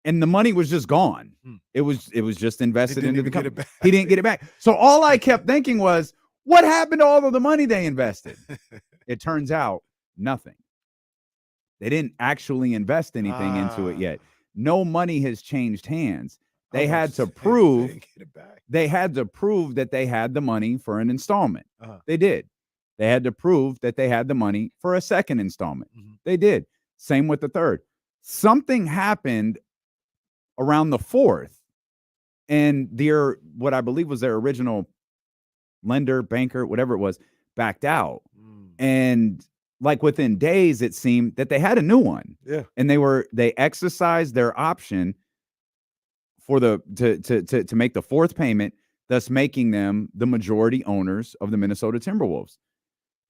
and the money was just gone. It was just invested into the company. He didn't get it back. So all I kept thinking was, what happened to all of the money they invested? It turns out nothing. They didn't actually invest anything into it yet. No money has changed hands. They had to prove that they had the money for an installment. They did. They had to prove that they had the money for a second installment. They did. Same with the third. Something happened around the fourth, and what I believe was their original lender, banker, whatever it was, backed out. And like within days, it seemed that they had a new one. Yeah. And they exercised their option for to make the fourth payment, thus making them the majority owners of the Minnesota Timberwolves.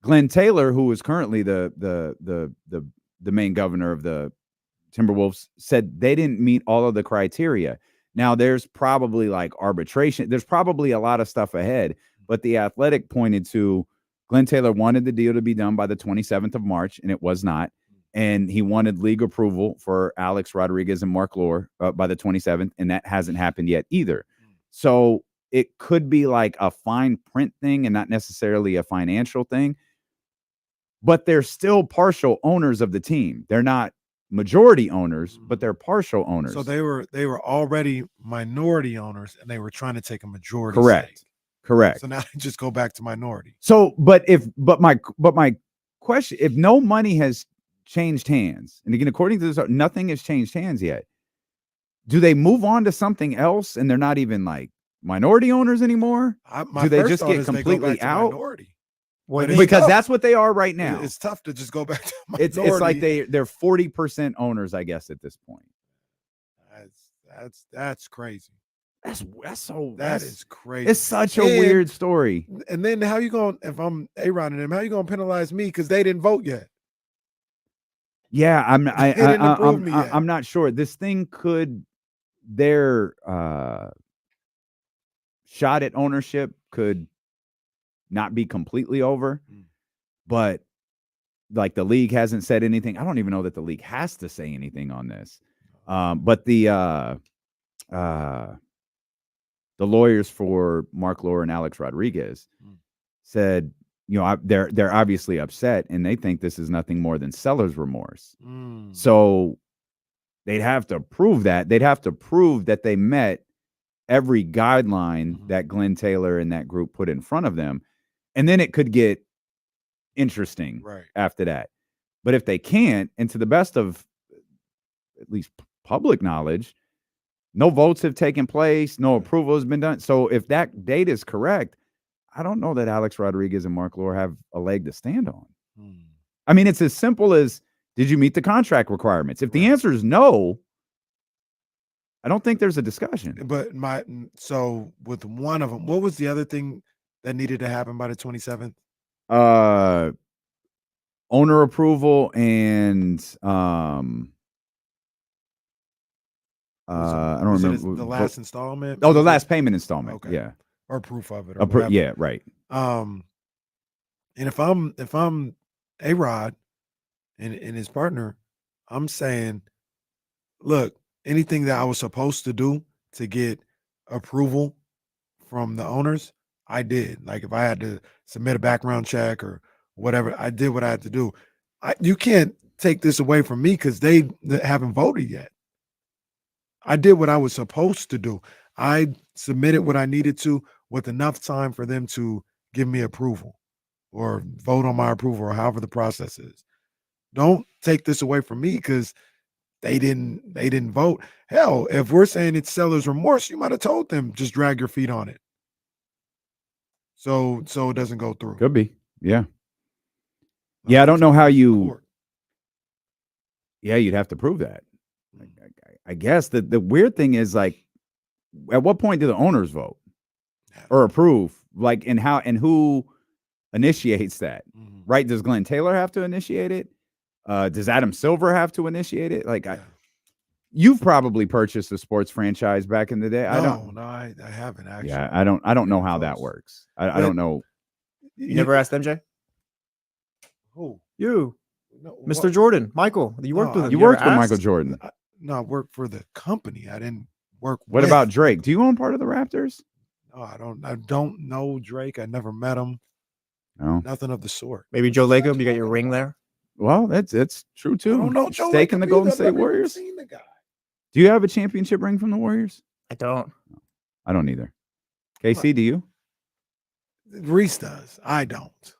Glenn Taylor, who is currently the main governor of the Timberwolves, said they didn't meet all of the criteria. Now there's probably like arbitration. There's probably a lot of stuff ahead, but The Athletic pointed to Glenn Taylor wanted the deal to be done by the 27th of March, and it was not. And he wanted league approval for Alex Rodriguez and Mark Lore by the 27th, and that hasn't happened yet either. So it could be like a fine print thing and not necessarily a financial thing. But they're still partial owners of the team. They're not majority owners, but they're partial owners. So they were already minority owners, and they were trying to take a majority. Correct. Stake. Correct. So now they just go back to minority. So, but my question, if no money has changed hands, and again, according to this, nothing has changed hands yet, do they move on to something else and they're not even like minority owners anymore? Do they just get completely out? Minority. Well, because that's what they are right now. It's tough to just go back to minority. It's like they're 40% owners, I guess, at this point. That's crazy. That is crazy. It's such a weird story. And then how you going? If I'm A-Rod and them, how you going to penalize me because they didn't vote yet? Yeah, I'm not sure. This thing their shot at ownership could not be completely over, but like the league hasn't said anything. I don't even know that the league has to say anything on this. But the lawyers for Mark Lore and Alex Rodriguez said, they're obviously upset and they think this is nothing more than seller's remorse. So they'd have to prove that. They'd have to prove that they met every guideline that Glenn Taylor and that group put in front of them. And then it could get interesting after that. But if they can't, and to the best of at least public knowledge, no votes have taken place, no approval has been done. So if that date is correct, I don't know that Alex Rodriguez and Mark Lore have a leg to stand on. I mean, it's as simple as, did you meet the contract requirements? If the answer is no, I don't think there's a discussion. But so with one of them, what was the other thing that needed to happen by the 27th? Owner approval and I don't remember the last installment. Oh, the last payment installment. Okay. Yeah, or proof of it. Or yeah, right. And if I'm A-Rod and his partner, I'm saying, look, anything that I was supposed to do to get approval from the owners, I did. Like if I had to submit a background check or whatever, I did what I had to do. You can't take this away from me because they haven't voted yet. I did what I was supposed to do. I submitted what I needed to with enough time for them to give me approval or vote on my approval or however the process is. Don't take this away from me because they didn't vote. Hell, if we're saying it's seller's remorse, you might have told them just drag your feet on it. So it doesn't go through. Could be. Yeah. Yeah, I don't know how you. Yeah, you'd have to prove that. I guess the weird thing is, like, at what point do the owners vote or approve? Like, and who initiates that? Right? Does Glenn Taylor have to initiate it? Does Adam Silver have to initiate it? Like, you've probably purchased a sports franchise back in the day. No, I haven't actually. Yeah, I don't know how that works. I don't know. You never asked MJ? Who? You. No, Mr. Jordan, Michael. You worked with him. You worked with Michael Jordan. No, I worked for the company. I didn't work. What about Drake? Do you own part of the Raptors? No, I don't know Drake. I never met him. No. Nothing of the sort. Maybe Joe Lacob. You got your ring there. Well, that's true too. I don't know Joe Stake in the Lacob Golden either. State I've never Warriors. seen the guy. Do you have a championship ring from the Warriors? I don't. I don't either. KC, do you? Reese does. I don't.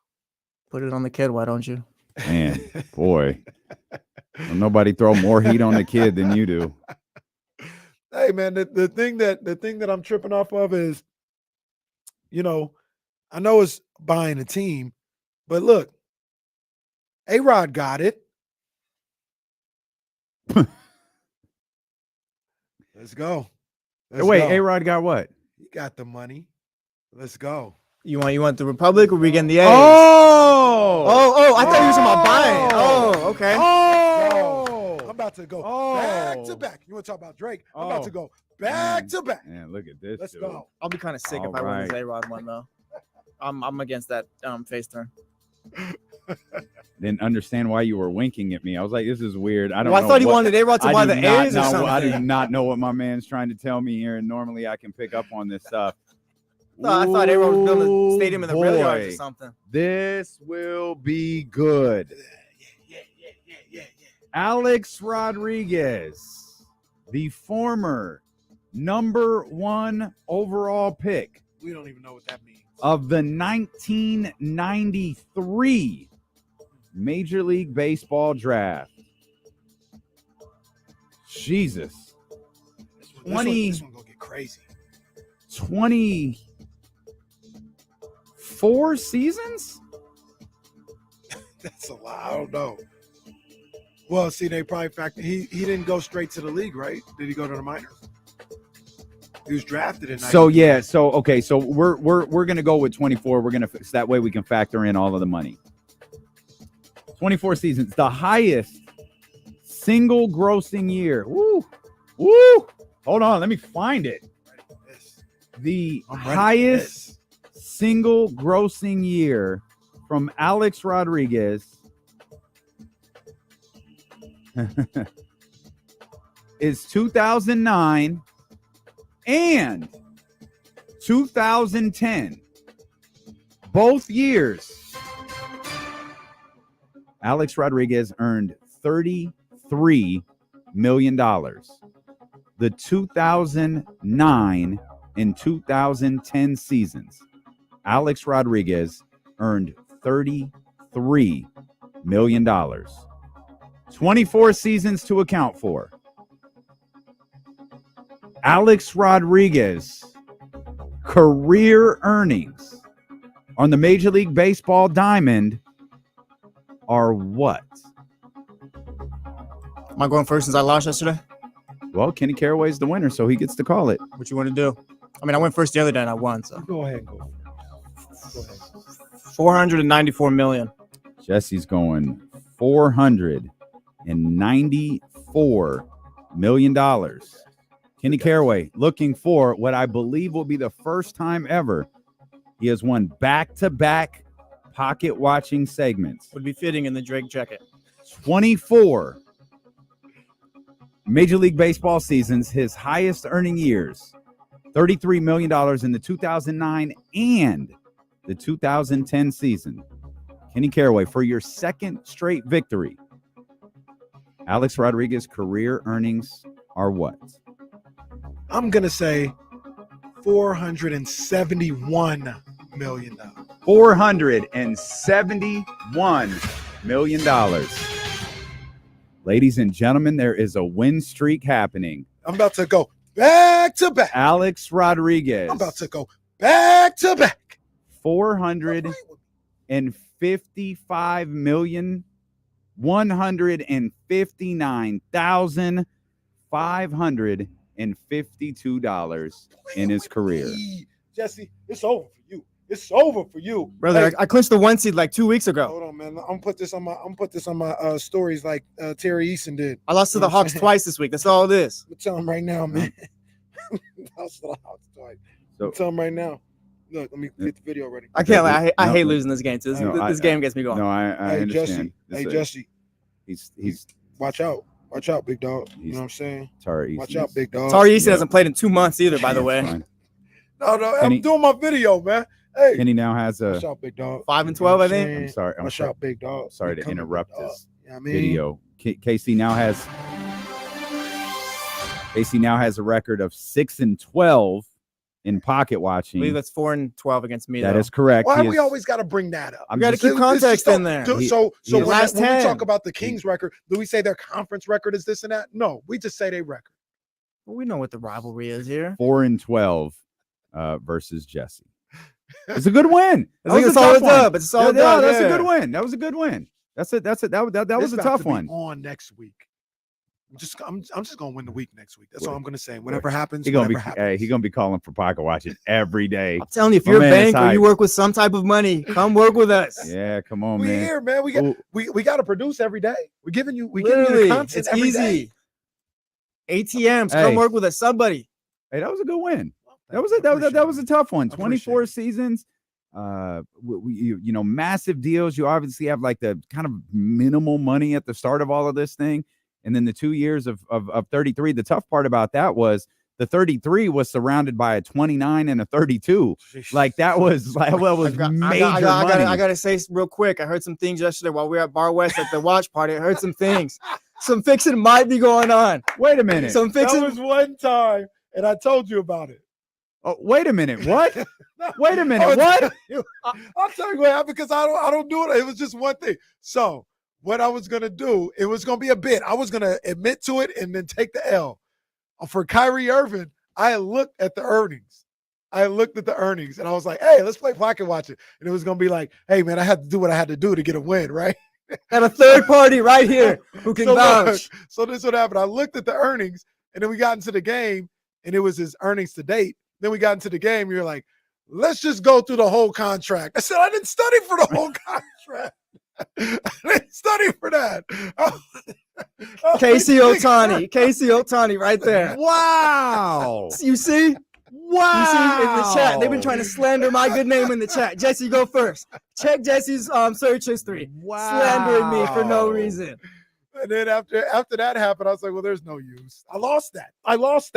Put it on the kid. Why don't you? Man, boy. Well, nobody throw more heat on the kid than you do. Hey, man, the thing that I'm tripping off of is, I know it's buying a team, but look, A-Rod got it. Let's go. Wait, A-Rod got what? He got the money. Let's go. You want the Republic or we getting the A's? Oh, I thought you were talking about buying. Oh, okay. Oh, I'm about to go back to back. You want to talk about Drake? I'm about to go back to back. Man, look at this. Let's dude. go. I'll be kind of sick if I win this A-Rod one though. I'm against that face turn. Didn't understand why you were winking at me. I was like, this is weird. I don't know. I thought he wanted A-Rod to buy the A's or something. I do not know what my man's trying to tell me here, and normally I can pick up on this stuff. I thought everyone was building a stadium in the rail yards or boy. something. This will be good. Alex Rodriguez, the former #1 overall pick We don't even know what that means. of the 1993 Major League Baseball draft. Jesus. This one gonna get crazy. 24 seasons? That's a lot. I don't know. Well, see, they probably he didn't go straight to the league, right? Did he go to the minors? He was drafted in. So yeah, so we're gonna go with 24. We're gonna so that way we can factor in all of the money. 24 seasons, the highest single grossing year. Woo. Hold on, let me find it. The highest single grossing year from Alex Rodriguez is 2009 and 2010. Both years, Alex Rodriguez earned $33 million. The 2009 and 2010 seasons, Alex Rodriguez earned $33 million. 24 seasons to account for. Alex Rodriguez career earnings on the Major League Baseball diamond are what? Am I going first since I lost yesterday? Well, Kenny Caraway's the winner, so he gets to call it. What you want to do? I mean, I went first the other day and I won, so. Go ahead. Go ahead. 494 million. Jesse's going $494 million. Kenny Caraway looking for what I believe will be the first time ever he has won back-to-back pocket watching segments. Would be fitting in the Drake jacket. 24 Major League Baseball seasons, his highest earning years, $33 million in the 2009 and the 2010 season. Kenny Caraway, for your second straight victory, Alex Rodriguez career earnings are what? I'm gonna say $471 million. $471 million. Ladies and gentlemen, there is a win streak happening. I'm about to go back to back. Alex Rodriguez. I'm about to go back to back. 455,159,552 in his career. Jesse, it's over for you. It's over for you, brother. Hey, I clinched the 1 seed like 2 weeks ago. hold on, man. I'm gonna put this on my stories like Terry Eason did. I lost to the Hawks twice this week. That's all it is. I'm telling him right now, man. Lost to the Hawks twice. So, I'm telling him right now. Look, let me get the video ready. I can't lie. I hate losing this game too. This game gets me going. No, I Hey, understand. Jesse. He's Watch out, big dog. You know what I'm saying? Tari. Watch out, big dog. Tari Eason hasn't played in 2 months either, by the way. No, I'm doing my video, man. Hey, Kenny now has a watch out, big dog. 5-12, I think. I'm sorry. Watch out, big dog. Sorry You to coming, interrupt big dog. this You know what I mean? video. Casey now has a record of 6-12 in pocket I watching. believe that's 4-12 against me. That though. is correct. Why He we is- always got to bring that up? I'm You got to just- keep context in there. So he is- when Last we 10. talk about the Kings record, do we say their conference record is this and that? No, we just say their record. Well, we know what the rivalry is here. 4-12 versus Jesse. It's a good win. I think it's all it's up. It's all Yeah, done. that's yeah. a good win. That was a good win. That was This a about tough to be one. On next week. I'm just gonna win the week next week. That's all I'm gonna say. Whatever happens, He's gonna whatever happens. be calling for pocket watching every day. I'm telling you, if My you're a man is bank or you hype. work with some type of money, come work with us. Yeah, come on, we man. here, man. We got to produce every day. We're giving you Literally, the content it's every easy. day. ATMs, Hey. come work with us. Somebody. Hey, that was a good win. That was Appreciate a tough one. I appreciate 24 seasons. Massive deals. You obviously have like the kind of minimal money at the start of all of this thing, and then the 2 years of 33. The tough part about that was the 33 was surrounded by a 29 and a 32. Like that was major money. I gotta say real quick. I heard some things yesterday while we were at Bar West at the watch party. I heard some things. Some fixing might be going on. Wait a minute. Some fixing. That was one time, and I told you about it. Oh, wait a minute. What? Wait a minute. What? I'll tell you what happened because I don't do it. It was just one thing. So what I was gonna do, it was gonna be a bit. I was gonna admit to it and then take the L. For Kyrie Irving, I looked at the earnings. And I was like, hey, let's play pocket watch it. And it was gonna be like, hey man, I had to do what I had to do to get a win, right? And a third party right here who can vouch. So this is what happened. I looked at the earnings, and then we got into the game, and it was his earnings to date. Then we got into the game. You're like, let's just go through the whole contract. I said, I didn't study for the whole contract. I didn't study for that. Casey Otani right there. Wow. You see? Wow. You see in the chat, they've been trying to slander my good name in the chat. Jesse, go first. Check Jesse's search history. Wow. Slandering me for no reason. And then after that happened, I was like, well, there's no use. I lost that one. I was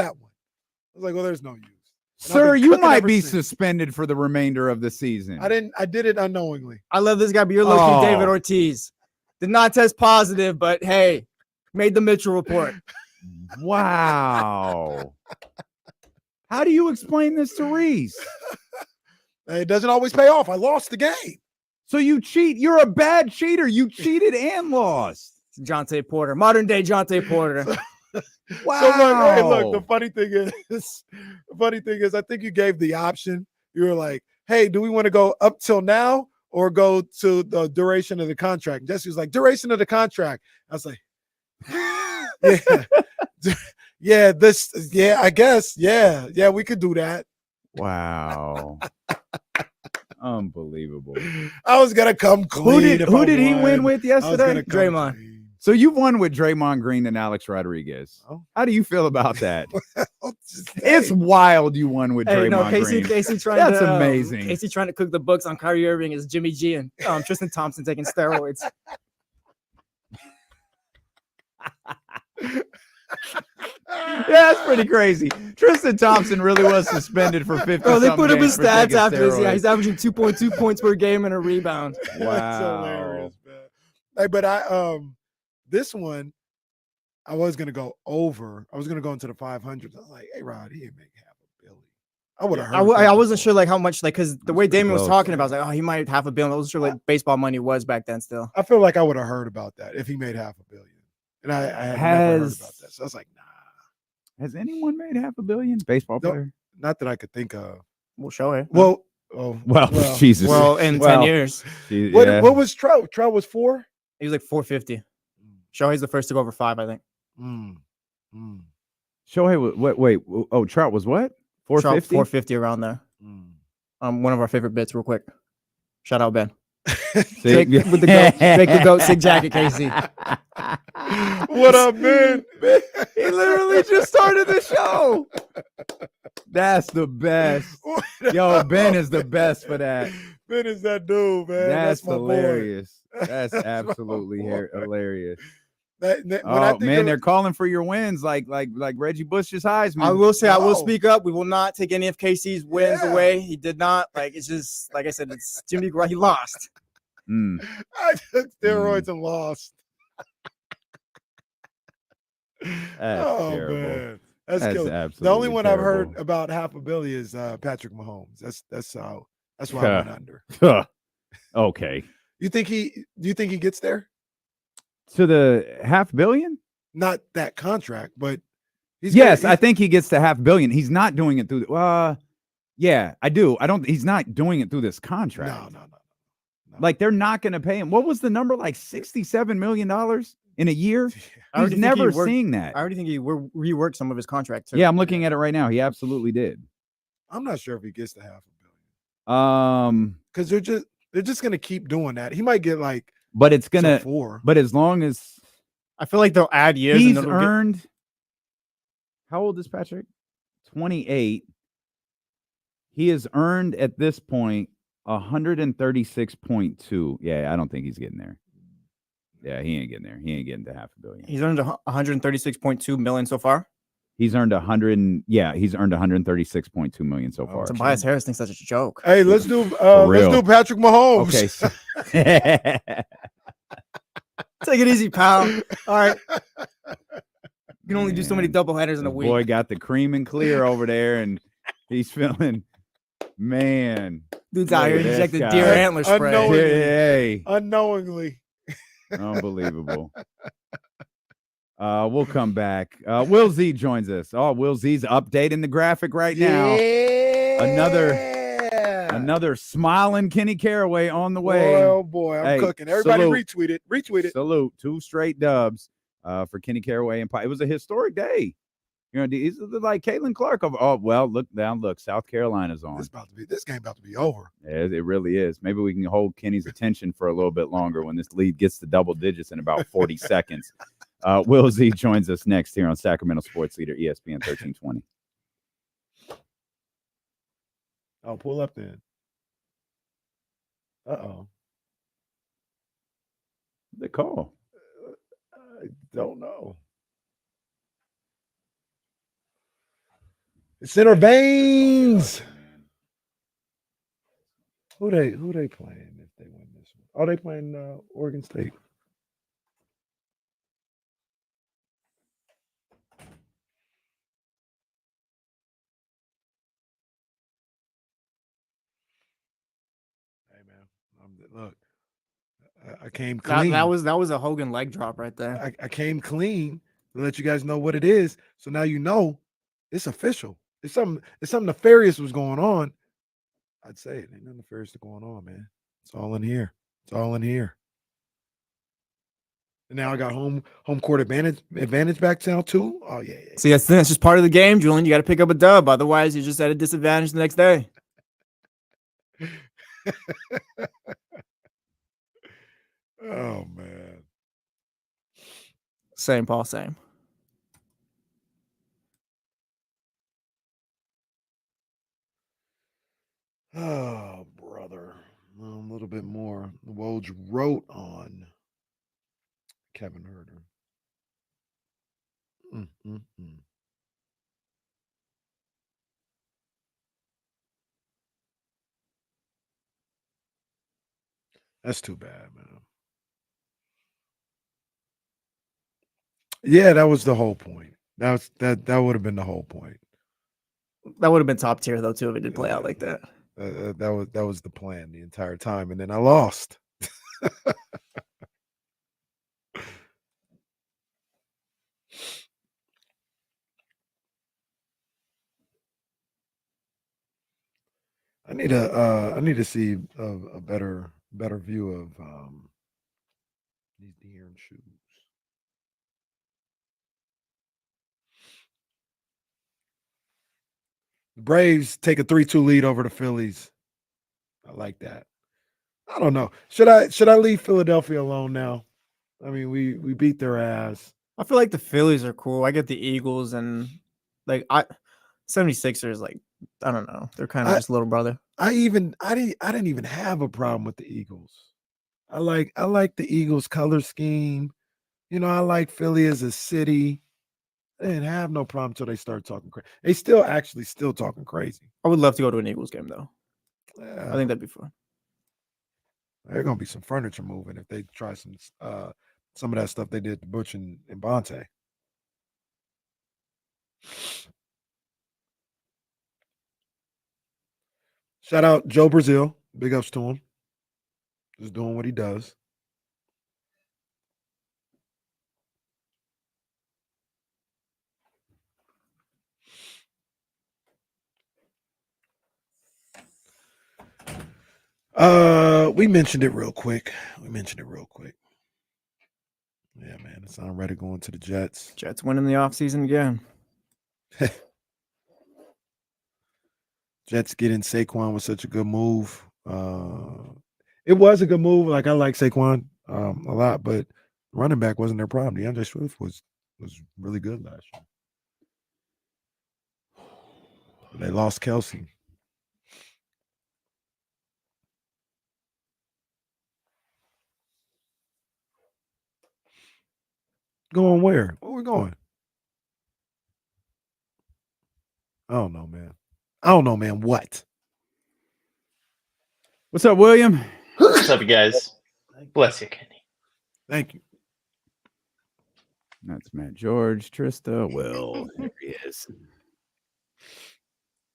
like, well, there's no use. And Sir, you might be suspended for the remainder of the season. I did it unknowingly. I love this guy, but you're looking David Ortiz. Did not test positive, but hey, made the Mitchell report. Wow. How do you explain this to Reese? It doesn't always pay off. I lost the game. So you cheat. You're a bad cheater. You cheated and lost. Jonte Porter. Modern day Jonte Porter. Wow. So hey, look, the funny thing is, I think you gave the option. You were like, hey, do we want to go up till now or go to the duration of the contract? And Jesse was like, duration of the contract. I was like, I guess. Yeah, we could do that. Wow. Unbelievable. I was going to come clean. Who did he win with yesterday? Draymond. Clean. So you won with Draymond Green and Alex Rodriguez. Oh. How do you feel about that? It's wild you won with Draymond Green. Casey trying That's to, amazing. Casey trying to cook the books on Kyrie Irving is Jimmy G and Tristan Thompson taking steroids. Yeah, that's pretty crazy. Tristan Thompson really was suspended for 50. Oh, they put up his stats after this. Yeah, he's averaging 2.2 points per game and a rebound. Wow. That's hilarious, man. Hey, but this one, I was gonna go over. I was gonna go into the 500s. I was like, hey, Rod, he didn't make $500 million. I would have heard. I wasn't sure like how much, like, because the way Damon was talking about, I was like, oh, he might have $500 million. I wasn't sure like baseball money was back then. Still, I feel like I would have heard about that if he made $500 million, and I had never heard about that. So I was like, nah. Has anyone made $500 million? Baseball player? Not that I could think of. We'll show it. Well, Jesus. Well, in 10 years. What was Trout? Trout was 4. He was like 450. Shohei's the first to go over 5, I think. Shohei, wait. Oh, Trout was what? 450? 450 around there. One of our favorite bits, real quick. Shout out Ben. Take with the goat, take the goat sig jacket, Casey. What up, man? He literally just started the show. That's the best. Yo, Ben is the best for that. Ben is that dude, man. That's my hilarious. boy. That's absolutely hilarious. Oh man, they're calling for your wins, like Reggie Bush's Heisman. I will say, I will speak up. We will not take any of KC's wins away. He did not. Like, it's just like I said, it's Jimmy Garoppolo. He lost. I took steroids and lost. That's terrible. Man, that's absolutely the only one I've terrible. heard about $500 million is Patrick Mahomes. That's why I went under. Okay. Do you think he gets there? To the $500 million? Not that contract, but I think he gets to $500 million. He's not doing it through yeah, I do. He's not doing it through this contract. No. Like they're not going to pay him. What was the number? Like $67 million in a year? He's never seeing that. I already think he reworked some of his contract too. Yeah, I'm looking at it right now. He absolutely did. I'm not sure if he gets to $500 million. Because they're just gonna keep doing that. He might get like, but it's gonna. 4. But as long as I feel like they'll add years. He's earned. How old is Patrick? 28. He has earned at this point 136.2. Yeah, I don't think he's getting there. Yeah, he ain't getting there. He ain't getting to $500 million. He's earned 136.2 million so far. He's earned 100. Yeah, he's earned 136.2 million so far. Tobias Harris thinks that's a joke. Hey, let's do real. Patrick Mahomes. Okay. So, Take it easy, pal. All right. You can only do so many doubleheaders in a week. Boy got the cream and clear over there, and he's feeling, man. Dude's out here look at this injecting guy. deer antler spray. Hey, Unknowingly. unbelievable. We'll come back. Will Z joins us. Oh, Will Z's updating the graphic right now. Another smiling Kenny Caraway on the way. Oh boy, I'm cooking. Everybody retweet it. Retweet it. Salute. 2 straight dubs for Kenny Caraway and it was a historic day. You know, these are like Caitlin Clark of look down, look, South Carolina's on. This game about to be over. Yeah, it really is. Maybe we can hold Kenny's attention for a little bit longer when this lead gets to double digits in about 40 seconds. Will Z joins us next here on Sacramento Sports Leader ESPN 1320. I'll pull up then. They call. I don't know. It's in our veins. Who they playing if they win this one? Oh, they playing Oregon State. Hey man, look, I came clean. That was a Hogan leg drop right there. I came clean to let you guys know what it is. So now you know it's official. It's something nefarious was going on. I'd say it ain't nothing nefarious going on, man. It's all in here. It's all in here. And now I got home court advantage back down too. Oh yeah. See, that's just part of the game, Julian. You got to pick up a dub, otherwise you're just at a disadvantage the next day. Oh man. Same, Paul. Same. Oh, brother. A little bit more. Woj wrote on Kevin Huerter. That's too bad, man. Yeah, that was the whole point. That would have been the whole point. That would have been top tier though too if it did play out like that. That was the plan the entire time, and then I lost. I need to see a better view of these De'Aaron shoes. The Braves take a 3-2 lead over the Phillies. I like that. I don't know. Should I leave Philadelphia alone now? I mean, we beat their ass. I feel like the Phillies are cool. I get the Eagles and 76ers, like, I don't know. They're kind of just little brother. I didn't even have a problem with the Eagles. I like the Eagles color scheme. You know, I like Philly as a city. They didn't have no problem until they started talking crazy. They still talking crazy. I would love to go to an Eagles game though. Yeah. I think that'd be fun. There's gonna be some furniture moving if they try some of that stuff they did to Butch and Bonte. Shout out Joe Brazil. Big ups to him. Just doing what he does. We mentioned it real quick. Yeah, man. It's already going to the Jets. Jets winning the offseason again. Jets getting Saquon was such a good move. It was a good move. Like, I like Saquon a lot, but running back wasn't their problem. DeAndre Swift was really good last year. They lost Kelsey. Going where? Where we going? I don't know, man. I don't know, man. What? What's up, William? What's up, you guys? Bless you, Kenny. Thank you. That's Matt George, Trista. Will, there he is.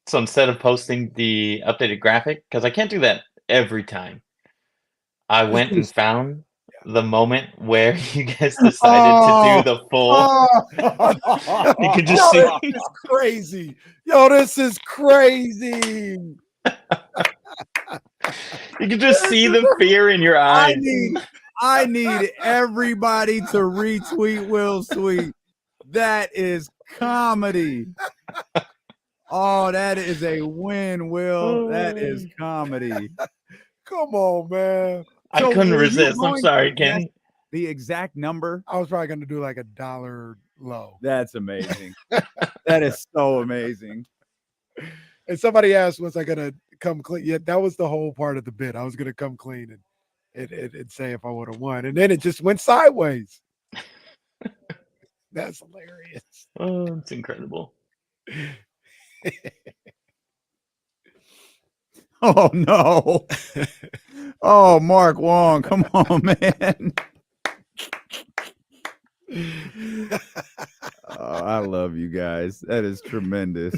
So instead of posting the updated graphic, because I can't do that every time, I went and found the moment where you guys decided to do the full. You could just see. This is crazy. Yo, this is crazy. You can just see the fear in your eyes. I need everybody to retweet Will's tweet. That is comedy. Oh, that is a win, Will. That is comedy. Come on, man. I couldn't resist. I'm sorry, Kenny. The exact number. I was probably going to do like $1 low. That's amazing. That is so amazing. And somebody asked, was I going to come clean? Yeah, that was the whole part of the bit. I was going to come clean and say if I would have won. And then it just went sideways. That's hilarious. Oh, it's incredible. Oh, no. Oh, Mark Wong. Come on, man. Oh, I love you guys. That is tremendous.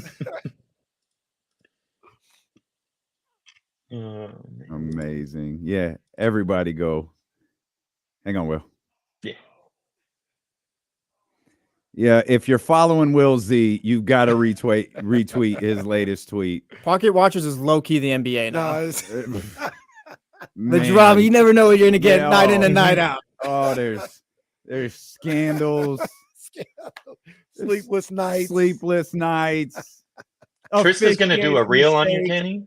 Amazing. Yeah, everybody go. Hang on, Will. Yeah. Yeah, if you're following Will Z, you've got to retweet his latest tweet. Pocket Watchers is low-key the NBA now. No, The drama, you never know what you're going to get night in and night out. Oh, there's scandals. Sleepless nights. Trista's going to do a reel on you, Kenny.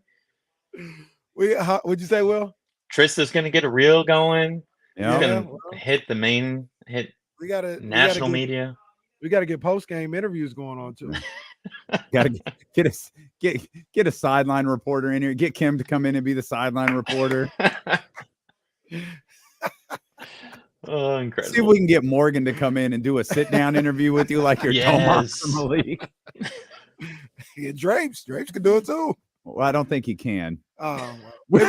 What'd you say, Will? Trista's going to get a reel going. Yeah. He's going to hit the main, national media. We got to get post-game interviews going on, too. Got to get a sideline reporter in here. Get Kim to come in and be the sideline reporter. Oh, incredible. See if we can get Morgan to come in and do a sit-down interview with you like you're Tomas from the league. Yeah, Drapes could do it, too. Well, I don't think he can. Oh, well,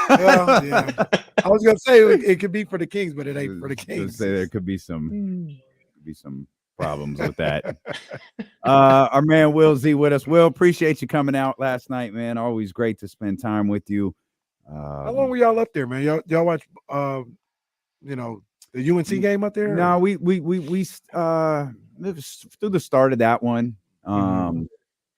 yeah. I was going to say it could be for the Kings, but it ain't for the Kings. Say there could be some problems with that. Our man Will Z with us. Will, appreciate you coming out last night, man. Always great to spend time with you. How long were y'all up there, man? Y'all watch the UNC game up there? No, we it was through the start of that one.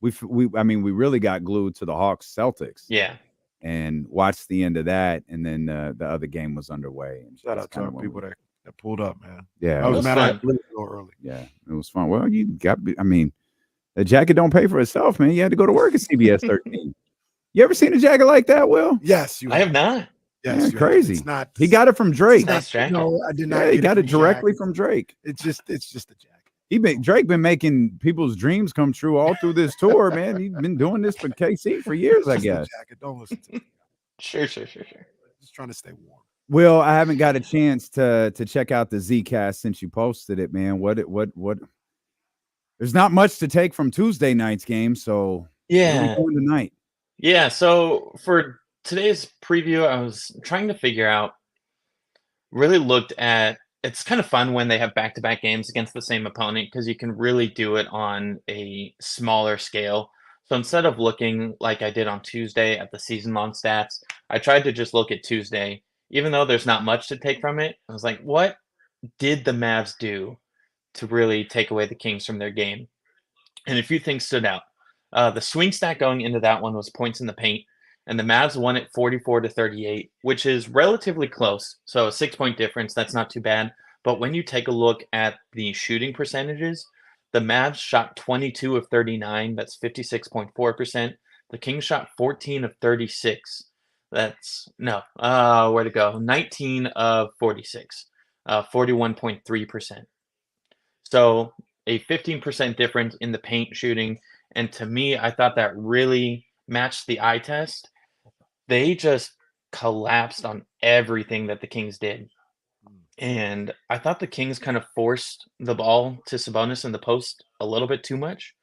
We really got glued to the Hawks Celtics. Yeah. And watched the end of that, and then the other game was underway. And shout out to our people that pulled up, man. Yeah, I was mad at you early. Yeah, it was fun. Well, you got. I mean, the jacket don't pay for itself, man. You had to go to work at CBS 13. You ever seen a jacket like that, Will? Yes, I have not. Yes, yeah, crazy. It's not. He got it from Drake. Nice jacket. No, I did not. Yeah, he got it directly from Drake. It's just a jacket. Drake been making people's dreams come true all through this tour, man. He's been doing this for KC for years, I guess. Jacket. Don't listen to me. Sure. Just trying to stay warm. Will, I haven't got a chance to check out the Zcast since you posted it, man. What? There's not much to take from Tuesday night's game, so yeah. What are we doing tonight? Yeah, so for today's preview, I was trying to figure out, really looked at, it's kind of fun when they have back-to-back games against the same opponent because you can really do it on a smaller scale. So instead of looking like I did on Tuesday at the season-long stats, I tried to just look at Tuesday. Even though there's not much to take from it, I was like, what did the Mavs do to really take away the Kings from their game? And a few things stood out. The swing stat going into that one was points in the paint, and the Mavs won it 44-38, which is relatively close. So a 6-point difference, that's not too bad. But when you take a look at the shooting percentages, the Mavs shot 22 of 39, that's 56.4%. The Kings shot 14 of 36. That's where to go? 19 of 46, 41.3%. So a 15% difference in the paint shooting. And to me, I thought that really matched the eye test. They just collapsed on everything that the Kings did. And I thought the Kings kind of forced the ball to Sabonis in the post a little bit too much.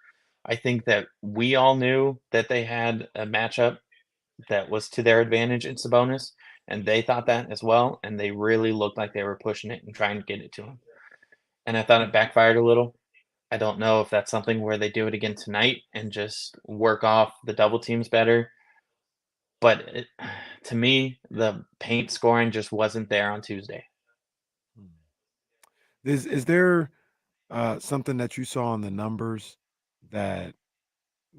I think that we all knew that they had a matchup that was to their advantage in Sabonis, and they thought that as well, and they really looked like they were pushing it and trying to get it to him. And I thought it backfired a little. I don't know if that's something where they do it again tonight and just work off the double teams better. But to me, the paint scoring just wasn't there on Tuesday. Is there something that you saw in the numbers that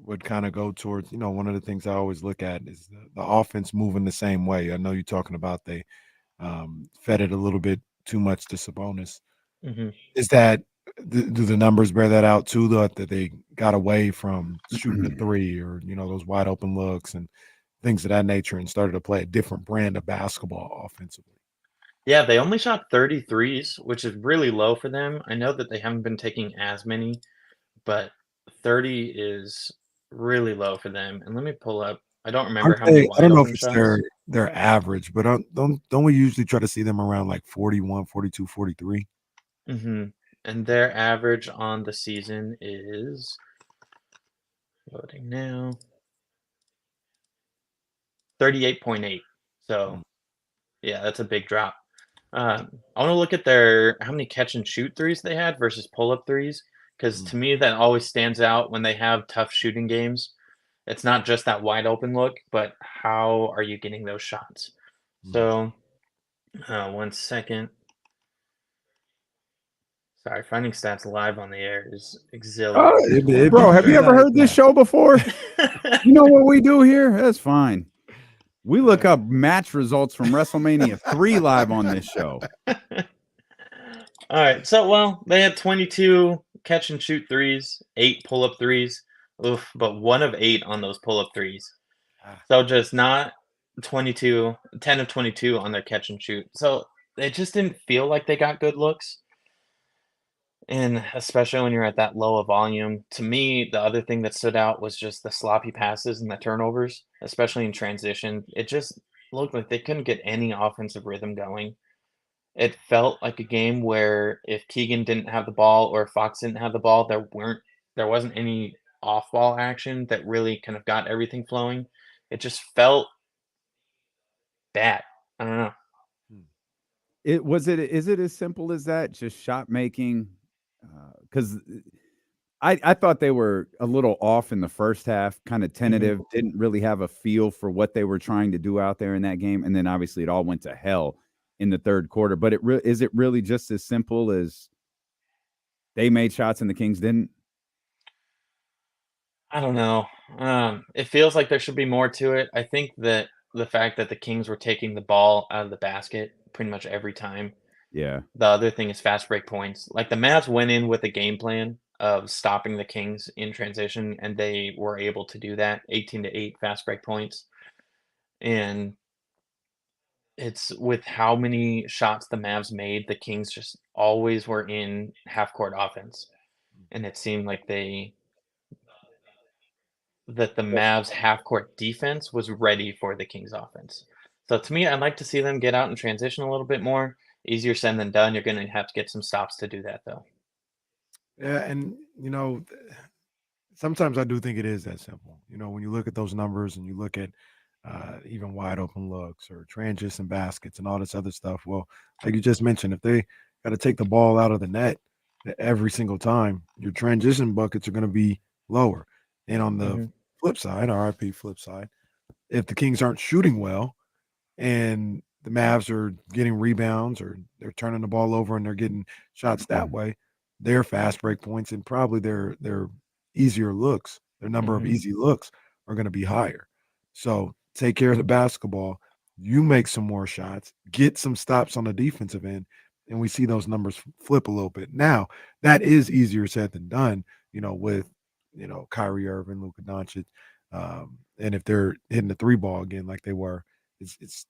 would kind of go towards, one of the things I always look at is the offense moving the same way. I know you're talking about they fed it a little bit too much to Sabonis. Mm-hmm. Is that do the numbers bear that out too? That they got away from shooting the three or those wide open looks and things of that nature and started to play a different brand of basketball offensively? Yeah, they only shot 33s, which is really low for them. I know that they haven't been taking as many, but 30 is really low for them. And let me pull up. I don't remember how many I wide don't know if open it's shots. their average, but don't we usually try to see them around like 41, 42, 43? Mm-hmm. And their average on the season is loading now. 38.8. So, yeah, that's a big drop. I want to look at how many catch and shoot threes they had versus pull up threes, because to me that always stands out when they have tough shooting games. It's not just that wide open look, but how are you getting those shots? So, 1 second. Sorry, finding stats live on the air is exhilarating. Bro, have you ever heard this show before? You know what we do here? That's fine. We look up match results from WrestleMania 3 live on this show. All right. So, they had 22 catch and shoot threes, 8 pull up threes. Oof, but 1 of 8 on those pull up threes. So just not 10 of 22 on their catch and shoot. So it just didn't feel like they got good looks. And especially when you're at that low of volume, to me, the other thing that stood out was just the sloppy passes and the turnovers, especially in transition. It just looked like they couldn't get any offensive rhythm going. It felt like a game where if Keegan didn't have the ball or if Fox didn't have the ball, there wasn't any off-ball action that really kind of got everything flowing. It just felt bad. I don't know. Is it as simple as that? Just shot making? Because I thought they were a little off in the first half, kind of tentative, didn't really have a feel for what they were trying to do out there in that game. And then obviously it all went to hell in the third quarter. But is it really just as simple as they made shots and the Kings didn't? I don't know. It feels like there should be more to it. I think that the fact that the Kings were taking the ball out of the basket pretty much every time. Yeah. The other thing is fast break points. Like the Mavs went in with a game plan of stopping the Kings in transition, and they were able to do that. 18-8 fast break points. And it's with how many shots the Mavs made, the Kings just always were in half court offense. And it seemed like the Mavs half court defense was ready for the Kings offense. So to me, I'd like to see them get out and transition a little bit more. Easier said than done. You're going to have to get some stops to do that, though. Yeah, and sometimes I do think it is that simple. When you look at those numbers and you look at even wide open looks or transition baskets and all this other stuff. Well, like you just mentioned, if they got to take the ball out of the net every single time, your transition buckets are going to be lower. And on the flip side, RIP flip side, if the Kings aren't shooting well and the Mavs are getting rebounds or they're turning the ball over and they're getting shots that way, their fast break points and probably their easier looks, their number of easy looks are going to be higher. So take care of the basketball. You make some more shots, get some stops on the defensive end, and we see those numbers flip a little bit. Now, that is easier said than done, with, Kyrie Irving, Luka Doncic. And if they're hitting the 3-ball again like they were, it's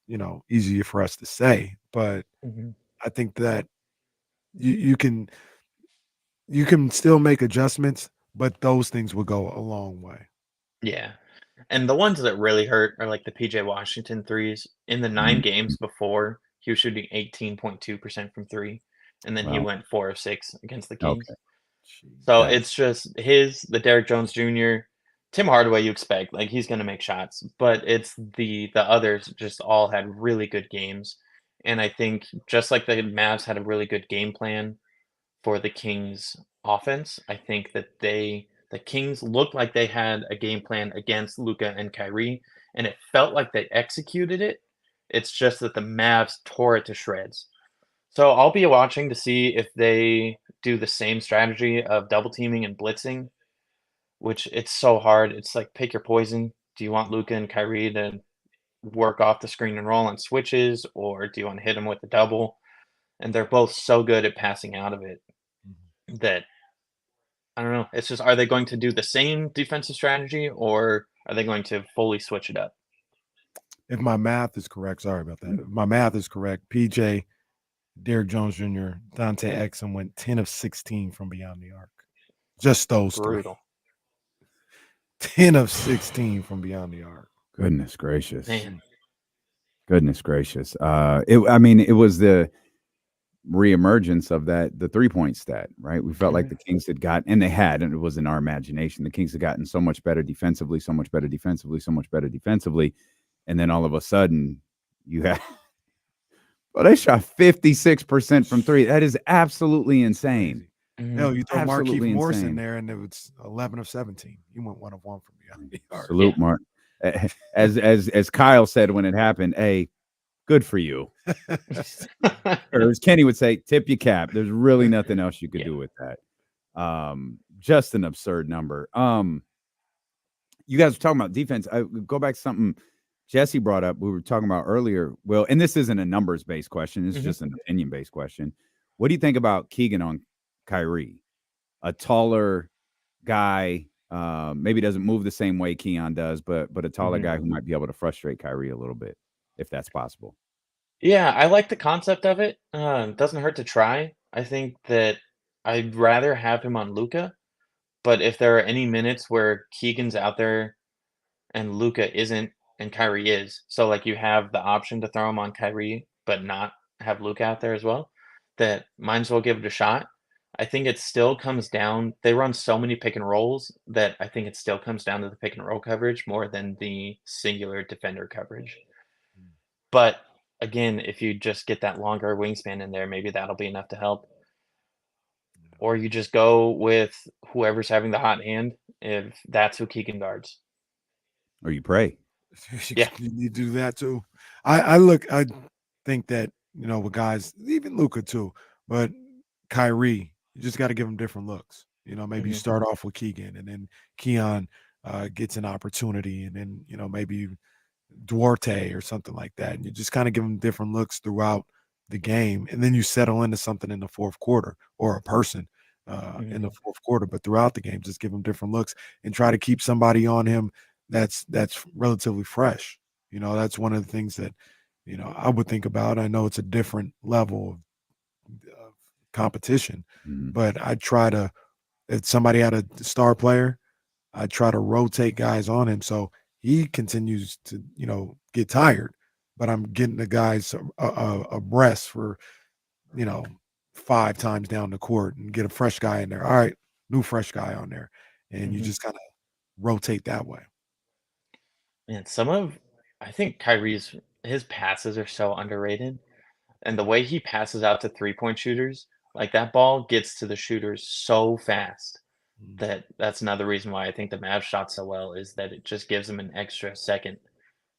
easier for us to say. But I think that you can still make adjustments, but those things will go a long way. Yeah. And the ones that really hurt are like the PJ Washington threes. In the 9 games before, he was shooting 18.2% from 3. And then he went 4 of 6 against the Kings. Okay. So Yeah. it's just the Derrick Jones Jr., Tim Hardaway you expect, like, he's gonna make shots, but it's the others just all had really good games, and I think just like the Mavs had a really good game plan for the Kings offense, I think that the Kings looked like they had a game plan against Luka and Kyrie, and it felt like they executed it. It's just that the Mavs tore it to shreds. So I'll be watching to see if they do the same strategy of double teaming and blitzing, which it's so hard. It's like pick your poison. Do you want Luka and Kyrie to work off the screen and roll on switches, or do you want to hit them with the double? And they're both so good at passing out of it that I don't know. It's just, are they going to do the same defensive strategy, or are they going to fully switch it up? If my math is correct, sorry about that. If my math is correct, PJ, Derrick Jones Jr., Dante Exum went 10 of 16 from beyond the arc. Just those Brutal. 3. 10 of 16 from beyond the arc. Goodness gracious. Man. Goodness gracious. It was the reemergence of the 3-point stat, right? We felt like the Kings had gotten, and they had, and it was in our imagination, the Kings had gotten so much better defensively, so much better defensively, so much better defensively. And then all of a sudden you had, well, they shot 56% from 3. That is absolutely insane. Hell, you throw Absolutely Markieff Morris in insane. there, and it was 11 of 17. He went 1 of 1 from beyond the arc. Salute, Mark. As Kyle said when it happened, hey, good for you. Or as Kenny would say, tip your cap. There's really nothing else you could do with that. Just an absurd number. You guys were talking about defense. I go back to something Jesse brought up. We were talking about earlier. Well, and this isn't a numbers-based question. It's just an opinion-based question. What do you think about Keegan on Kyrie? A taller guy, maybe doesn't move the same way Keon does, but a taller guy who might be able to frustrate Kyrie a little bit, if that's possible. Yeah, I like the concept of it. Doesn't hurt to try. I think that I'd rather have him on Luka, but if there are any minutes where Keegan's out there and Luka isn't and Kyrie is, so like you have the option to throw him on Kyrie but not have Luka out there as well, that might as well give it a shot. I think it still comes down, they run so many pick and rolls that I think it still comes down to the pick and roll coverage more than the singular defender coverage. But again, if you just get that longer wingspan in there, maybe that'll be enough to help. Or you just go with whoever's having the hot hand, if that's who Keegan guards. Or you pray. Yeah. You do that too. I think that, with guys, even Luka too, but Kyrie, you just got to give him different looks. Maybe you start off with Keegan, and then Keon gets an opportunity, and then, maybe Duarte or something like that. And you just kind of give him different looks throughout the game. And then you settle into something in the fourth quarter, or a person in the fourth quarter. But throughout the game, just give him different looks and try to keep somebody on him that's relatively fresh. That's one of the things that, I would think about. I know it's a different level of competition, but I try to, if somebody had a star player, I try to rotate guys on him so he continues to, get tired, but I'm getting the guys a rest for, 5 times down the court and get a fresh guy in there. All right, new fresh guy on there. And you just kind of rotate that way. Man, I think his passes are so underrated. And the way he passes out to 3-point shooters, like that ball gets to the shooters so fast that's another reason why I think the Mavs shot so well, is that it just gives him an extra second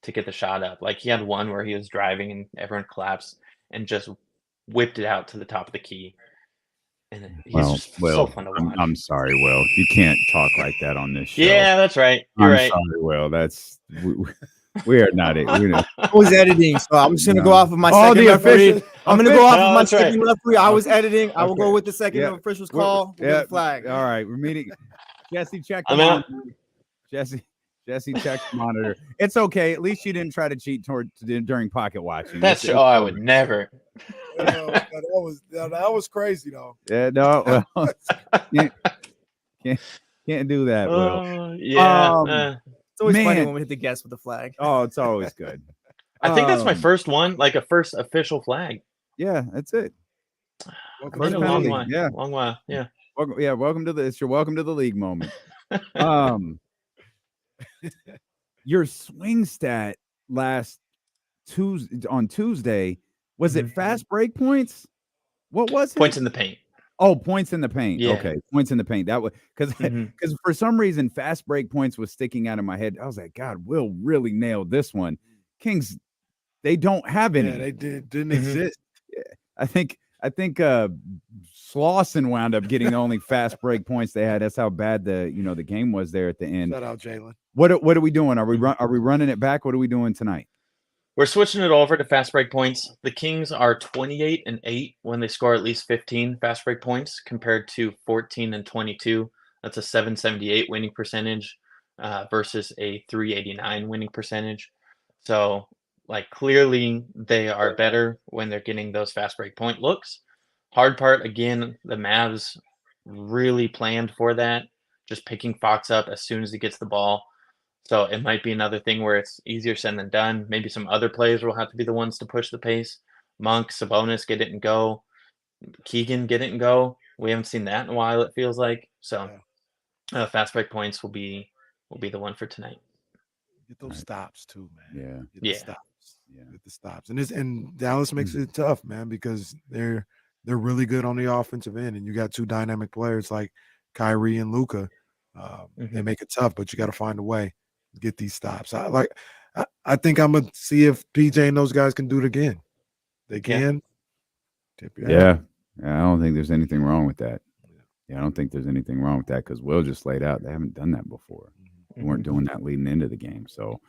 to get the shot up. Like he had one where he was driving and everyone collapsed and just whipped it out to the top of the key. And he's just so fun to watch. I'm sorry, Will. You can't talk like that on this show. Yeah, that's right. You're right. Sorry, Will. We are not it. I was editing, so I'm just gonna go off of my second referee. I'm gonna go off of my second referee. I was editing. I will go with the second official's call. With the flag. All right, we're meeting. Jesse, check the monitor. Jesse, check the monitor. It's okay. At least you didn't try to cheat during pocket watching. That's true. I would never. That was crazy though. Yeah, no, well, can't do that, Will. Yeah. It's always funny when we hit the guest with the flag. Oh, it's always good. I think that's my first one, like a first official flag. Yeah, that's it. Been a long while. Yeah. Long while. Yeah. welcome to this. You're welcome to the league moment. Your swing stat last Tuesday, was it fast break points? What was it? Points in the paint. Oh, points in the paint. Yeah. Okay, points in the paint. That was because for some reason fast break points was sticking out of my head. I was like, God, Will really nailed this one. Kings, they don't have any. Yeah, they didn't exist. I think Slauson wound up getting the only fast break points they had. That's how bad the game was there at the end. Shout out Jalen. What are we doing? Are we running it back? What are we doing tonight? We're switching it over to fast break points. The Kings are 28-8 when they score at least 15 fast break points, compared to 14-22. That's a 778 winning percentage versus a 389 winning percentage. So, clearly they are better when they're getting those fast break point looks. Hard part, again, the Mavs really planned for that, just picking Fox up as soon as he gets the ball. So it might be another thing where it's easier said than done. Maybe some other players will have to be the ones to push the pace. Monk, Sabonis, get it and go. Keegan, get it and go. We haven't seen that in a while, it feels like. So fast break points will be the one for tonight. Get those stops too, man. Yeah. Get the stops. Get the stops. And Dallas makes it tough, man, because they're really good on the offensive end, and you got two dynamic players like Kyrie and Luka. They make it tough, but you got to find a way to get these stops. I think I'm gonna see if PJ and those guys can do it again. They can. Yeah. I don't think there's anything wrong with that. Yeah, I don't think there's anything wrong with that because Will just laid out they haven't done that before. They weren't doing that leading into the game. So,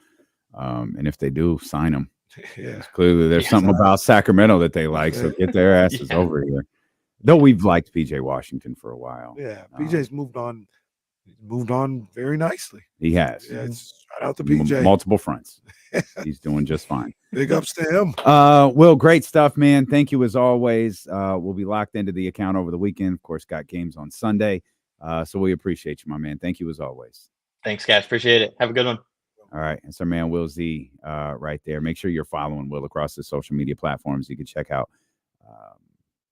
and if they do, sign them. Yeah. Clearly, there's something about Sacramento that they like. So get their asses over here. Though we've liked PJ Washington for a while. Yeah, PJ's moved on. He's moved on very nicely. He has. Yeah, shout out to PJ. Multiple fronts. He's doing just fine. Big ups to him. Will, great stuff, man. Thank you as always. We'll be locked into the account over the weekend. Of course, got games on Sunday. So we appreciate you, my man. Thank you as always. Thanks, guys. Appreciate it. Have a good one. All right. It's our man, Will Z, right there. Make sure you're following Will across the social media platforms. You can check out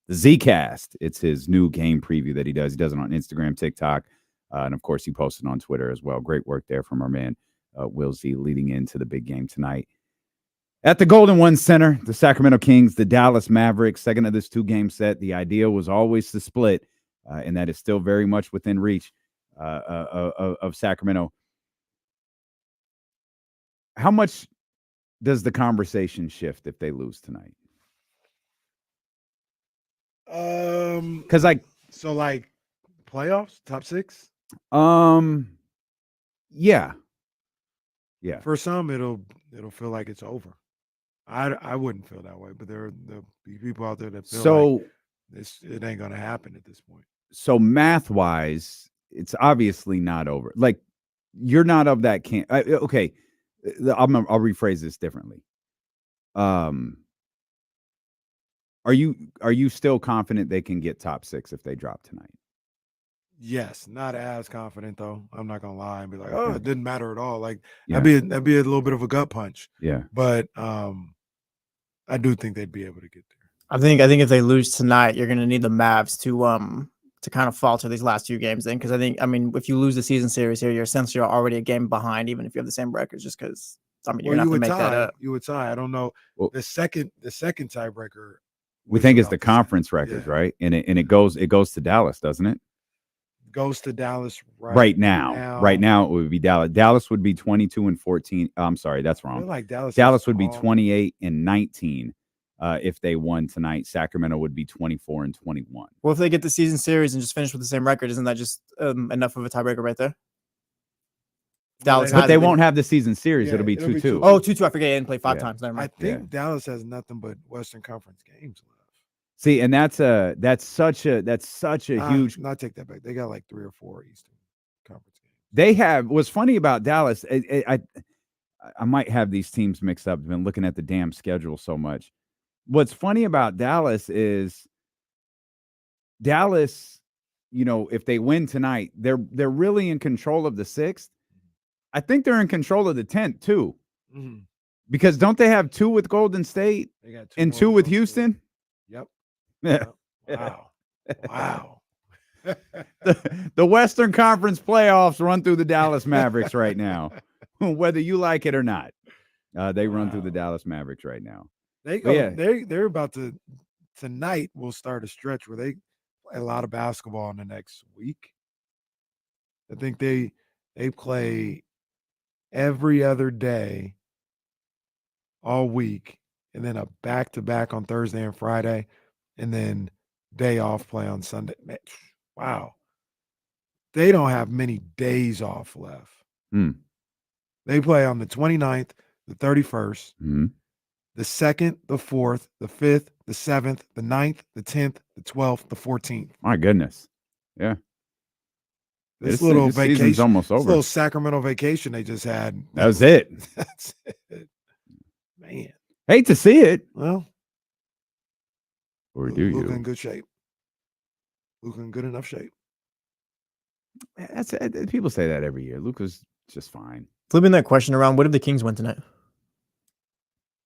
the Zcast. It's his new game preview that he does. He does it on Instagram, TikTok, and of course, he posted on Twitter as well. Great work there from our man, Will Z, leading into the big game tonight. At the Golden One Center, the Sacramento Kings, the Dallas Mavericks, second of this two-game set. The idea was always to split, and that is still very much within reach of Sacramento. How much does the conversation shift if they lose tonight? Because playoffs, top six. Yeah. For some, it'll feel like it's over. I wouldn't feel that way, but there'll be people out there that feel like it ain't gonna happen at this point. So math wise, it's obviously not over. Like you're not of that camp. Okay, I'll rephrase this differently. Are you still confident they can get top six if they drop tonight? Yes, not as confident though. I'm not gonna lie and be like, oh, it didn't matter at all. Like that'd be a little bit of a gut punch. Yeah, but I do think they'd be able to get there. I think if they lose tonight, you're gonna need the Mavs to kind of falter these last two games then, because if you lose the season series here, you're essentially already a game behind, even if you have the same records, just because you're gonna have to make that up. You would tie. I don't know. Well, the second tiebreaker. We think it's the conference records, right? And it goes to Dallas, doesn't it? Goes to Dallas right now. Right now, it would be Dallas. Dallas would be 22-14. I'm sorry, that's wrong. I feel like Dallas would be 28-19 if they won tonight. Sacramento would be 24-21. Well, if they get the season series and just finish with the same record, isn't that just enough of a tiebreaker right there? Dallas, but they won't have the season series. It'll be 2-2. Oh, 2-2. I forget. They didn't play five times. Never mind. I think Dallas has nothing but Western Conference games left. See, and that's such a huge. Not take that back. They got like 3 or 4 Eastern Conference games. They have. What's funny about Dallas? I might have these teams mixed up. I've been looking at the damn schedule so much. What's funny about Dallas is Dallas. If they win tonight, they're really in control of the 6th. I think they're in control of the 10th too, because don't they have 2 with Golden State and 2 with Houston? Yep. Yeah. Wow. The Western Conference playoffs run through the Dallas Mavericks right now, whether you like it or not. They run through the Dallas Mavericks right now. They're about to tonight. Will start a stretch where they play a lot of basketball in the next week. I think they play every other day all week, and then a back-to-back on Thursday and Friday, and then day off play on Sunday. Man, wow. They don't have many days off left. They play on the 29th, the 31st, the 2nd, the 4th, the 5th, the 7th, the 9th, the 10th, the 12th, the 14th. My goodness. Yeah. This little vacation, season's almost over. This little Sacramento vacation they just had. That was it. That's it. Man. Hate to see it. Well, or do you? Luka in good shape. Luka in good enough shape. That's people say that every year. Luka's just fine. Flipping that question around, what if the Kings win tonight?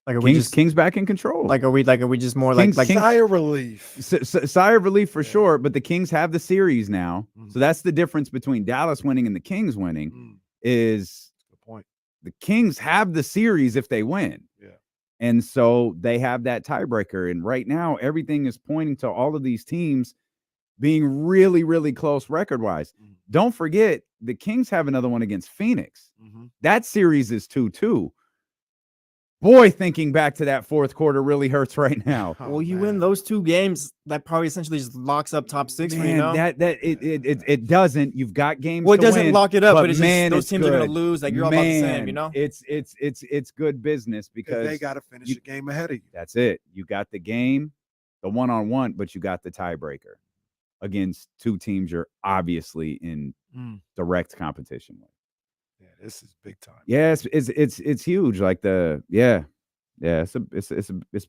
Like, are we just Kings back in control? Like, are we just more Kings, like sigh of relief? Sigh of relief for sure. But the Kings have the series now, so that's the difference between Dallas winning and the Kings winning. Is good point. The Kings have the series if they win. Yeah. And so they have that tiebreaker. And right now, everything is pointing to all of these teams being really, really close record-wise. Don't forget, the Kings have another one against Phoenix. That series is 2-2. Boy, thinking back to that fourth quarter really hurts right now. Well, you win those two games, that probably essentially just locks up top six for you, know? It doesn't. You've got games. Well, it to doesn't win, lock it up, but it's man, just those teams are going to lose. Like, you're all about the same, you know? It's good business because they got to finish the game ahead of you. That's it. You got the game, the one-on-one, but you got the tiebreaker against two teams you're obviously in direct competition with. Yeah, this is big time. Yeah, it's huge. Like it's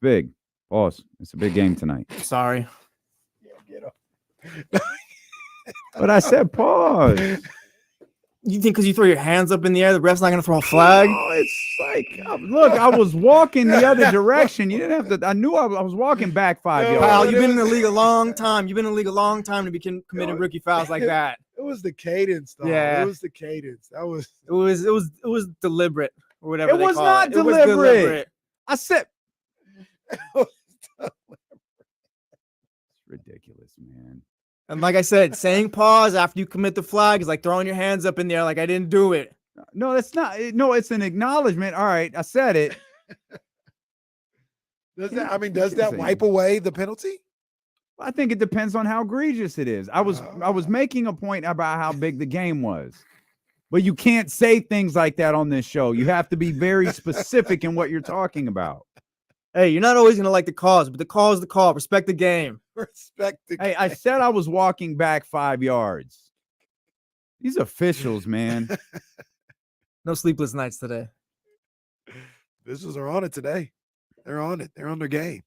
big. Pause. It's a big game tonight. Sorry. Yeah, get up. But I said pause. You think because you throw your hands up in the air, the ref's not going to throw a flag? Oh, it's like, look, I was walking the other direction. You didn't have to. I knew I was walking back 5 yards. Pal, you've been in the league a long time. You've been in the league a long time to be committing rookie fouls like that. It was the cadence, though. Yeah. It was the cadence. That was. It was deliberate or whatever. It was call not it. deliberate. It was deliberate. I said. It's ridiculous, man. And like I said, saying pause after you commit the flag is like throwing your hands up in the air like I didn't do it. No, that's not. No, it's an acknowledgement. All right, I said it. Does that wipe away the penalty? I think it depends on how egregious it is. I was making a point about how big the game was. But you can't say things like that on this show. You have to be very specific in what you're talking about. Hey, you're not always going to like the calls, but the call is the call. Respect the game. Respect the game. Hey, I said I was walking back 5 yards. These officials, man. No sleepless nights today. Officials are on it today. They're on it. They're on their game.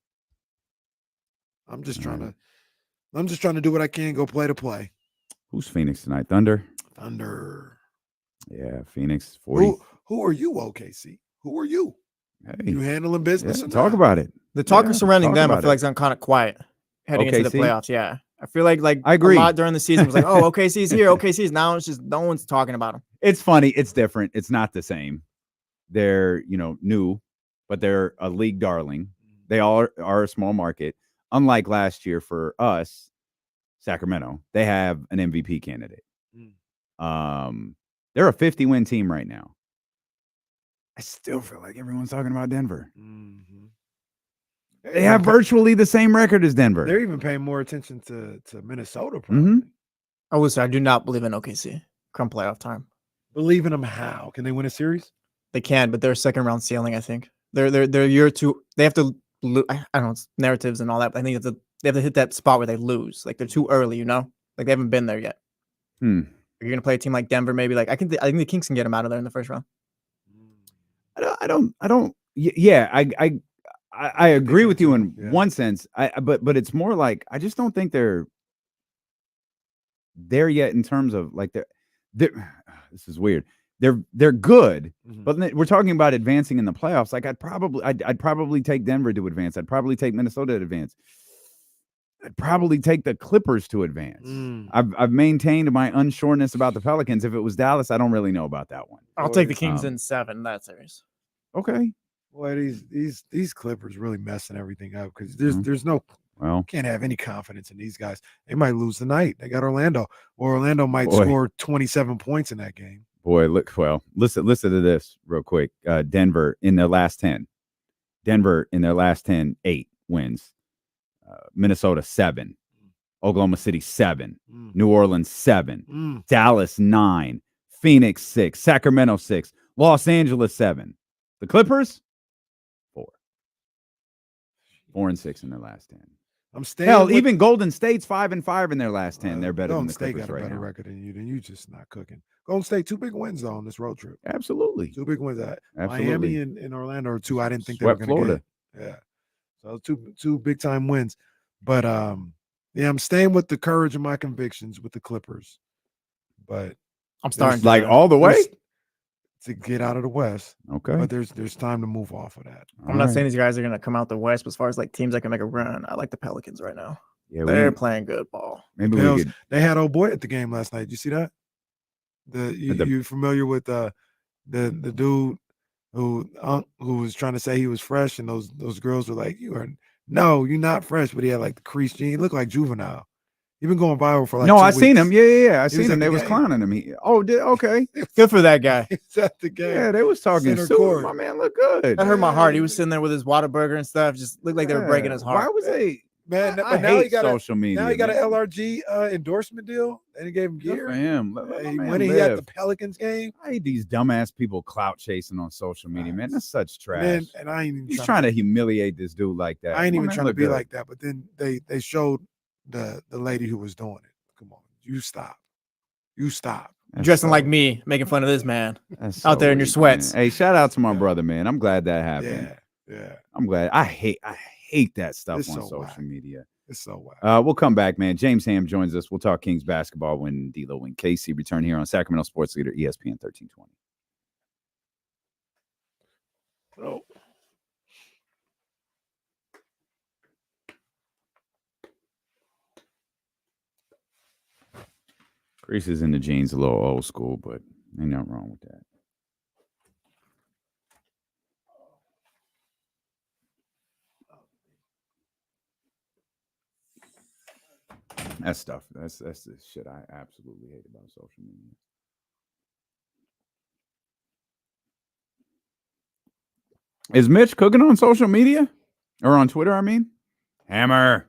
I'm just trying to do what I can, go play to play. Who's Phoenix tonight? Thunder? Thunder. Yeah, Phoenix 40. Who are you, OKC? Who are you? Hey, you handling business? Yeah, talk about it. The talk surrounding them, I feel like it's kind of quiet heading into the playoffs. Yeah. I feel like I agree. A lot during the season was like, oh, OKC's here, OKC's now. It's just no one's talking about them. It's funny. It's different. It's not the same. They're, new, but they're a league darling. They all are a small market. Unlike last year for us, Sacramento, they have an MVP candidate. They're a 50-win team right now. I still feel like everyone's talking about Denver. They have virtually the same record as Denver. They're even paying more attention to Minnesota. Probably. I will say I do not believe in OKC come playoff time. Believe in them how? Can they win a series? They can, but they're a second round ceiling. I think they're year two. They have to. I don't know, it's narratives and all that. But I think they have to hit that spot where they lose. Like they're too early. Like they haven't been there yet. You're gonna play a team like Denver, maybe. Like I think the Kings can get them out of there in the first round. I don't. Yeah, I agree with you in one sense. But it's more like I just don't think they're there yet in terms of like they're this is weird. They're good, but we're talking about advancing in the playoffs. Like I'd probably take Denver to advance. I'd probably take Minnesota to advance. I'd probably take the Clippers to advance. I've maintained my unsureness about the Pelicans. If it was Dallas, I don't really know about that one. I'll take the Kings in 7 in that series. Okay. Boy, these Clippers really messing everything up because there's no can't have any confidence in these guys. They might lose tonight. They got Orlando, or Orlando might score 27 points in that game. Boy, listen to this real quick. Denver in their last 10. 8 wins. Minnesota 7. Oklahoma City 7. New Orleans 7. Dallas 9. Phoenix 6. Sacramento 6. Los Angeles 7. The Clippers 4. 4 and 6 in their last 10. I'm staying. Hell, even Golden State's 5 and 5 in their last 10. They're better than the State Clippers got a right better now. record than you. Then you just not cooking. Golden State 2 big wins though on this road trip. Absolutely, 2 big wins. Absolutely. Miami and Orlando are 2 I didn't think Swept they were going to Florida. get. Yeah, so two big time wins. But yeah, I'm staying with the courage of my convictions with the Clippers. But I'm starting like all the way to get out of the West. Okay, but there's time to move off of that. I'm not saying these guys are going to come out the West, but as far as like teams that can make a run, I like the Pelicans right now. Yeah, they're playing good ball. Maybe they had old boy at the game last night. Did you see that? You familiar with the dude who was trying to say he was fresh, and those girls were like, you're not fresh, but he had like the crease jeans. He looked like Juvenile. He's been going viral for like 2 I weeks. seen him. Yeah. I seen him. at They the was game. clowning him. Okay. Good for that guy. He's at the game. Yeah, they was talking Center soup. court. My man look good. That hurt my heart. He was sitting there with his Whataburger and stuff. Just looked like they were breaking his heart. Why was they? Man, I but now hate he got social media. Now he got an man. LRG endorsement deal, and he gave him Good gear. for him. Let my man When he had the live. Pelicans game, I hate these dumbass people clout chasing on social media, man. That's such trash. man, and I ain't even He's trying to humiliate this dude like that. I ain't My even man trying to look be good. like that. But then they showed the lady who was doing it. Come on, you stop. That's Dressing so- like me, making fun of this man that's out so there in your weak, sweats. man. Hey, shout out to my brother, man. I'm glad that happened. Yeah. I'm glad. I hate that stuff It's on so social whack. media. It's so wild. We'll come back, man. James Ham joins us. We'll talk Kings basketball when D-Lo and Casey return here on Sacramento Sports Leader ESPN 1320. Oh. Creases in the jeans, a little old school, but ain't nothing wrong with that. That's stuff. That's the shit I absolutely hate about social media. Is Mitch cooking on social media or on Twitter? I mean, Hammer.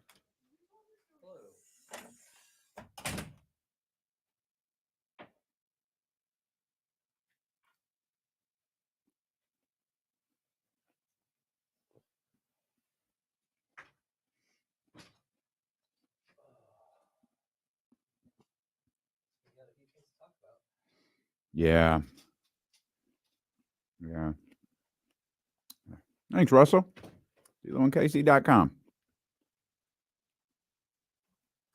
Yeah. Thanks, Russell. DLOandKC.com.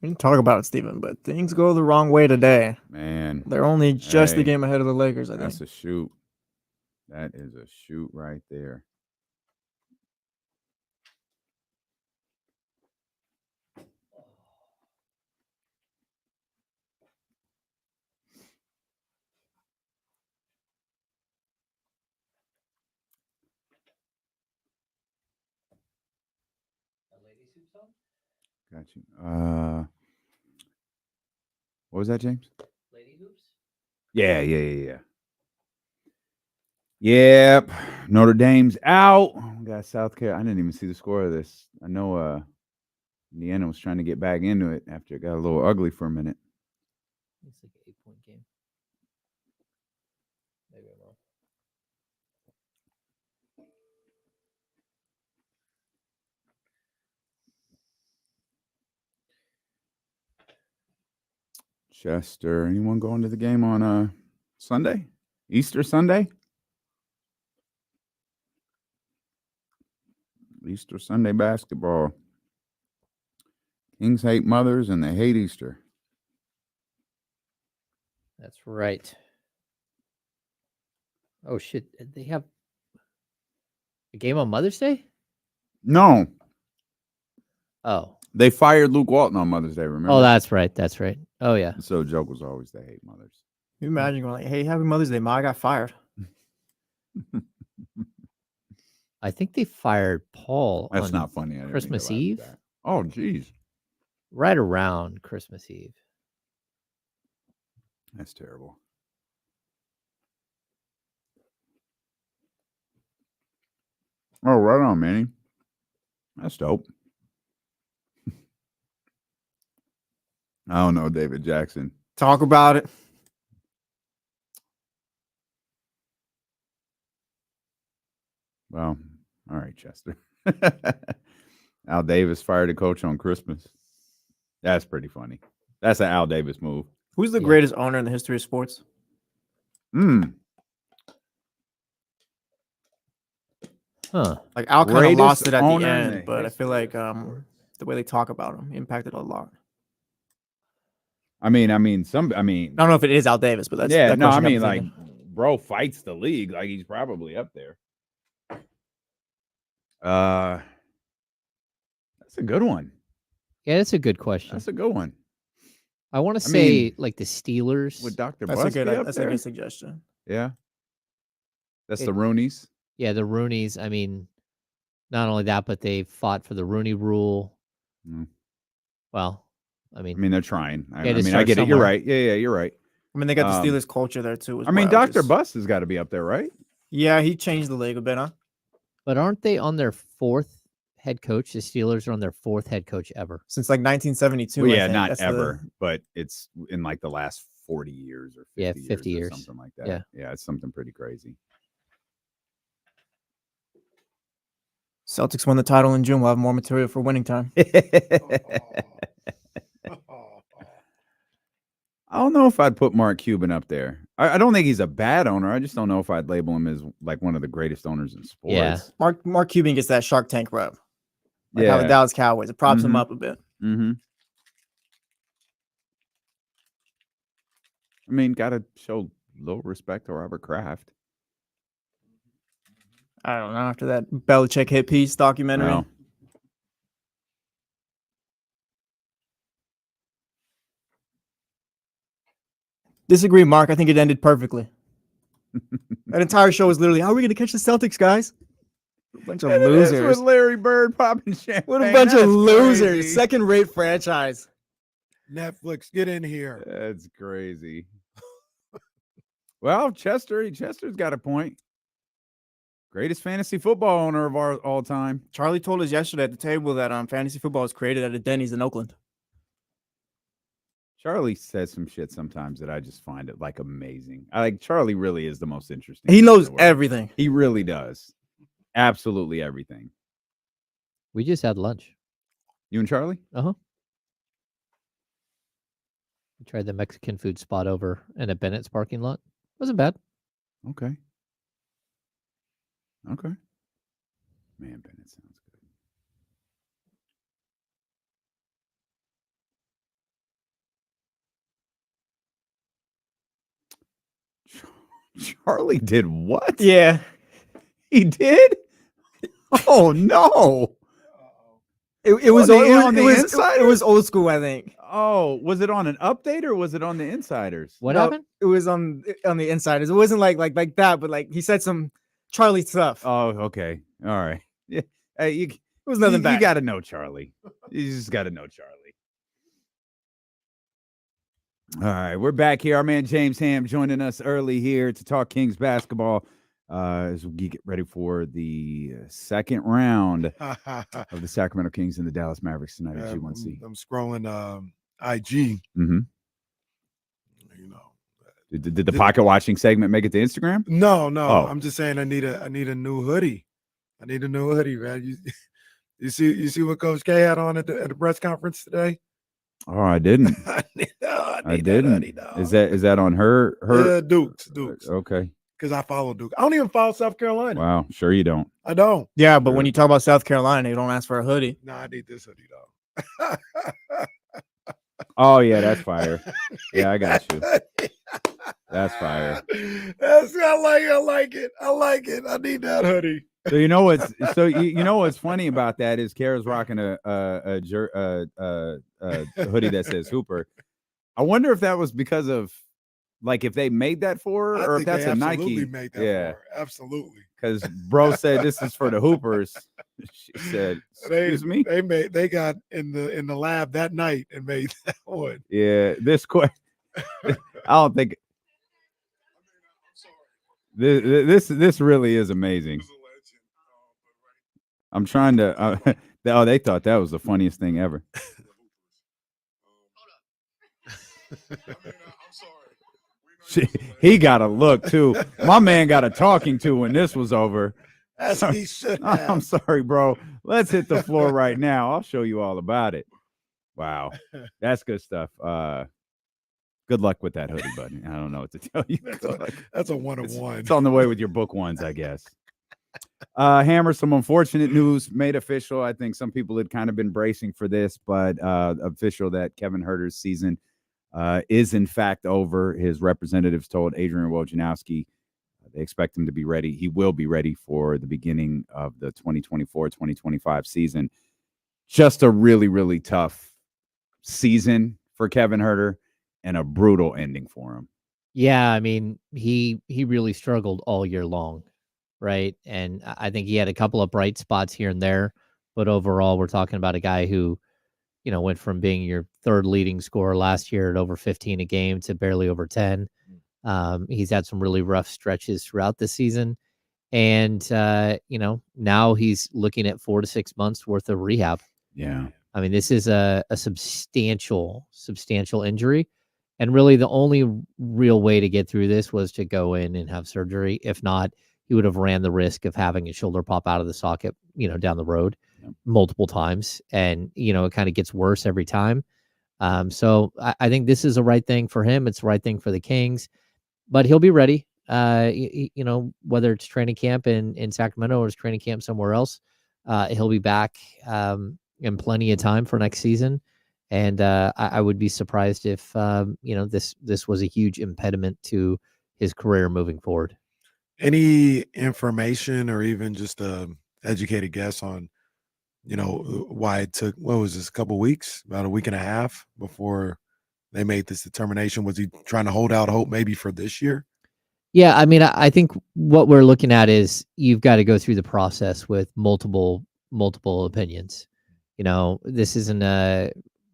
We can talk about it, Steven, but things go the wrong way today. Man. They're only just the Hey, game ahead of the Lakers, I think. That's a shoot. That is a shoot right there. Got you. What was that, James? Lady hoops? Yeah. Yep. Notre Dame's out. We got South Carolina. I didn't even see the score of this. I know Indiana was trying to get back into it after it got a little ugly for a minute. It's like an 8-point game. Maybe I'm wrong. Chester. Anyone going to the game on Sunday? Easter Sunday? Easter Sunday basketball. Kings hate mothers and they hate Easter. That's right. Oh shit! They have a game on Mother's Day. No. Oh, They fired Luke Walton on Mother's Day, remember? Oh, that's right. That's right. Oh, yeah. So the joke was always they hate mothers. Can you imagine going like, "Hey, happy Mother's Day, Ma. I got fired." I think they fired Paul That's on not funny. I didn't mean to Christmas laugh at Eve. that. Oh, geez. Right around Christmas Eve. That's terrible. Oh, right on, Manny. That's dope. I don't know, David Jackson. Talk about it. Well, all right, Chester. Al Davis fired a coach on Christmas. That's pretty funny. That's an Al Davis move. Who's the greatest owner in the history of sports? Huh. Like Al kind of Greatest lost it at the owner in end, the but I history feel like the way they talk about him impacted a lot. I mean, I don't know if it is Al Davis, but that's yeah. that No, I question got me mean, like, thinking. bro fights the league. Like, he's probably up there. That's a good one. Yeah, that's a good question. That's a good one. I want to say like the Steelers. Would Dr. That's Buss a be up good there? suggestion. Yeah. That's the Rooneys. Yeah, the Rooneys. I mean, not only that, but they fought for the Rooney Rule. Well, I mean, they're trying. I to mean, I start get it. You're somewhere. right. Yeah, you're right. I mean, they got the Steelers culture there too. I mean, Dr. Buss has got to be up there, right? Yeah, he changed the league a bit, huh? But aren't they on their fourth head coach? The Steelers are on their fourth head coach ever. Since like 1972. Well, I yeah, think. not That's ever, but it's in like the last 40 years or 50 years. or something like that. Yeah. Yeah, it's something pretty crazy. Celtics won the title in June. We'll have more material for winning time. I don't know if I'd put Mark Cuban up there. I don't think he's a bad owner. I just don't know if I'd label him as like one of the greatest owners in sports. Yeah. Mark Cuban gets that Shark Tank rep. Like how the Dallas Cowboys. It props him up a bit. Mm-hmm. I mean, got to show a little respect to Robert Kraft. I don't know. After that Belichick hit piece documentary. No. Disagree, Mark. I think it ended perfectly. That entire show was literally, how are we going to catch the Celtics, guys? A bunch of losers. With Larry Bird popping champagne. What a bunch of That's losers. crazy. Second-rate franchise. Netflix, get in here. That's crazy. Well, Chester's got a point. Greatest fantasy football owner of all time. Charlie told us yesterday at the table that fantasy football was created at a Denny's in Oakland. Charlie says some shit sometimes that I just find it like amazing. Charlie really is the most interesting. He guy in knows the world. everything. He really does. Absolutely everything. We just had lunch. You and Charlie? Uh-huh. We tried the Mexican food spot over in a Bennett's parking lot. Wasn't bad. Okay. Okay. Man, Bennett sounds good. Charlie did what? Yeah. He did? Oh no. It was on the Insiders? It was old school, I think. Oh, was it on an update or was it on the Insiders? What No, happened? It was on the Insiders. It wasn't like that, but like he said some Charlie stuff. Oh, okay. All right. Yeah. Hey, It was nothing bad. You got to know Charlie. You just got to know Charlie. All right, we're back here. Our man James Ham joining us early here to talk Kings basketball as we get ready for the second round of the Sacramento Kings and the Dallas Mavericks tonight at G1C. I'm scrolling IG. Mm-hmm. You know, Did the pocket watching segment make it to Instagram? No. Oh. I'm just saying I need a new hoodie. I need a new hoodie, man. You see what Coach K had on at the press conference today? Oh, I didn't. I didn't. Is that on her? Yeah, Dukes. Okay. Because I follow Duke. I don't even follow South Carolina. Wow. Sure you don't. I don't. Yeah, but when you talk about South Carolina, you don't ask for a hoodie. No, I need this hoodie though. Oh yeah, that's fire. Yeah, I got you. That's fire. I like it. I need that hoodie. So you know what's funny about that is Kara's rocking a hoodie that says Hooper. I wonder if that was because of like if they made that for her, or if that's a Nike. Made that for her. Absolutely. Because bro said this is for the Hoopers. She said, "Excuse me." They got in the lab that night and made that one. Yeah, this question. I don't think this really is amazing. I'm trying to. They thought that was the funniest thing ever. He got a look too. My man got a talking to when this was over. As he should have. I'm sorry, bro. Let's hit the floor right now. I'll show you all about it. Wow, that's good stuff. Good luck with that hoodie, buddy. I don't know what to tell you. That's a 1-of-1. It's on the way with your book ones, I guess. Hammer, some unfortunate news made official. I think some people had kind of been bracing for this, but official that Kevin Huerter's season is in fact over. His representatives told Adrian Wojnarowski they expect him to be ready. He will be ready for the beginning of the 2024-2025 season. Just a really, really tough season for Kevin Huerter and a brutal ending for him. Yeah, I mean, he really struggled all year long, right? And I think he had a couple of bright spots here and there, but overall, we're talking about a guy who, went from being your third leading scorer last year at over 15 a game to barely over 10. He's had some really rough stretches throughout the season. And, now he's looking at 4 to 6 months worth of rehab. Yeah. I mean, this is a substantial injury. And really the only real way to get through this was to go in and have surgery. If not, he would have ran the risk of having his shoulder pop out of the socket, down the road multiple times. And, it kind of gets worse every time. So I think this is the right thing for him. It's the right thing for the Kings, but he'll be ready. Whether it's training camp in Sacramento or it's training camp somewhere else, he'll be back in plenty of time for next season. And I would be surprised if this was a huge impediment to his career moving forward. Any information or even just a educated guess on, why it took, what was this, a couple of weeks, about a week and a half before they made this determination? Was he trying to hold out hope maybe for this year? Yeah, I mean, I think what we're looking at is you've got to go through the process with multiple opinions. This isn't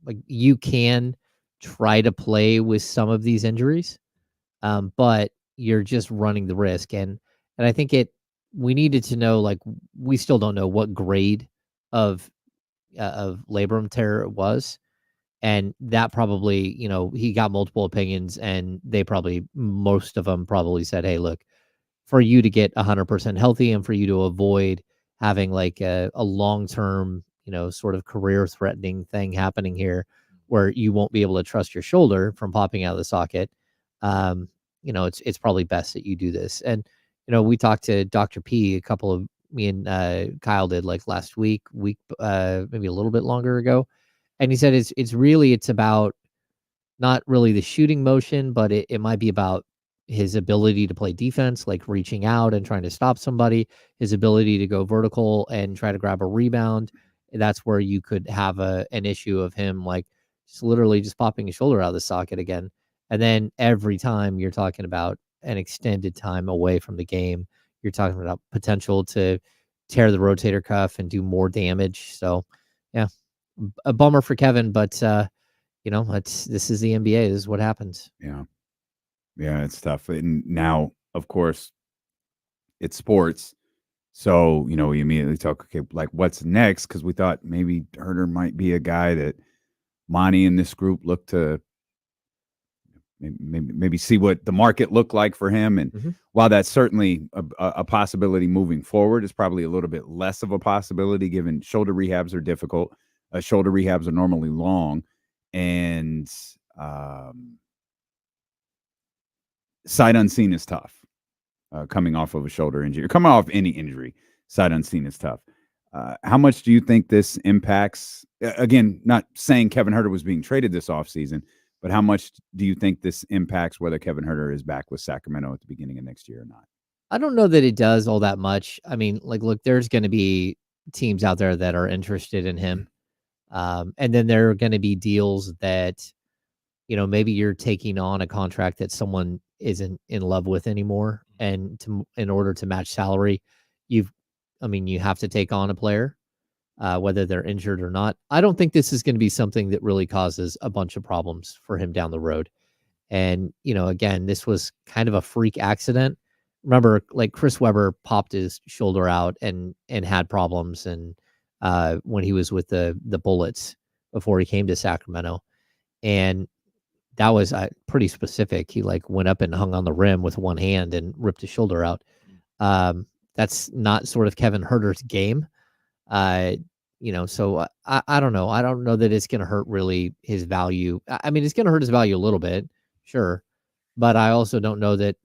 like you can try to play with some of these injuries, but you're just running the risk. And I think we needed to know, like, we still don't know what grade of labrum tear it was. And that probably, he got multiple opinions and most of them probably said, hey, look, for you to get 100% healthy and for you to avoid having like a long-term, sort of career threatening thing happening here where you won't be able to trust your shoulder from popping out of the socket. It's probably best that you do this. And, we talked to Dr. P me and Kyle did like last week, maybe a little bit longer ago. And he said it's about not really the shooting motion, but it might be about his ability to play defense, like reaching out and trying to stop somebody, his ability to go vertical and try to grab a rebound. That's where you could have an issue of him like just literally just popping his shoulder out of the socket again. And then every time you're talking about an extended time away from the game, you're talking about potential to tear the rotator cuff and do more damage. So, yeah, a bummer for Kevin, but this is the NBA. This is what happens. Yeah, it's tough. And now, of course, it's sports. So, we immediately talk, okay, like what's next? Because we thought maybe Huerter might be a guy that Monty and this group look to maybe see what the market looked like for him. And while that's certainly a possibility moving forward, it's probably a little bit less of a possibility given shoulder rehabs are difficult. Shoulder rehabs are normally long. And sight unseen is tough. Coming off of a shoulder injury, or coming off any injury, sight unseen is tough. How much do you think this impacts? Again, not saying Kevin Huerter was being traded this offseason, but how much do you think this impacts whether Kevin Huerter is back with Sacramento at the beginning of next year or not? I don't know that it does all that much. I mean, like, look, there's going to be teams out there that are interested in him. And then there are going to be deals that, maybe you're taking on a contract that someone isn't in love with anymore. And in order to match salary, you have to take on a player, whether they're injured or not. I don't think this is going to be something that really causes a bunch of problems for him down the road. And, again, this was kind of a freak accident. Remember, like Chris Webber popped his shoulder out and had problems, and when he was with the Bullets before he came to Sacramento, and that was pretty specific. He like went up and hung on the rim with one hand and ripped his shoulder out. That's not sort of Kevin Huerter's game. So I don't know. I don't know that it's going to hurt really his value. I mean, it's going to hurt his value a little bit, sure, but I also don't know that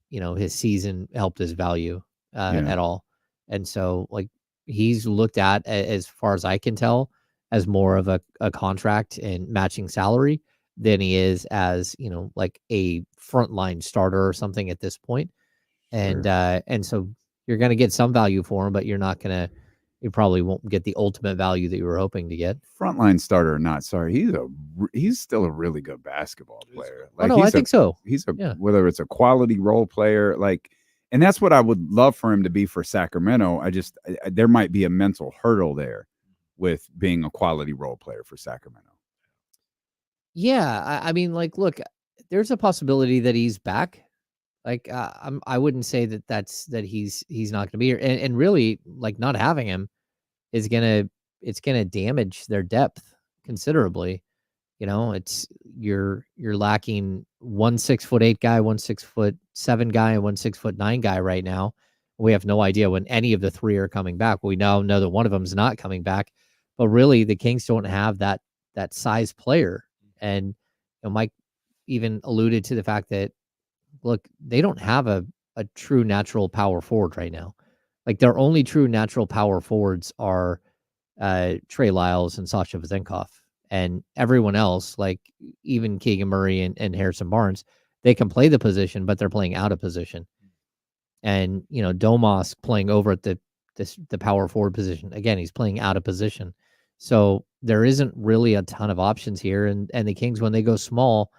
his season helped his value at all. And so, like, he's looked at, as far as I can tell, as more of a contract and matching salary than he is as like a frontline starter or something at this point. And and so you're going to get some value for him, but you probably won't get the ultimate value that you were hoping to get. Frontline starter or not, sorry, he's still a really good basketball player. Like, I think so. Whether it's a quality role player, like, and that's what I would love for him to be for Sacramento. There might be a mental hurdle there with being a quality role player for Sacramento. Yeah, I mean, like, look, there's a possibility that he's back. Like, I wouldn't say that he's not going to be here, and really, like, not having him it's gonna damage their depth considerably. You're lacking 1 6'8" guy, 1 6'7" guy, and 1 6'9" guy right now. We have no idea when any of the three are coming back. We now know that one of them is not coming back, but really the Kings don't have that size player. And Mike even alluded to the fact that, look, they don't have a true natural power forward right now. Like, their only true natural power forwards are Trey Lyles and Sasha Vezenkov. And everyone else, like even Keegan Murray and Harrison Barnes, they can play the position, but they're playing out of position. And, Domas playing over at the power forward position. Again, he's playing out of position. So there isn't really a ton of options here. And the Kings, when they go small,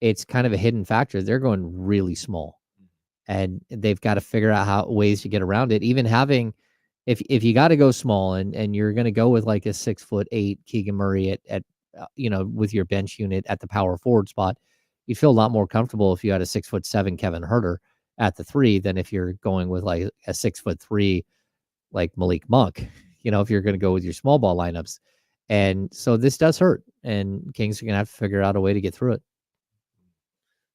it's kind of a hidden factor. They're going really small. And they've got to figure out ways to get around it. Even having, if you got to go small and you're going to go with like a 6'8" Keegan Murray at with your bench unit at the power forward spot, you'd feel a lot more comfortable if you had a 6'7" Kevin Huerter at the 3 than if you're going with like a 6'3" like Malik Monk. If you're going to go with your small ball lineups, and so this does hurt, and Kings are going to have to figure out a way to get through it.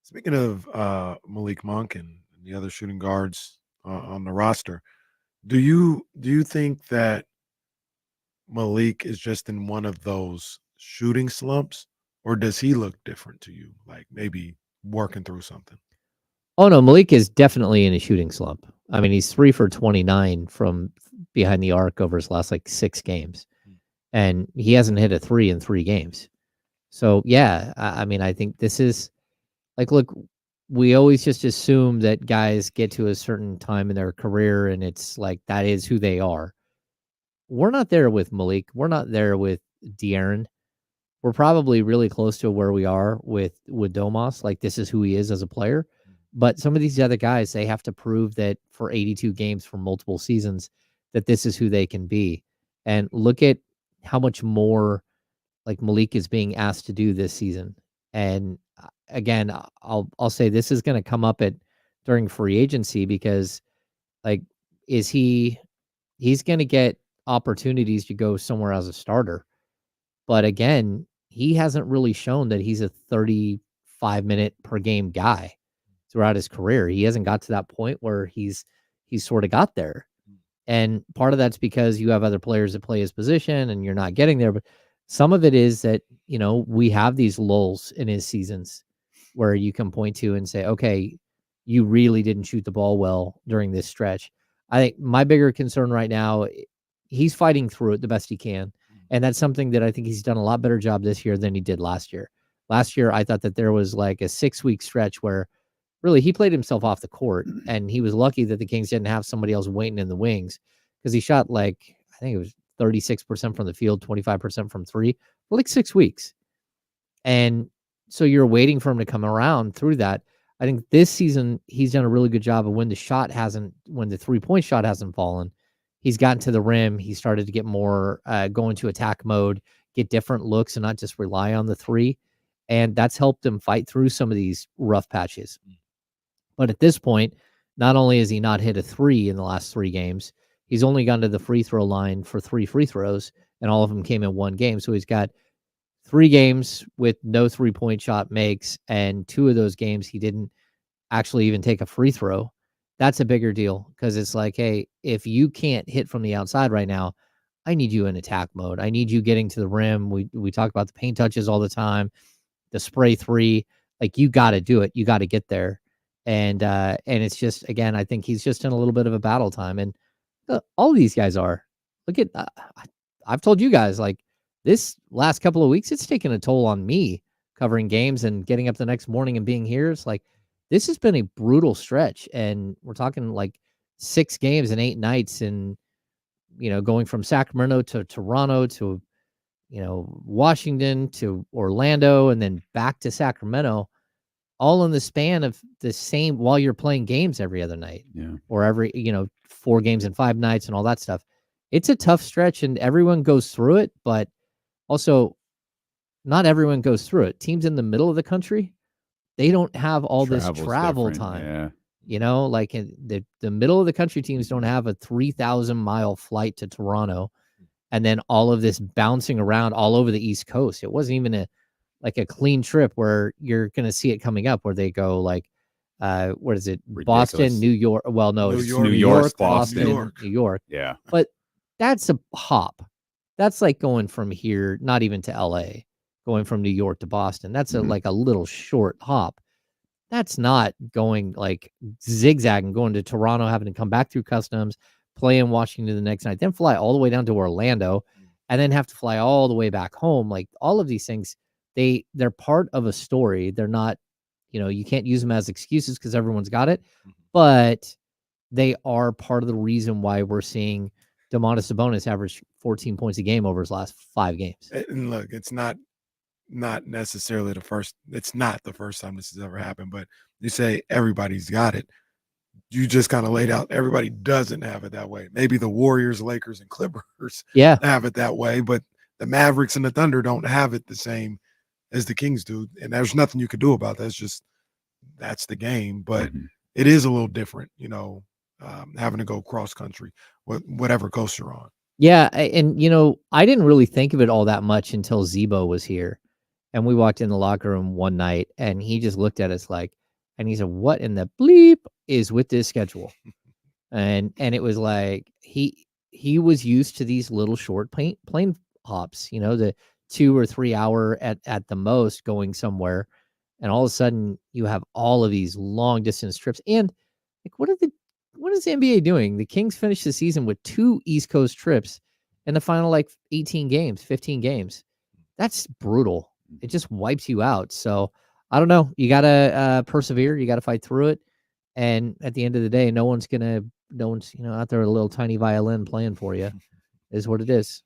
Speaking of Malik Monk and the other shooting guards on the roster, do you think that Malik is just in one of those shooting slumps, or does he look different to you? Like maybe working through something? Oh no, Malik is definitely in a shooting slump. I mean, he's 3 for 29 from behind the arc over his last like 6 games, and he hasn't hit a 3 in 3 games. So yeah, I mean, I think this is like, look, we always just assume that guys get to a certain time in their career and it's like that is who they are. We're not there with Malik. We're not there with De'Aaron. We're probably really close to where we are with Domas. Like, this is who he is as a player. But some of these other guys, they have to prove that for 82 games for multiple seasons, that this is who they can be. And look at how much more like Malik is being asked to do this season. And again, I'll say this is going to come up during free agency, because like, he's going to get opportunities to go somewhere as a starter. But again, he hasn't really shown that he's a 35-minute per game guy throughout his career. He hasn't got to that point where he's sort of got there. And part of that's because you have other players that play his position and you're not getting there. But some of it is that, we have these lulls in his seasons where you can point to and say, okay, you really didn't shoot the ball well during this stretch. I think my bigger concern right now, he's fighting through it the best he can. And that's something that I think he's done a lot better job this year than he did last year. Last year, I thought that there was like a 6-week stretch where really, he played himself off the court, and he was lucky that the Kings didn't have somebody else waiting in the wings because he shot I think it was 36% from the field, 25% from three for 6 weeks. And so you're waiting for him to come around through that. I think this season he's done a really good job of when the 3-point shot hasn't fallen, he's gotten to the rim. He started to get more go into attack mode, get different looks, and not just rely on the three. And that's helped him fight through some of these rough patches. But at this point, not only has he not hit a three in the last 3 games, he's only gone to the free throw line for 3 free throws, and all of them came in 1 game. So he's got 3 games with no 3-point shot makes, and 2 of those games he didn't actually even take a free throw. That's a bigger deal because it's like, hey, if you can't hit from the outside right now, I need you in attack mode. I need you getting to the rim. We talk about the paint touches all the time, the spray three. Like, you got to do it. You got to get there. And it's just, again, I think he's just in a little bit of a battle time. And all these guys are. Look at, I've told you guys, like, this last couple of weeks, it's taken a toll on me covering games and getting up the next morning and being here. It's like, this has been a brutal stretch. And we're talking like 6 games and 8 nights, and, going from Sacramento to Toronto to, Washington to Orlando and then back to Sacramento, all in the span of the same, while you're playing games every other night, or every, 4 games and 5 nights and all that stuff. It's a tough stretch, and everyone goes through it, but also not everyone goes through it. Teams in the middle of the country, they don't have all this travel time. Like in the middle of the country teams don't have a 3,000-mile flight to Toronto and then all of this bouncing around all over the East Coast. It wasn't even a clean trip where you're going to see it coming up, where they go what is it? Ridiculous. Boston, New York. Well, no, it's New York, Boston, New York. Yeah. But that's a hop. That's like going from here, not even to LA, going from New York to Boston. That's a little short hop. That's not going like zigzagging, going to Toronto, having to come back through customs, play in Washington the next night, then fly all the way down to Orlando, and then have to fly all the way back home. Like, all of these things, they're part of a story. They're not, you can't use them as excuses because everyone's got it, but they are part of the reason why we're seeing Domantas Sabonis average 14 points a game over his last 5 games. And look, it's not necessarily it's not the first time this has ever happened, but you say everybody's got it. You just kind of laid out everybody doesn't have it that way. Maybe the Warriors, Lakers, and Clippers have it that way, but the Mavericks and the Thunder don't have it the same as the Kings do. And there's nothing you could do about that. That's the game. But it is a little different, having to go cross country, whatever coast you're on. Yeah. And, I didn't really think of it all that much until Zebo was here. And we walked in the locker room one night and he just looked at us and he said, "What in the bleep is with this schedule?" And it was like, he was used to these little short plane hops, the 2 or 3 hour at the most going somewhere. And all of a sudden you have all of these long distance trips. And like, what is the NBA doing? The Kings finished the season with 2 East Coast trips in the final 15 games. That's brutal. It just wipes you out. So I don't know. You got to persevere. You got to fight through it. And at the end of the day, no one's out there with a little tiny violin playing for you. Is what it is.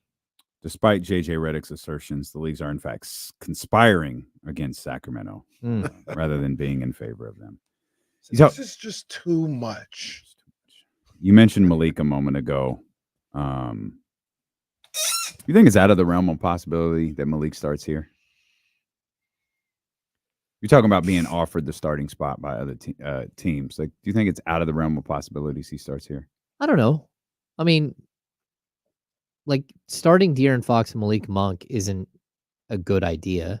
Despite JJ Redick's assertions, the leagues are in fact conspiring against Sacramento rather than being in favor of them. This is just too much. You mentioned Malik a moment ago. You think it's out of the realm of possibility that Malik starts here? You're talking about being offered the starting spot by other teams. Like, do you think it's out of the realm of possibilities he starts here? I don't know. I mean, like, starting De'Aaron Fox and Malik Monk isn't a good idea.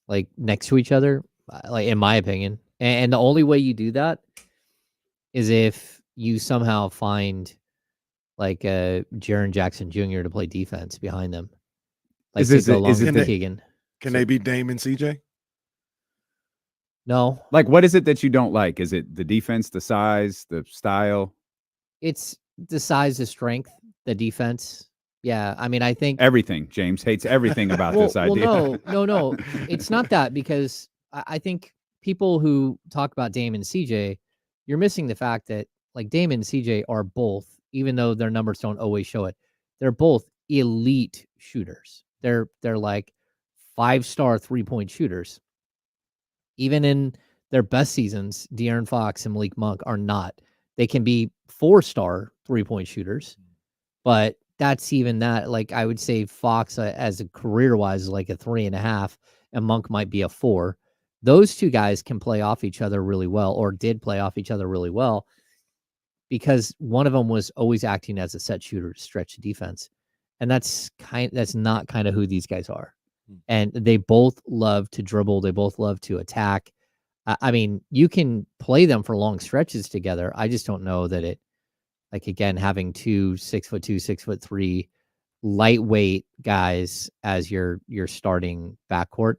Like, next to each other, like, in my opinion. And the only way you do that is if you somehow find like Jaren Jackson Jr. to play defense behind them. Like, Keegan. Can they be Dame and CJ? No. Like, what is it that you don't like? Is it the defense, the size, the style? It's the size, the strength, the defense. Yeah, I mean, I think everything. James hates everything about this idea. Well, no. It's not that, because I think people who talk about Dame and CJ, you're missing the fact that like Dame and CJ are both, even though their numbers don't always show it, they're both elite shooters. They're like 5-star 3-point shooters. Even in their best seasons, De'Aaron Fox and Malik Monk are not. They can be 4-star 3-point shooters, but that's even that. Like I would say Fox as a career-wise is like a 3.5, and Monk might be a 4. Those two guys can play off each other really well, or did play off each other really well, because one of them was always acting as a set shooter to stretch the defense. And that's not kind of who these guys are. And they both love to dribble. They both love to attack. I mean, you can play them for long stretches together. I just don't know that it, like, again, having 2 6'2", 6'3" lightweight guys as your starting backcourt.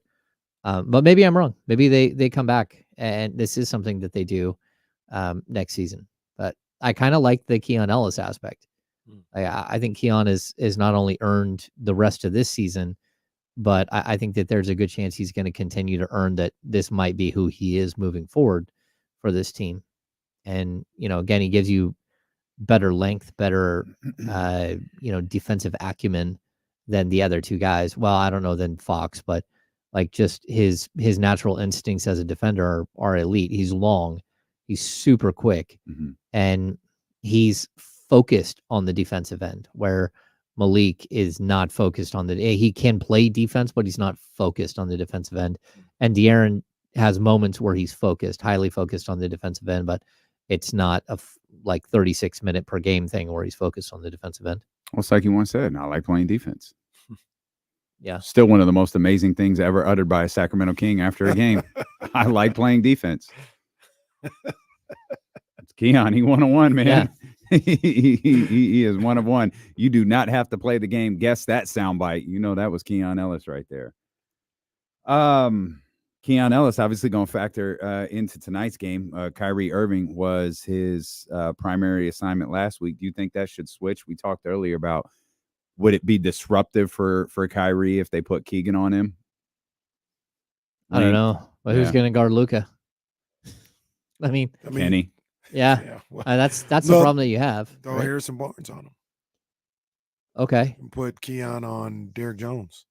But maybe I'm wrong. Maybe they come back and this is something that they do next season. But I kind of like the Keon Ellis aspect. I think Keon is not only earned the rest of this season, but I think that there's a good chance he's going to continue to earn that this might be who he is moving forward for this team. And, again, he gives you better length, better, defensive acumen than the other two guys. Well, I don't know than Fox, but like just his natural instincts as a defender are elite. He's long, he's super quick, and he's focused on the defensive end, where Malik is not focused on he can play defense, but he's not focused on the defensive end. And De'Aaron has moments where he's focused, highly focused on the defensive end, but it's not a 36-minute per game thing where he's focused on the defensive end. Well, it's like you once said, I like playing defense. Yeah. Still one of the most amazing things ever uttered by a Sacramento King after a game. I like playing defense. It's Keon. He 1-on-1, man. Yeah. He is 1 of 1. You do not have to play the game. Guess that soundbite. That was Keon Ellis right there. Keon Ellis obviously going to factor into tonight's game. Kyrie Irving was his primary assignment last week. Do you think that should switch? We talked earlier about, would it be disruptive for Kyrie if they put Keegan on him? I don't know. But who's going to guard Luka? I mean, Kenny. Yeah. Well, that's the no, problem that you have. Throw right? Harrison Barnes on him. Okay. And put Keon on Derek Jones.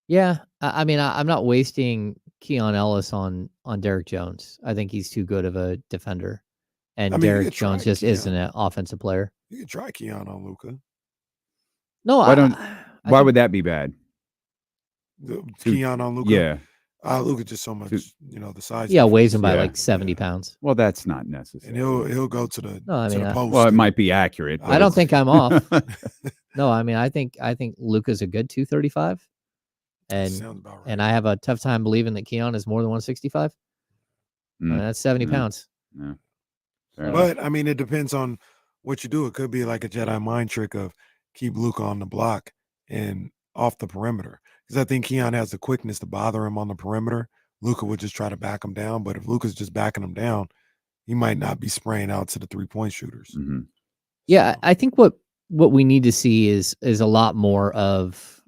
Yeah. I mean, I'm not wasting Keon Ellis on Derek Jones. I think he's too good of a defender. And Derek Jones just isn't an offensive player. You can try Keon on Luka. No, why would that be bad? Keon on Luka? Yeah. Luka just so much, the size. Yeah, weighs him by like 70 pounds. Well, that's not necessary. And he'll go to the, no, I mean, the post. Well, it might be accurate. I don't think I'm off. No, I mean, I think Luka's a good 235. Sounds about right. And I have a tough time believing that Keon is more than 165. That's 70 pounds. Yeah. But I mean, it depends on what you do. It could be like a Jedi mind trick of keep Luka on the block and off the perimeter. Because I think Keon has the quickness to bother him on the perimeter. Luka would just try to back him down. But if Luka's just backing him down, he might not be spraying out to the 3-point shooters. Mm-hmm. Yeah, I think what we need to see is a lot more of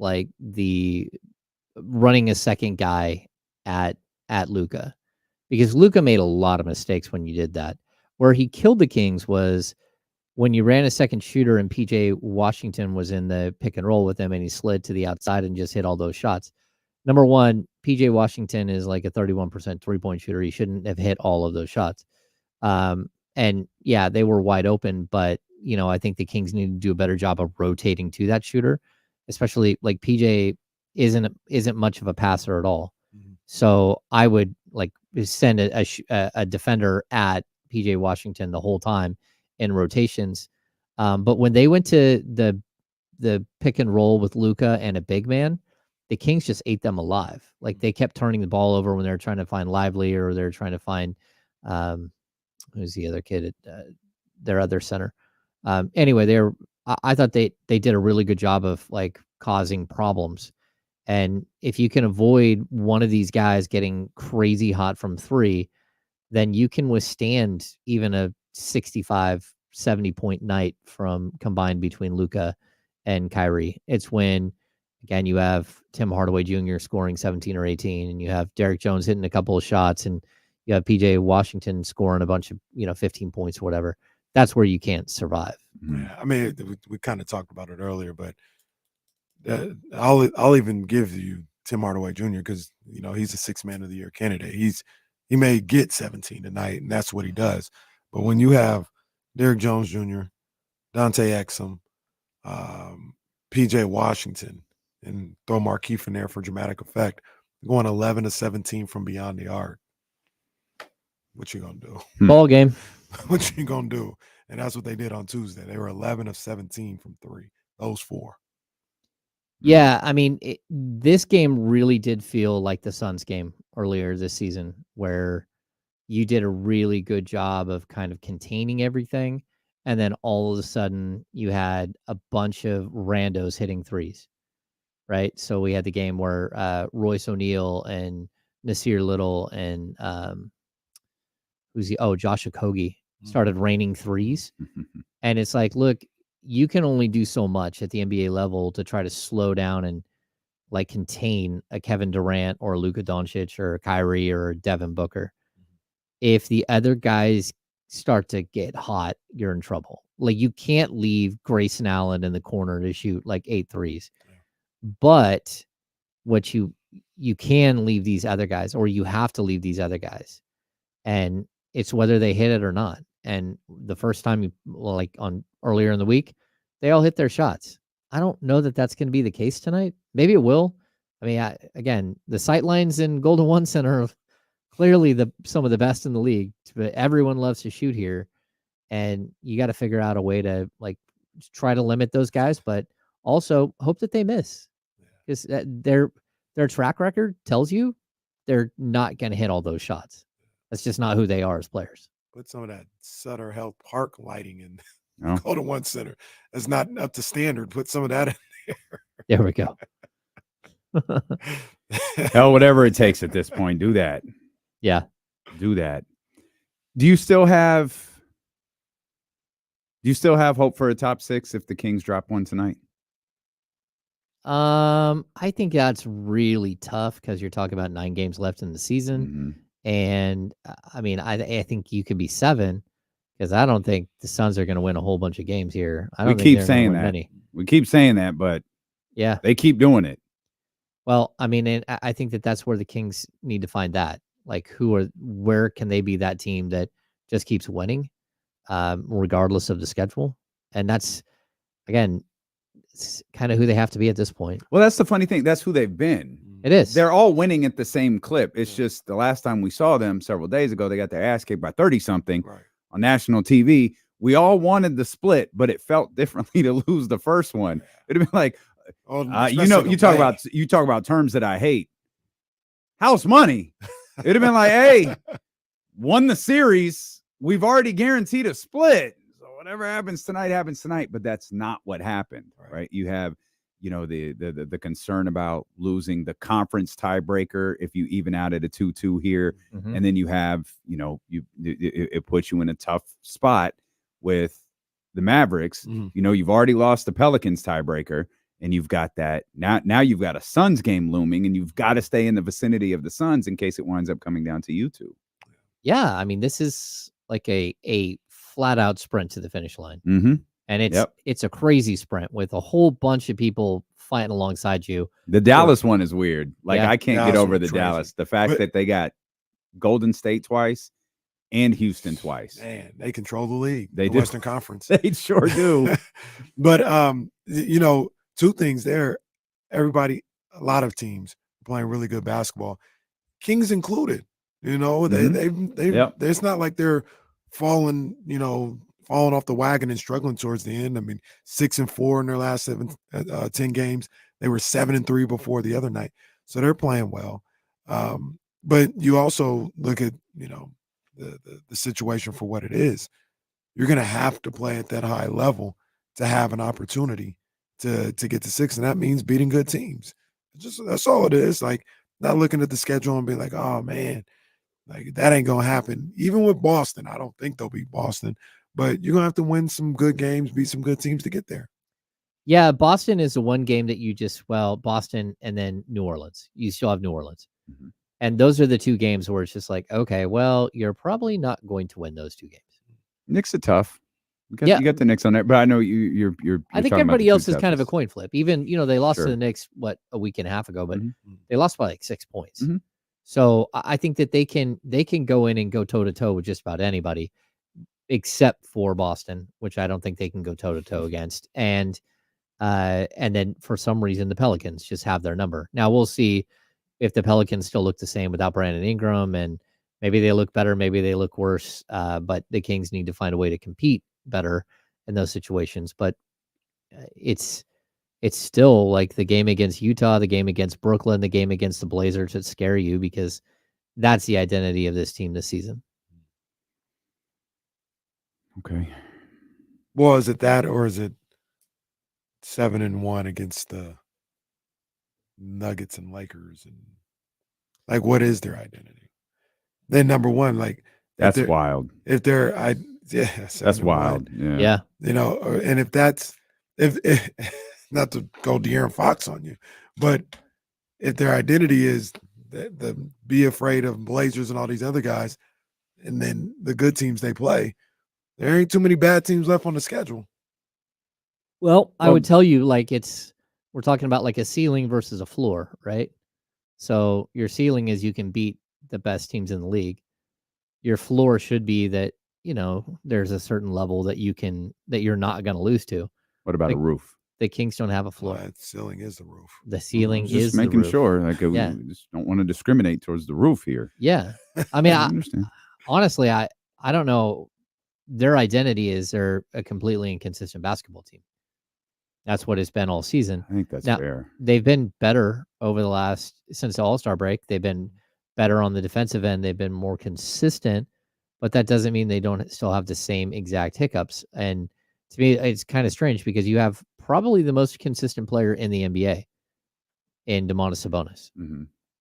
like the running a second guy at Luka, because Luka made a lot of mistakes when you did that. Where he killed the Kings was when you ran a second shooter and PJ Washington was in the pick and roll with him and he slid to the outside and just hit all those shots. Number one, PJ Washington is like a 31% 3-point shooter. He shouldn't have hit all of those shots. And yeah, they were wide open, but I think the Kings need to do a better job of rotating to that shooter, especially like PJ isn't much of a passer at all. So I would like send a defender at PJ Washington the whole time in rotations. But when they went to the pick and roll with Luka and a big man, the Kings just ate them alive. Like they kept turning the ball over when they were trying to find Lively or they're trying to find who's the other kid at their other center. Anyway, I thought they did a really good job of like causing problems. And if you can avoid one of these guys getting crazy hot from 3, then you can withstand even a 65, 70 point night from combined between Luka and Kyrie. It's when again, you have Tim Hardaway Jr. scoring 17 or 18, and you have Derek Jones hitting a couple of shots, and you have PJ Washington scoring a bunch of 15 points or whatever. That's where you can't survive. Yeah, I mean, we kind of talked about it earlier, but I'll even give you Tim Hardaway Jr. because he's a 6th Man of the Year candidate. He may get 17 tonight, and that's what he does. But when you have Derek Jones Jr., Dante Exum, PJ Washington, and throw Markieff in there for dramatic effect, going 11 of 17 from beyond the arc, what you gonna do? Ball game. What you gonna do? And that's what they did on Tuesday. They were 11 of 17 from 3. Those 4. Yeah, I mean, this game really did feel like the Suns game earlier this season, where you did a really good job of kind of containing everything, and then all of a sudden you had a bunch of randos hitting threes, right? So we had the game where Royce O'Neal and Nasir Little and Josh Okogie started raining threes. And it's like, look, you can only do so much at the NBA level to try to slow down and like contain a Kevin Durant or Luka Doncic or Kyrie or Devin Booker. If the other guys start to get hot, you're in trouble. Like, you can't leave Grayson Allen in the corner to shoot like 8 threes. But what you can leave these other guys, or you have to leave these other guys. And it's whether they hit it or not. And the first time on earlier in the week, they all hit their shots. I don't know that that's going to be the case tonight. Maybe it will. I mean, again, the sight lines in Golden One Center are clearly some of the best in the league, but everyone loves to shoot here. And you got to figure out a way to try to limit those guys, but also hope that they miss, because their track record tells you they're not going to hit all those shots. That's just not who they are as players. Put some of that Sutter Health Park lighting in Golden One Center. That's not up to standard. Put some of that in there. There we go. Hell, whatever it takes at this point, do that. Yeah. Do that. Do you still have hope for a top 6 if the Kings drop one tonight? I think that's really tough because you're talking about 9 games left in the season. And I mean, I think you could be 7, because I don't think the Suns are going to win a whole bunch of games here. I don't We think keep saying that. We keep saying that, but yeah, they keep doing it. Well, I mean, and I think that's where the Kings need to find that. Like, where can they be that team that just keeps winning, regardless of the schedule? And that's, again, it's kind of who they have to be at this point. Well, that's the funny thing. That's who they've been. It is. They're all winning at the same clip. It's just the last time we saw them several days ago, they got their ass kicked by 30-something on national TV. We all wanted the split, but it felt differently to lose the first one. It'd have been like, you talk about terms that I hate. House money. It'd have been like, hey, won the series. We've already guaranteed a split. So whatever happens tonight. But that's not what happened, right? You have, the concern about losing the conference tiebreaker if you even out at a 2-2 here. And then you have, it puts you in a tough spot with the Mavericks. You've already lost the Pelicans tiebreaker, and you've got that. Now you've got a Suns game looming, and you've got to stay in the vicinity of the Suns in case it winds up coming down to you two. Yeah, I mean, this is like a flat out sprint to the finish line. And it's a crazy sprint with a whole bunch of people fighting alongside you. The Dallas one is weird. I can't get over the Dallas. The fact that they got Golden State twice and Houston twice. Man, they control the league. They the do. Western Conference. They sure do. But two things there. Everybody, a lot of teams playing really good basketball, Kings included. It's not like they're falling off the wagon and struggling towards the end. I mean, 6-4 in their last 10 games. They were 7-3 before the other night. So they're playing well. But you also look at, the situation for what it is. You're going to have to play at that high level to have an opportunity to get to 6. And that means beating good teams. That's all it is. Like, not looking at the schedule and being like, oh man, like that ain't going to happen. Even with Boston, I don't think they'll beat Boston. But you're going to have to win some good games, beat some good teams to get there. Yeah, Boston is the one game that you just Boston and then New Orleans. You still have New Orleans. Mm-hmm. And those are the two games where it's just like, okay, well, you're probably not going to win those two games. Knicks are tough. Yeah. You got the Knicks on there, but I know you're I think talking about everybody the two else is kind of a toughest. coin flip. Even, they lost to Sure. the Knicks, a week and a half ago, but Mhm. they lost by like 6 points. Mhm. So I think that they can go in and go toe to toe with just about anybody, except for Boston, which I don't think they can go toe to toe against. And then for some reason the Pelicans just have their number. Now we'll see if the Pelicans still look the same without Brandon Ingram, and maybe they look better, maybe they look worse. But the Kings need to find a way to compete better in those situations. But it's still like the game against Utah, the game against Brooklyn, the game against the Blazers that scare you, because that's the identity of this team this season. Okay. Well, is it that, or is it 7-1 against the Nuggets and Lakers? And like, what is their identity? Then number one, like that's wild. If they're, that's wild. Yeah. And if that's if not to go De'Aaron Fox on you, but if their identity is the be afraid of Blazers and all these other guys, and then the good teams they play, there ain't too many bad teams left on the schedule. Well, I would tell you, like, we're talking about like a ceiling versus a floor, right? So your ceiling is you can beat the best teams in the league. Your floor should be that, there's a certain level that you're not going to lose to. What about a roof? The Kings don't have a floor. That ceiling is the roof. The ceiling just is making the roof. sure. Like, Yeah. we just don't want to discriminate towards the roof here. Yeah. I mean, I understand. Honestly, I don't know. Their identity is they're a completely inconsistent basketball team. That's what it's been all season. I think that's Now, fair. They've been better since the All-Star break. They've been better on the defensive end. They've been more consistent, but that doesn't mean they don't still have the same exact hiccups. And to me, it's kind of strange because you have probably the most consistent player in the NBA in Domantas Sabonis,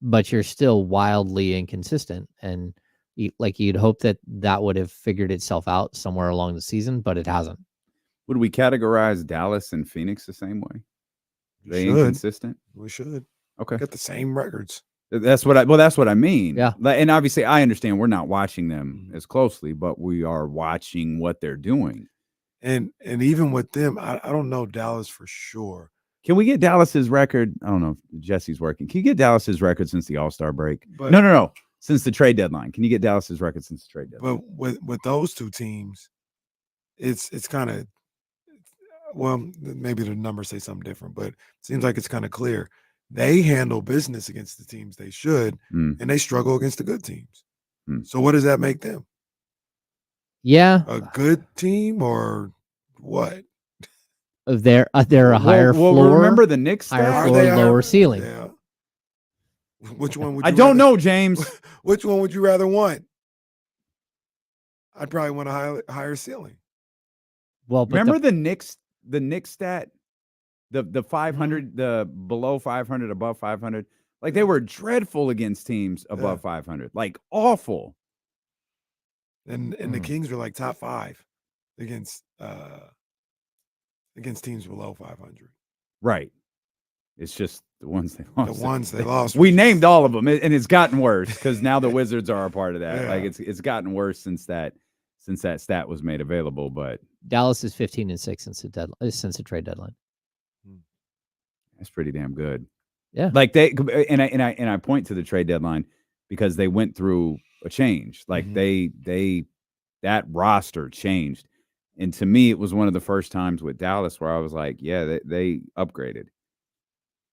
but you're still wildly inconsistent. And you'd hope that would have figured itself out somewhere along the season, but it hasn't. Would we categorize Dallas and Phoenix the same way? They should. Inconsistent? We should. Okay. Got the same records. That's what I mean. Yeah. And obviously I understand we're not watching them as closely, but we are watching what they're doing. And even with them, I don't know Dallas for sure. Can we get Dallas's record? I don't know if Jesse's working. Can you get Dallas's record since the All-Star break? But, No. Since the trade deadline. Can you get Dallas's record since the trade deadline? But with those two teams, it's kind of, well, maybe the numbers say something different, but it seems like it's kind of clear. They handle business against the teams they should, and they struggle against the good teams. So what does that make them? Yeah. A good team or what? They're a higher floor. Well, remember the Knicks higher stats? floor, lower ceiling. Yeah. Which one would I you don't rather- know, James. Which one would you rather want? I'd probably want a higher ceiling. Well, but remember the Knicks stat? The 500, the below 500, above 500. Like they were dreadful against teams above 500. Like awful. And the Kings were like top 5 against teams below 500. Right. It's just the ones they lost. The ones they lost. We named all of them, and it's gotten worse because now the Wizards are a part of that. Yeah. Like it's gotten worse since that stat was made available. But Dallas is 15-6 since the trade deadline. that's pretty damn good. Yeah. Like I point to the trade deadline because they went through a change. Like that roster changed. And to me, it was one of the first times with Dallas where I was like, yeah, they upgraded.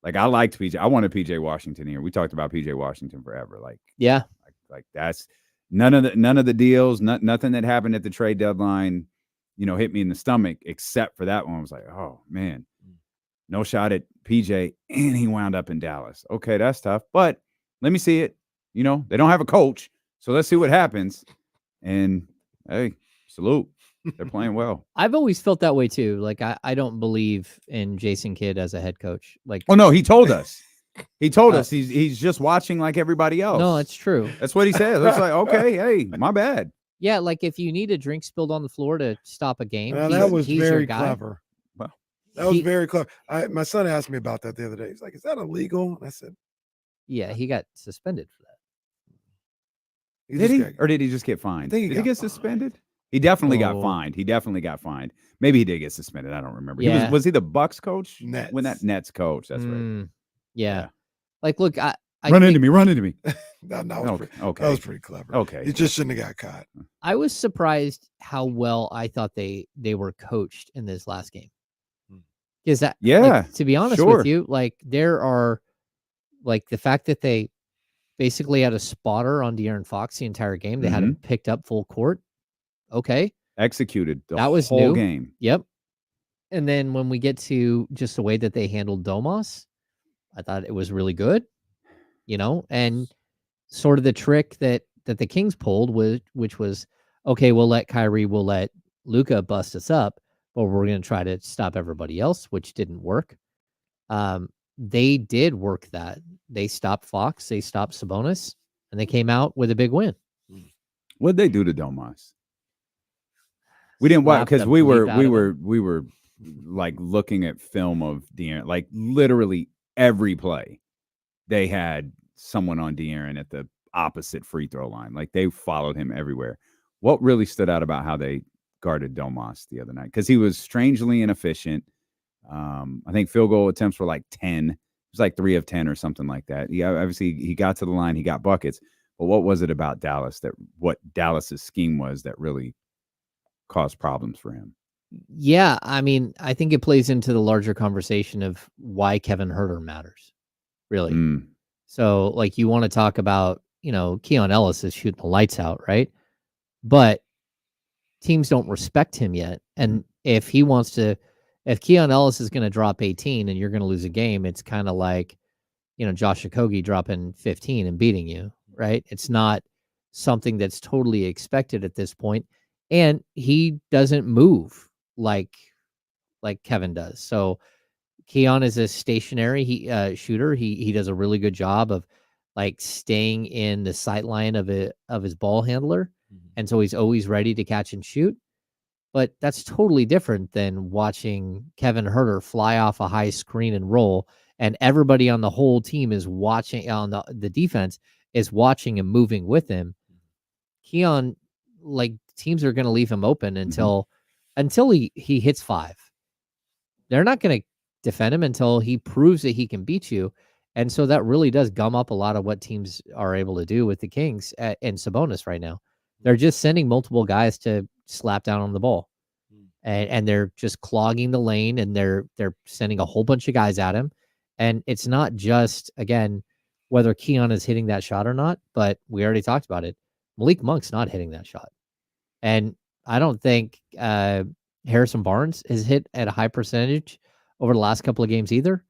Like I liked PJ. I wanted PJ Washington here. We talked about PJ Washington forever. Like, yeah, like that's none of the deals, nothing that happened at the trade deadline, hit me in the stomach except for that one. I was like, oh man, no shot at PJ, and he wound up in Dallas. Okay, that's tough, but let me see it. They don't have a coach, so let's see what happens. And hey, salute. They're playing well. I've always felt that way too. Like I don't believe in Jason Kidd as a head coach. Like, oh no, he told us. He told us he's just watching like everybody else. No, it's true. That's what he said. It's like, okay, hey, my bad. Yeah, like if you need a drink spilled on the floor to stop a game, Well, that was he's very your guy. clever. Well, That was very clever. My son asked me about that the other day. He's like, "Is that illegal?" And I said, Yeah, he got suspended for that. Did he? Or did he just get fined? Did he get suspended? He definitely got Oh. fined. He definitely got fined. Maybe he did get suspended. I don't remember. Yeah. Was he the Bucks coach? Nets. When that Nets coach. That's right. Yeah. Like, look, I Run think- into me. that Okay. was pretty clever. Okay. He just shouldn't have got caught. I was surprised how well I thought they were coached in this last game. Because that, like, to be honest with you, like there are, like the fact that they basically had a spotter on De'Aaron Fox the entire game. They had him picked up full court. Okay. Executed the That was whole new. game. Yep. And then when we get to just the way that they handled Domas, I thought it was really good, and sort of the trick that the Kings pulled which was, okay, we'll let Luka bust us up, but we're going to try to stop everybody else, which didn't work. They did work that. They stopped Fox, they stopped Sabonis, and they came out with a big win. What'd they do to Domas? We didn't watch because we were like looking at film of De'Aaron, like literally every play. They had someone on De'Aaron at the opposite free throw line. Like they followed him everywhere. What really stood out about how they guarded Domas the other night? Because he was strangely inefficient. I think field goal attempts were like 10. It was like 3 of 10 or something like that. Obviously he got to the line, he got buckets. But what was it about Dallas what Dallas's scheme was that really caused problems for him? Yeah, I mean, I think it plays into the larger conversation of why Kevin Huerter matters, really. So, like, you want to talk about, Keon Ellis is shooting the lights out, right? But teams don't respect him yet. And if Keon Ellis is going to drop 18 and you're going to lose a game, it's kind of like, Josh Okogie dropping 15 and beating you, right? It's not something that's totally expected at this point. And he doesn't move like Kevin does. So Keon is a stationary shooter. He does a really good job of like staying in the sight line of his ball handler. And so he's always ready to catch and shoot. But that's totally different than watching Kevin Huerter fly off a high screen and roll, and everybody on the whole team is watching, on the defense is watching and moving with him. Keon, like, teams are going to leave him open until he hits 5. They're not going to defend him until he proves that he can beat you. And so that really does gum up a lot of what teams are able to do with the Kings and Sabonis right now. They're just sending multiple guys to slap down on the ball, and they're just clogging the lane, and they're sending a whole bunch of guys at him. And it's not just, again, whether Keon is hitting that shot or not, but we already talked about it. Malik Monk's not hitting that shot. And I don't think Harrison Barnes has hit at a high percentage over the last couple of games either.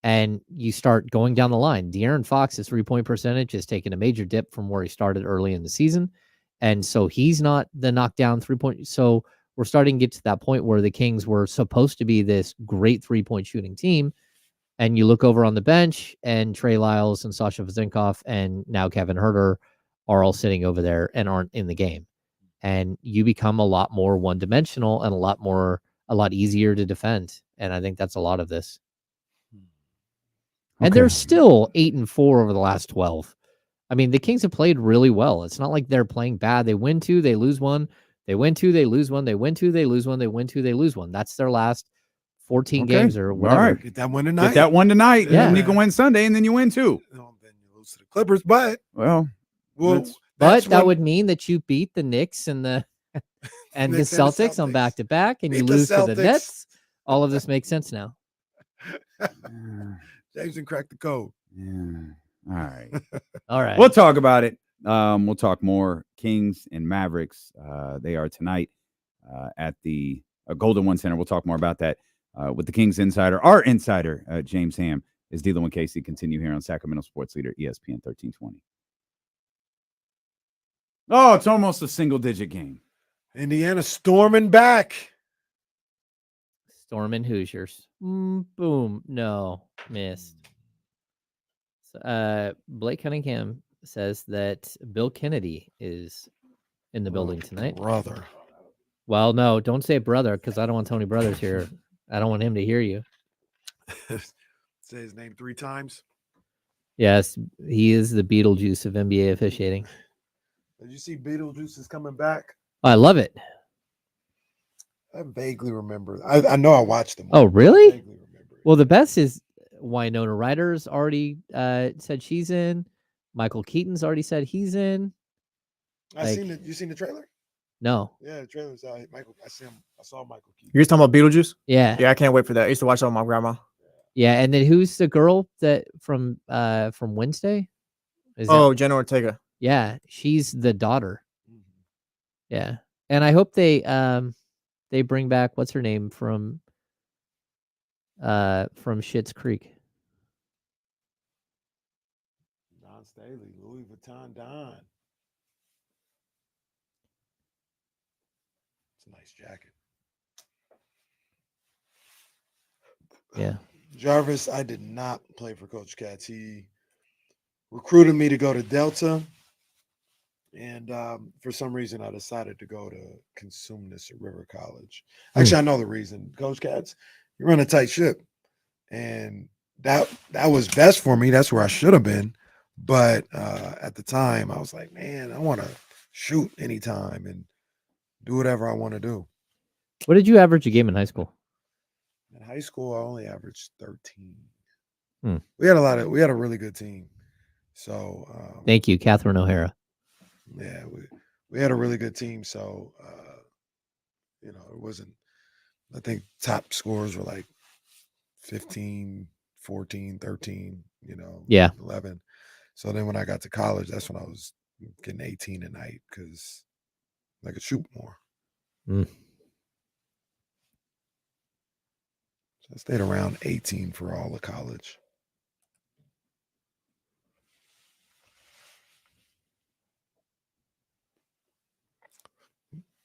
And you start going down the line. De'Aaron Fox's 3-point percentage has taken a major dip from where he started early in the season. And so he's not the knockdown 3-point. So we're starting to get to that point where the Kings were supposed to be this great 3-point shooting team. And you look over on the bench, and Trey Lyles and Sasha Vezenkov and now Kevin Huerter are all sitting over there and aren't in the game. And you become a lot more one-dimensional and a lot easier to defend. And I think that's a lot of this. And they're still 8-4 over the last 12. I mean, the Kings have played really well. It's not like they're playing bad. They win 2, they lose 1. They win 2, they lose 1. They win 2, they lose 1. They win 2, they lose 1. That's their last 14 games or whatever. All right. Get that one tonight. Get that one tonight. Yeah. And you can win Sunday, and then you win 2. Then you lose to the Clippers, but that would mean that you beat the Knicks and the Knicks Celtics on back-to-back, and you Beat the lose to the Celtics. Nets. All of this makes sense now. Jameson cracked the code. Yeah. All right. All right. We'll talk about it. We'll talk more Kings and Mavericks. They are tonight at the Golden One Center. We'll talk more about that with the Kings insider. Our insider, James Ham, is D'Lo and Casey. Continue here on Sacramento Sports Leader, ESPN 1320. Oh, it's almost a single-digit game. Indiana storming back. Storming Hoosiers. Boom. No. Missed. Blake Cunningham says that Bill Kennedy is in the building tonight. Brother. Well, no, don't say brother, because I don't want Tony Brothers here I don't want him to hear you. Say his name 3 times. Yes, he is the Beetlejuice of NBA officiating. Did you see Beetlejuice is coming back? I love it. I vaguely remember. I know I watched them. Oh, really? Vaguely remember. Well, the best is Winona Ryder's already said she's in. Michael Keaton's already said he's in. You seen the trailer? No. Yeah, the trailer's out. Michael, I saw Michael Keaton. You guys talking about Beetlejuice? Yeah. Yeah, I can't wait for that. I used to watch that with my grandma. Yeah, and then who's the girl that from Wednesday? Jenna Ortega. Yeah, she's the daughter. Yeah. And I hope they bring back what's her name from Schitt's Creek. Don Staley, Louis Vuitton Don. It's a nice jacket. Yeah. Jarvis, I did not play for Coach Katz. He recruited me to go to Delta. And for some reason, I decided to go to Consumnes at River College. Actually, I know the reason. Coach Katz, you run a tight ship. And that was best for me. That's where I should have been. But at the time, I was like, man, I want to shoot anytime and do whatever I want to do. What did you average a game in high school? In high school, I only averaged 13. Hmm. We had a really good team. So thank you, Catherine O'Hara. Yeah, we had a really good team. So it wasn't, I think top scores were like 15, 14, 13, Yeah. 11. So then when I got to college, that's when I was getting 18 a night because I could shoot more. Mm. So I stayed around 18 for all of college.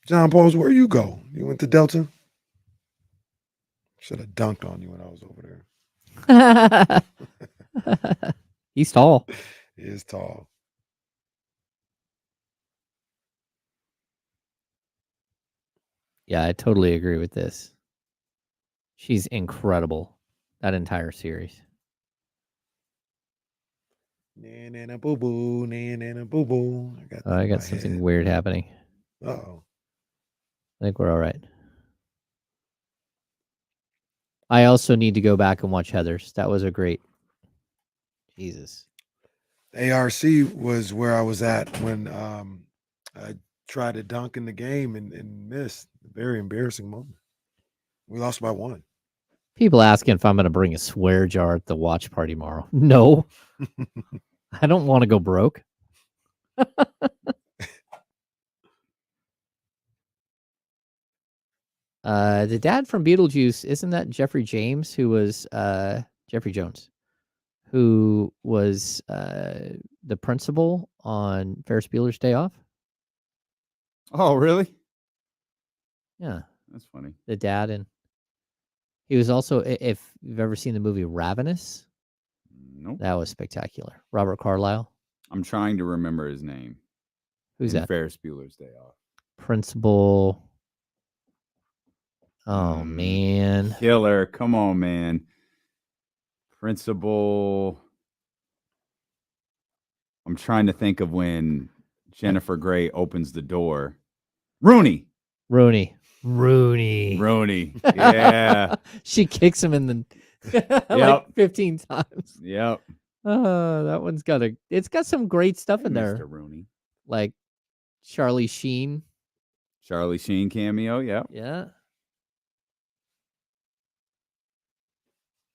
John Pauls, where you go? You went to Delta? Should have dunked on you when I was over there. He's tall. He is tall. Yeah, I totally agree with this. She's incredible. That entire series. Nana boo boo, nana boo boo. I got something weird happening. Uh-oh. I think we're all right. I also need to go back and watch Heathers. That was a great. Jesus. ARC was where I was at when I tried to dunk in the game and missed. A very embarrassing moment. We lost by 1. People asking if I'm going to bring a swear jar at the watch party tomorrow. No. I don't want to go broke. The dad from Beetlejuice, isn't that Jeffrey James, who was Jeffrey Jones, who was the principal on Ferris Bueller's Day Off? Oh, really? Yeah. That's funny. The dad, and he was also, if you've ever seen the movie Ravenous, nope. That was spectacular. Robert Carlyle. I'm trying to remember his name. Who's that? Ferris Bueller's Day Off. Principal. Oh, man. Killer. Come on, man. Principal. I'm trying to think of when Jennifer Grey opens the door. Rooney. Yeah. She kicks him in the like 15 times. Yep. That one's got some great stuff in there. Mr. Rooney. Like Charlie Sheen. Charlie Sheen cameo, yeah. Yeah.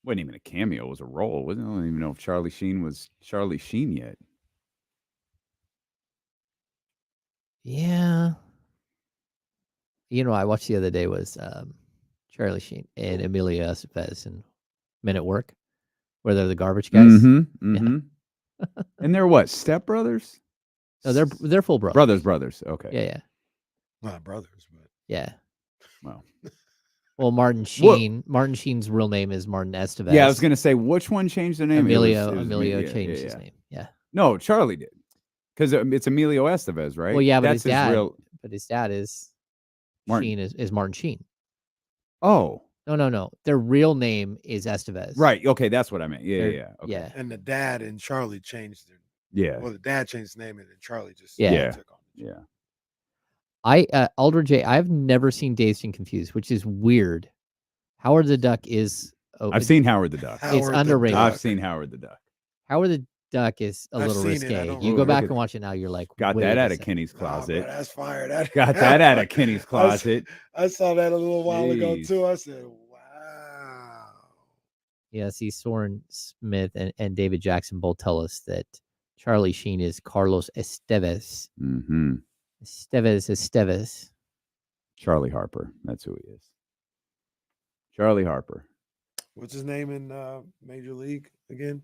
Wasn't even a cameo, it was a role. I don't even know if Charlie Sheen was Charlie Sheen yet. Yeah. I watched the other day was Charlie Sheen and Emilio Estevez in Men at Work, where they're the garbage guys. Mm-hmm. Mm-hmm. Yeah. And they're what? Step brothers? No, they're full brothers. Brothers. Okay. Yeah. Not brothers, but yeah. Well, Martin Sheen. Martin Sheen's real name is Martin Estevez. Yeah, I was gonna say which one changed their name. Emilio changed his name. Yeah. No, Charlie did, because it's Emilio Estevez, right? Well, yeah, but his dad is Martin. Sheen is Martin Sheen. Oh, No. Their real name is Estevez. Right. Okay, that's what I meant. Yeah, They're- yeah. Okay. Yeah. And the dad and Charlie changed their. Yeah. Well, the dad changed his name, and then Charlie just Yeah. took on. Yeah. Aldridge J. I've never seen Dazed and Confused, which is weird. Howard the Duck is. I've seen Howard the Duck. It's underrated. I've seen Howard the Duck. Howard the Duck is a I've little seen it, I risque. don't You Ooh, go look back at- and watch it now. You're like, Got wait that a out of second. Kenny's Nah, closet. bro, that's fire. That Got that out of Kenny's closet. I saw that a little while ago Jeez. too. I said, "Wow." Yeah, see, Soren Smith and David Jackson both tell us that Charlie Sheen is Carlos Estevez. Mm-hmm. Estevez. Charlie Harper. That's who he is. Charlie Harper. What's his name in Major League again?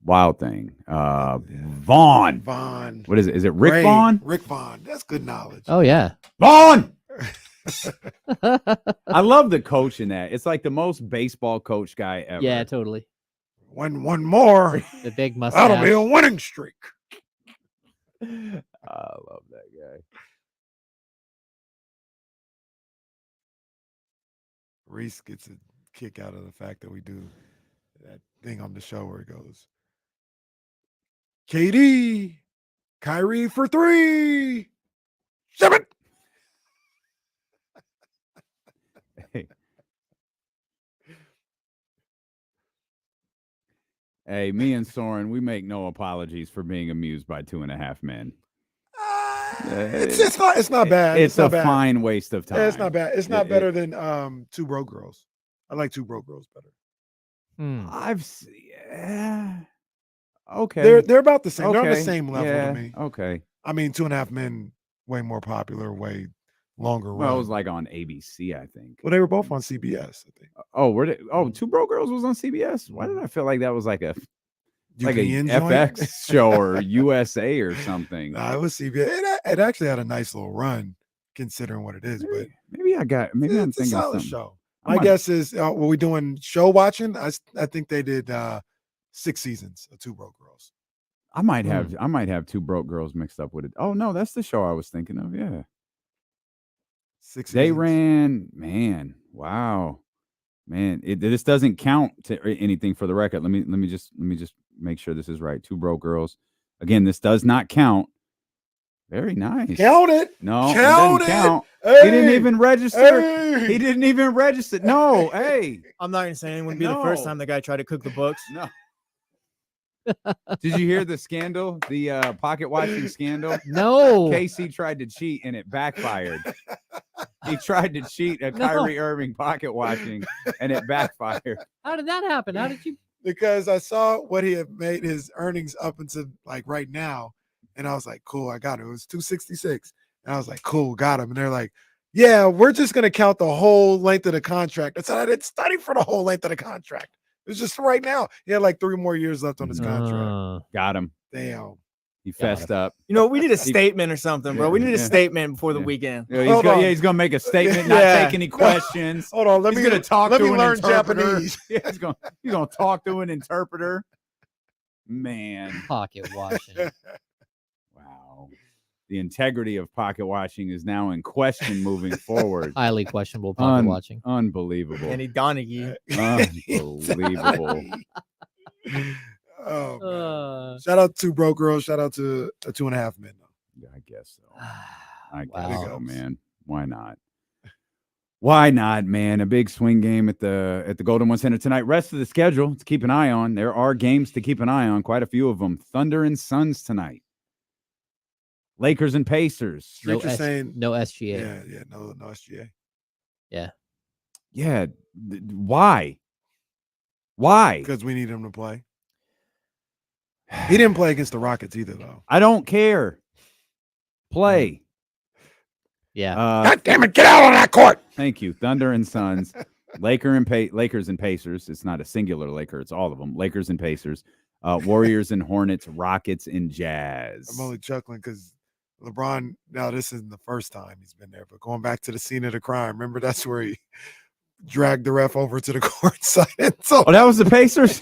Wild Thing. Vaughn. Vaughn. What is it? Is it Rick Ray- Vaughn? Rick Vaughn. That's good knowledge. Oh, yeah. Vaughn! I love the coach in that. It's like the most baseball coach guy ever. Yeah, totally. One more. The big mustache. That'll be a winning streak. I love that guy. Reese gets a kick out of the fact that we do that thing on the show where it goes, KD, Kyrie for 3. 7. Hey, me and Soren, we make no apologies for being amused by 2.5 Men. It's not bad. It's not a bad. fine waste of time. Yeah, it's not bad. It's not It- better than 2 Broke Girls. I like 2 Broke Girls better. Yeah. Okay. They're about the same. They're on the Okay. same level Yeah, to me. Okay. I mean, 2.5 Men, way more popular, way longer Well, it run. was like on ABC, I think. Well, they were both on CBS, I think. Oh, were they? Oh, 2 Broke Girls was on CBS. Why did I feel like that was like a UPN joint? FX show or USA or something? Nah, it was CBS. It actually had a nice little run considering what it is, but Maybe I'm it's a thinking solid something. show. I My might- guess is, were we doing show watching? I think they did 6 seasons of 2 Broke Girls. I might have 2 Broke Girls mixed up with it. Oh no, that's the show I was thinking of. Yeah. 6 They seasons. ran, man. Wow, man. This doesn't count to anything for the record. Let me just make sure this is right. 2 Broke Girls. Again, this does not count. Very nice. Count it. No, Count it it. doesn't count. Hey. He didn't even register. Hey. He didn't even register. No, hey. I'm not gonna say it wouldn't be the first No. time the guy tried to cook the books. No. Did you hear the scandal? The pocket watching scandal? No. KC tried to cheat and it backfired. He tried to cheat at No. Kyrie Irving pocket watching and it backfired. How did that happen? How did you? Because I saw what he had made his earnings up into like right now, and I was like, cool, I got it. It was 266. And I was like, cool, got him. And they're like, yeah, we're just gonna count the whole length of the contract. I said I didn't study for the whole length of the contract. It was just right now. He had like 3 more years left on his contract. Got him. Damn. He fessed up. You know, we need a statement or something, bro. We need a Yeah. statement before the weekend. Yeah, Hold on. he's gonna make a statement, not Yeah. take any questions. Hold on, He's gonna talk let to me an learn interpreter. Japanese. Yeah, he's gonna talk to an interpreter. Man, Pocket watching. wow. The integrity of pocket watching is now in question moving forward. Highly questionable pocket watching. Unbelievable. Andy Donaghy. Unbelievable. Oh, man. Shout out to Broke Girls. Shout out to 2.5 Men. Yeah, I guess so. I guess Wow. so, man. Why not? Why not, man? A big swing game at the Golden One Center tonight. Rest of the schedule to keep an eye on. There are games to keep an eye on. Quite a few of them. Thunder and Suns tonight. Lakers and Pacers. No, Rich is saying no SGA. Yeah, no SGA. Yeah. Yeah. Why? Why? Because we need him to play. He didn't play against the Rockets either, though. I don't care. Play. Yeah. God damn it, get out on that court. Thank you. Thunder and Suns. Lakers and Pacers. It's not a singular Laker. It's all of them. Lakers and Pacers. Warriors and Hornets. Rockets and Jazz. I'm only chuckling because LeBron, now this isn't the first time he's been there, but going back to the scene of the crime, remember that's where he dragged the ref over to the court side. And so, Oh, that was the Pacers?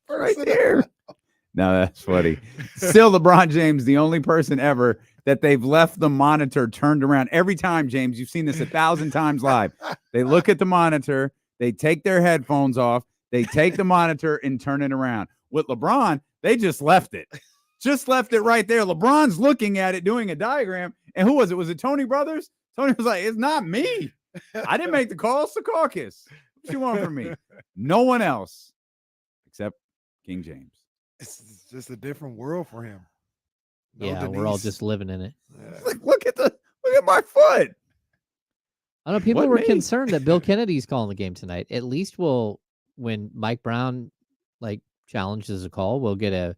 right there. No, that's funny. Still LeBron James, the only person ever that they've left the monitor turned around. Every time, James, you've seen this 1,000 times live. They look at the monitor, they take their headphones off, they take the monitor and turn it around. With LeBron, they just left it. Just left it right there. LeBron's looking at it, doing a diagram. And who was it? Was it Tony Brothers? Tony was like, it's not me. I didn't make the call. It's the caucus. What you want from me? No one else except King James. It's just a different world for him. No Yeah, we're all Denise. just living in it. Like, look at my foot. I don't know. People What were me? concerned that Bill Kennedy's calling the game tonight. At least when Mike Brown challenges a call, we'll get a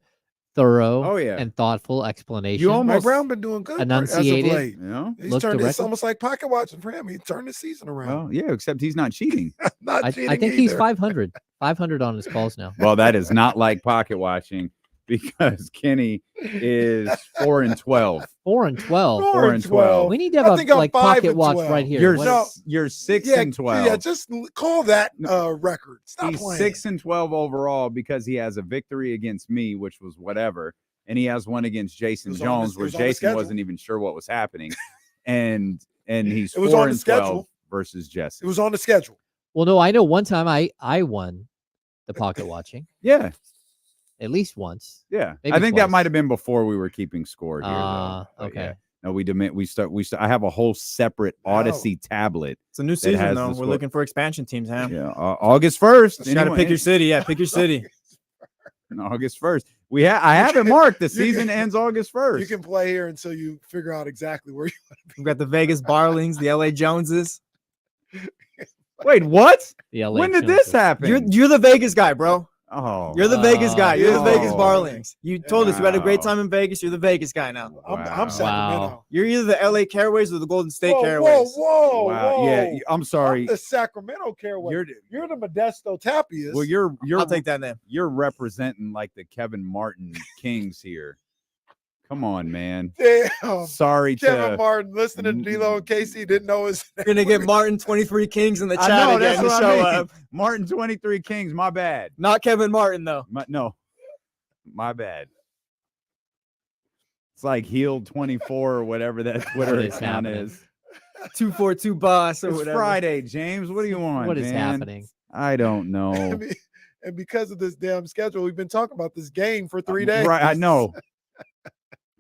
thorough and thoughtful explanation. Mike Brown been doing good enunciated. as of late. Yeah. He's Looked turned. It's directly. almost like pocket watching for him. He turned the season around. Well, yeah, except he's not cheating. Not I cheating think he's either. 500. 500 on his calls now. Well, that is not like pocket watching because Kenny is 4-12. 4-12. 4-12. We need to I have think a I'm 5 pocket and watch 12. right here. You're What- you're 6-12. Yeah, just call that record. Stop He's playing. 6-12 overall because he has a victory against me, which was whatever, and he has one against Jason It was on Jones, the- it where was on the Jason schedule. wasn't even sure what was happening, and he's It was on the 4-12 schedule. versus Jesse. It was on the schedule. Well, no, I know one time I won the pocket watching. Yeah, At least once. yeah. Maybe I think that twice. might have been before we were keeping score here. Though. But okay. yeah. No, we start. I have a whole separate Odyssey tablet. It's a new that season, has though. the We're score. looking for expansion teams, Ham. Yeah, August 1st. You got to pick your city. Yeah, pick your city. August 1st. I have it marked. The season ends August 1st. You can play here until you figure out exactly where you want to be. We've got the Vegas Barlings, the LA Joneses. Wait, what? The LA When did this Joneses. happen? You're the Vegas guy, bro. Oh, You're the Vegas guy. You're the Vegas Oh. Barlings. You told us you had a great Wow. time in Vegas. You're the Vegas guy now. I'm Sacramento. Wow. You're either the LA Careways or the Golden State Whoa, Careways. whoa, wow. whoa. Yeah, I'm sorry. I'm the Sacramento Caraway. You're the Modesto Tapias. Well, you're I'll take that name. you're representing like the Kevin Martin Kings here. Come on, man. Damn. Sorry Kevin to Martin listening to D'Lo and Casey didn't know his name. You're gonna get Martin 23 Kings in the I chat know, again that's to what show I mean. up. Martin 23 Kings. My bad. Not Kevin Martin though. No, my bad. It's like Healed 24 or whatever that Twitter What is account happening? is. 242 boss or It's whatever. Friday, James. What do you want? What is man? happening? I don't know. And because of this damn schedule, we've been talking about this game for 3 days. Right, I know.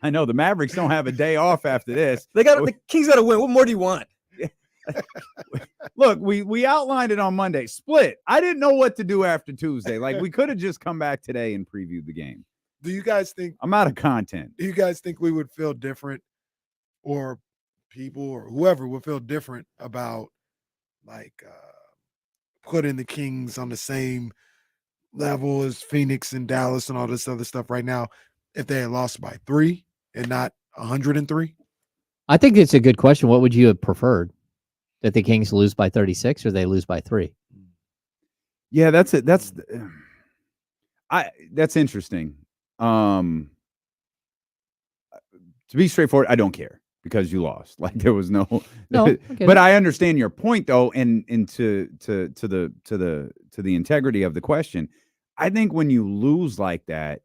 I know the Mavericks don't have a day off after this. The Kings got to win. What more do you want? Look, we outlined it on Monday. Split. I didn't know what to do after Tuesday. Like we could have just come back today and previewed the game. Do you guys think I'm out of content. do you guys think we would feel different, or people or whoever would feel different about putting the Kings on the same level as Phoenix and Dallas and all this other stuff right now if they had lost by 3 and not 103? I think it's a good question. What would you have preferred? That the Kings lose by 36 or they lose by 3? Yeah, that's it. That's interesting. To be straightforward, I don't care because you lost. Like there was no but I understand your point though, and to the integrity of the question. I think when you lose like that,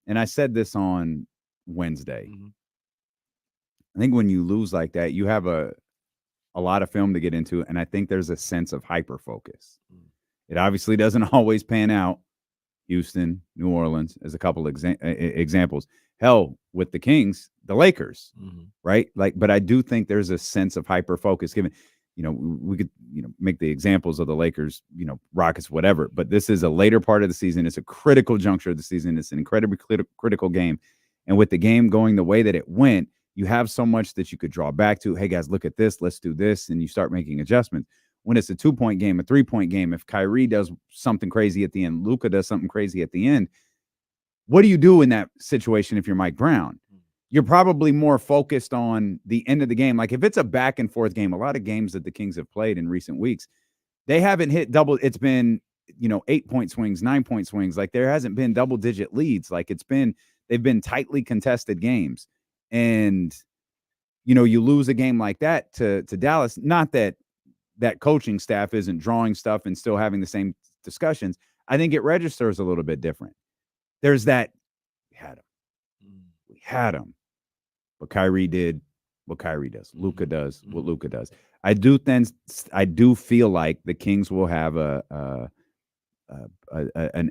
and I said this on Wednesday, I think when you lose like that, you have a lot of film to get into, and I think there's a sense of hyper focus. It obviously doesn't always pan out. Houston, New Orleans, as a couple examples. Hell, with the Kings, the Lakers, right? Like, but I do think there's a sense of hyper focus. Given, we could, make the examples of the Lakers, Rockets, whatever. But this is a later part of the season. It's a critical juncture of the season. It's an incredibly critical game, and with the game going the way that it went, you have so much that you could draw back to. Hey guys, look at this. Let's do this, and you start making adjustments. When it's a 2-point game, a 3-point game, if Kyrie does something crazy at the end, Luka does something crazy at the end, what do you do in that situation if you're Mike Brown? You're probably more focused on the end of the game. Like if it's a back and forth game, a lot of games that the Kings have played in recent weeks, they haven't hit double. It's been, 8-point swings, 9-point swings. Like there hasn't been double-digit leads. Like they've been tightly contested games. And, you lose a game like that to Dallas. Not that coaching staff isn't drawing stuff and still having the same discussions. I think it registers a little bit different. There's that we had him, But Kyrie did what Kyrie does. Luka does what Luka does. I do feel like the Kings will have an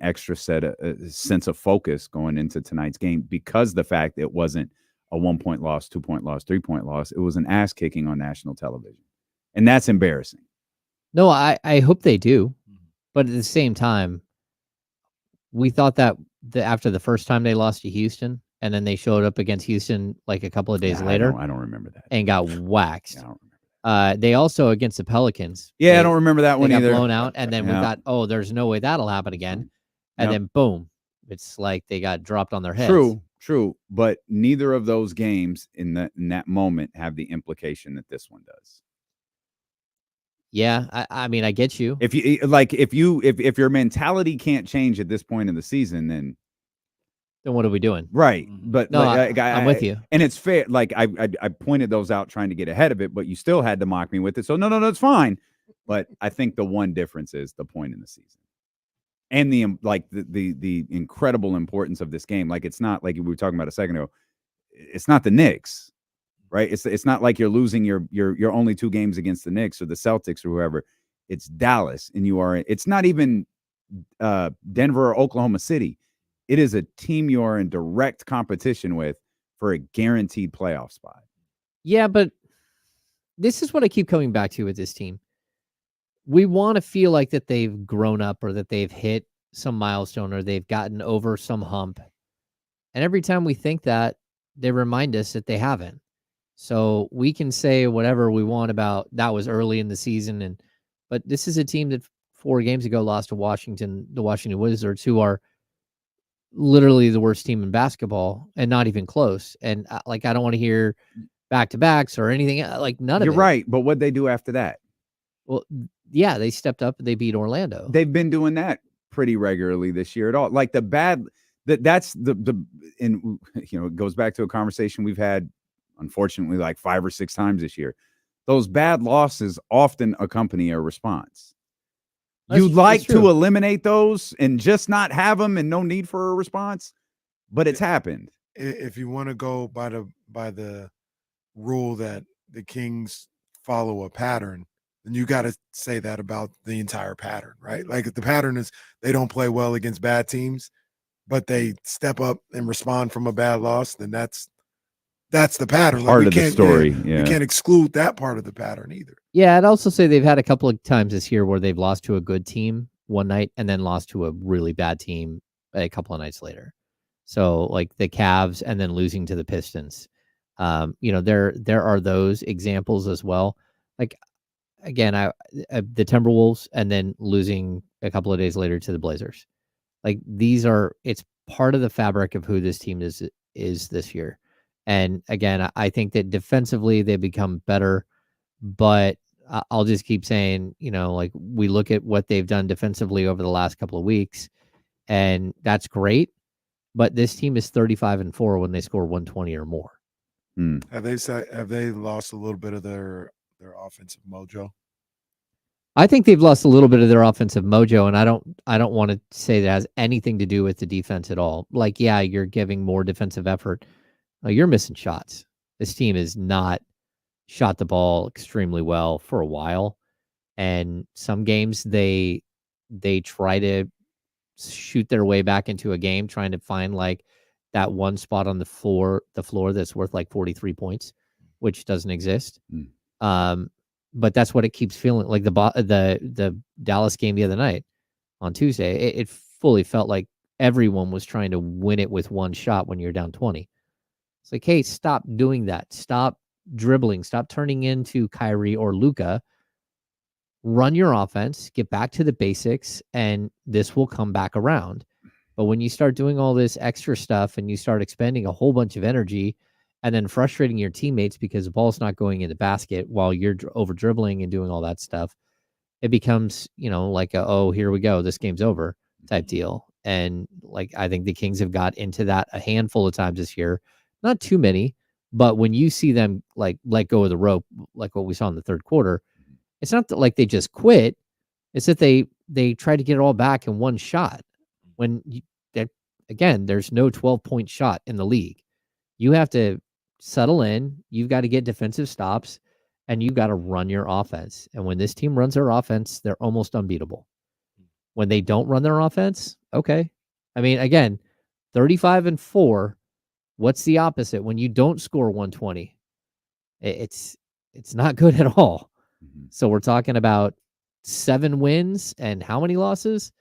extra sense of focus going into tonight's game because the fact it wasn't a 1-point loss, 2-point loss, 3-point loss. It was an ass kicking on national television, and that's embarrassing. No, I hope they do, but at the same time, we thought that after the first time they lost to Houston, and then they showed up against Houston like a couple of days later. I don't remember that. And got waxed. Yeah, I don't remember. They also against the Pelicans. Yeah, I don't remember that one got either. Blown out, and then we thought, oh, there's no way that'll happen again, and then boom, it's like they got dropped on their heads. True, but neither of those games in that moment have the implication that this one does. Yeah, I mean, I get you. If your mentality can't change at this point in the season, then what are we doing? Right, but no, I'm with you, and it's fair. Like I pointed those out trying to get ahead of it, but you still had to mock me with it. So no, it's fine. But I think the one difference is the point in the season, and the incredible importance of this game. Like it's not like we were talking about a second ago. It's not the Knicks, right? It's not like you're losing your only 2 games against the Knicks or the Celtics or whoever. It's Dallas, and it's not even Denver or Oklahoma City. It is a team you are in direct competition with for a guaranteed playoff spot. Yeah, but this is what I keep coming back to with this team. We want to feel like that they've grown up or that they've hit some milestone or they've gotten over some hump. And every time we think that, they remind us that they haven't. So we can say whatever we want about that was early in the season, but this is a team that 4 games ago lost to the Washington Wizards, who are literally the worst team in basketball and not even close. And I don't want to hear back-to-backs or anything like none of it. You're right, but what'd they do after that? Well, yeah, they stepped up and they beat Orlando. They've been doing that pretty regularly this year at all. Like it goes back to a conversation we've had, unfortunately, like 5 or 6 times this year. Those bad losses often accompany a response. You'd like to eliminate those and just not have them and no need for a response, but it's happened. If you want to go by the rule that the Kings follow a pattern, then you got to say that about the entire pattern, right? Like if the pattern is they don't play well against bad teams, but they step up and respond from a bad loss, then that's the pattern. Part of the story. You can't exclude that part of the pattern either. Yeah, I'd also say they've had a couple of times this year where they've lost to a good team one night and then lost to a really bad team a couple of nights later. So like the Cavs and then losing to the Pistons. There are those examples as well. Like again, the Timberwolves and then losing a couple of days later to the Blazers. Like it's part of the fabric of who this team is this year. And again, I think that defensively they become better, but I'll just keep saying, like we look at what they've done defensively over the last couple of weeks, and that's great. But this team is 35-4 when they score 120 or more. Have they lost a little bit of their offensive mojo? I think they've lost a little bit of their offensive mojo, and I don't want to say that has anything to do with the defense at all. Like, yeah, you're giving more defensive effort. You're missing shots. This team has not shot the ball extremely well for a while, and some games they try to shoot their way back into a game, trying to find like that one spot on the floor that's worth like 43 points, which doesn't exist. But that's what it keeps feeling like. The Dallas game the other night on Tuesday, it fully felt like everyone was trying to win it with one shot when you're down 20. It's like, hey, stop doing that. Stop dribbling. Stop turning into Kyrie or Luka. Run your offense. Get back to the basics, and this will come back around. But when you start doing all this extra stuff and you start expending a whole bunch of energy and then frustrating your teammates because the ball's not going in the basket while you're over dribbling and doing all that stuff, it becomes, like here we go, this game's over type deal. And like, I think the Kings have got into that a handful of times this year. Not too many, but when you see them like let go of the rope, like what we saw in the third quarter, it's not that like they just quit. It's that they try to get it all back in one shot. When again, there's no 12-point shot in the league. You have to settle in. You've got to get defensive stops, and you've got to run your offense. And when this team runs their offense, they're almost unbeatable. When they don't run their offense, okay. I mean, again, 35-4. What's the opposite? When you don't score 120, it's not good at all. So we're talking about 7 wins and how many losses?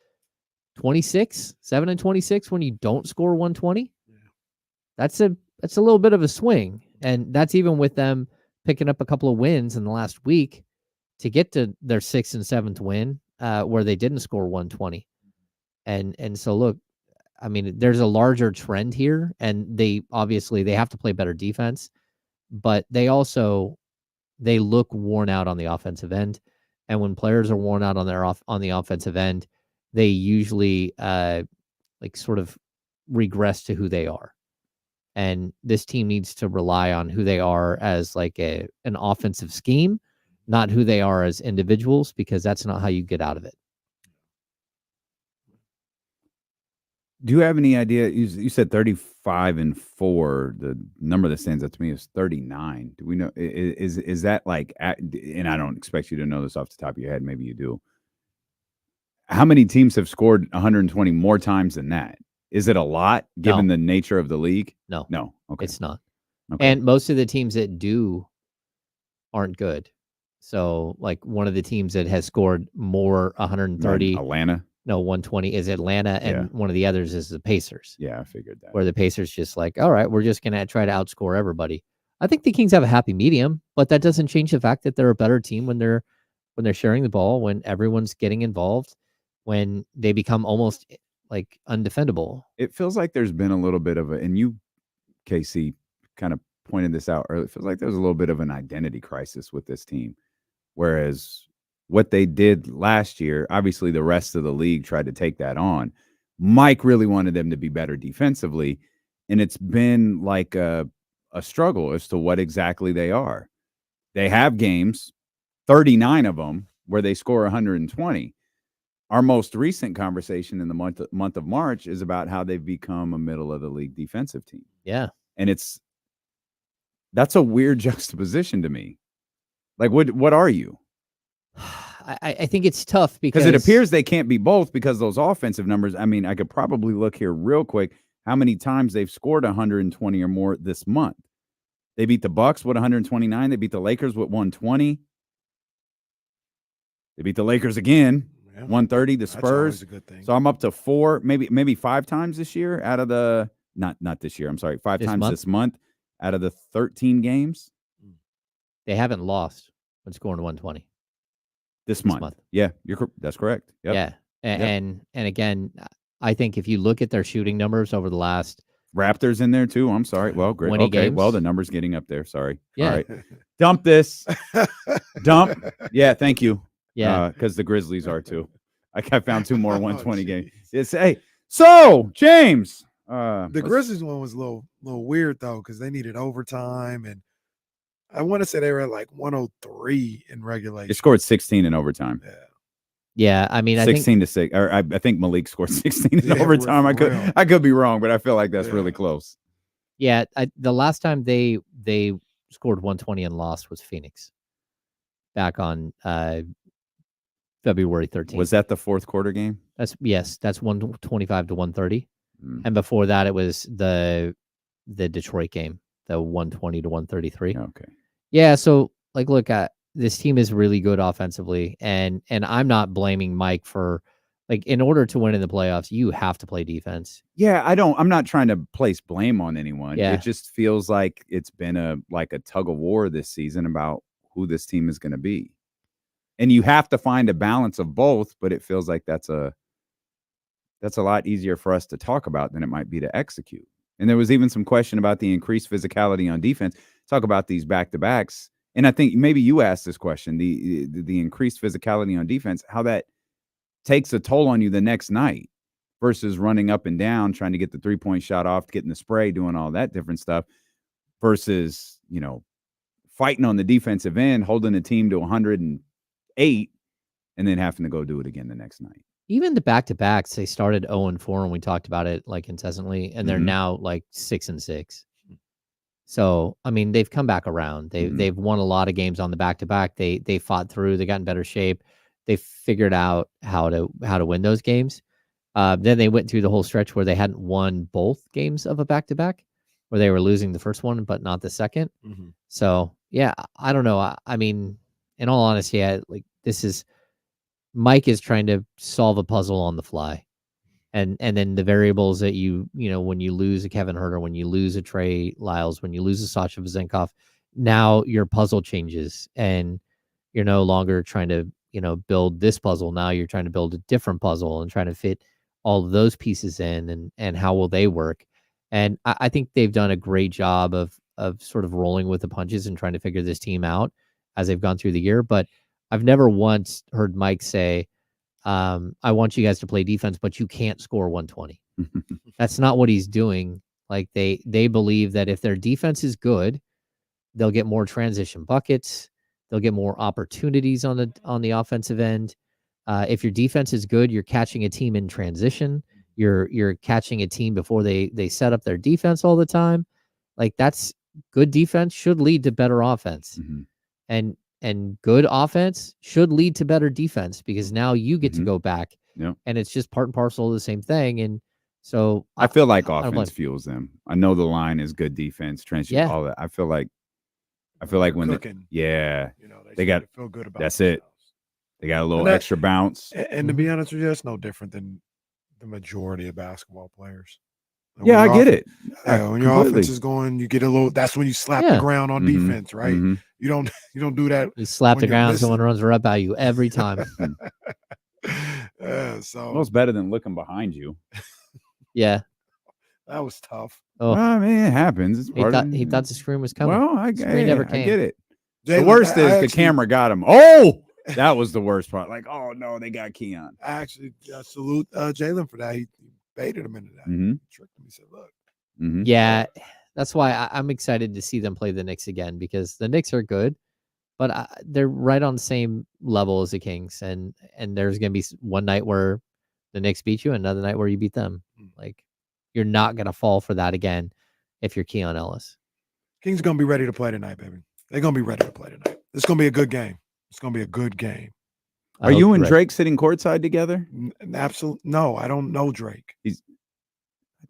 26, 7-26 when you don't score 120. That's a little bit of a swing, and that's even with them picking up a couple of wins in the last week to get to their 6th and 7th win, where they didn't score 120. And so look, I mean, there's a larger trend here, and they have to play better defense, but they look worn out on the offensive end. And when players are worn out on the offensive end, they usually sort of regress to who they are. And this team needs to rely on who they are as like an offensive scheme, not who they are as individuals, because that's not how you get out of it. Do you have any idea? You said 35-4. The number that stands out to me is 39. Do we know? Is that like? And I don't expect you to know this off the top of your head. Maybe you do. How many teams have scored 120 more times than that? Is it a lot given the nature of the league? No. Okay, it's not. Okay. And most of the teams that do aren't good. So, like one of the teams that has scored more 130, Atlanta. No, 120 is Atlanta, and one of the others is the Pacers. Yeah, I figured that. Where the Pacers just like, all right, we're just going to try to outscore everybody. I think the Kings have a happy medium, but that doesn't change the fact that they're a better team when they're sharing the ball, when everyone's getting involved, when they become almost like undefendable. It feels like there's been a little bit of and you, KC, kind of pointed this out earlier. It feels like there's a little bit of an identity crisis with this team, whereas what they did last year, obviously the rest of the league tried to take that on. Mike really wanted them to be better defensively, and it's been like a struggle as to what exactly they are. They have games, 39 of them, where they score 120. Our most recent conversation in the month of March is about how they've become a middle of the league defensive team. Yeah. And that's a weird juxtaposition to me. Like, what are you? I think it's tough because it appears they can't be both, because those offensive numbers, I mean, I could probably look here real quick how many times they've scored 120 or more this month. They beat the Bucks with 129. They beat the Lakers with 120. They beat the Lakers again, 130. The Spurs. A good thing. So I'm up to 4, maybe 5 times this year out of the not this year. I'm sorry, 5 times this month out of the 13 games. They haven't lost when scoring 120. This month. Yeah, that's correct. Yep. Yeah. And again, I think if you look at their shooting numbers over the last Raptors in there too. I'm sorry. Well, great. 20 Okay. games. Well, the number's getting up there. Sorry. Yeah. All right. Dump this. Dump. Yeah. Thank you. Yeah. Because the Grizzlies are too. I found 2 more 120 games. It's, hey. So James. The Grizzlies one was a little weird though, because they needed overtime, and I want to say they were at like 103 in regulation. They scored 16 in overtime. Yeah, I mean, 16 to 6. Or I think Malik scored 16 in overtime. I could be wrong, but I feel like that's really close. Yeah, the last time they scored 120 and lost was Phoenix, back on February 13th. Was that the fourth quarter game? That's 125 to 130, and before that it was the Detroit game, the 120 to 133. Okay. Yeah, so like, look, this team is really good offensively, and I'm not blaming Mike for, like, in order to win in the playoffs, you have to play defense. Yeah, I'm not trying to place blame on anyone. Yeah. It just feels like it's been a tug of war this season about who this team is going to be. And you have to find a balance of both, but it feels like that's a lot easier for us to talk about than it might be to execute. And there was even some question about the increased physicality on defense. Talk about these back-to-backs. And I think maybe you asked this question, the increased physicality on defense, how that takes a toll on you the next night versus running up and down, trying to get the 3-point shot off, getting the spray, doing all that different stuff versus, fighting on the defensive end, holding a team to 108 and then having to go do it again the next night. Even the back-to-backs, they started 0-4, and we talked about it like incessantly, and they're now like 6-6. So I mean, they've come back around. Mhm. They've won a lot of games on the back-to-back. They fought through. They got in better shape. They figured out how to win those games. Then they went through the whole stretch where they hadn't won both games of a back-to-back, where they were losing the first one but not the second. Mhm. So yeah, I don't know. I mean, in all honesty, Mike is trying to solve a puzzle on the fly. And then the variables that when you lose a Kevin Huerter, when you lose a Trey Lyles, when you lose a Sasha Vezenkov, now your puzzle changes and you're no longer trying to, build this puzzle. Now you're trying to build a different puzzle and trying to fit all of those pieces in and how will they work. And I think they've done a great job of sort of rolling with the punches and trying to figure this team out as they've gone through the year. But I've never once heard Mike say, I want you guys to play defense, but you can't score 120. That's not what he's doing. Like they believe that if their defense is good, they'll get more transition buckets. They'll get more opportunities on the offensive end. If your defense is good, you're catching a team in transition. You're catching a team before they set up their defense all the time. Like that's good defense should lead to better offense. Mhm. And good offense should lead to better defense because now you get to Mhm. go back Yep. and it's just part and parcel of the same thing. And so I feel like I don't blame. offense fuels them. I know the line is good defense, trench, Yeah. all that. I feel like They're when cooking. They start got to feel good about that's it. themselves. They got a little And that- extra bounce. And to be honest with you, that's no different than the majority of basketball players. And Yeah, when I your get offen- it. Yeah, when your Completely. offense is going, you get a little. That's when you slap Yeah. the ground on Mhm. defense, right? Mhm. You don't do that. You slap when the you're ground, missing. someone runs right by you every time. So Well, it's better than looking behind you. Yeah. that was tough. Oh, Well, I mean, it happens. It's he part thought of he thought the screen was coming. Well, I Screen never came. get it. The Jalen, worst I is the actually- camera got him. Oh, that was the worst part. Like, oh no, they got Keon. I actually salute Jalen for that. He baited him into that. Mm-hmm. Tricked him. He said, "Look, Mm-hmm. Yeah, that's why I'm excited to see them play the Knicks again because the Knicks are good, but they're right on the same level as the Kings, and there's gonna be one night where the Knicks beat you, another night where you beat them. Like you're not gonna fall for that again if you're Keon Ellis. Kings gonna be ready to play tonight, baby. They're gonna be ready to play tonight. It's gonna be a good game. It's gonna be a good game. Are you and Drake sitting courtside together? Absolutely. No, I don't know Drake. I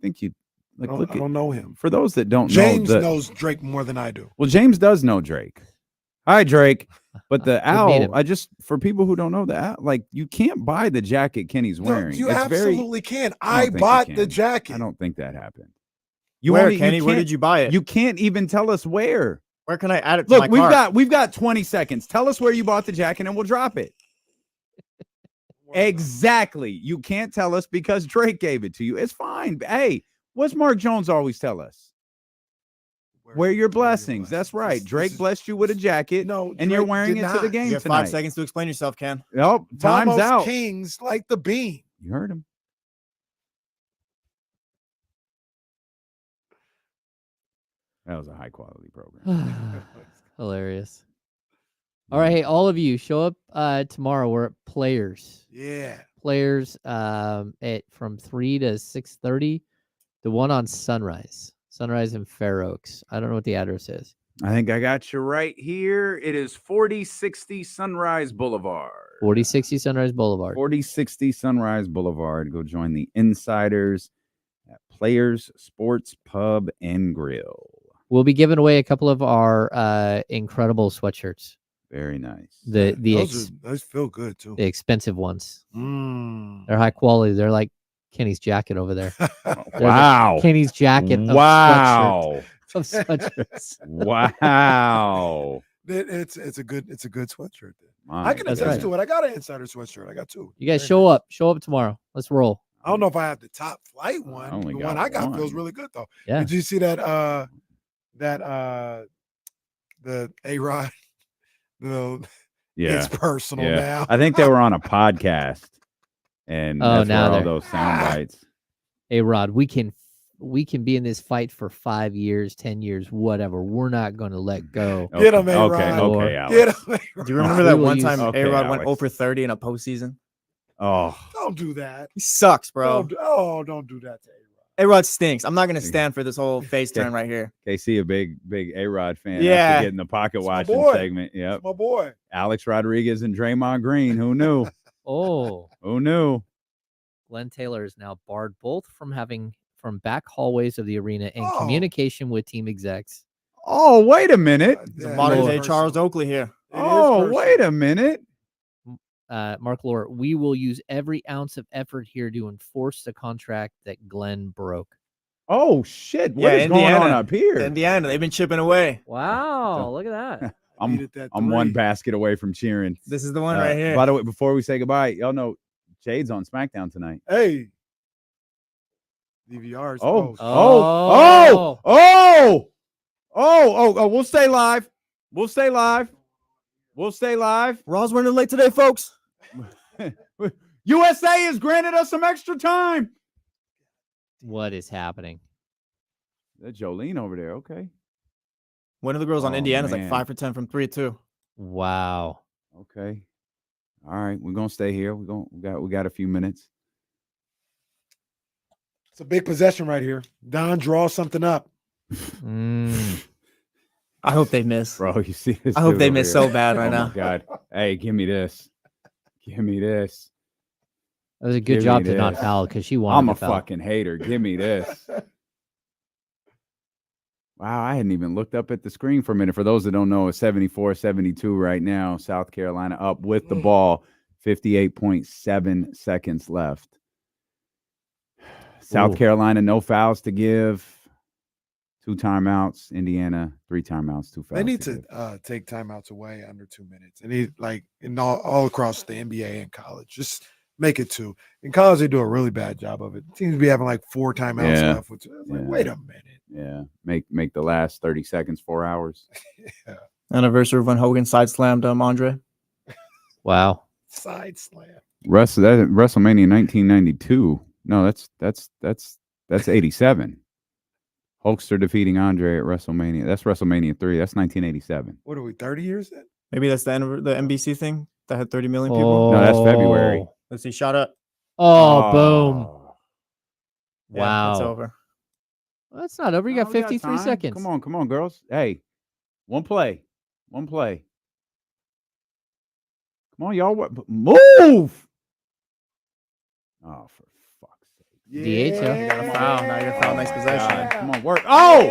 think you. Like, I don't know him. For those that don't James know, knows Drake more than I do. Well, James does know Drake. Hi, Drake. But the meet owl, him. for people who don't know the owl, like you can't buy the jacket Kenny's wearing. You It's absolutely can. I don't I think you bought can. the jacket. I don't think that happened. Where, Kenny? Where did you buy it? You can't even tell us where. Where can I add it to my Look, cart? we've got 20 seconds. Tell us where you bought the jacket and we'll drop it. Exactly. You can't tell us because Drake gave it to you. It's fine. Hey, what's Mark Jones always tell us? Where your blessings. That's right. Drake blessed you with a jacket. No, and you're Drake wearing did it to the not. game You have tonight. 5 seconds to explain yourself, Ken. Nope. Time's Vamos out. Kings like the bean. You heard him. That was a high quality program. Hilarious. All right, hey, all of you, show up tomorrow. We're at Players. Yeah. Players at from 3 to 6:30. The one on Sunrise in Fair Oaks. I don't know what the address is. I think I got you right here. It is 4060 Sunrise Boulevard. 4060 Sunrise Boulevard. 4060 Sunrise Boulevard. Go join the insiders at Players Sports Pub and Grill. We'll be giving away a couple of our incredible sweatshirts. Very nice. Those feel good too. The expensive ones. Mm. They're high quality. They're like Kenny's jacket over there. Wow. Kenny's jacket. Wow. Of sweatshirts. Wow. It's a good sweatshirt. My I can That's attest right. to it. I got an insider sweatshirt. I got 2. You guys Very show nice. up. Show up tomorrow. Let's roll. I don't know if I have the top flight one. only The got one I got one. feels really good though. Yeah. Did you see that the A-Rod? Yeah. It's personal Yeah. now. I think they were on a podcast. And Oh, that's now where all they're- those sound bites. Hey Rod, we can be in this fight for 5 years, 10 years, whatever. We're not going to let go. Get him, A-Rod. Okay, Get Alex. him, A-Rod. Do you remember that We will one use- time Okay, A-Rod went Alex. 0 for 30 in a postseason? Oh. Don't do that. He sucks, bro. Don't do that to A-Rod. A-Rod stinks. I'm not gonna stand for this whole face turn right here. KC, a big A-Rod fan. Yeah. After getting the pocket It's my watching boy. segment. Yep. It's my boy. Alex Rodriguez and Draymond Green. Who knew? Oh, Who knew? Glenn Taylor is now barred both from back hallways of the arena and Oh. communication with team execs. Oh, wait a minute. He's a modern day Lord. Charles Oakley here. Oh, wait a minute. Mark Lore, we will use every ounce of effort here to enforce the contract that Glenn broke. Oh, shit. What is going on up here? Indiana, they've been chipping away. Wow, look at that. I'm one basket away from cheering. This is the one right here. By the way, before we say goodbye, y'all know Jade's on SmackDown tonight. Hey. DVRs. We'll stay live. We'll stay live. We'll stay live. Raw's running late today, folks. USA has granted us some extra time. What is happening? That's Jolene over there. Okay. One of the girls on Indiana is like man. 5 for 10 from 3 too. Wow. Okay. All right. We're gonna stay here. We got a few minutes. It's a big possession right here. Don draws something up. I hope they miss. Bro, you see this? I hope dude they over miss here. so bad right Oh now. my God. Hey, give me this. Give me this. That was a good Give job me to not this. foul because she wanted I'm to a foul. fucking hater. Give me this. Wow, I hadn't even looked up at the screen for a minute. For those that don't know, it's 74-72 right now. South Carolina up with the ball. 58.7 seconds left. South Carolina, no fouls to give. 2 timeouts. Indiana, 3 timeouts, 2 fouls. They need to take timeouts away under 2 minutes. And like in all across the NBA and college, just make it 2. In college, they do a really bad job of it. Teams be having like 4 timeouts left. With like, wait a minute. Yeah, make the last 30 seconds 4 hours. Yeah. Anniversary of when Hogan side slammed Andre. Wow. Side slam. WrestleMania 1992. No, that's 87. Hulkster defeating Andre at WrestleMania. That's WrestleMania 3. That's 1987. What are we, 30 years in? Maybe that's the NBC thing that had 30 million people. No, that's February. Let's see. Shot up. Oh, boom. Yeah, Wow. it's over. Well, that's not over. You got 53 seconds. Come on, girls. Hey, one play. Come on, y'all. Move. Oh, for fuck's sake. DH, You got a foul. Now you're foul. Nice possession. Come on, work. Oh,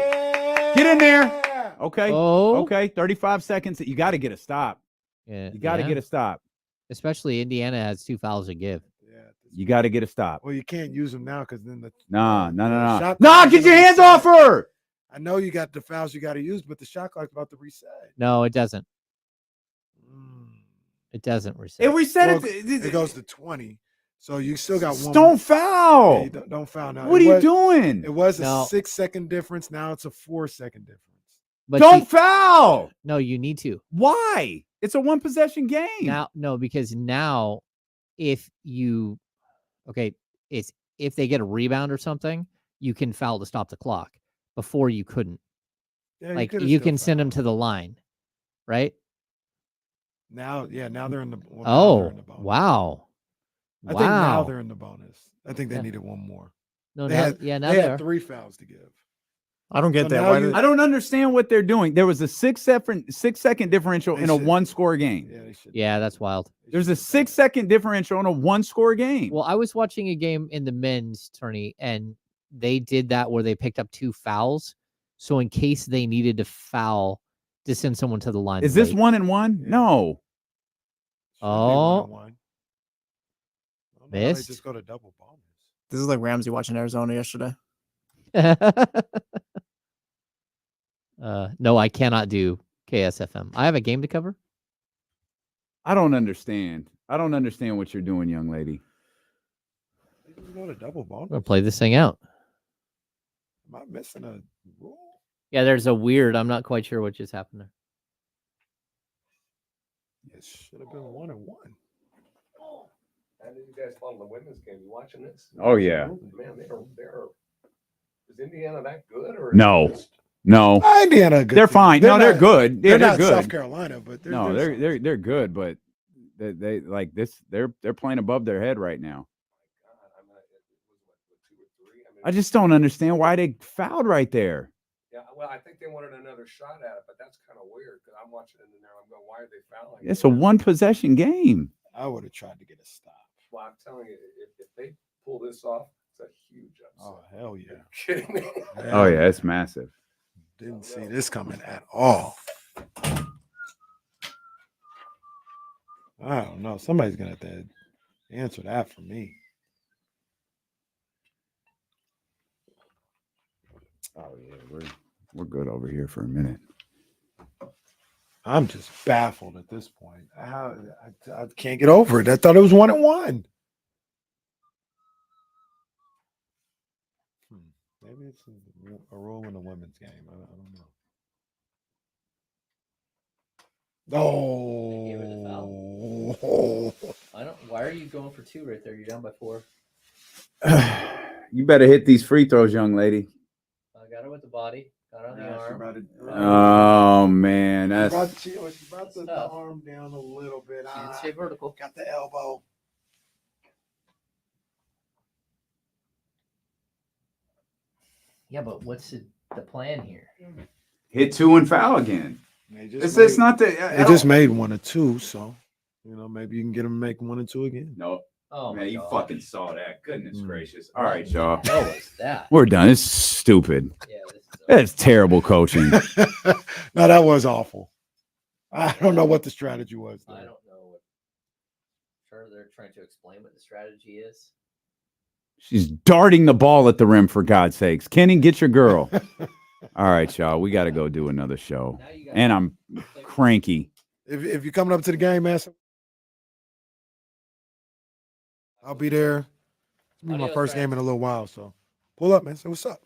get in there. Okay. Oh. Okay. 35 seconds. You got to get a stop. Yeah, You got to get a stop. Especially Indiana has 2 fouls to give. You got to get a stop. Well, you can't use them now because then the Nah. shot Nah, clock's get your gonna hands reset. off her. I know you got the fouls you got to use, but the shot clock's about to reset. No, it doesn't. It doesn't reset. It reset Well, it goes to 20. So you still got one. Don't foul. Yeah, you don't foul now. What are you doing? It was a No. 6-second difference. Now it's a 4-second difference. But Don't foul. No, you need to. Why? It's a 1 possession game. Now, no, because now if they get a rebound or something, you can foul to stop the clock. Before you couldn't. Yeah, Like could've you still can send them to the line, right? Now they're in the. Well, now they're Oh, in the bonus. wow. I think now Wow. they're in the bonus. I think they Yeah. needed one more. No, they now, had, yeah, now they they had are. 3 fouls to give. I don't get So that. now Why you- did- I don't understand what they're doing. There was a 6-second differential They in a should- 1-score game. Yeah, they should. Yeah, that's wild. There's a 6-second differential in a 1-score game. Well, I was watching a game in the men's tourney, and they did that where they picked up 2 fouls. So in case they needed to foul to send someone to the line. Is this late. 1-1? No. Should be Oh. 1-1. I don't know why they Missed. just go to double bonus. This is like Ramsey watching Arizona yesterday. No, I cannot do KSFM. I have a game to cover. I don't understand. I don't understand what you're doing, young lady. They just go to double bonus. I'm gonna play this thing out. Am I missing a rule? Yeah, there's a weird. I'm not quite sure what just happened there. It should have been 1-1. How did you guys follow the women's game? You watching this? Oh, yeah. Man, they're. Is Indiana that good or? No. No. Indiana, a good They're team. fine. No, they're not- good. They're They're not good. South Carolina, but No, they're good, but they like this. They're playing above their head right now. I just don't understand why they fouled right there. Yeah, well, I think they wanted another shot at it, but that's kind of weird because I'm watching it in there. I'm going, why are they fouling? It's a one possession game. I would have tried to get a stop. Well, I'm telling you, if they pull this off, it's a huge upset. Oh, hell yeah. Are you kidding me? Oh, yeah, it's massive. Didn't see this coming at all. I don't know. Somebody's going to have to answer that for me. Oh, yeah, we're good over here for a minute. I'm just baffled at this point. I can't get over it. I thought it was 1-1. Maybe it's a rule in the women's game. I don't know. They gave it a foul. I don't. Why are you going for 2 right there? You're down by 4. You better hit these free throws, young lady. I got her with the body. Got her on the arm. Oh, man. That's She's about to the arm down a little bit. She didn't stay vertical. Got the elbow. Yeah, but what's the plan here? hit 2 and foul again. It's not the. They just made 1 or 2, so maybe you can get them to make 1 and 2 again. No. Oh, man, you fucking saw that. Goodness gracious. All right, y'all. What was that? We're done. It's stupid. Yeah, That's terrible coaching. No, that was awful. I don't know what the strategy was. I don't know what. Sure, they're trying to explain what the strategy is. She's darting the ball at the rim, for God's sakes. Kenny, get your girl. All right, y'all. We got to go do another show. And I'm cranky. If you're coming up to the game, man, I'll be there. It's gonna be my first game in a little while, so pull up, man. Say what's up.